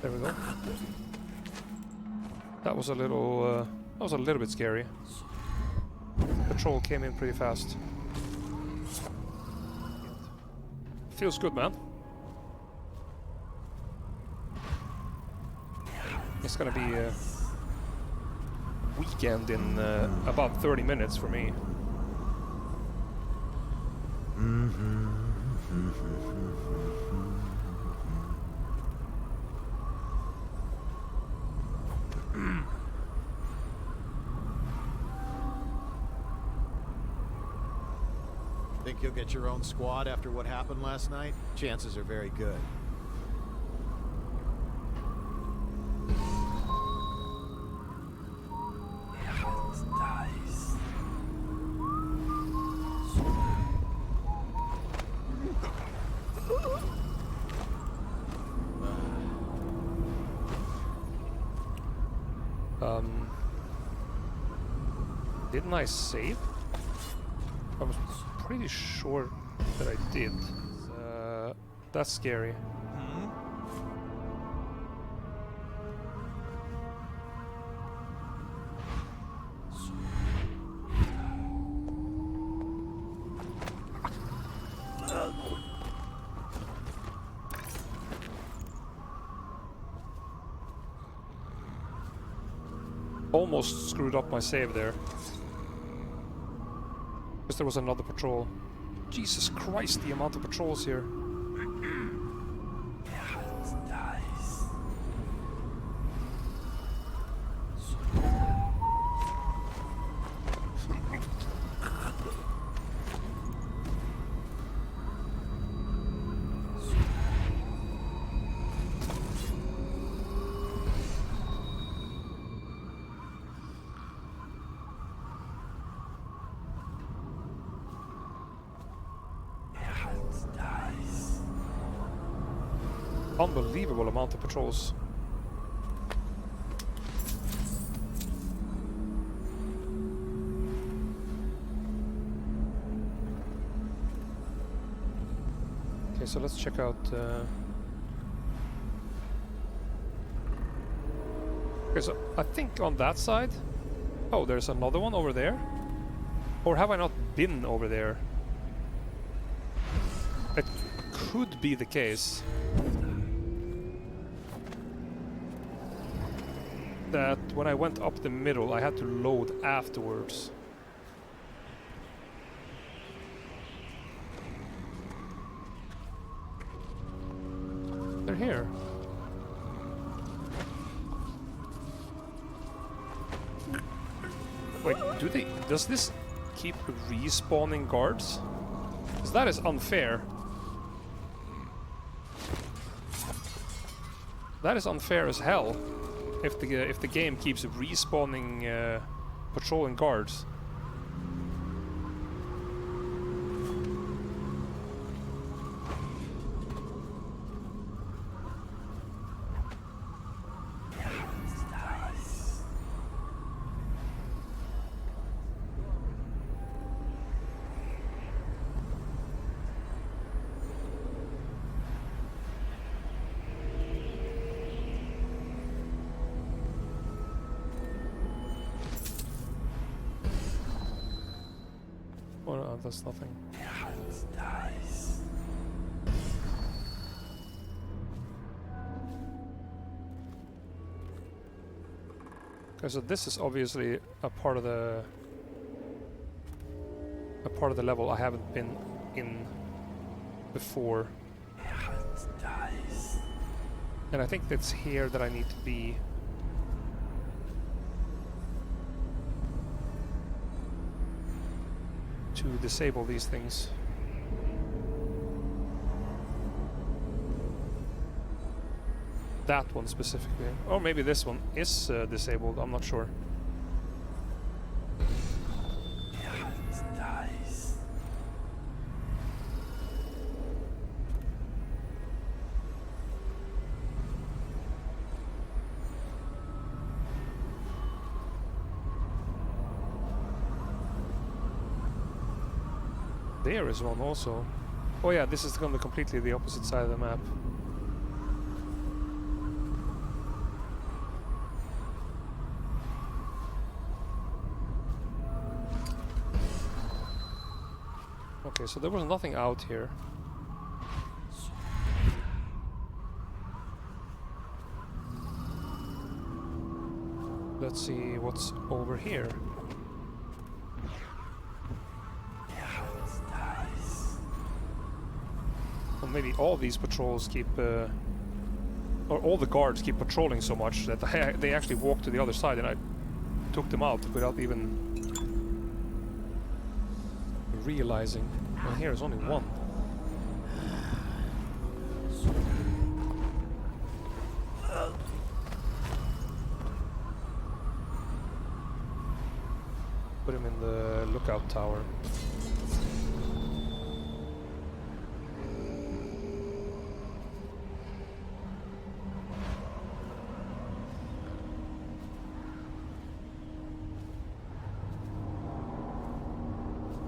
There we go. That was a little bit scary. Patrol came in pretty fast. Feels good, man. It's gonna be a weekend in about 30 minutes for me. Think you'll get your own squad after what happened last night? Chances are very good. Didn't I save? I was pretty sure that I did. That's scary. Almost screwed up my save there. Because there was another patrol. Jesus Christ, the amount of patrols here. Unbelievable amount of patrols. Okay, so let's check out. Okay, so I think on that side. Oh, there's another one over there. Or have I not been over there? It could be the case. That when I went up the middle, I had to load afterwards. They're here. Wait, does this keep respawning guards? Because that is unfair. That is unfair as hell. If the game keeps respawning patrolling guards. that does nothing. Okay, so this is obviously a part of the level I haven't been in before. And I think it's here that I need to be. To disable these things. That one specifically. Or maybe this one is disabled, I'm not sure. There is one also. Oh yeah, this is going to completely the opposite side of the map. Okay, so there was nothing out here. Let's see what's over here. Well, maybe all these patrols keep, or all the guards keep patrolling so much that they actually walked to the other side and I took them out without even realizing. Well, here is only one. Put him in the lookout tower.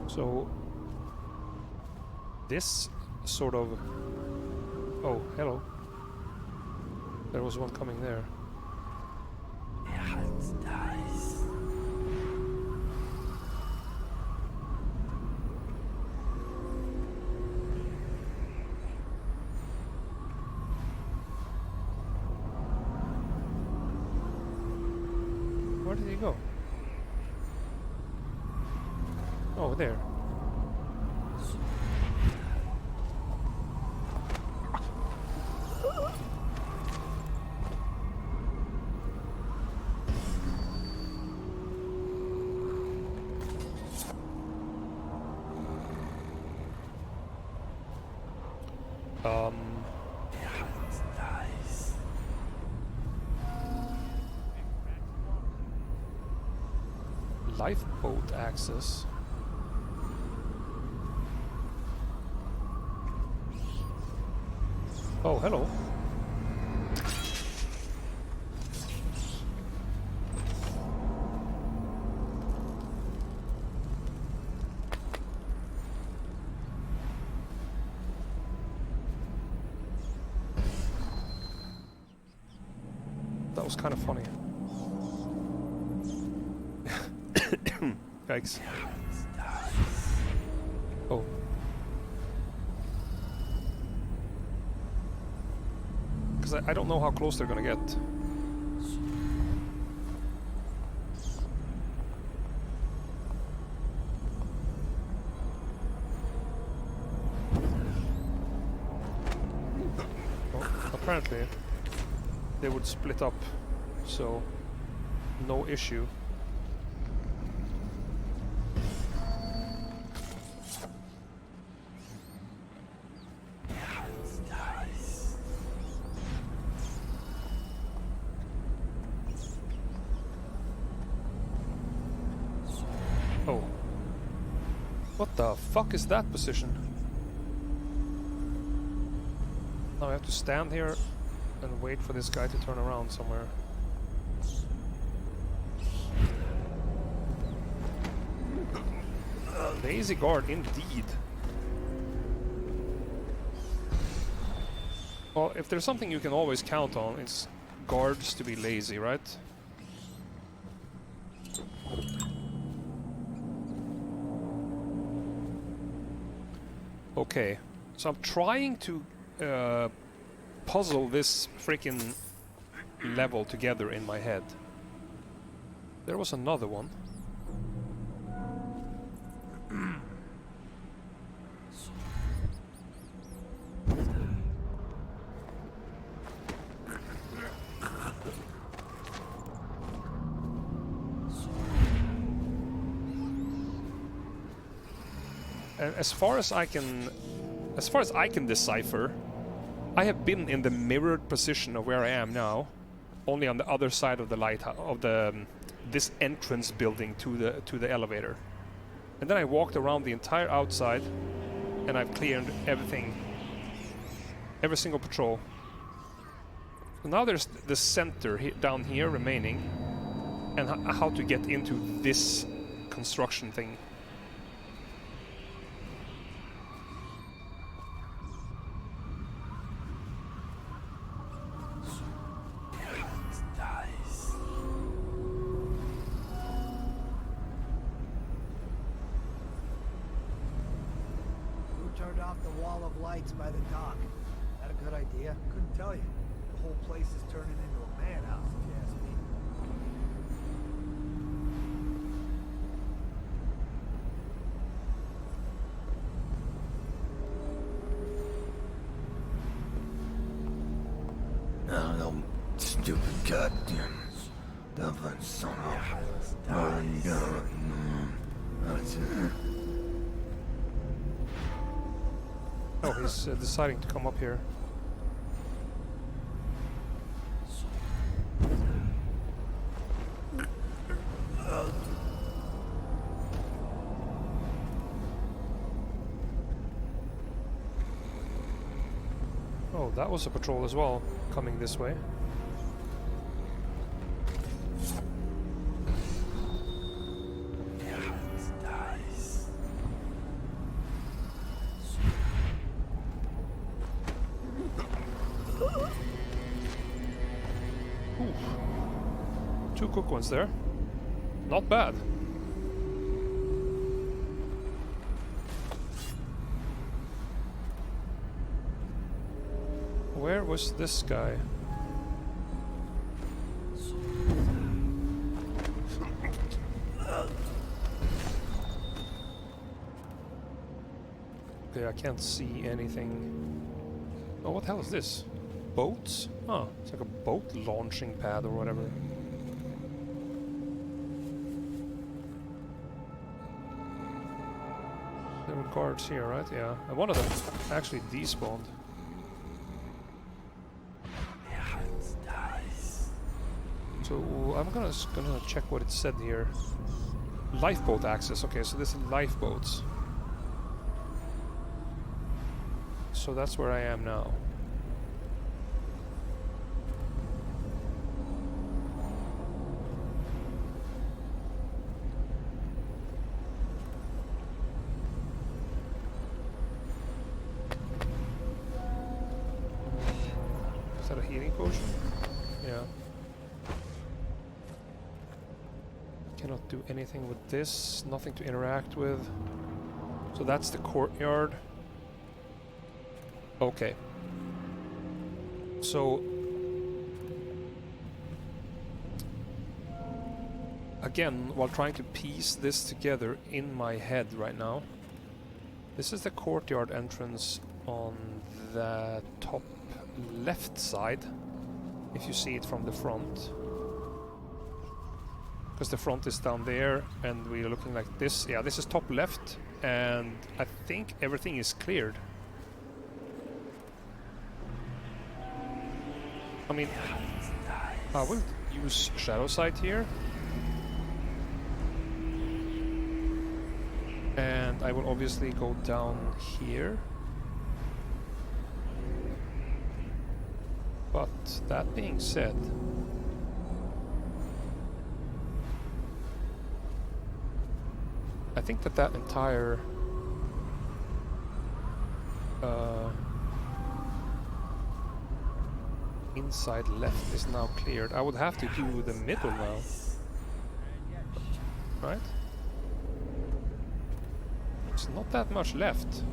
So this sort of... Oh, hello. There was one coming there. Where did he go? Oh, there. Lifeboat access. Oh, hello. That was kind of funny. Yikes. Oh. Because I don't know how close they're gonna get. Well, apparently they would split up, so no issue. Oh. What the fuck is that position? Now I have to stand here and wait for this guy to turn around somewhere. Lazy guard indeed. Well, if there's something you can always count on, it's guards to be lazy, right? Okay, so I'm trying to puzzle this freaking level together in my head. There was another one. And as far as I can decipher, I have been in the mirrored position of where I am now, only on the other side of the lighthouse of the this entrance building to the elevator. And then I walked around the entire outside, and I've cleared everything, every single patrol. So now there's the center down here remaining, and how to get into this construction thing. Lights by the dock. Is that a good idea? Couldn't tell you. The whole place is turning into a madhouse, if you ask me. No, stupid goddamn stubborn son of Oh, he's deciding to come up here. Oh, that was a patrol as well, coming this way. Two cook ones there. Not bad. Where was this guy? Okay, I can't see anything. Oh, what the hell is this? Boats? Oh, it's like a boat launching pad or whatever. There were guards here, right? Yeah. And one of them actually despawned. So I'm gonna check what it said here. Lifeboat access. Okay, so this is lifeboats. So that's where I am now. Is that a healing potion? Yeah. Cannot do anything with this. Nothing to interact with. So that's the courtyard. Okay. So again, while trying to piece this together in my head right now, this is the courtyard entrance on the top left side, if you see it from the front. Because the front is down there and we're looking like this. Yeah, this is top left, and I think everything is cleared. I mean, I will use Shadow Sight here. And I will obviously go down here. But that being said, I think that entire inside left is now cleared. I would have to do the middle now, right? There's not that much left.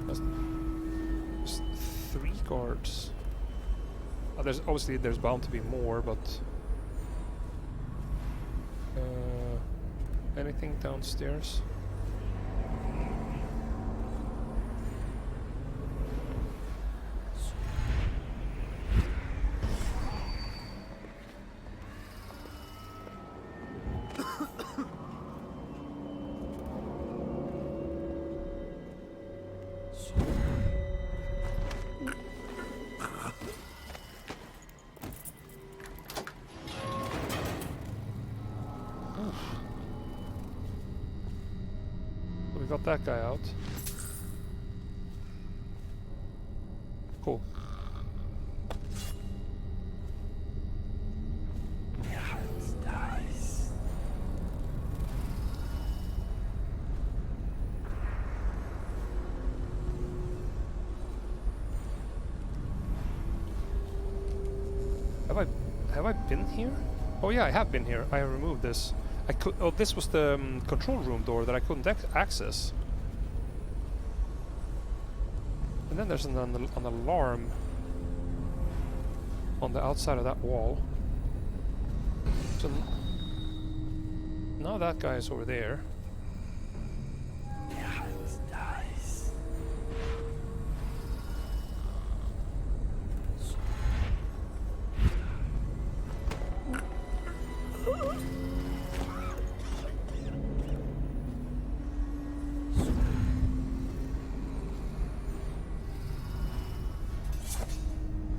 There's 3 guards. There's obviously bound to be more, but anything downstairs? Got that guy out. Cool. Have I been here? Oh yeah, I have been here. I removed this. I could. Oh, this was the control room door that I couldn't access. And then there's an alarm on the outside of that wall. So now that guy is over there.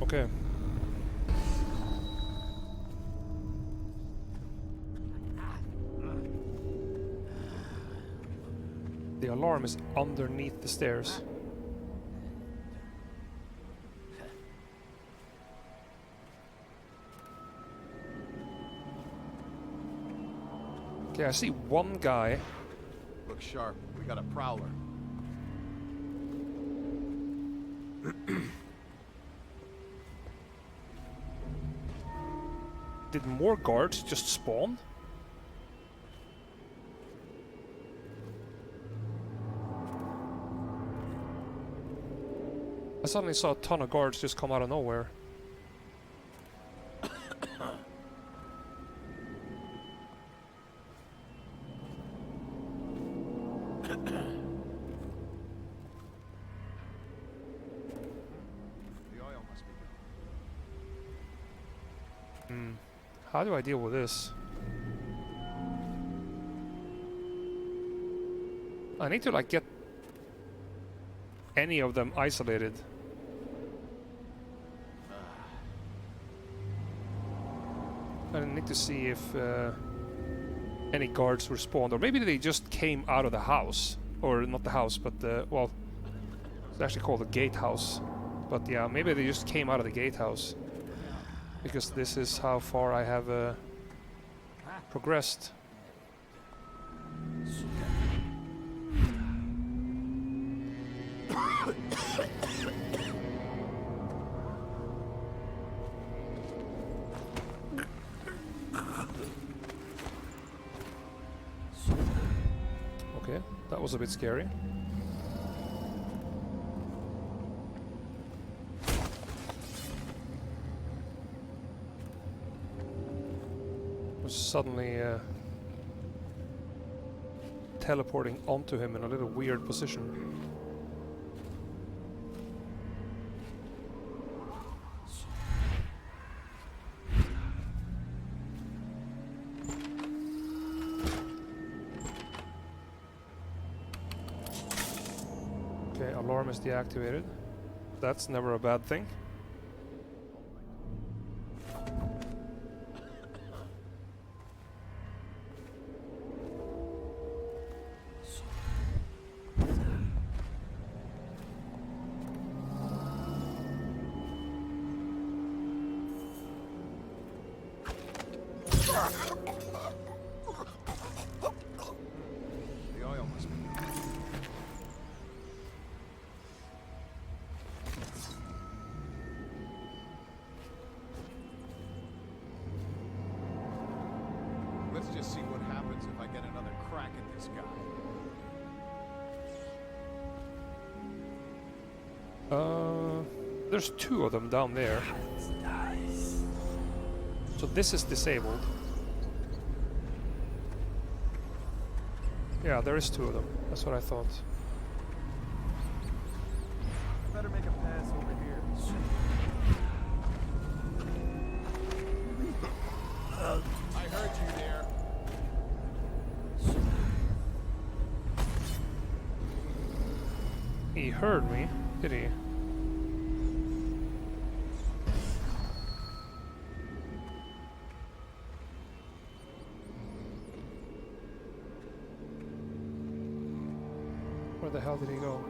Okay. The alarm is underneath the stairs. Okay, I see one guy. Look sharp. We got a prowler. Did more guards just spawn? I suddenly saw a ton of guards just come out of nowhere. How do I deal with this? I need to like get any of them isolated. I need to see if any guards were spawned, or maybe they just came out of the house, or not the house, but well, it's actually called the gatehouse. But yeah, maybe they just came out of the gatehouse. Because this is how far I have progressed. Okay, that was a bit scary. Suddenly teleporting onto him in a little weird position. Okay, alarm is deactivated. That's never a bad thing. The oil must be. Let's just see what happens if I get another crack at this guy. There's 2 of them down there. So this is disabled. Yeah, there is 2 of them. That's what I thought. Better make a pass over here. I heard you there. He heard me, did he? Where the hell did he go?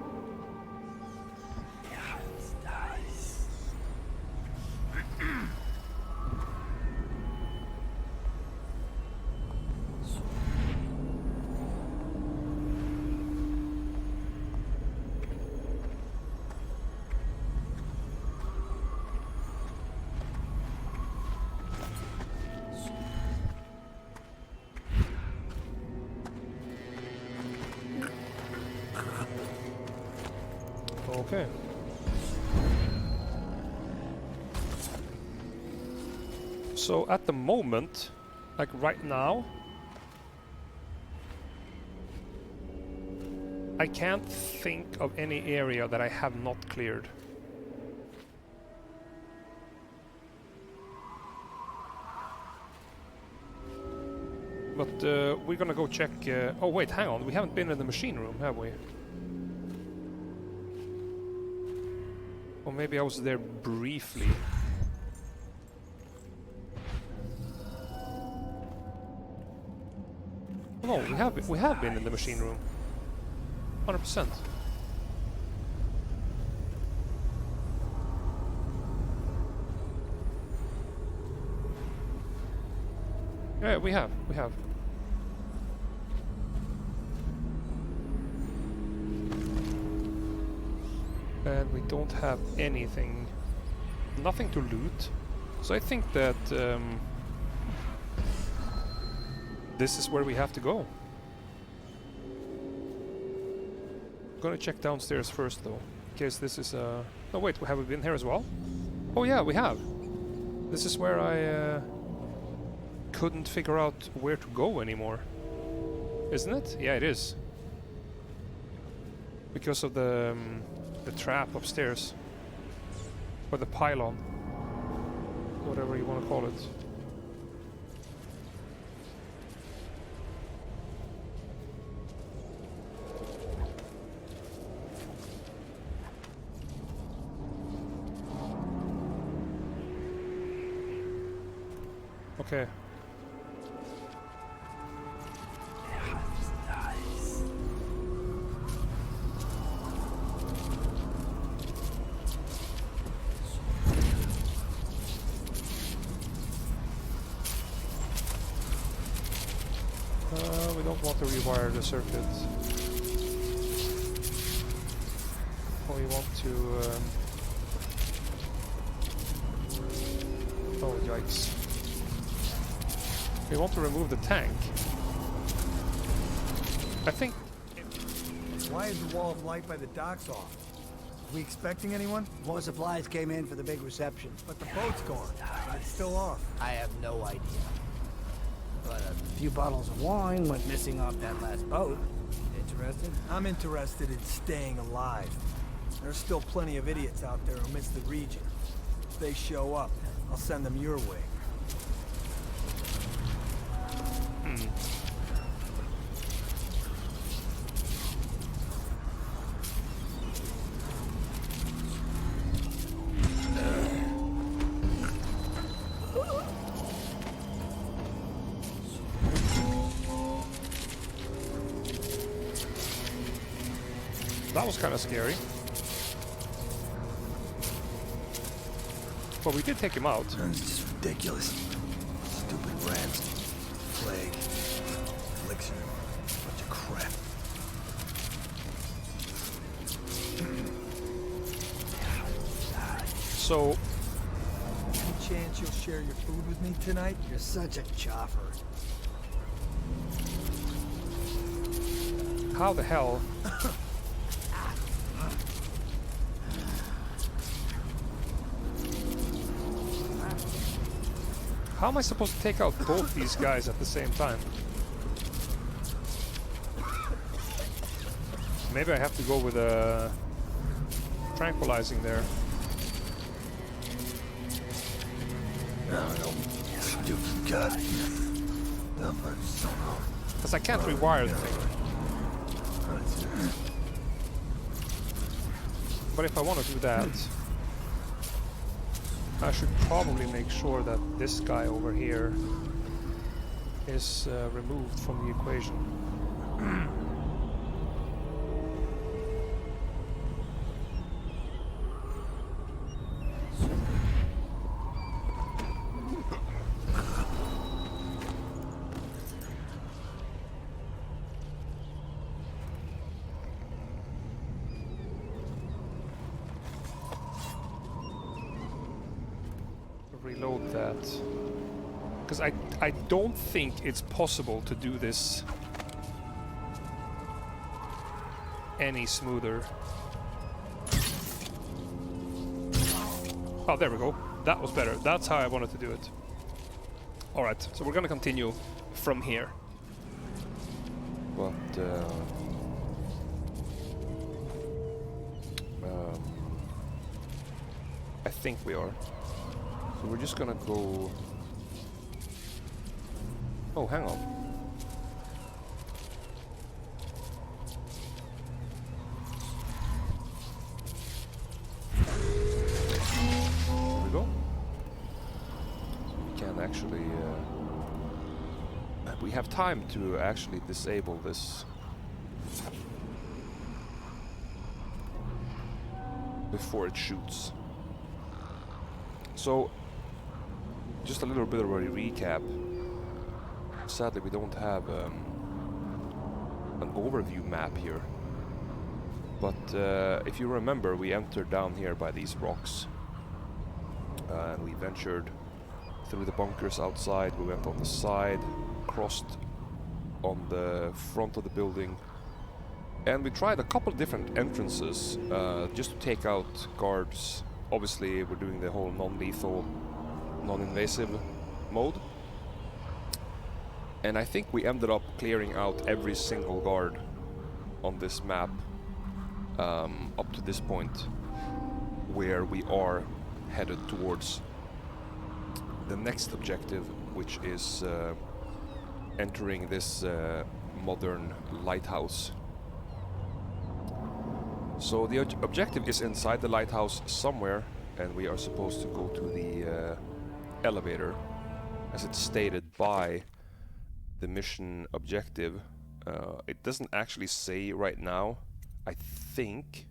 Okay. So at the moment, like right now, I can't think of any area that I have not cleared. But we're gonna go check... oh wait, hang on, we haven't been in the machine room, have we? Or maybe I was there briefly. No, we have been in the machine room. 100%. Yeah, we have. And we don't have anything, nothing to loot. So I think that this is where we have to go. I'm gonna check downstairs first though, in case this is no wait, have we been here as well? Oh yeah, we have. This is where I couldn't figure out where to go anymore. Isn't it? Yeah, it is. Because of the trap upstairs. Or the pylon. Whatever you want to call it. Okay. We don't want to rewire the circuit. We want to... oh, yikes. We want to remove the tank. I think... Why is the wall of light by the docks off? Are we expecting anyone? More supplies came in for the big reception. But the boat's gone, and it's still off. I have no idea. But a few bottles of wine went missing off that last boat. Interested? I'm interested in staying alive. There's still plenty of idiots out there who miss the region. If they show up, I'll send them your way. That was kind of scary. But we did take him out. It's just ridiculous. Stupid rats. Plague. Elixir. Bunch of crap. So... any chance you'll share your food with me tonight? You're such a chopper. How the hell... How am I supposed to take out both these guys at the same time? Maybe I have to go with a tranquilizing there. Because I can't rewire the thing. But if I want to do that, I should probably make sure that this guy over here is removed from the equation. Reload that, because I don't think it's possible to do this any smoother. Oh, there we go. That was better. That's how I wanted to do it. Alright, so we're gonna continue from here. But I think we are. So we're just gonna go... Oh, hang on. There we go. So we can actually... we have time to actually disable this before it shoots. So, just a little bit of a recap. Sadly, we don't have an overview map here. But if you remember, we entered down here by these rocks. And we ventured through the bunkers outside. We went on the side, crossed on the front of the building. And we tried a couple of different entrances just to take out guards. Obviously, we're doing the whole non-lethal, non-invasive mode. And I think we ended up clearing out every single guard on this map up to this point, where we are headed towards the next objective, which is entering this modern lighthouse. So the objective is inside the lighthouse somewhere, and we are supposed to go to the elevator, as it's stated by the mission objective. It doesn't actually say right now, I think.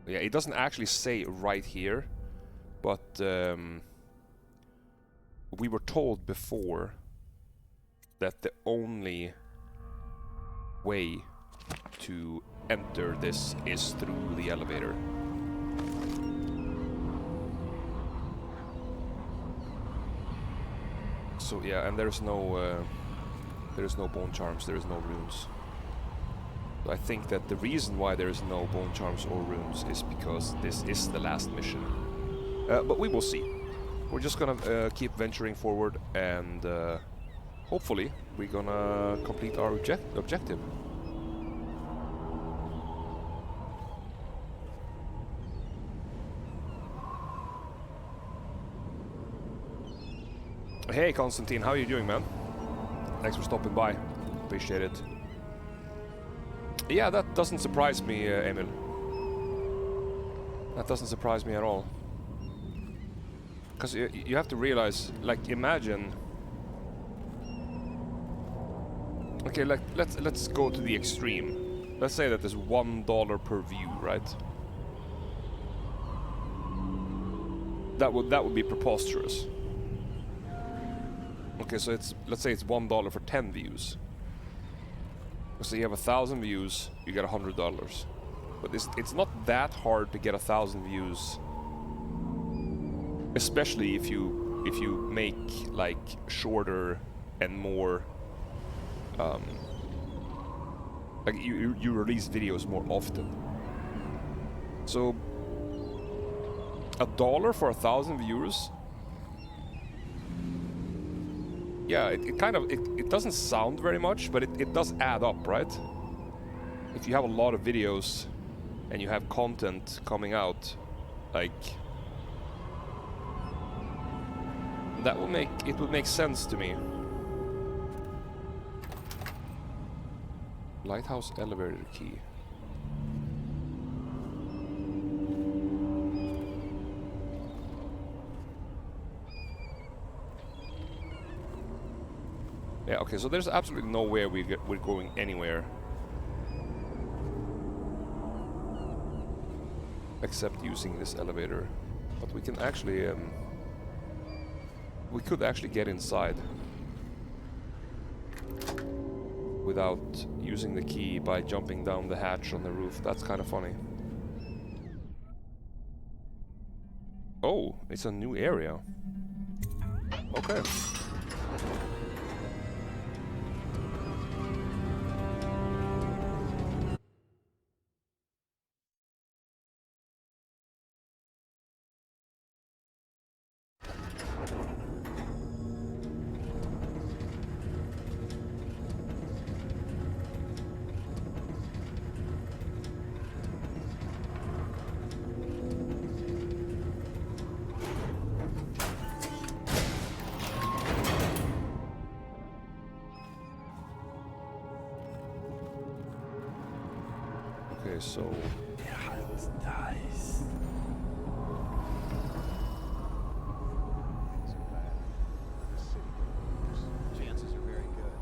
Yeah, it doesn't actually say right here, but we were told before that the only way to enter this is through the elevator. So yeah, and there's no bone charms, there is no runes. So I think that the reason why there is no bone charms or runes is because this is the last mission. But we will see. We're just gonna keep venturing forward, and hopefully we're gonna complete our objective. Hey Constantine, how are you doing, man? Thanks for stopping by. Appreciate it. Yeah, that doesn't surprise me, Emil. That doesn't surprise me at all. Because you have to realize, like, imagine... Okay, like, let's go to the extreme. Let's say that there's $1 per view, right? That would be preposterous. Okay, so let's say it's $1 for 10 views. So you have 1,000 views, you get $100. But it's not that hard to get 1,000 views. Especially if you make like shorter and more Like you release videos more often. So $1 for 1,000 viewers. Yeah, it kind of it doesn't sound very much, but it does add up, right? If you have a lot of videos and you have content coming out, like that will make it would make sense to me. Lighthouse elevator key. Yeah, okay, so there's absolutely no way we're going anywhere except using this elevator. But we can actually we could actually get inside without using the key by jumping down the hatch on the roof. That's kind of funny. Oh, it's a new area. Okay. Okay, so dies. Chances are very good.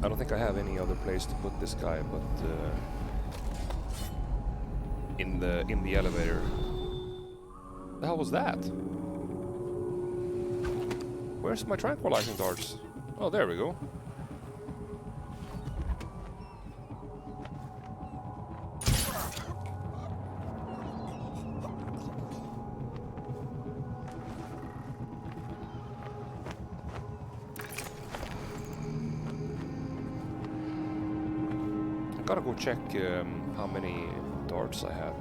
I don't think I have any other place to put this guy, but in the elevator. The hell was that? Where's my tranquilizing darts? Oh, there we go. I gotta go check how many darts I have.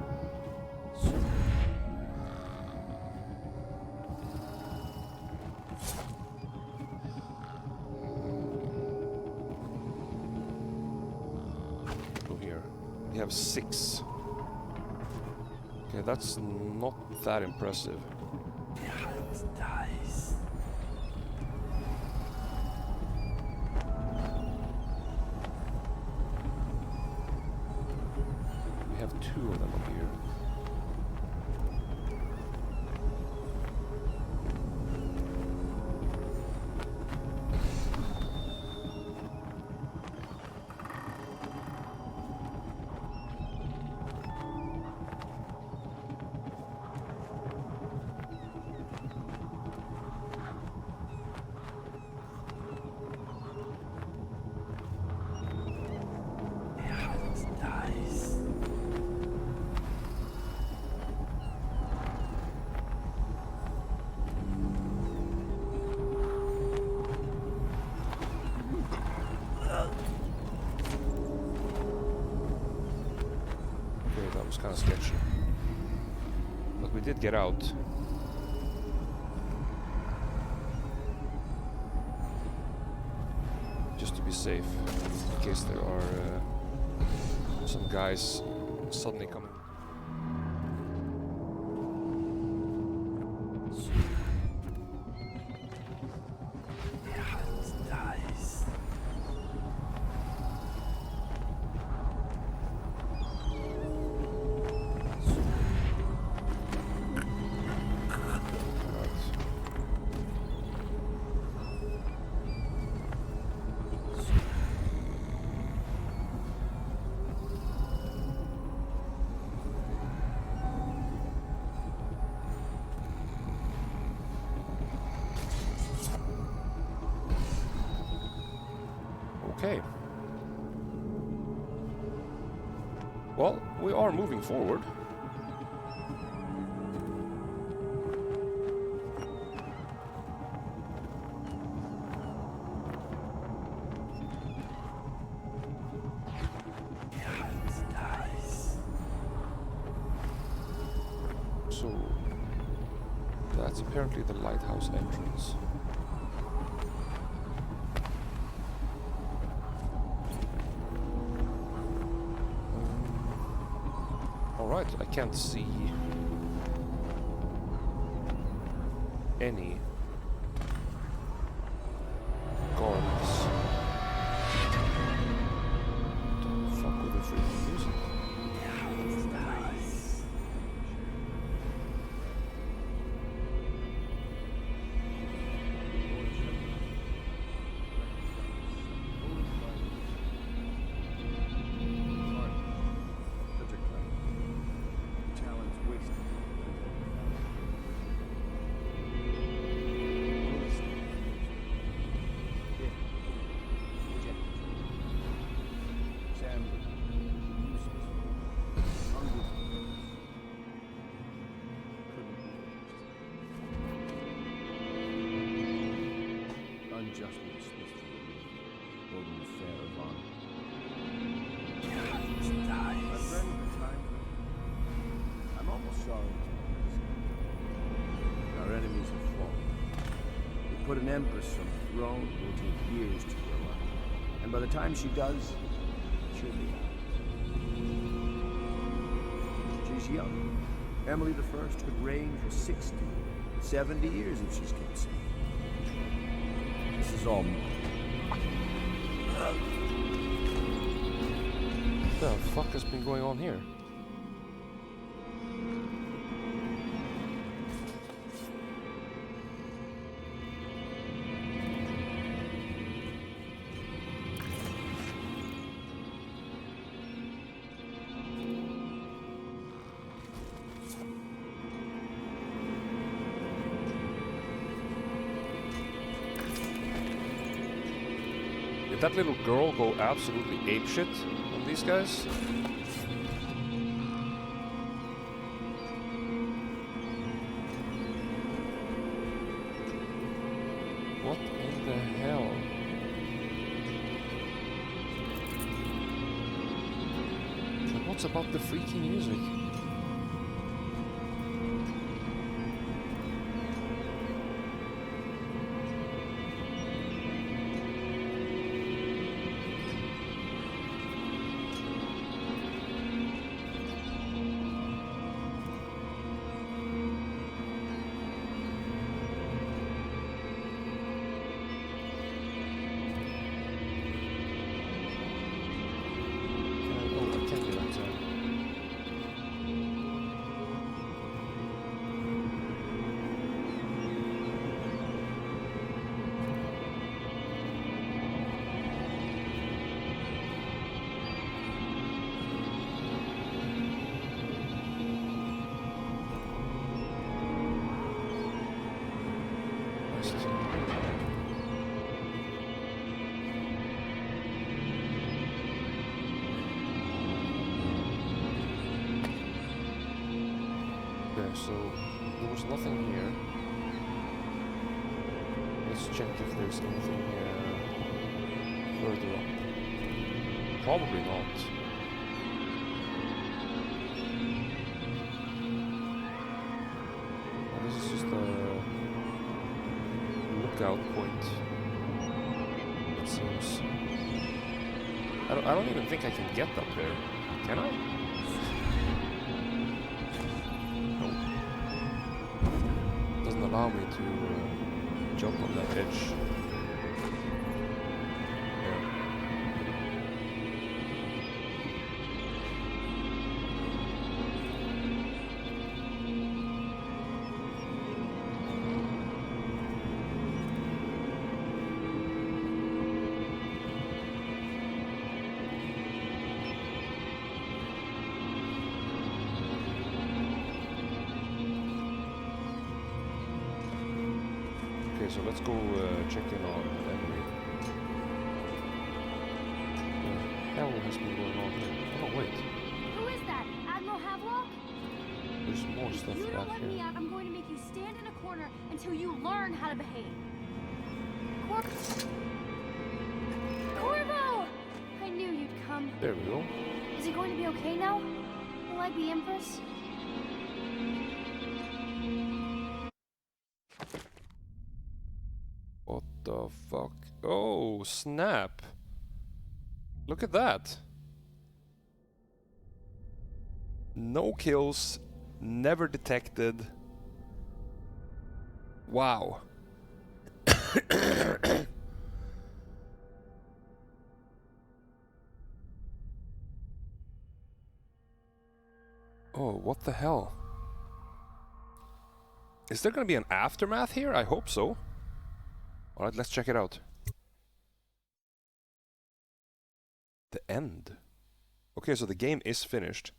Go here. We have 6. Okay, that's not that impressive. Dies. We have 2 of them up here. Dies. Okay, that was kind of sketchy. But we did get out. Just to be safe, in case there are some guys suddenly coming. Dies. Well, we are moving forward. So, that's apparently the lighthouse entrance. Alright, I can't see any guards. Don't fuck with the freaking music. Unjustly dismissed from the holding the fair of honor. My friend, the time. I'm almost sorry. Our enemies have fallen. We put an empress on the throne who will take years to grow up. And by the time she does, she'll be out. She's young. Emily the First could reign for 60, 70 years if she's kept safe. This is all mine. What the fuck has been going on here? Did that little girl go absolutely apeshit on these guys? What in the hell? And what's about the freaking music? So there was nothing here. Let's check if there's anything further up. Probably not. Well, this is just a lookout point. It seems. I don't even think I can get up there. Can I? Allow me to jump on that edge. Okay, so let's go check in on Emily. What the hell has been going on here? Oh, wait. Who is that? Admiral Havelock? There's more stuff If you don't back let me here. out, I'm going to make you stand in a corner until you learn how to behave. Corvo! I knew you'd come. There we go. Is he going to be okay now? Will I be Empress? What the fuck? Oh, snap. Look at that. No kills, never detected. Wow. Oh, what the hell? Is there gonna be an aftermath here? I hope so. Alright, let's check it out. The end. Okay, so the game is finished.